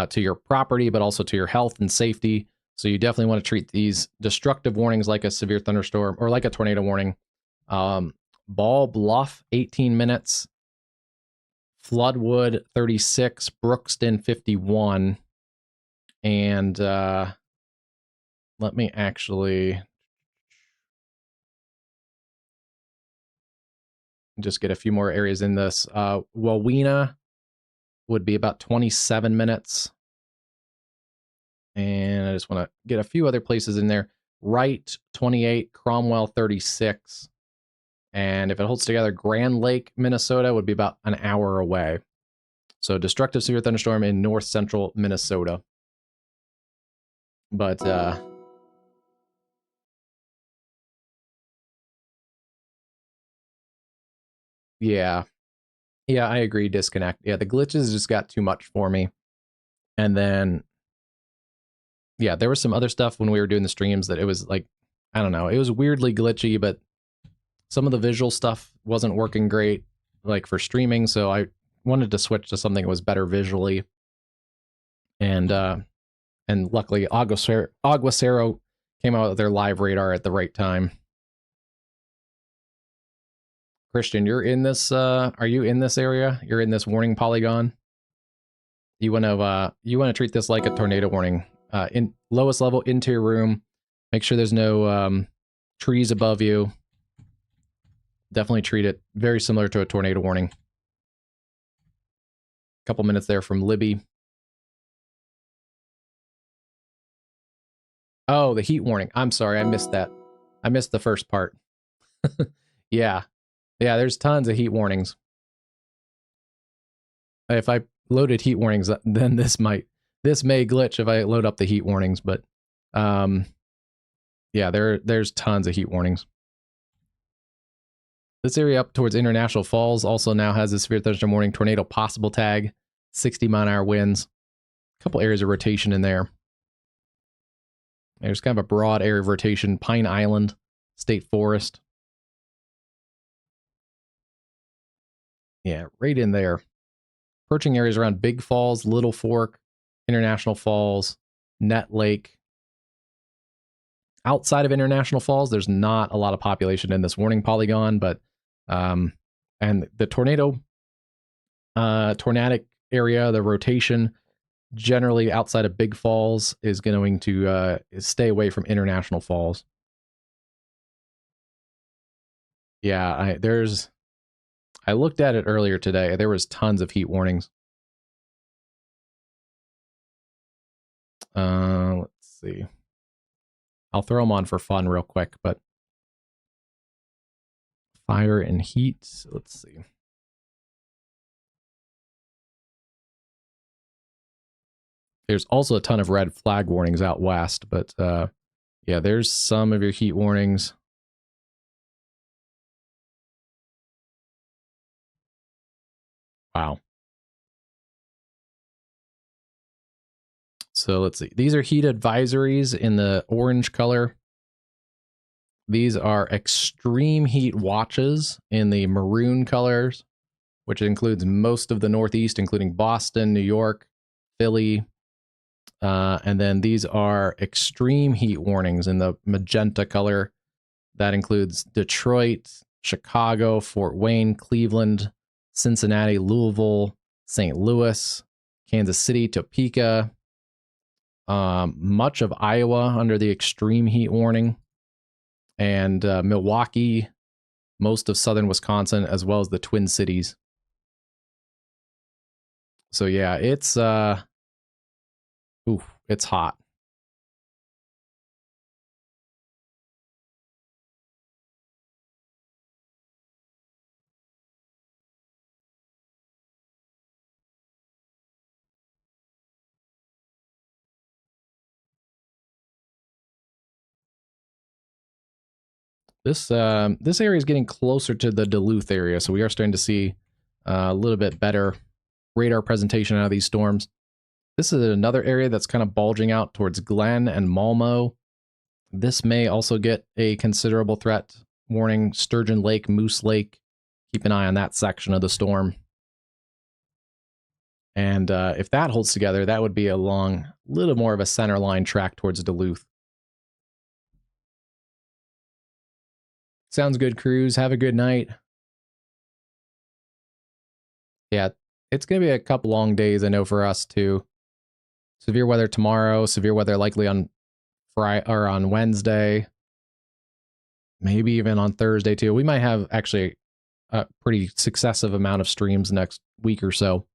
A: to your property, but also to your health and safety. So you definitely want to treat these destructive warnings like a severe thunderstorm or like a tornado warning. Ball Bluff, 18 minutes. Floodwood, 36. Brookston, 51. And let me actually just get a few more areas in this. Wawina would be about 27 minutes. And I just want to get a few other places in there. Wright, 28. Cromwell, 36. And if it holds together, Grand Lake, Minnesota would be about an hour away. So destructive severe thunderstorm in north central Minnesota. But yeah. Yeah, I agree, disconnect. Yeah, the glitches just got too much for me. And then yeah, there was some other stuff when we were doing the streams that it was like, I don't know, it was weirdly glitchy, but some of the visual stuff wasn't working great, like for streaming. So I wanted to switch to something that was better visually. And luckily Aguacero came out with their live radar at the right time. Christian, you're in this. Are you in this area? You're in this warning polygon. You want to treat this like a tornado warning. In lowest level into your room. Make sure there's no trees above you. Definitely treat it very similar to a tornado warning. A couple minutes there from Libby. Oh, the heat warning. I'm sorry, I missed that. I missed the first part. Yeah. Yeah, there's tons of heat warnings. If I loaded heat warnings, then this may glitch if I load up the heat warnings, but yeah, there's tons of heat warnings. This area up towards International Falls also now has a severe thunderstorm warning, tornado possible tag, 60-mile-an-hour winds. A couple areas of rotation in there. There's kind of a broad area of rotation. Pine Island, State Forest. Yeah, right in there. Perching areas around Big Falls, Little Fork, International Falls, Net Lake. Outside of International Falls, there's not a lot of population in this warning polygon, but and the tornadic area, the rotation, generally outside of Big Falls is going to stay away from International Falls. Yeah, I looked at it earlier today. There was tons of heat warnings. Let's see. I'll throw them on for fun real quick, but fire and heat. Let's see. There's also a ton of red flag warnings out west, but yeah, there's some of your heat warnings. Wow. So let's see. These are heat advisories in the orange color. These are extreme heat watches in the maroon colors, which includes most of the Northeast, including Boston, New York, Philly. And then these are extreme heat warnings in the magenta color. That includes Detroit, Chicago, Fort Wayne, Cleveland, Cincinnati, Louisville, St. Louis, Kansas City, Topeka, much of Iowa under the extreme heat warning, and Milwaukee, most of southern Wisconsin, as well as the Twin Cities. So yeah, it's it's hot. This area is getting closer to the Duluth area, so we are starting to see a little bit better radar presentation out of these storms. This is another area that's kind of bulging out towards Glen and Malmo. This may also get a considerable threat warning. Sturgeon Lake, Moose Lake. Keep an eye on that section of the storm. And if that holds together, that would be a little more of a center line track towards Duluth. Sounds good, crews. Have a good night. Yeah, it's going to be a couple long days, I know, for us too. Severe weather tomorrow, severe weather likely on Friday or on Wednesday, maybe even on Thursday too. We might have actually a pretty successive amount of streams next week or so.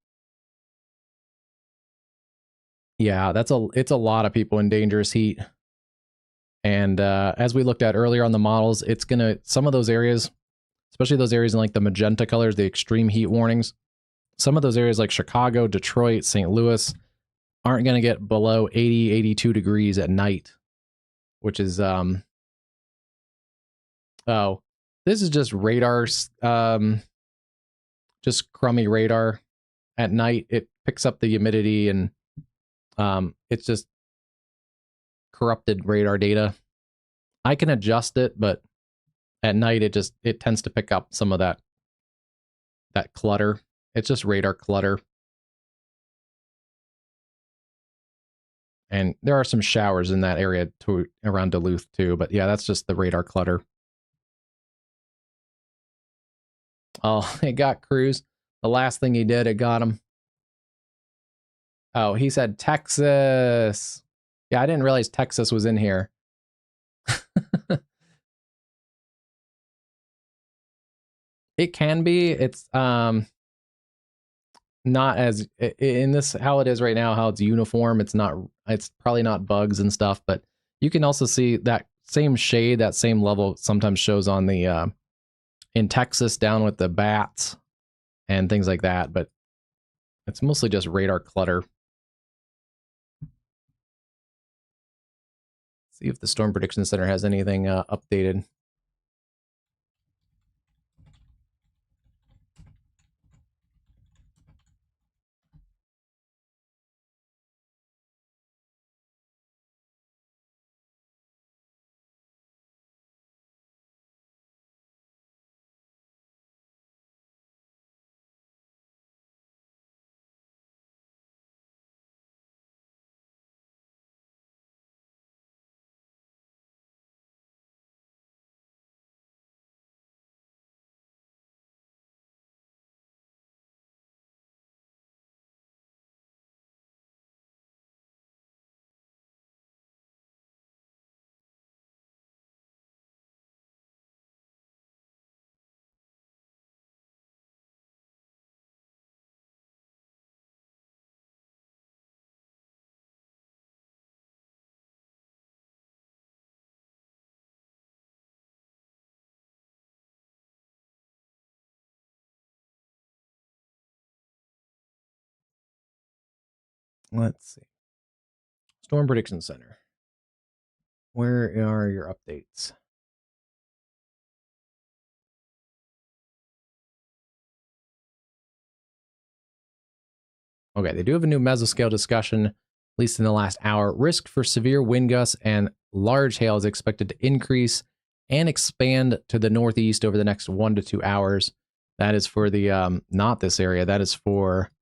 A: Yeah, it's a lot of people in dangerous heat. And as we looked at earlier on the models, it's gonna, some of those areas, especially those areas in like the magenta colors, the extreme heat warnings, some of those areas like Chicago, Detroit, St. Louis aren't gonna get below 80, 82 degrees at night, which is oh, this is just radar, just crummy radar at night. It picks up the humidity and it's just corrupted radar data. I can adjust it, but at night it tends to pick up some of that clutter. It's just radar clutter. And there are some showers in that area around Duluth too, but yeah, that's just the radar clutter. Oh, it got Cruz. The last thing he did, it got him. Oh, he said Texas. Yeah, I didn't realize Texas was in here. It can be. It's not as in this how it is right now, how it's uniform. It's probably not bugs and stuff, but you can also see that same shade, that same level sometimes shows on the in Texas down with the bats and things like that, but it's mostly just radar clutter. See if the Storm Prediction Center has anything updated. Let's see. Storm Prediction Center. Where are your updates? Okay, they do have a new mesoscale discussion, at least in the last hour. Risk for severe wind gusts and large hail is expected to increase and expand to the northeast over the next 1 to 2 hours. That is for the, not this area, that is for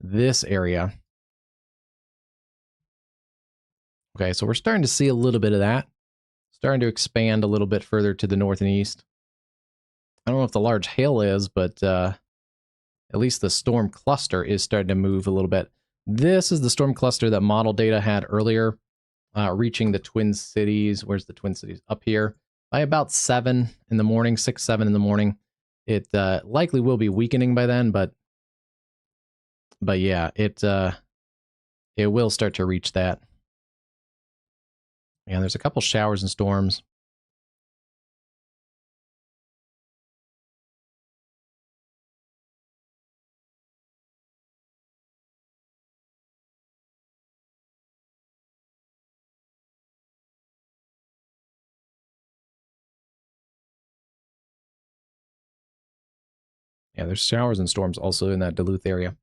A: this area. Okay, so we're starting to see a little bit of that. Starting to expand a little bit further to the north and east. I don't know if the large hail is, but at least the storm cluster is starting to move a little bit. This is the storm cluster that model data had earlier, reaching the Twin Cities. Where's the Twin Cities? Up here by about 7 in the morning, 6, 7 in the morning. It likely will be weakening by then, but yeah, it will start to reach that. And there's a couple showers and storms. Yeah, there's showers and storms also in that Duluth area.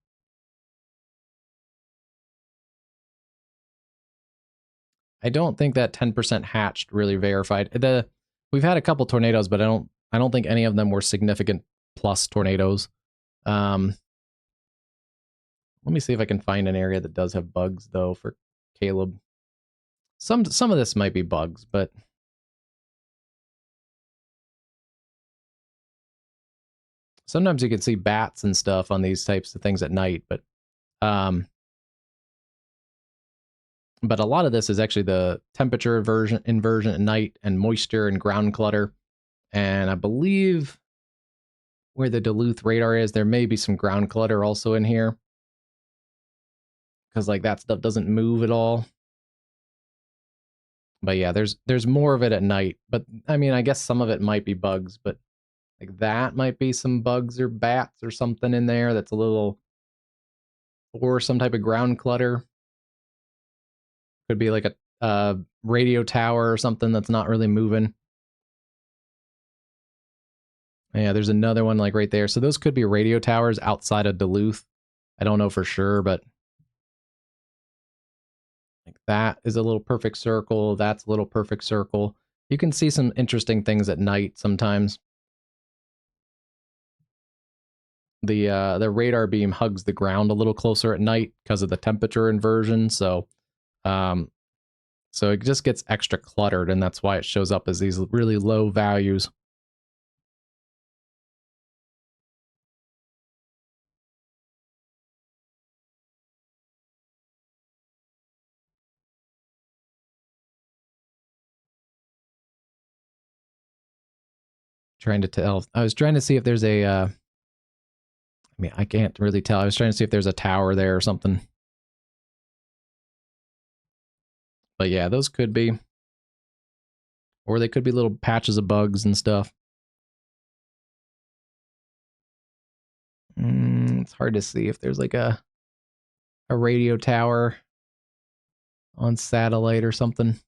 A: I don't think that 10% hatched really verified. We've had a couple tornadoes, but I don't think any of them were significant plus tornadoes. Let me see if I can find an area that does have bugs though for Caleb. Some of this might be bugs, but sometimes you can see bats and stuff on these types of things at night, um but a lot of this is actually the temperature inversion at night and moisture and ground clutter. And I believe where the Duluth radar is, there may be some ground clutter also in here. Because like that stuff doesn't move at all. But yeah, there's more of it at night. But I mean, I guess some of it might be bugs, but like that might be some bugs or bats or something in there that's a little, or some type of ground clutter. Could be like a radio tower or something that's not really moving. Yeah, there's another one like right there. So those could be radio towers outside of Duluth. I don't know for sure, but like that is a little perfect circle. That's a little perfect circle. You can see some interesting things at night sometimes. The radar beam hugs the ground a little closer at night because of the temperature inversion. Um, so it just gets extra cluttered, and that's why it shows up as these really low values. Trying to tell. I was trying to see if there's a. I mean, I can't really tell. I was trying to see if there's a tower there or something. But yeah, those could be. Or they could be little patches of bugs and stuff. It's hard to see if there's like a radio tower on satellite or something.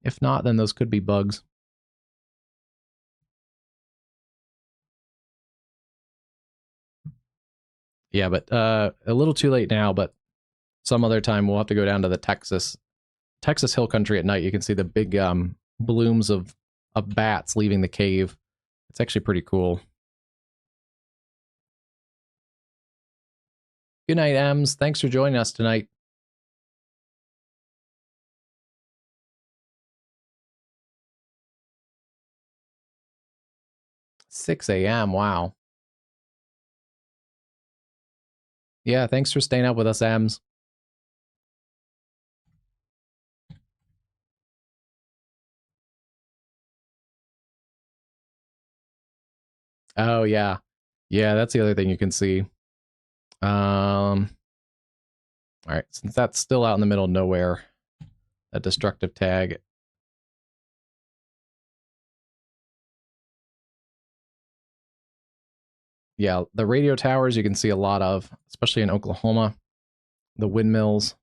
A: If not, then those could be bugs. Yeah, but a little too late now, but some other time we'll have to go down to the Texas hill country at night. You can see the big blooms of bats leaving the cave. It's actually pretty cool. Good night, Ems. Thanks for joining us tonight. 6 a.m. Wow. Yeah, thanks for staying up with us, Ems. Oh yeah. Yeah, that's the other thing you can see. All right, since that's still out in the middle of nowhere, that destructive tag. Yeah, the radio towers you can see a lot of, especially in Oklahoma. The windmills.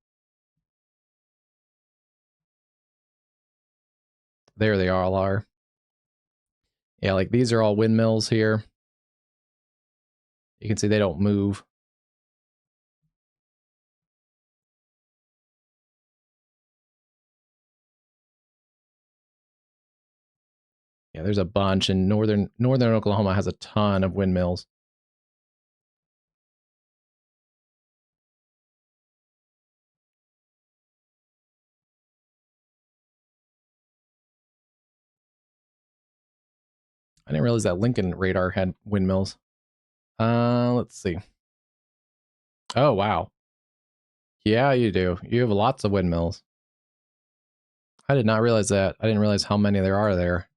A: There they all are. Yeah, like these are all windmills here. You can see they don't move. Yeah, there's a bunch, and northern Oklahoma has a ton of windmills. I didn't realize that Lincoln radar had windmills. Let's see. Oh wow. Yeah, you do. You have lots of windmills. I did not realize that. I didn't realize how many there are there.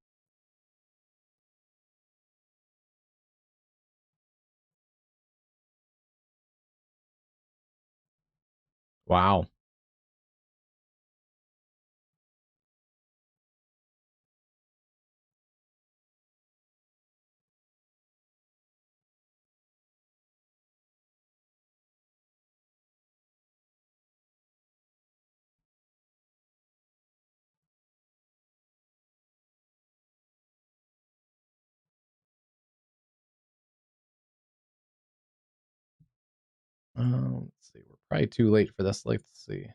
A: Wow. Let's see. We're probably too late for this. Let's see.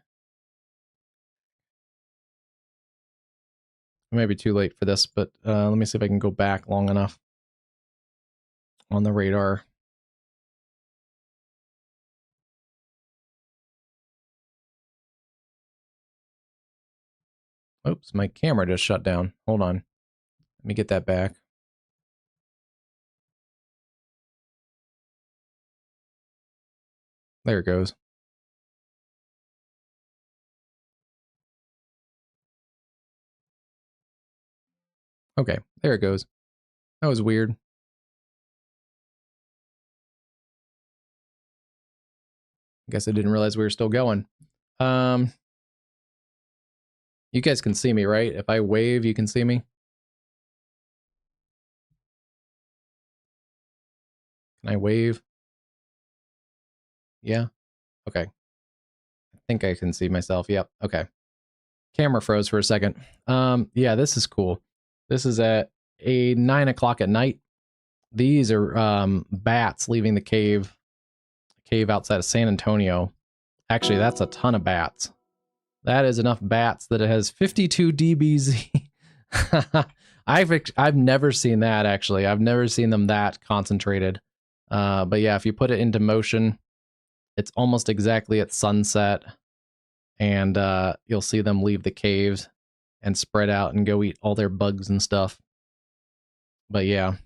A: It may be too late for this, but let me see if I can go back long enough on the radar. Oops, my camera just shut down. Hold on. Let me get that back. There it goes. Okay, there it goes. That was weird. I guess I didn't realize we were still going. You guys can see me, right? If I wave, you can see me? Can I wave? Yeah? Okay. I think I can see myself. Yep. Okay. Camera froze for a second. Yeah, this is cool. This is at 9 o'clock at night. These are bats leaving the cave outside of San Antonio. Actually, that's a ton of bats. That is enough bats that it has 52 dBz. I've never seen that, actually. I've never seen them that concentrated. But yeah, if you put it into motion, it's almost exactly at sunset, and you'll see them leave the caves and spread out and go eat all their bugs and stuff. But yeah.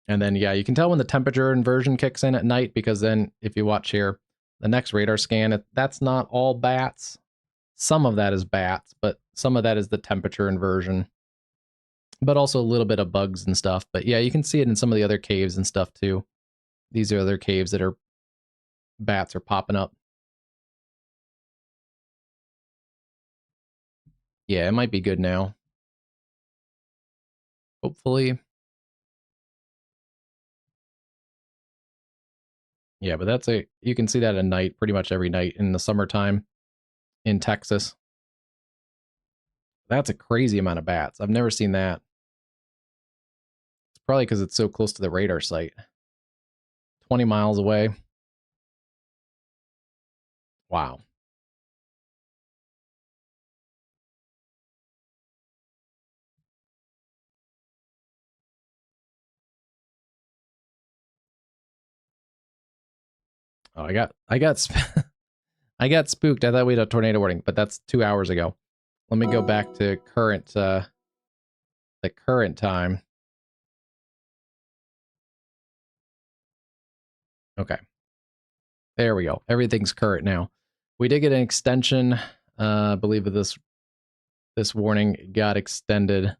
A: And then, yeah, you can tell when the temperature inversion kicks in at night, because then if you watch here, the next radar scan, that's not all bats. Some of that is bats, but some of that is the temperature inversion. But also a little bit of bugs and stuff. But yeah, you can see it in some of the other caves and stuff too. These are other caves that are bats are popping up. Yeah, it might be good now. Hopefully. Yeah, but you can see that at night, pretty much every night in the summertime in Texas. That's a crazy amount of bats. I've never seen that. It's probably because it's so close to the radar site. 20 miles away. Wow. Oh, I got I got spooked. I thought we had a tornado warning, but that's 2 hours ago. Let me go back to the current time. Okay. There we go. Everything's current now. We did get an extension. I believe that this warning got extended.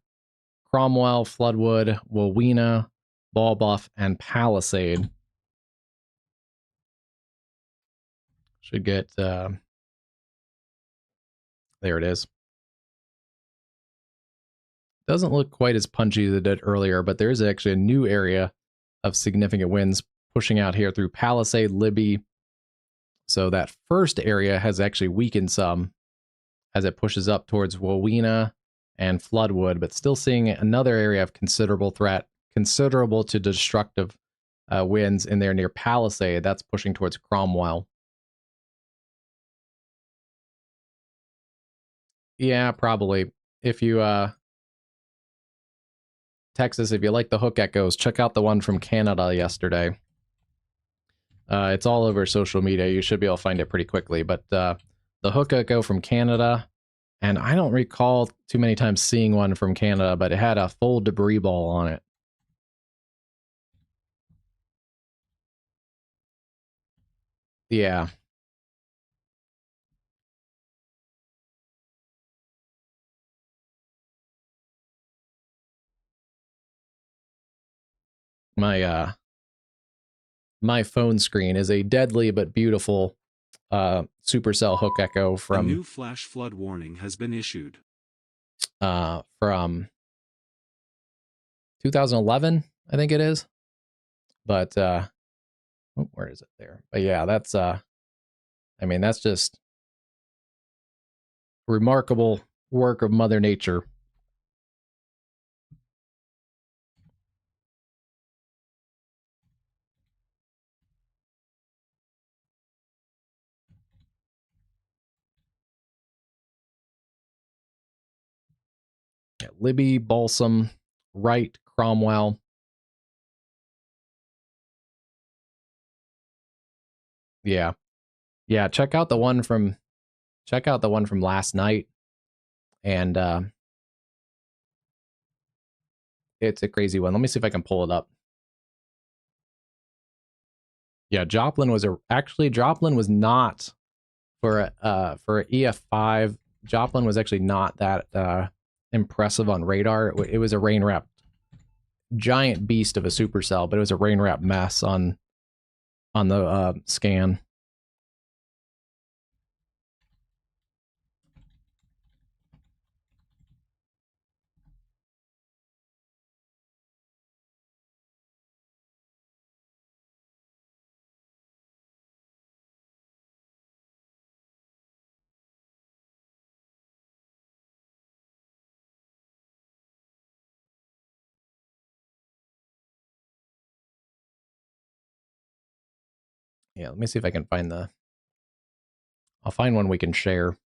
A: Cromwell, Floodwood, Wawina, Ball Buff, and Palisade should get. There it is. Doesn't look quite as punchy as it did earlier, but there is actually a new area of significant winds pushing out here through Palisade, Libby. So that first area has actually weakened some as it pushes up towards Wawina and Floodwood, but still seeing another area of considerable threat, considerable to destructive winds in there near Palisade. That's pushing towards Cromwell. Yeah, probably. If you Texas, if you like the hook echoes, check out the one from Canada yesterday. It's all over social media. You should be able to find it pretty quickly. But the hook echo from Canada, and I don't recall too many times seeing one from Canada, but it had a full debris ball on it. Yeah. My phone screen is a deadly but beautiful supercell hook echo
B: A new flash flood warning has been issued.
A: From 2011, I think it is. But where is it there? But yeah, that's that's just remarkable work of Mother Nature. Libby, Balsam, Wright, Cromwell. Yeah. Yeah, check out the one from last night. And it's a crazy one. Let me see if I can pull it up. Yeah, Joplin was not for a EF5. Joplin was actually not that impressive on radar. It was a rain wrapped giant beast of a supercell, but it was a rain wrapped mess on the scan. Yeah, let me see if I can find I'll find one we can share.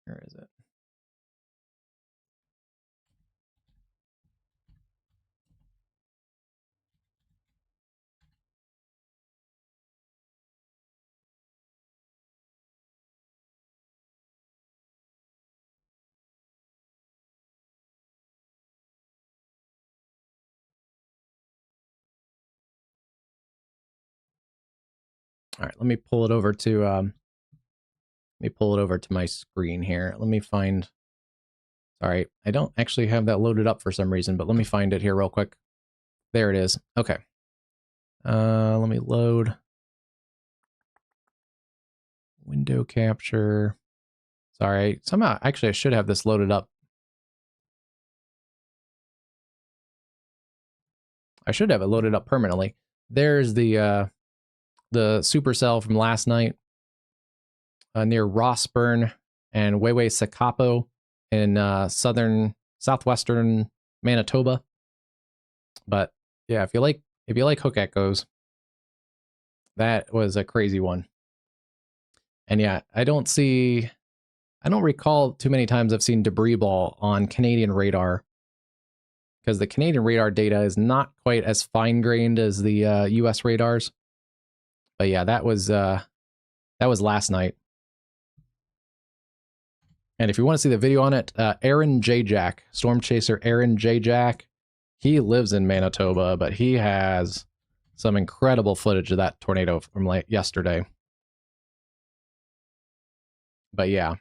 A: Where is it? All right, let me pull it over to my screen here. Let me find. Sorry, I don't actually have that loaded up for some reason, but let me find it here real quick. There it is. Okay. Let me load. Window capture. Sorry, somehow actually I should have this loaded up. I should have it loaded up permanently. There's the supercell from last night near Rossburn and Wayway-Sakapo in southwestern Manitoba. But yeah, if you like hook echoes, that was a crazy one. And yeah, I don't recall too many times I've seen debris ball on Canadian radar, because the Canadian radar data is not quite as fine grained as the US radars. But yeah, that was last night. And if you want to see the video on it, Aaron J. Jack, Storm Chaser Aaron J. Jack, he lives in Manitoba, but he has some incredible footage of that tornado from yesterday. But yeah.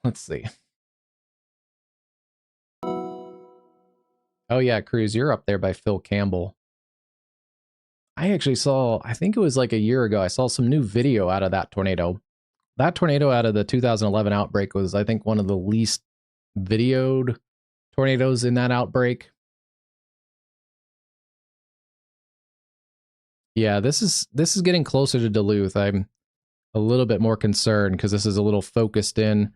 A: Let's see. Oh yeah, Cruz, you're up there by Phil Campbell. I actually saw, I think it was like a year ago, I saw some new video out of that tornado. That tornado out of the 2011 outbreak was, I think, one of the least videoed tornadoes in that outbreak. Yeah, this is getting closer to Duluth. I'm a little bit more concerned because this is a little focused in.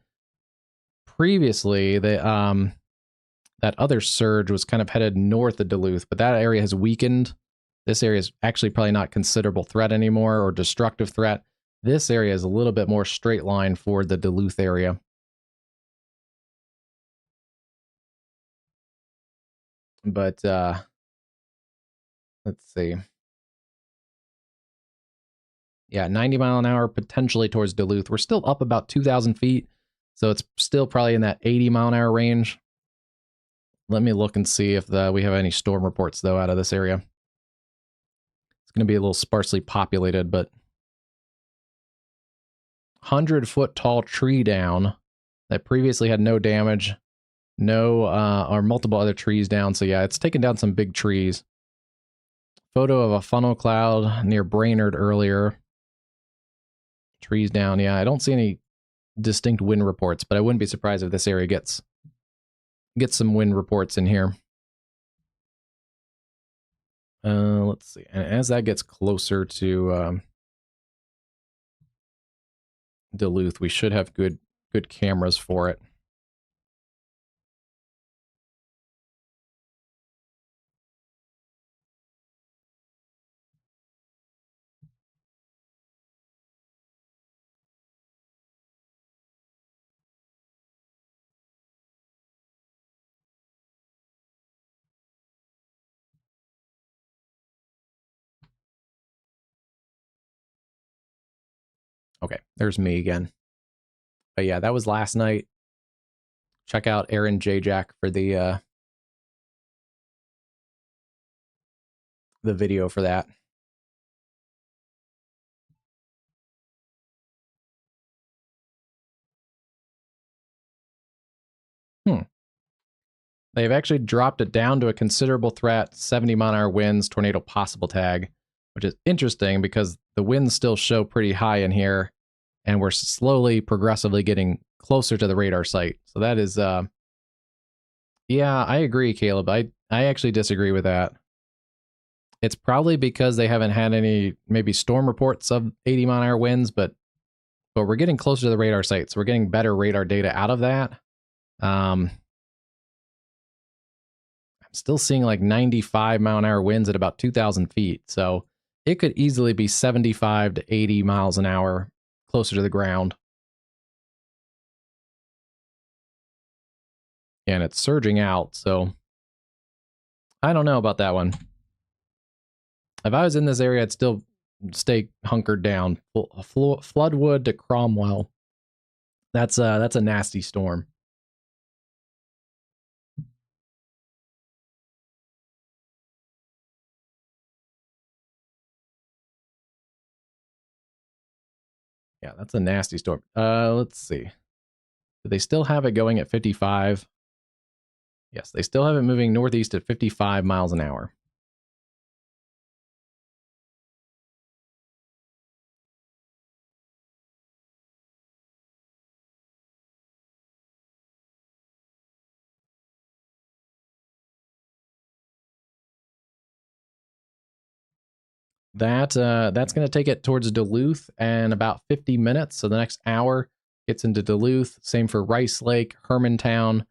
A: Previously, that other surge was kind of headed north of Duluth, but that area has weakened. This area is actually probably not considerable threat anymore or destructive threat. This area is a little bit more straight line for the Duluth area. But let's see. Yeah, 90 mile an hour potentially towards Duluth. We're still up about 2,000 feet, so it's still probably in that 80 mile an hour range. Let me look and see if we have any storm reports, though, out of this area. It's going to be a little sparsely populated, but 100-foot tall tree down that previously had no damage, or multiple other trees down. So yeah, it's taken down some big trees. Photo of a funnel cloud near Brainerd earlier. Trees down. Yeah, I don't see any distinct wind reports, but I wouldn't be surprised if this area gets some wind reports in here. Let's see. And as that gets closer to Duluth, we should have good cameras for it. Okay, there's me again. But yeah, that was last night. Check out Aaron J. Jack for the video for that. They've actually dropped it down to a considerable threat, 70-mile-an-hour winds, tornado possible tag, which is interesting because the winds still show pretty high in here, and we're slowly, progressively getting closer to the radar site. So that is, yeah, I agree, Caleb. I actually disagree with that. It's probably because they haven't had any maybe storm reports of 80-mile-an-hour winds, but we're getting closer to the radar site, so we're getting better radar data out of that. I'm still seeing like 95-mile-an-hour winds at about 2,000 feet, so it could easily be 75 to 80 miles an hour closer to the ground. And it's surging out, so I don't know about that one. If I was in this area, I'd still stay hunkered down. Floodwood to Cromwell. That's a nasty storm. Yeah, that's a nasty storm. Let's see. Do they still have it going at 55? Yes, they still have it moving northeast at 55 miles an hour. That's going to take it towards Duluth and about 50 minutes. So the next hour gets into Duluth. Same for Rice Lake, Hermantown,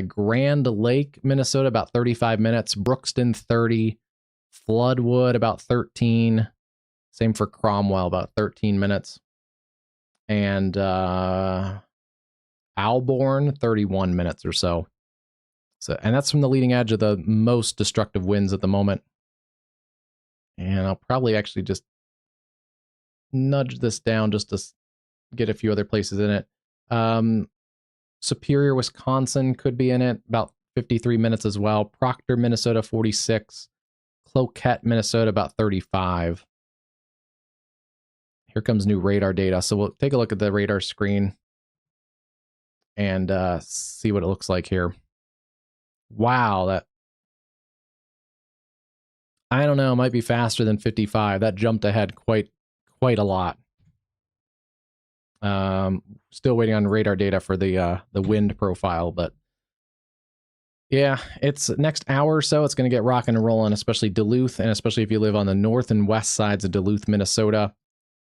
A: Grand Lake, Minnesota, about 35 minutes. Brookston, 30. Floodwood, about 13. Same for Cromwell, about 13 minutes. And Alborn, 31 minutes or so. And that's from the leading edge of the most destructive winds at the moment. And I'll probably actually just nudge this down just to get a few other places in it. Superior, Wisconsin could be in it, about 53 minutes as well. Proctor, Minnesota, 46. Cloquet, Minnesota, about 35. Here comes new radar data. So we'll take a look at the radar screen and see what it looks like here. Wow, that, I don't know, might be faster than 55. That jumped ahead quite a lot. Still waiting on radar data for the wind profile, but yeah, it's next hour or so. It's going to get rocking and rolling, especially Duluth, and especially if you live on the north and west sides of Duluth, Minnesota.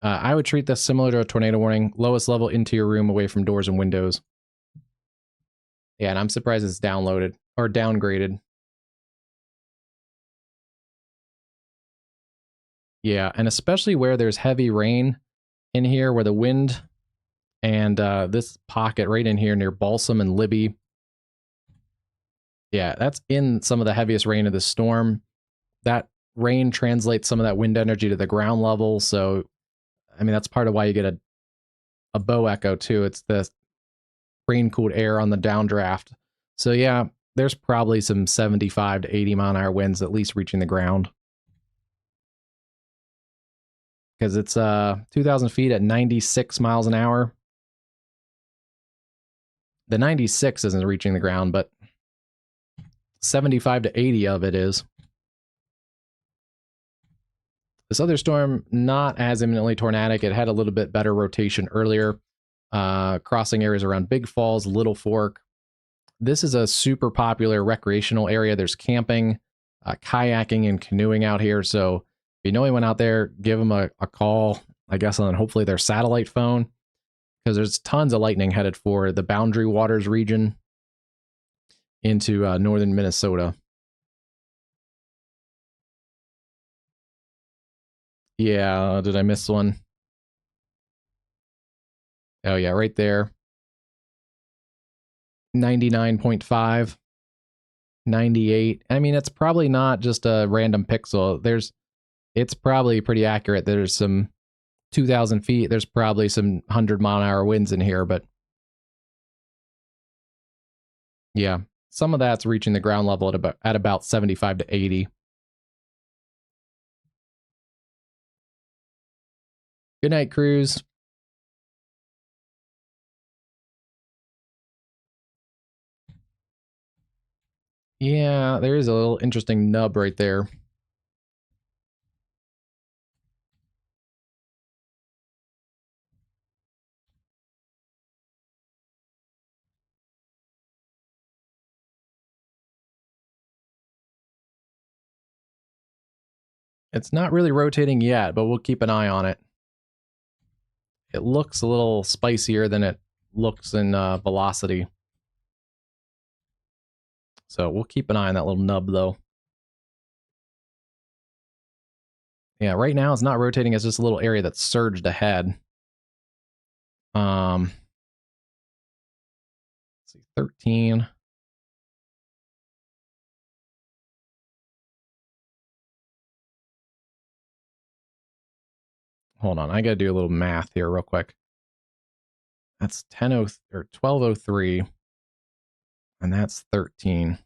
A: I would treat this similar to a tornado warning. Lowest level into your room, away from doors and windows. Yeah, and I'm surprised it's downloaded or downgraded. Yeah, and especially where there's heavy rain in here, where the wind and this pocket right in here near Balsam and Libby. Yeah, that's in some of the heaviest rain of the storm. That rain translates some of that wind energy to the ground level. So, I mean, that's part of why you get a bow echo too. It's the rain-cooled air on the downdraft. So yeah, there's probably some 75 to 80 mile an hour winds at least reaching the ground. Because it's 2,000 feet at 96 miles an hour. The 96 isn't reaching the ground, but 75 to 80 of it is. This other storm, not as imminently tornadic. It had a little bit better rotation earlier, crossing areas around Big Falls, Little Fork. This is a super popular recreational area. There's camping, kayaking, and canoeing out here. So if you know anyone out there, give them a call, I guess, on hopefully their satellite phone, because there's tons of lightning headed for the Boundary Waters region into northern Minnesota. Yeah, did I miss one? Oh yeah, right there. 99.5, 98. I mean, it's probably not just a random pixel. It's probably pretty accurate. There's some 2,000 feet, there's probably some 100-mile-an-hour winds in here, but yeah, some of that's reaching the ground level at about 75 to 80. Good night, cruise. Yeah, there is a little interesting nub right there. It's not really rotating yet, but we'll keep an eye on it. It looks a little spicier than it looks in velocity. So we'll keep an eye on that little nub, though. Yeah, right now it's not rotating. It's just a little area that's surged ahead. Let's see, 13. Hold on, I gotta do a little math here real quick. That's 1203, and that's 13.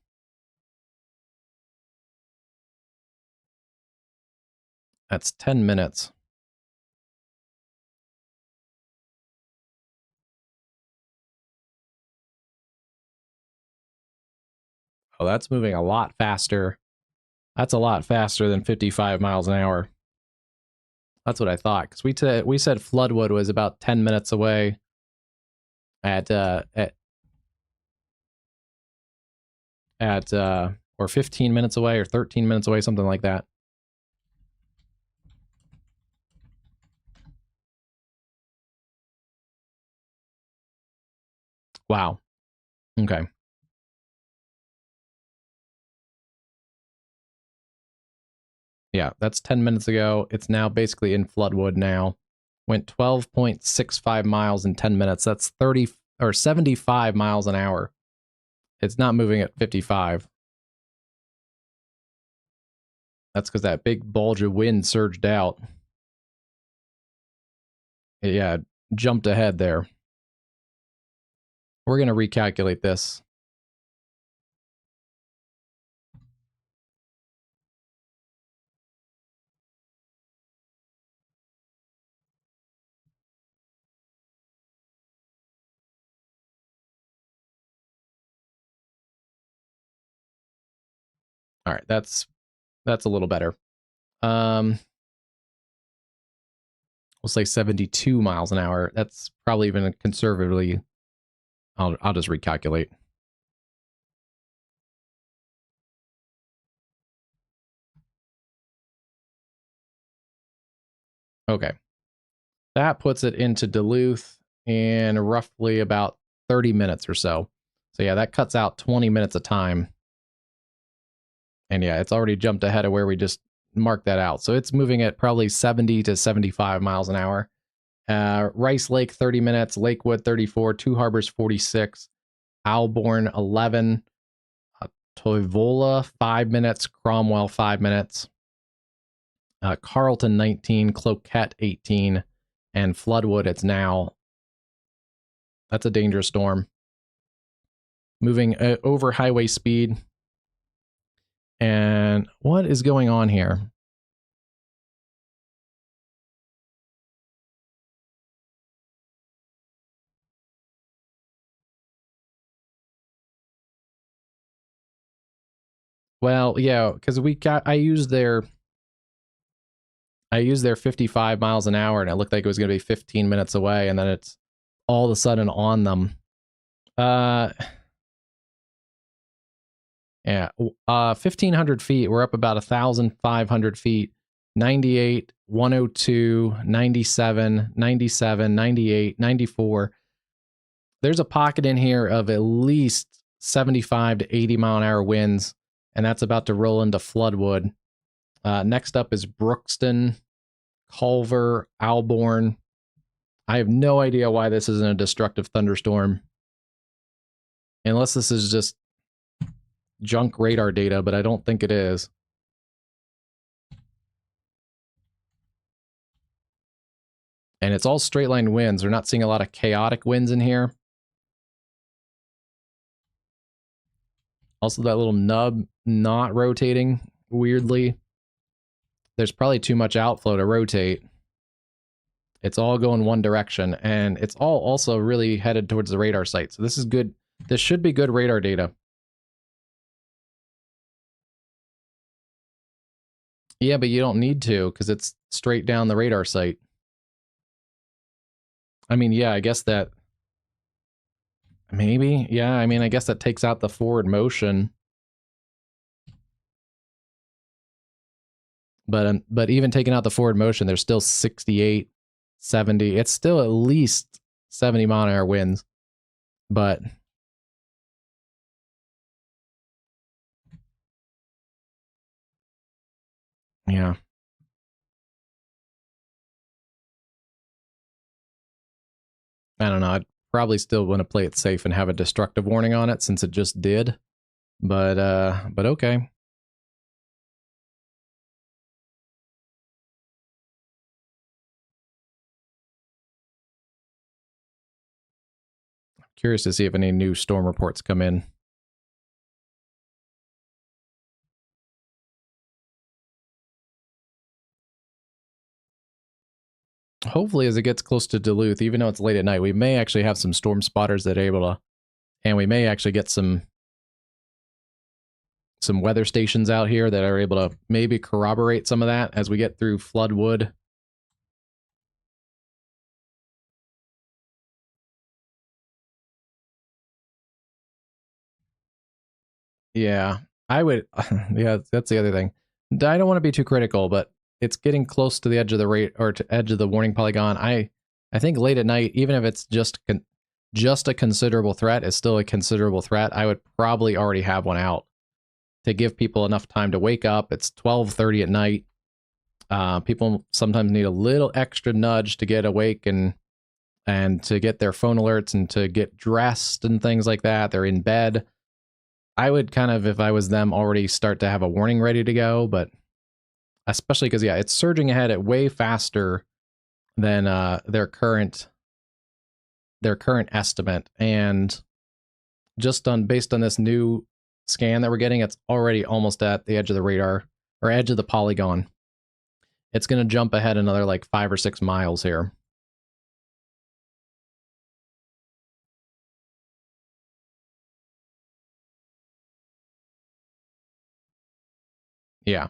A: That's 10 minutes. Oh, that's moving a lot faster. That's a lot faster than 55 miles an hour. That's what I thought, because we said Floodwood was about 10 minutes away or 15 minutes away or 13 minutes away, something like that. Wow. Okay. Yeah, that's 10 minutes ago. It's now basically in Floodwood now. Went 12.65 miles in 10 minutes. That's 30 or 75 miles an hour. It's not moving at 55. That's because that big bulge of wind surged out. Yeah, jumped ahead there. We're going to recalculate this. All right, that's a little better. We'll say 72 miles an hour. That's probably even conservatively. I'll just recalculate. Okay. That puts it into Duluth in roughly about 30 minutes or so. So yeah, that cuts out 20 minutes of time. And yeah, it's already jumped ahead of where we just marked that out. So it's moving at probably 70 to 75 miles an hour. Rice Lake, 30 minutes. Lakewood, 34. Two Harbors, 46. Alborn, 11. Toivola, 5 minutes. Cromwell, 5 minutes. Carlton, 19. Cloquet, 18. And Floodwood, it's now... That's a dangerous storm. Moving over highway speed. And what is going on here? Well, yeah, because I used their 55 miles an hour, and it looked like it was going to be 15 minutes away, and then it's all of a sudden on them. Yeah, 1,500 feet. We're up about 1,500 feet. 98, 102, 97, 97, 98, 94. There's a pocket in here of at least 75 to 80 mile an hour winds, and that's about to roll into Floodwood. Next up is Brookston, Culver, Alborn. I have no idea why this isn't a destructive thunderstorm. Unless this is just junk radar data, but I don't think it is. And it's all straight line winds. We're not seeing a lot of chaotic winds in here. Also, that little nub not rotating weirdly. There's probably too much outflow to rotate. It's all going one direction, and it's all also really headed towards the radar site. So this is good. This should be good radar data. Yeah, but you don't need to, because it's straight down the radar site. I mean, yeah, I guess that... Maybe? Yeah, I mean, I guess that takes out the forward motion. But even taking out the forward motion, there's still 68, 70. It's still at least 70 mile an hour winds. But... yeah. I don't know. I'd probably still want to play it safe and have a destructive warning on it since it just did. But okay. Curious to see if any new storm reports come in. Hopefully, as it gets close to Duluth, even though it's late at night, we may actually have some storm spotters that are able to, and we may actually get some weather stations out here that are able to maybe corroborate some of that as we get through Floodwood. Yeah, I would. Yeah, that's the other thing. I don't want to be too critical, but it's getting close to the edge of the rate or to edge of the warning polygon. I think late at night, even if it's just a considerable threat, is still a considerable threat. I would probably already have one out to give people enough time to wake up. It's 12:30 at night. People sometimes need a little extra nudge to get awake and to get their phone alerts and to get dressed and things like that. They're in bed. I would kind of, if I was them, already start to have a warning ready to go, but especially because, yeah, it's surging ahead at way faster than their current estimate. And just based on this new scan that we're getting, it's already almost at the edge of the radar, or edge of the polygon. It's going to jump ahead another like 5 or 6 miles here. Yeah.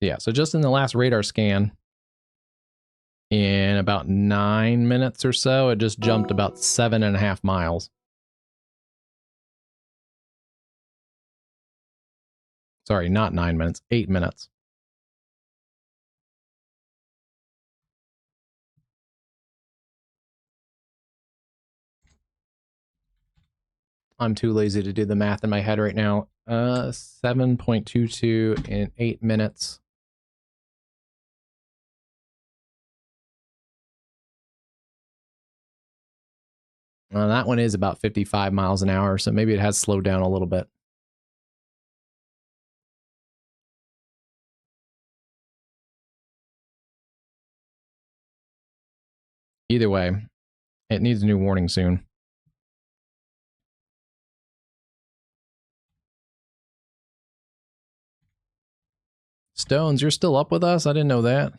A: Yeah, so just in the last radar scan, in about 9 minutes or so, it just jumped about 7.5 miles. Sorry, not 9 minutes, 8 minutes. I'm too lazy to do the math in my head right now. 7.22 in 8 minutes. Well, that one is about 55 miles an hour, so maybe it has slowed down a little bit. Either way, it needs a new warning soon. Stones, you're still up with us? I didn't know that.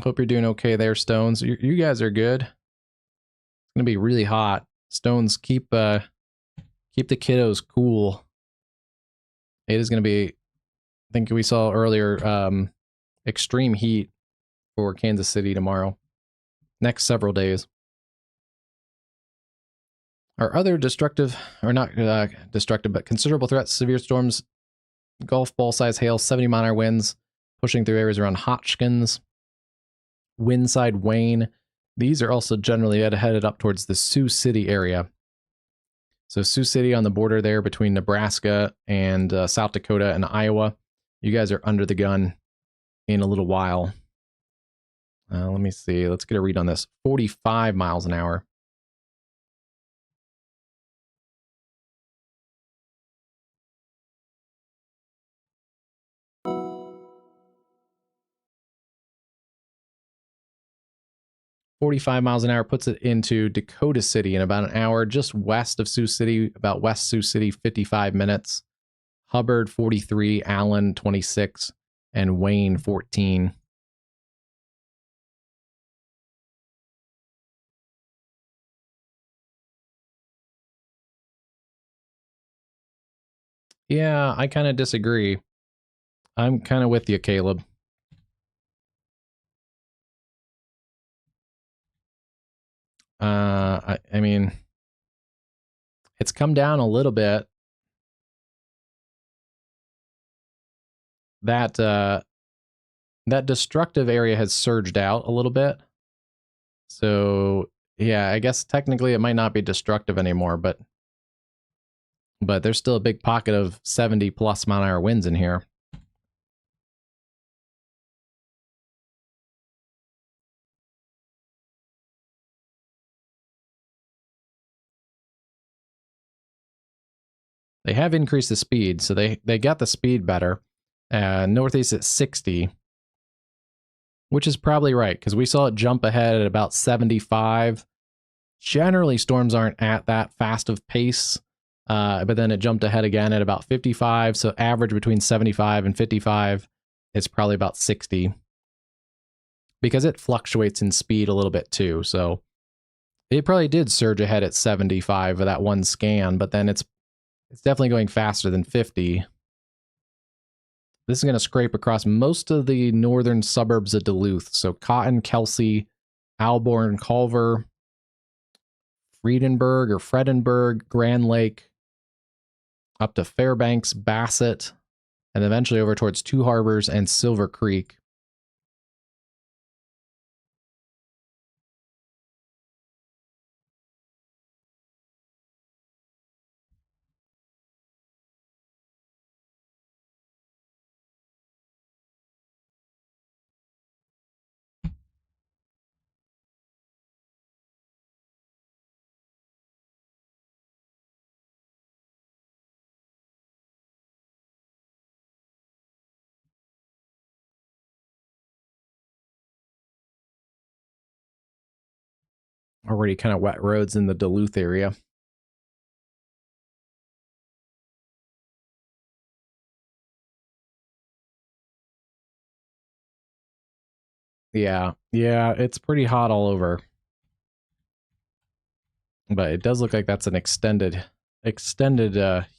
A: Hope you're doing okay there, Stones. You guys are good. It's gonna be really hot. Stones, keep the kiddos cool. It is gonna be, I think we saw earlier, extreme heat for Kansas City tomorrow. Next several days. Our other destructive, or not destructive, but considerable threats, severe storms, golf ball size hail, 70 mile an hour winds, pushing through areas around Hotchkins, Windside, Wayne. These are also generally headed up towards the Sioux City area. So Sioux City on the border there between Nebraska and South Dakota and Iowa. You guys are under the gun in a little while. Let me see. Let's get a read on this. 45 miles an hour. "45 miles an hour puts it into Dakota City in about an hour, just west of Sioux City, about West Sioux City, 55 minutes. Hubbard, 43, Allen, 26, and Wayne, 14. Yeah, I kind of disagree. I'm kind of with you, Caleb. I mean, it's come down a little bit. That destructive area has surged out a little bit. So yeah, I guess technically it might not be destructive anymore, but there's still a big pocket of 70 plus mile an hour winds in here. They have increased the speed, so they got the speed better. Northeast at 60, which is probably right, because we saw it jump ahead at about 75. Generally, storms aren't at that fast of pace, but then it jumped ahead again at about 55, so average between 75 and 55 is probably about 60. Because it fluctuates in speed a little bit too, so it probably did surge ahead at 75 with that one scan, but then it's definitely going faster than 50. This is going to scrape across most of the northern suburbs of Duluth. So Cotton, Kelsey, Alborn, Culver, Friedenberg or Fredenberg, Grand Lake, up to Fairbanks, Bassett, and eventually over towards Two Harbors and Silver Creek. Already kind of wet roads in the Duluth area. Yeah, it's pretty hot all over. But it does look like that's an extended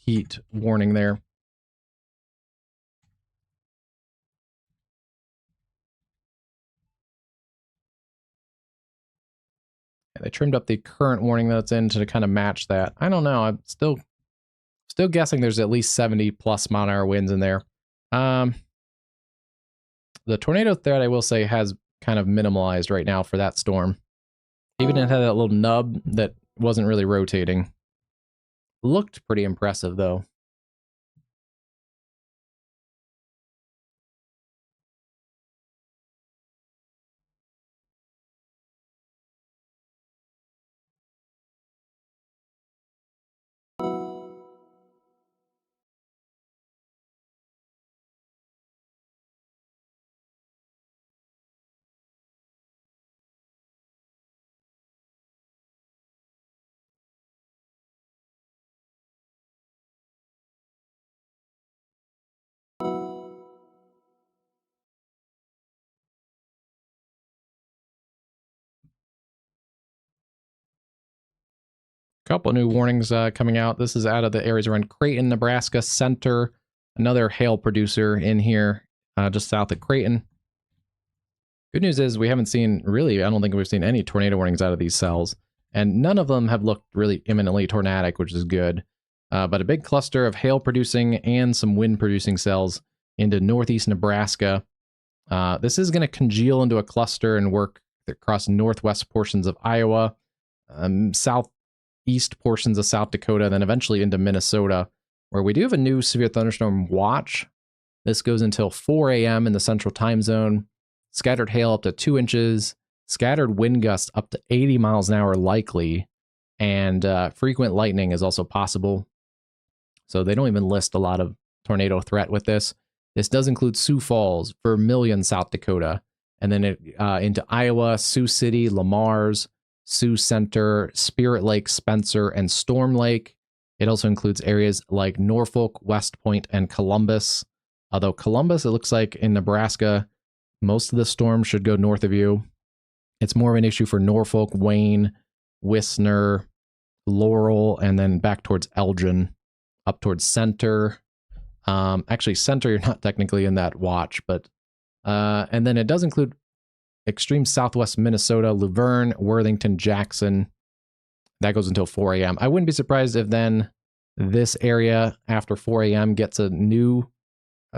A: heat warning there. They trimmed up the current warning that's in to kind of match that. I don't know. I'm still guessing there's at least 70 plus mile an hour winds in there. The tornado threat, I will say, has kind of minimalized right now for that storm. Even it had that little nub that wasn't really rotating. Looked pretty impressive, though. Couple new warnings coming out. This is out of the areas around Creighton, Nebraska Center. Another hail producer in here, just south of Creighton. Good news is we haven't seen, really, I don't think we've seen any tornado warnings out of these cells. And none of them have looked really imminently tornadic, which is good. But a big cluster of hail producing and some wind producing cells into northeast Nebraska. This is going to congeal into a cluster and work across northwest portions of Iowa, southeast portions of South Dakota, then eventually into Minnesota, where we do have a new severe thunderstorm watch. This goes until 4 a.m. in the central time zone. scattered hail up to 2 inches, scattered wind gusts up to 80 miles an hour likely, and frequent lightning is also possible. So they don't even list a lot of tornado threat with this. This does include Sioux Falls, Vermilion, South Dakota, and then into Iowa, Sioux City, Lamar's, Sioux Center, Spirit Lake, Spencer, and Storm Lake. It also includes areas like Norfolk, West Point, and Columbus. Although Columbus, it looks like in Nebraska, most of the storms should go north of you. It's more of an issue for Norfolk, Wayne, Wisner, Laurel, and then back towards Elgin, up towards Center. Actually, Center, you're not technically in that watch, but and then it does include extreme southwest Minnesota, Luverne, Worthington, Jackson. That goes until 4 a.m. I wouldn't be surprised if then this area after 4 a.m. gets a new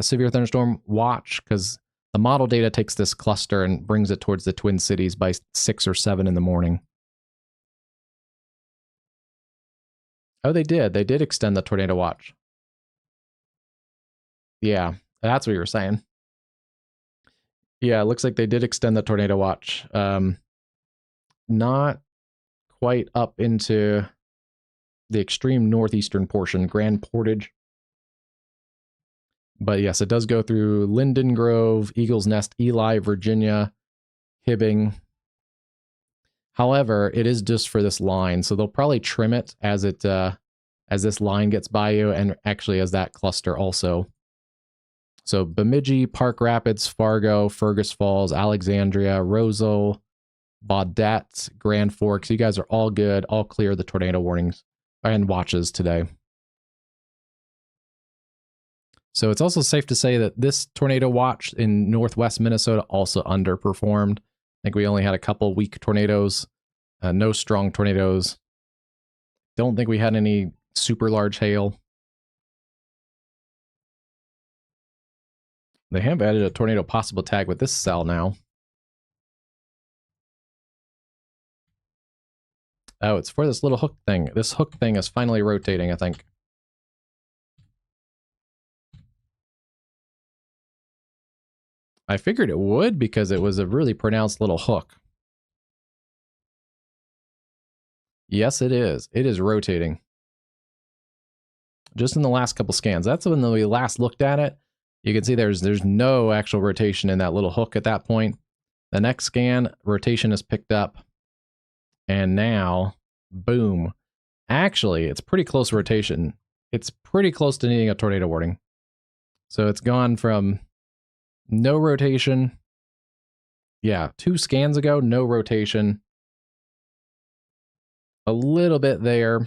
A: severe thunderstorm watch, because the model data takes this cluster and brings it towards the Twin Cities by 6 or 7 in the morning. Oh, they did. They did extend the tornado watch. Yeah, that's what you were saying. Yeah, it looks like they did extend the tornado watch. Not quite up into the extreme northeastern portion, Grand Portage. But yes, it does go through Linden Grove, Eagles Nest, Ely, Virginia, Hibbing. However, it is just for this line, so they'll probably trim it as this line gets by you, and actually as that cluster also. So Bemidji, Park Rapids, Fargo, Fergus Falls, Alexandria, Roselle, Baudette, Grand Forks. You guys are all good, all clear the tornado warnings and watches today. So it's also safe to say that this tornado watch in northwest Minnesota also underperformed. I think we only had a couple weak tornadoes, no strong tornadoes. Don't think we had any super large hail. They have added a tornado possible tag with this cell now. Oh, it's for this little hook thing. This hook thing is finally rotating, I think. I figured it would because it was a really pronounced little hook. Yes, it is. It is rotating. Just in the last couple scans. That's when we last looked at it. You can see there's no actual rotation in that little hook at that point. The next scan, rotation is picked up. And now, boom. Actually, it's pretty close rotation. It's pretty close to needing a tornado warning. So it's gone from no rotation. Yeah, 2 scans ago, no rotation. A little bit there.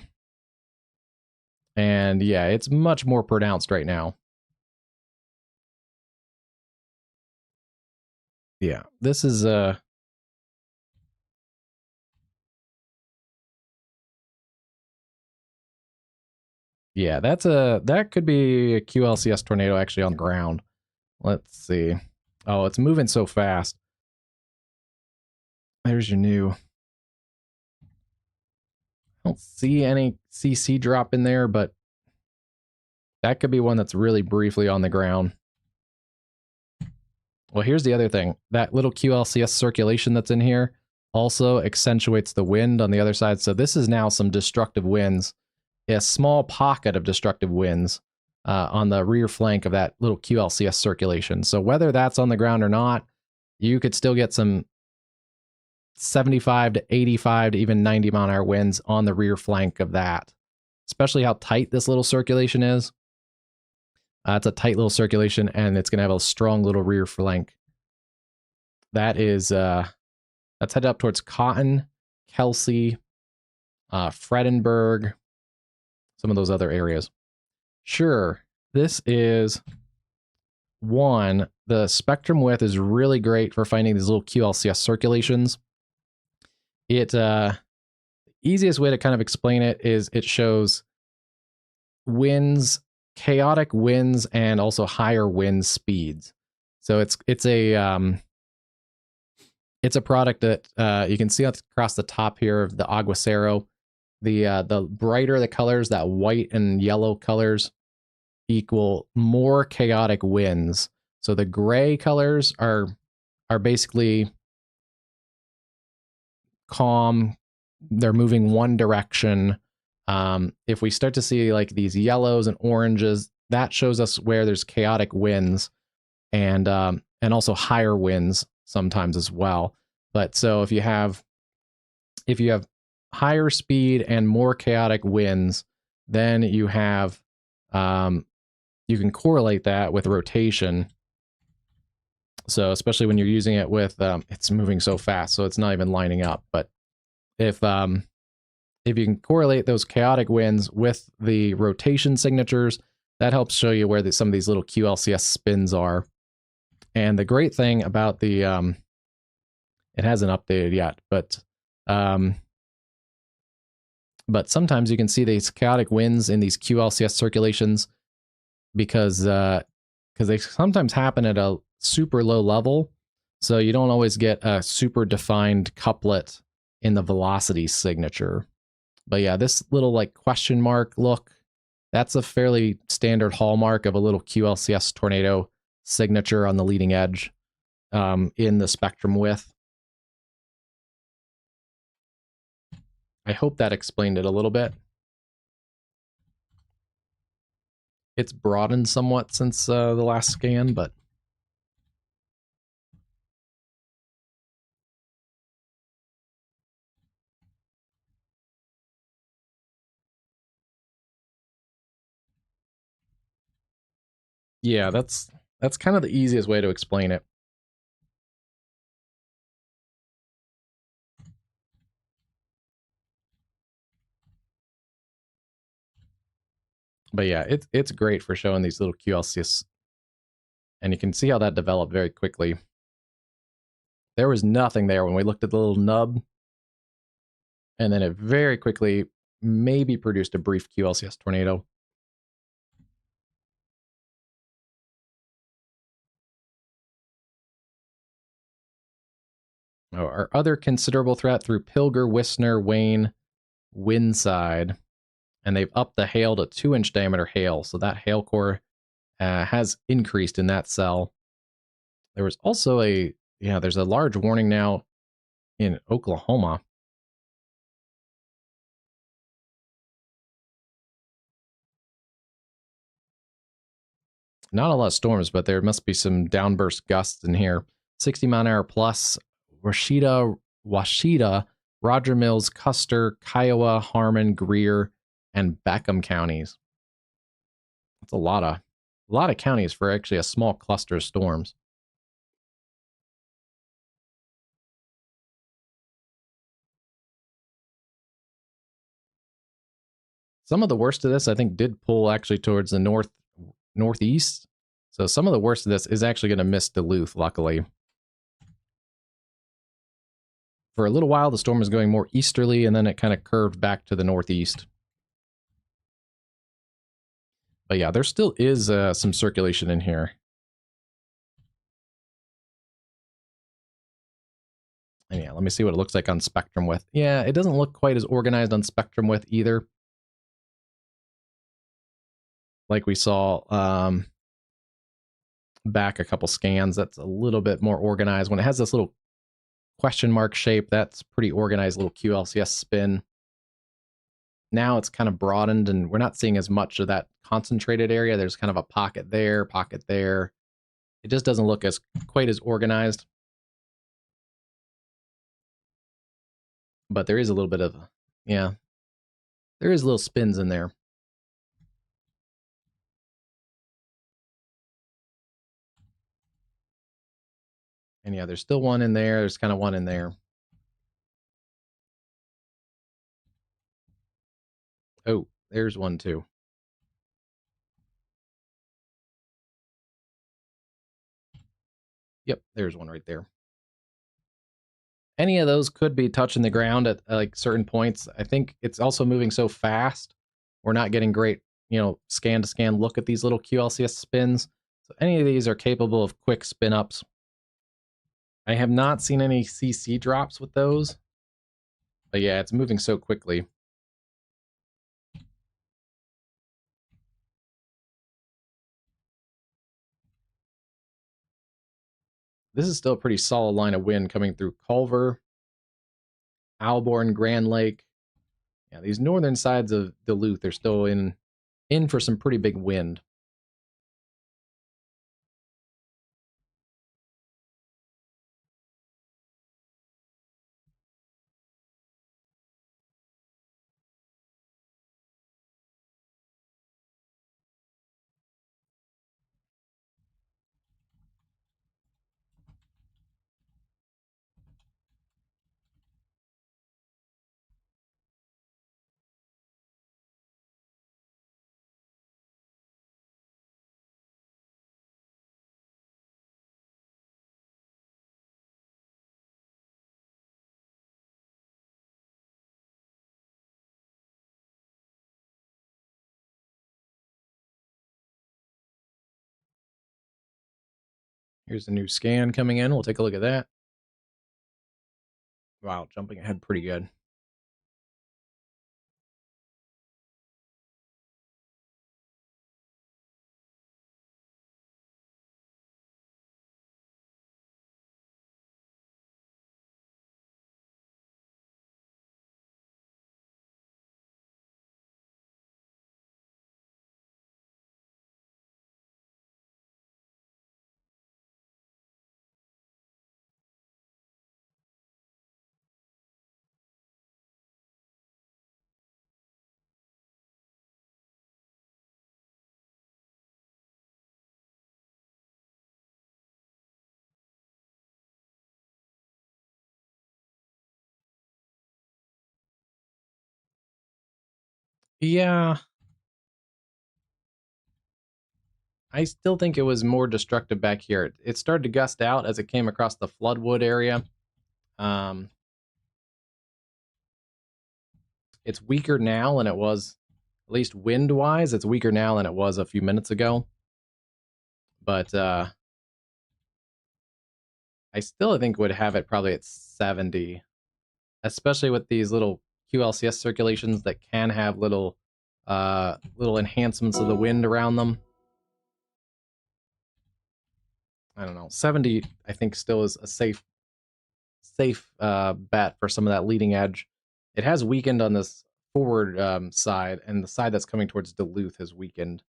A: And yeah, it's much more pronounced right now. Yeah, this is yeah, that could be a QLCS tornado actually on the ground. Let's see. Oh, it's moving so fast. There's your new. I don't see any CC drop in there, but that could be one that's really briefly on the ground. Well, here's the other thing. That little QLCS circulation that's in here also accentuates the wind on the other side. So this is now some destructive winds. A small pocket of destructive winds on the rear flank of that little QLCS circulation. So whether that's on the ground or not, you could still get some 75 to 85 to even 90 mile an hour winds on the rear flank of that, especially how tight this little circulation is. It's a tight little circulation, and it's going to have a strong little rear flank. That is, that's headed up towards Cotton, Kelsey, Fredenberg, some of those other areas. Sure, this is one. The spectrum width is really great for finding these little QLCS circulations. It, easiest way to kind of explain it is it shows winds, chaotic winds, and also higher wind speeds. So it's a product that you can see across the top here of the Aguacero. The brighter the colors, that white and yellow colors, equal more chaotic winds. So the gray colors are are basically calm. They're moving one direction. If we start to see like these yellows and oranges, that shows us where there's chaotic winds and also higher winds sometimes as well. But so if you have higher speed and more chaotic winds, then you have you can correlate that with rotation. So especially when you're using it with it's moving so fast, so it's not even lining up. But if you can correlate those chaotic winds with the rotation signatures, that helps show you where some of these little QLCS spins are. And the great thing about the it hasn't updated yet, but sometimes you can see these chaotic winds in these QLCS circulations because they sometimes happen at a super low level, so you don't always get a super defined couplet in the velocity signature. But yeah, this little like question mark look, that's a fairly standard hallmark of a little QLCS tornado signature on the leading edge in the spectrum width. I hope that explained it a little bit. It's broadened somewhat since the last scan, but yeah, that's kind of the easiest way to explain it. But yeah, it's great for showing these little QLCS, and you can see how that developed very quickly. There was nothing there when we looked at the little nub, and then it very quickly maybe produced a brief QLCS tornado. Oh, our other considerable threat through Pilger, Wisner, Wayne, Windside, and they've upped the hail to 2-inch diameter hail, so that hail core has increased in that cell. There was also there's a large warning now in Oklahoma. Not a lot of storms, but there must be some downburst gusts in here. 60 mile an hour plus. Washita, Roger Mills, Custer, Kiowa, Harmon, Greer, and Beckham counties. That's a lot of counties for actually a small cluster of storms. Some of the worst of this, I think, did pull actually towards the northeast. So some of the worst of this is actually going to miss Duluth, luckily. For a little while, the storm was going more easterly, and then it kind of curved back to the northeast. But yeah, there still is some circulation in here. And yeah, let me see what it looks like on spectrum width. Yeah, it doesn't look quite as organized on spectrum width either. Like we saw back a couple scans, that's a little bit more organized. When it has this little question mark shape, that's pretty organized little QLCS spin. Now it's kind of broadened, and we're not seeing as much of that concentrated area. There's kind of a pocket there, pocket there. It just doesn't look as quite as organized. But there is a little bit of, yeah, there is little spins in there. And yeah, there's still one in there. There's kind of one in there. Oh, there's one too. Yep, there's one right there. Any of those could be touching the ground at like certain points. I think it's also moving so fast. We're not getting great, scan to scan look at these little QLCS spins. So any of these are capable of quick spin ups. I have not seen any CC drops with those. But yeah, it's moving so quickly. this is still a pretty solid line of wind coming through Culver, Alborn, Grand Lake. Yeah, these northern sides of Duluth are still in for some pretty big wind. Here's the new scan coming in. We'll take a look at that. Wow, jumping ahead pretty good. Yeah, I still think it was more destructive back here. It started to gust out as it came across the Floodwood area. Um, it's weaker now than it was, at least wind-wise, it's weaker now than it was a few minutes ago. But I still think would have it probably at 70, especially with these little QLCS circulations that can have little enhancements of the wind around them. I don't know. 70, I think, still is a safe bet for some of that leading edge. It has weakened on this forward side, and the side that's coming towards Duluth has weakened.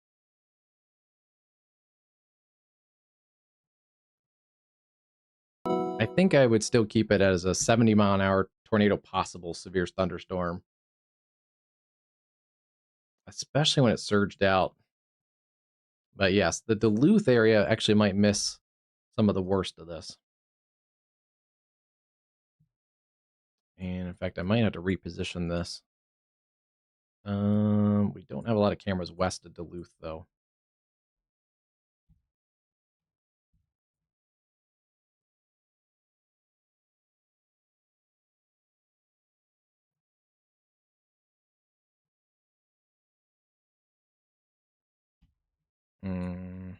A: I think I would still keep it as a 70-mile-an-hour tornado possible severe thunderstorm, especially when it surged out. But yes, the Duluth area actually might miss some of the worst of this. And in fact, I might have to reposition this. We don't have a lot of cameras west of Duluth, though. Mm.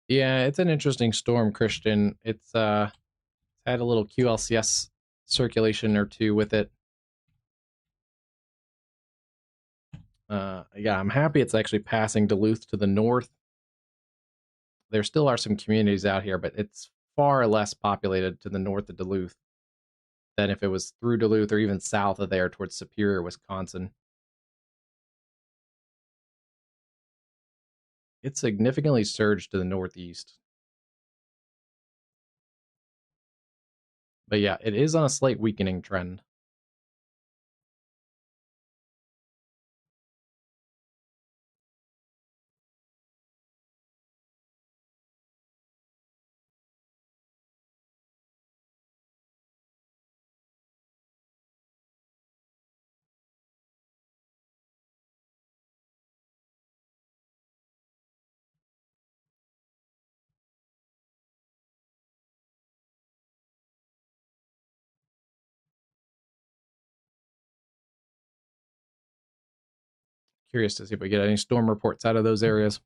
A: Yeah, it's an interesting storm, Christian. It's had a little QLCS circulation or two with it. Yeah, I'm happy it's actually passing Duluth to the north. There still are some communities out here, but it's far less populated to the north of Duluth than if it was through Duluth or even south of there towards Superior, Wisconsin. It's significantly surged to the northeast. But yeah, it is on a slight weakening trend. Curious to see if we get any storm reports out of those areas.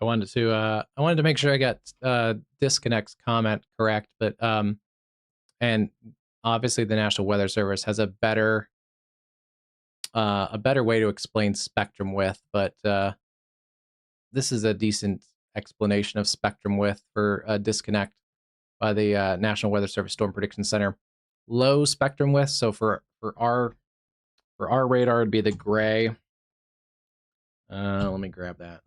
A: I wanted to make sure I got disconnect's comment correct, but and obviously the National Weather Service has a better way to explain spectrum width, but this is a decent explanation of spectrum width for disconnect by the National Weather Service Storm Prediction Center. Low spectrum width, so for our radar, it'd be the gray. Let me grab that.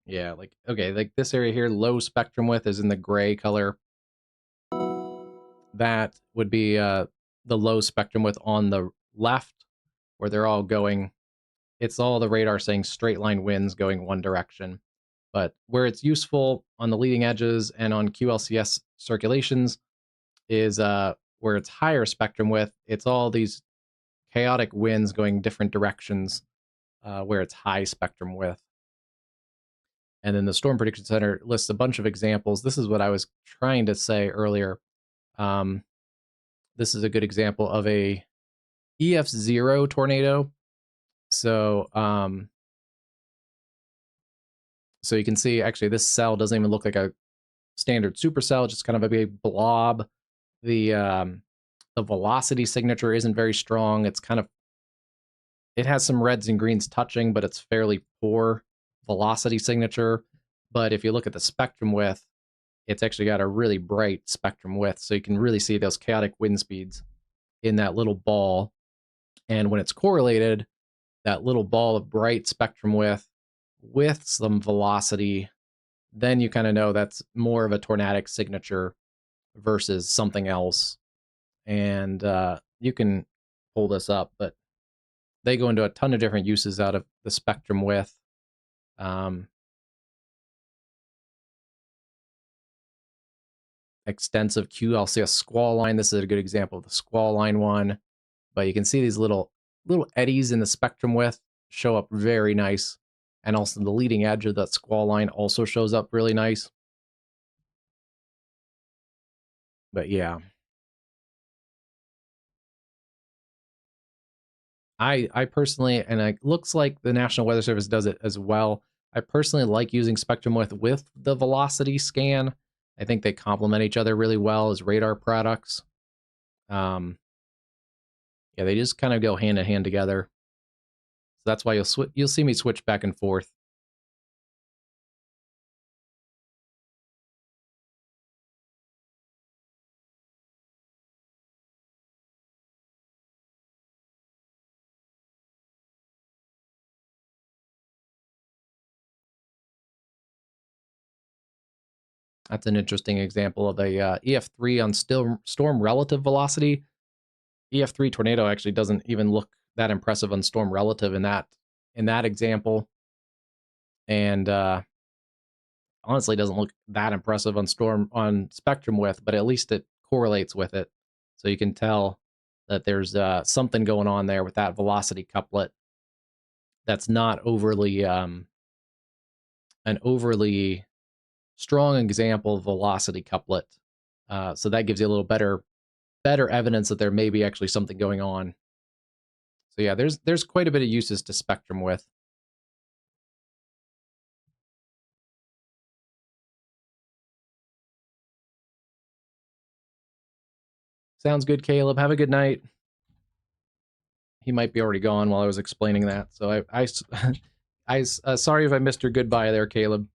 A: Yeah, like okay, like this area here, low spectrum width is in the gray color. That would be the low spectrum width on the left, where they're all going. It's all the radar saying straight line winds going one direction. But where it's useful on the leading edges and on QLCS circulations is where it's higher spectrum width. It's all these chaotic winds going different directions where it's high spectrum width. And then the Storm Prediction Center lists a bunch of examples. This is what I was trying to say earlier. This is a good example of a EF0 tornado. So, so you can see actually this cell doesn't even look like a standard supercell, just kind of a big blob. The velocity signature isn't very strong. It's kind of, it has some reds and greens touching, but it's fairly poor velocity signature. But if you look at the spectrum width, it's actually got a really bright spectrum width. So you can really see those chaotic wind speeds in that little ball. And when it's correlated, that little ball of bright spectrum width with some velocity, then you kind of know that's more of a tornadic signature versus something else. And you can pull this up, but they go into a ton of different uses out of the spectrum width. Extensive QLCS squall line. This is a good example of the squall line one, but you can see these little eddies in the spectrum width show up very nice. And also the leading edge of that squall line also shows up really nice. But yeah, I personally, and it looks like the National Weather Service does it as well. I personally like using spectrum width with the velocity scan. I think they complement each other really well as radar products. Yeah, they just kind of go hand in hand together. So that's why you'll see me switch back and forth. That's an interesting example of a EF3 on storm relative velocity. EF3 tornado actually doesn't even look that impressive on storm relative in that example, and honestly doesn't look that impressive on spectrum width, but at least it correlates with it, so you can tell that there's something going on there with that velocity couplet. That's not overly an overly strong example of velocity couplet So that gives you a little better evidence that there may be actually something going on. So yeah, there's quite a bit of uses to spectrum with. Sounds good, Caleb. Have a good night. He might be already gone while I was explaining that. So sorry if I missed your goodbye there, Caleb.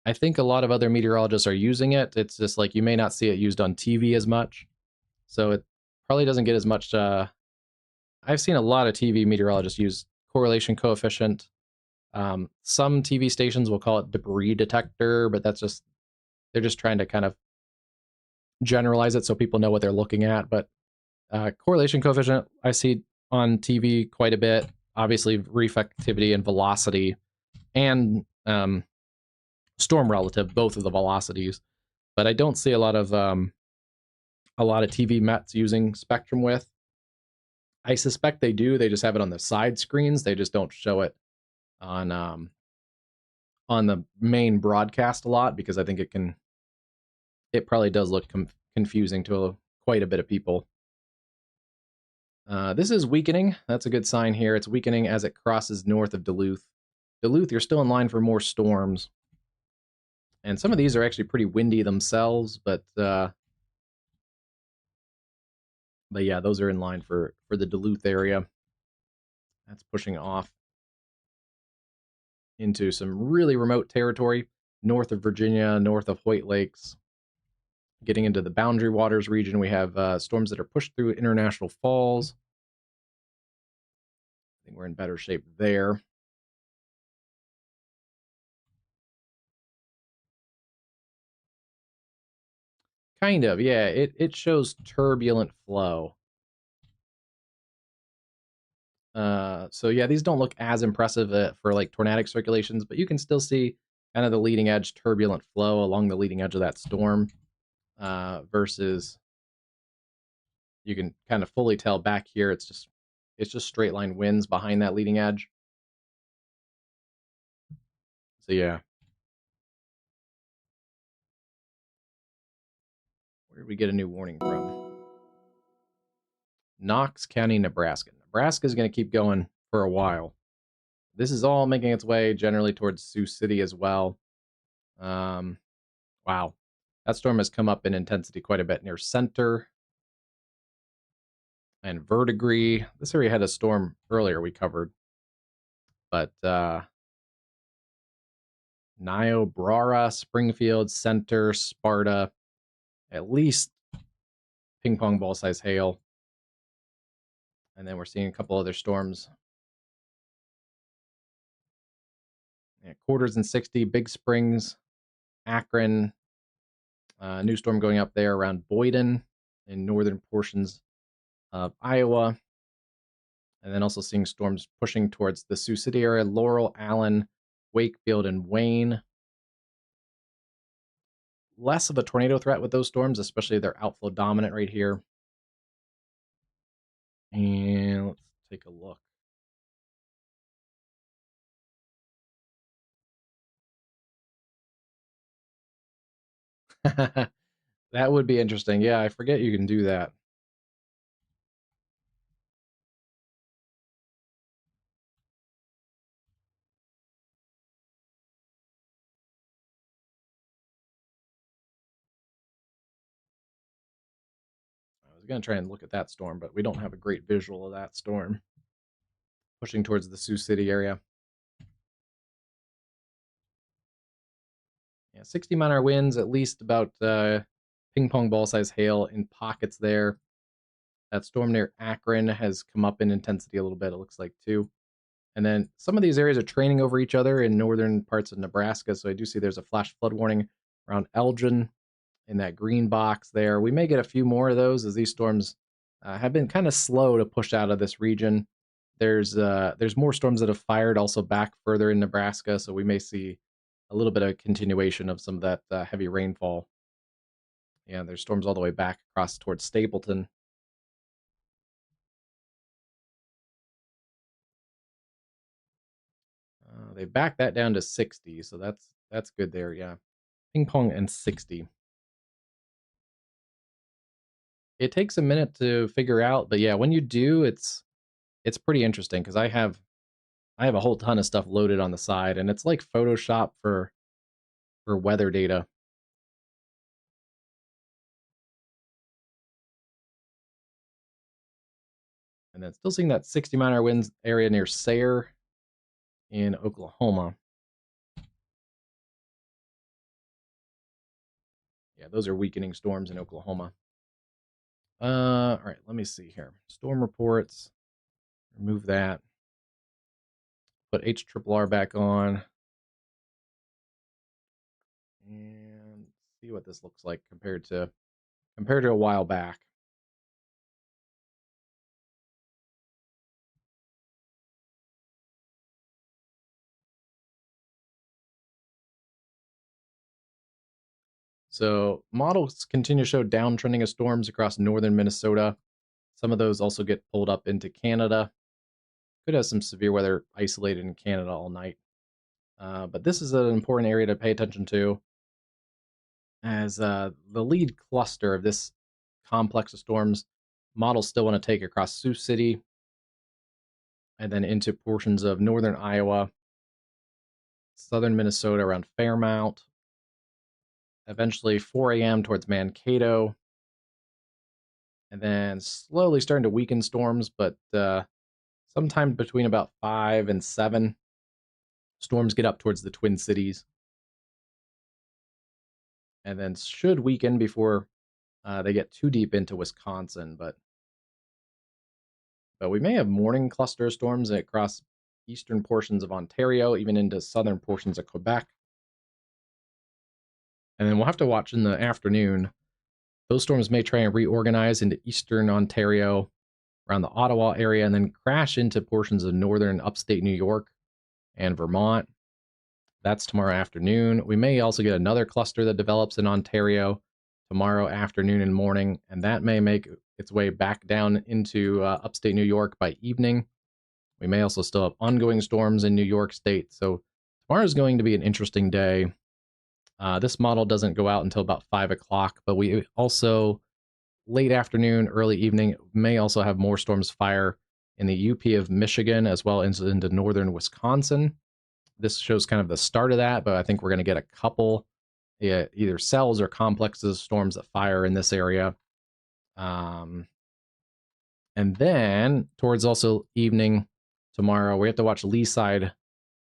A: I think a lot of other meteorologists are using it. It's just like you may not see it used on TV as much. So it probably doesn't get as much. I've seen a lot of TV meteorologists use correlation coefficient. Some TV stations will call it debris detector, but they're just trying to kind of generalize it so people know what they're looking at. But correlation coefficient, I see on TV quite a bit. Obviously, reflectivity and velocity, and storm relative, both of the velocities. But I don't see a lot of TV Mets using spectrum with. I suspect they do. They just have it on the side screens. They just don't show it on the main broadcast a lot because I think it probably does look confusing to quite a bit of people. This is weakening. That's a good sign here. It's weakening as it crosses north of Duluth. Duluth, you're still in line for more storms. And some of these are actually pretty windy themselves, but yeah, those are in line for the Duluth area. That's pushing off into some really remote territory, north of Virginia, north of White Lakes. Getting into the Boundary Waters region, we have storms that are pushed through International Falls. I think we're in better shape there. Kind of, yeah. It shows turbulent flow. So yeah, these don't look as impressive for like tornadic circulations, but you can still see kind of the leading edge turbulent flow along the leading edge of that storm. Versus you can kind of fully tell back here it's just straight line winds behind that leading edge. So yeah. Where did we get a new warning from? Knox County, Nebraska. Nebraska is going to keep going for a while. This is all making its way generally towards Sioux City as well. Wow. That storm has come up in intensity quite a bit near Center and Verdigris. This area had a storm earlier we covered. But Niobrara, Springfield, Center, Sparta, at least ping pong ball size hail. And then we're seeing a couple other storms. Yeah, Quarters and 60, Big Springs, Akron. New storm going up there around Boyden in northern portions of Iowa. And then also seeing storms pushing towards the Sioux City area, Laurel, Allen, Wakefield, and Wayne. Less of a tornado threat with those storms, especially they're outflow dominant right here. And let's take a look. That would be interesting. Yeah, I forget you can do that. I was going to try and look at that storm, but we don't have a great visual of that storm pushing towards the Sioux City area. Yeah, 60-mile-an-hour winds, at least about ping pong ball size hail in pockets there. That storm near Akron has come up in intensity a little bit, it looks like, too. And then some of these areas are training over each other in northern parts of Nebraska. So I do see there's a flash flood warning around Elgin in that green box there. We may get a few more of those as these storms have been kind of slow to push out of this region. There's more storms that have fired also back further in Nebraska, so we may see a little bit of continuation of some of that heavy rainfall. Yeah, there's storms all the way back across towards Stapleton. They backed that down to 60, so that's good there, yeah. Ping pong and 60. It takes a minute to figure out, but yeah, when you do, it's pretty interesting because I have a whole ton of stuff loaded on the side, and it's like Photoshop for weather data. And then still seeing that 60-mile-an-hour winds area near Sayre in Oklahoma. Yeah, those are weakening storms in Oklahoma. All right, let me see here. Storm reports. Remove that. Put HRRR back on. And see what this looks like compared to a while back. So models continue to show downtrending of storms across northern Minnesota. Some of those also get pulled up into Canada. Could have some severe weather isolated in Canada all night. But this is an important area to pay attention to, as the lead cluster of this complex of storms models still want to take across Sioux City and then into portions of northern Iowa, southern Minnesota around Fairmount, eventually 4 a.m. towards Mankato, and then slowly starting to weaken storms, but sometime between about 5 and 7, storms get up towards the Twin Cities, and then should weaken before they get too deep into Wisconsin, but we may have morning cluster storms across eastern portions of Ontario, even into southern portions of Quebec. And then we'll have to watch in the afternoon. Those storms may try and reorganize into eastern Ontario, around the Ottawa area, and then crash into portions of northern upstate New York and Vermont. That's tomorrow afternoon. We may also get another cluster that develops in Ontario tomorrow afternoon and morning, and that may make its way back down into upstate New York by evening. We may also still have ongoing storms in New York State. So tomorrow is going to be an interesting day. This model doesn't go out until about 5 o'clock, but we also, late afternoon, early evening, may also have more storms fire in the UP of Michigan as well as into northern Wisconsin. This shows kind of the start of that, but I think we're going to get a couple either cells or complexes of storms that fire in this area. And then towards also evening tomorrow, we have to watch lee side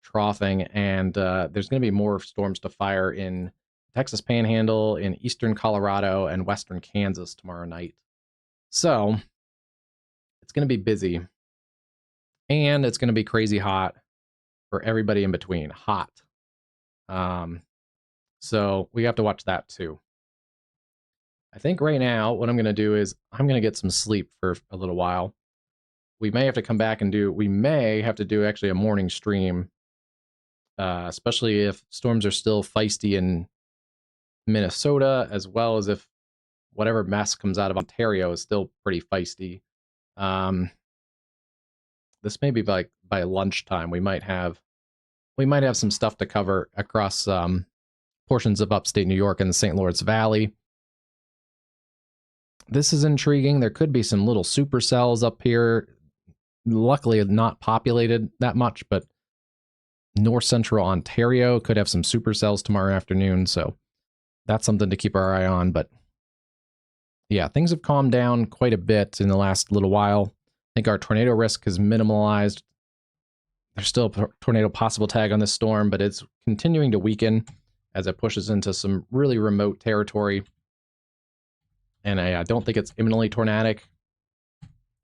A: troughing, and there's going to be more storms to fire in Texas Panhandle, in eastern Colorado, and western Kansas tomorrow night. So it's going to be busy, and it's going to be crazy hot for everybody in between. Hot. So we have to watch that too. I think right now what I'm going to do is I'm going to get some sleep for a little while. We may have to come back and we may have to do actually a morning stream, especially if storms are still feisty in Minnesota, as well as if whatever mess comes out of Ontario is still pretty feisty. This may be like by lunchtime. We might have some stuff to cover across portions of upstate New York and the St. Lawrence Valley. This is intriguing. There could be some little supercells up here. Luckily, not populated that much, but north central Ontario could have some supercells tomorrow afternoon. So that's something to keep our eye on. But yeah, things have calmed down quite a bit in the last little while. I think our tornado risk is minimalized. There's still a tornado possible tag on this storm, but it's continuing to weaken as it pushes into some really remote territory. And I don't think it's imminently tornadic,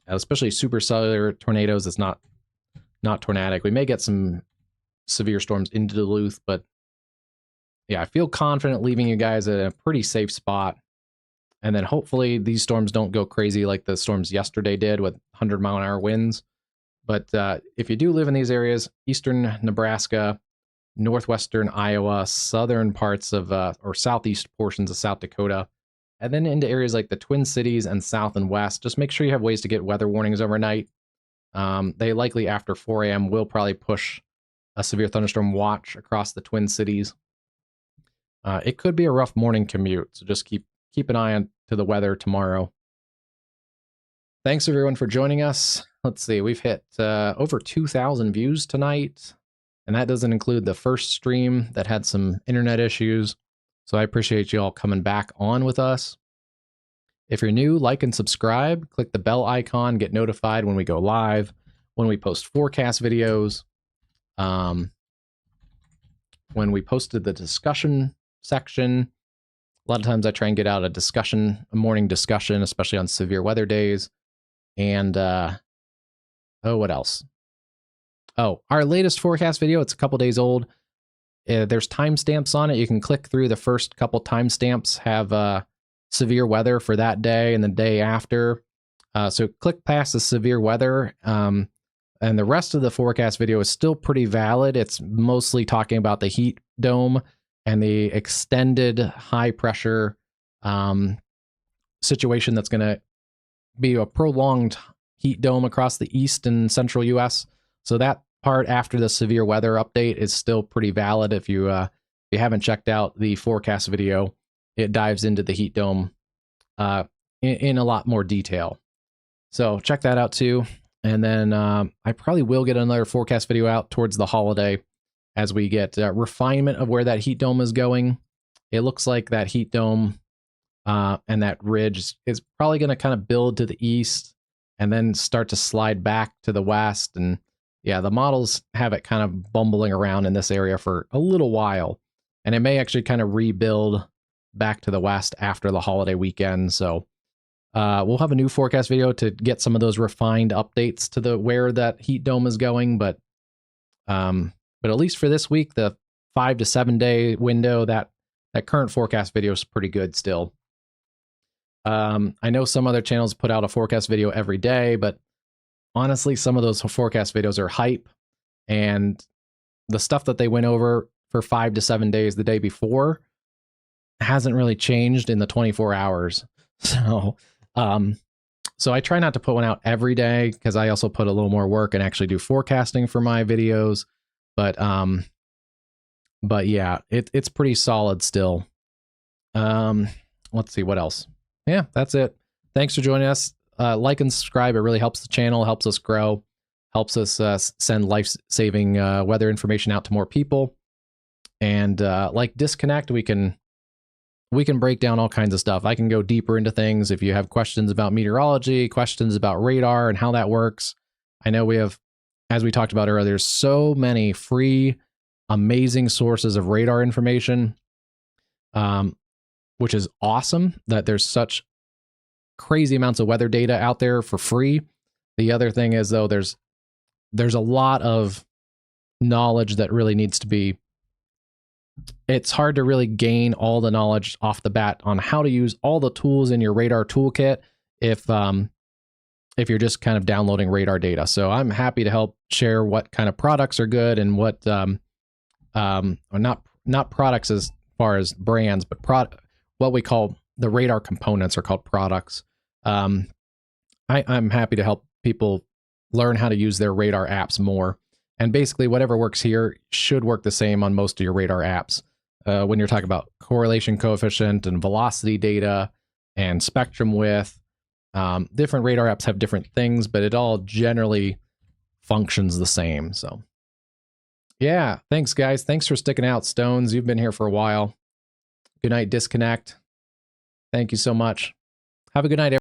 A: especially supercellular tornadoes. It's not tornadic. We may get some severe storms into Duluth, but yeah, I feel confident leaving you guys at a pretty safe spot. And then hopefully these storms don't go crazy like the storms yesterday did with 100-mile-an-hour winds. But if you do live in these areas, eastern Nebraska, northwestern Iowa, southern parts of or southeast portions of South Dakota, and then into areas like the Twin Cities and south and west, just make sure you have ways to get weather warnings overnight. They likely after 4 a.m. will probably push a severe thunderstorm watch across the Twin Cities. It could be a rough morning commute, so just keep an eye on to the weather tomorrow. Thanks everyone for joining us. Let's see, we've hit over 2,000 views tonight, and that doesn't include the first stream that had some internet issues. So I appreciate you all coming back on with us. If you're new, like and subscribe. Click the bell icon, get notified when we go live, when we post forecast videos. When we posted the discussion section, a lot of times I try and get out a morning discussion, especially on severe weather days. And, what else? Oh, our latest forecast video, it's a couple days old. There's timestamps on it. You can click through the first couple timestamps, have severe weather for that day and the day after. So click past the severe weather. And the rest of the forecast video is still pretty valid. It's mostly talking about the heat dome and the extended high pressure situation that's going to be a prolonged heat dome across the east and central US. So that part after the severe weather update is still pretty valid. If you haven't checked out the forecast video, it dives into the heat dome in a lot more detail. So check that out too. And then I probably will get another forecast video out towards the holiday as we get refinement of where that heat dome is going. It looks like that heat dome and that ridge is probably going to kind of build to the east and then start to slide back to the west. And yeah, the models have it kind of bumbling around in this area for a little while. And it may actually kind of rebuild back to the west after the holiday weekend. So we'll have a new forecast video to get some of those refined updates to where that heat dome is going. But at least for this week, the 5 to 7 day window, that current forecast video is pretty good still. I know some other channels put out a forecast video every day, but honestly, some of those forecast videos are hype, and the stuff that they went over for 5 to 7 days the day before hasn't really changed in the 24 hours. So I try not to put one out every day because I also put a little more work and actually do forecasting for my videos. But yeah, it's pretty solid still. Let's see what else. Yeah, that's it. Thanks for joining us. Like and subscribe. It really helps the channel, helps us grow, helps us send life-saving weather information out to more people. And like Disconnect, we can break down all kinds of stuff. I can go deeper into things. If you have questions about meteorology, questions about radar and how that works. I know we have, as we talked about earlier, there's so many free, amazing sources of radar information, which is awesome that there's such crazy amounts of weather data out there for free. The other thing is, though, there's a lot of knowledge that really needs to be, it's hard to really gain all the knowledge off the bat on how to use all the tools in your radar toolkit if you're just kind of downloading radar data. So I'm happy to help share what kind of products are good and what not products as far as brands, but what we call the radar components are called products. I'm happy to help people learn how to use their radar apps more. And basically whatever works here should work the same on most of your radar apps. When you're talking about correlation coefficient and velocity data and spectrum width, different radar apps have different things, but it all generally functions the same. So yeah, thanks guys. Thanks for sticking out, Stones. You've been here for a while. Good night, Disconnect. Thank you so much. Have a good night, everyone.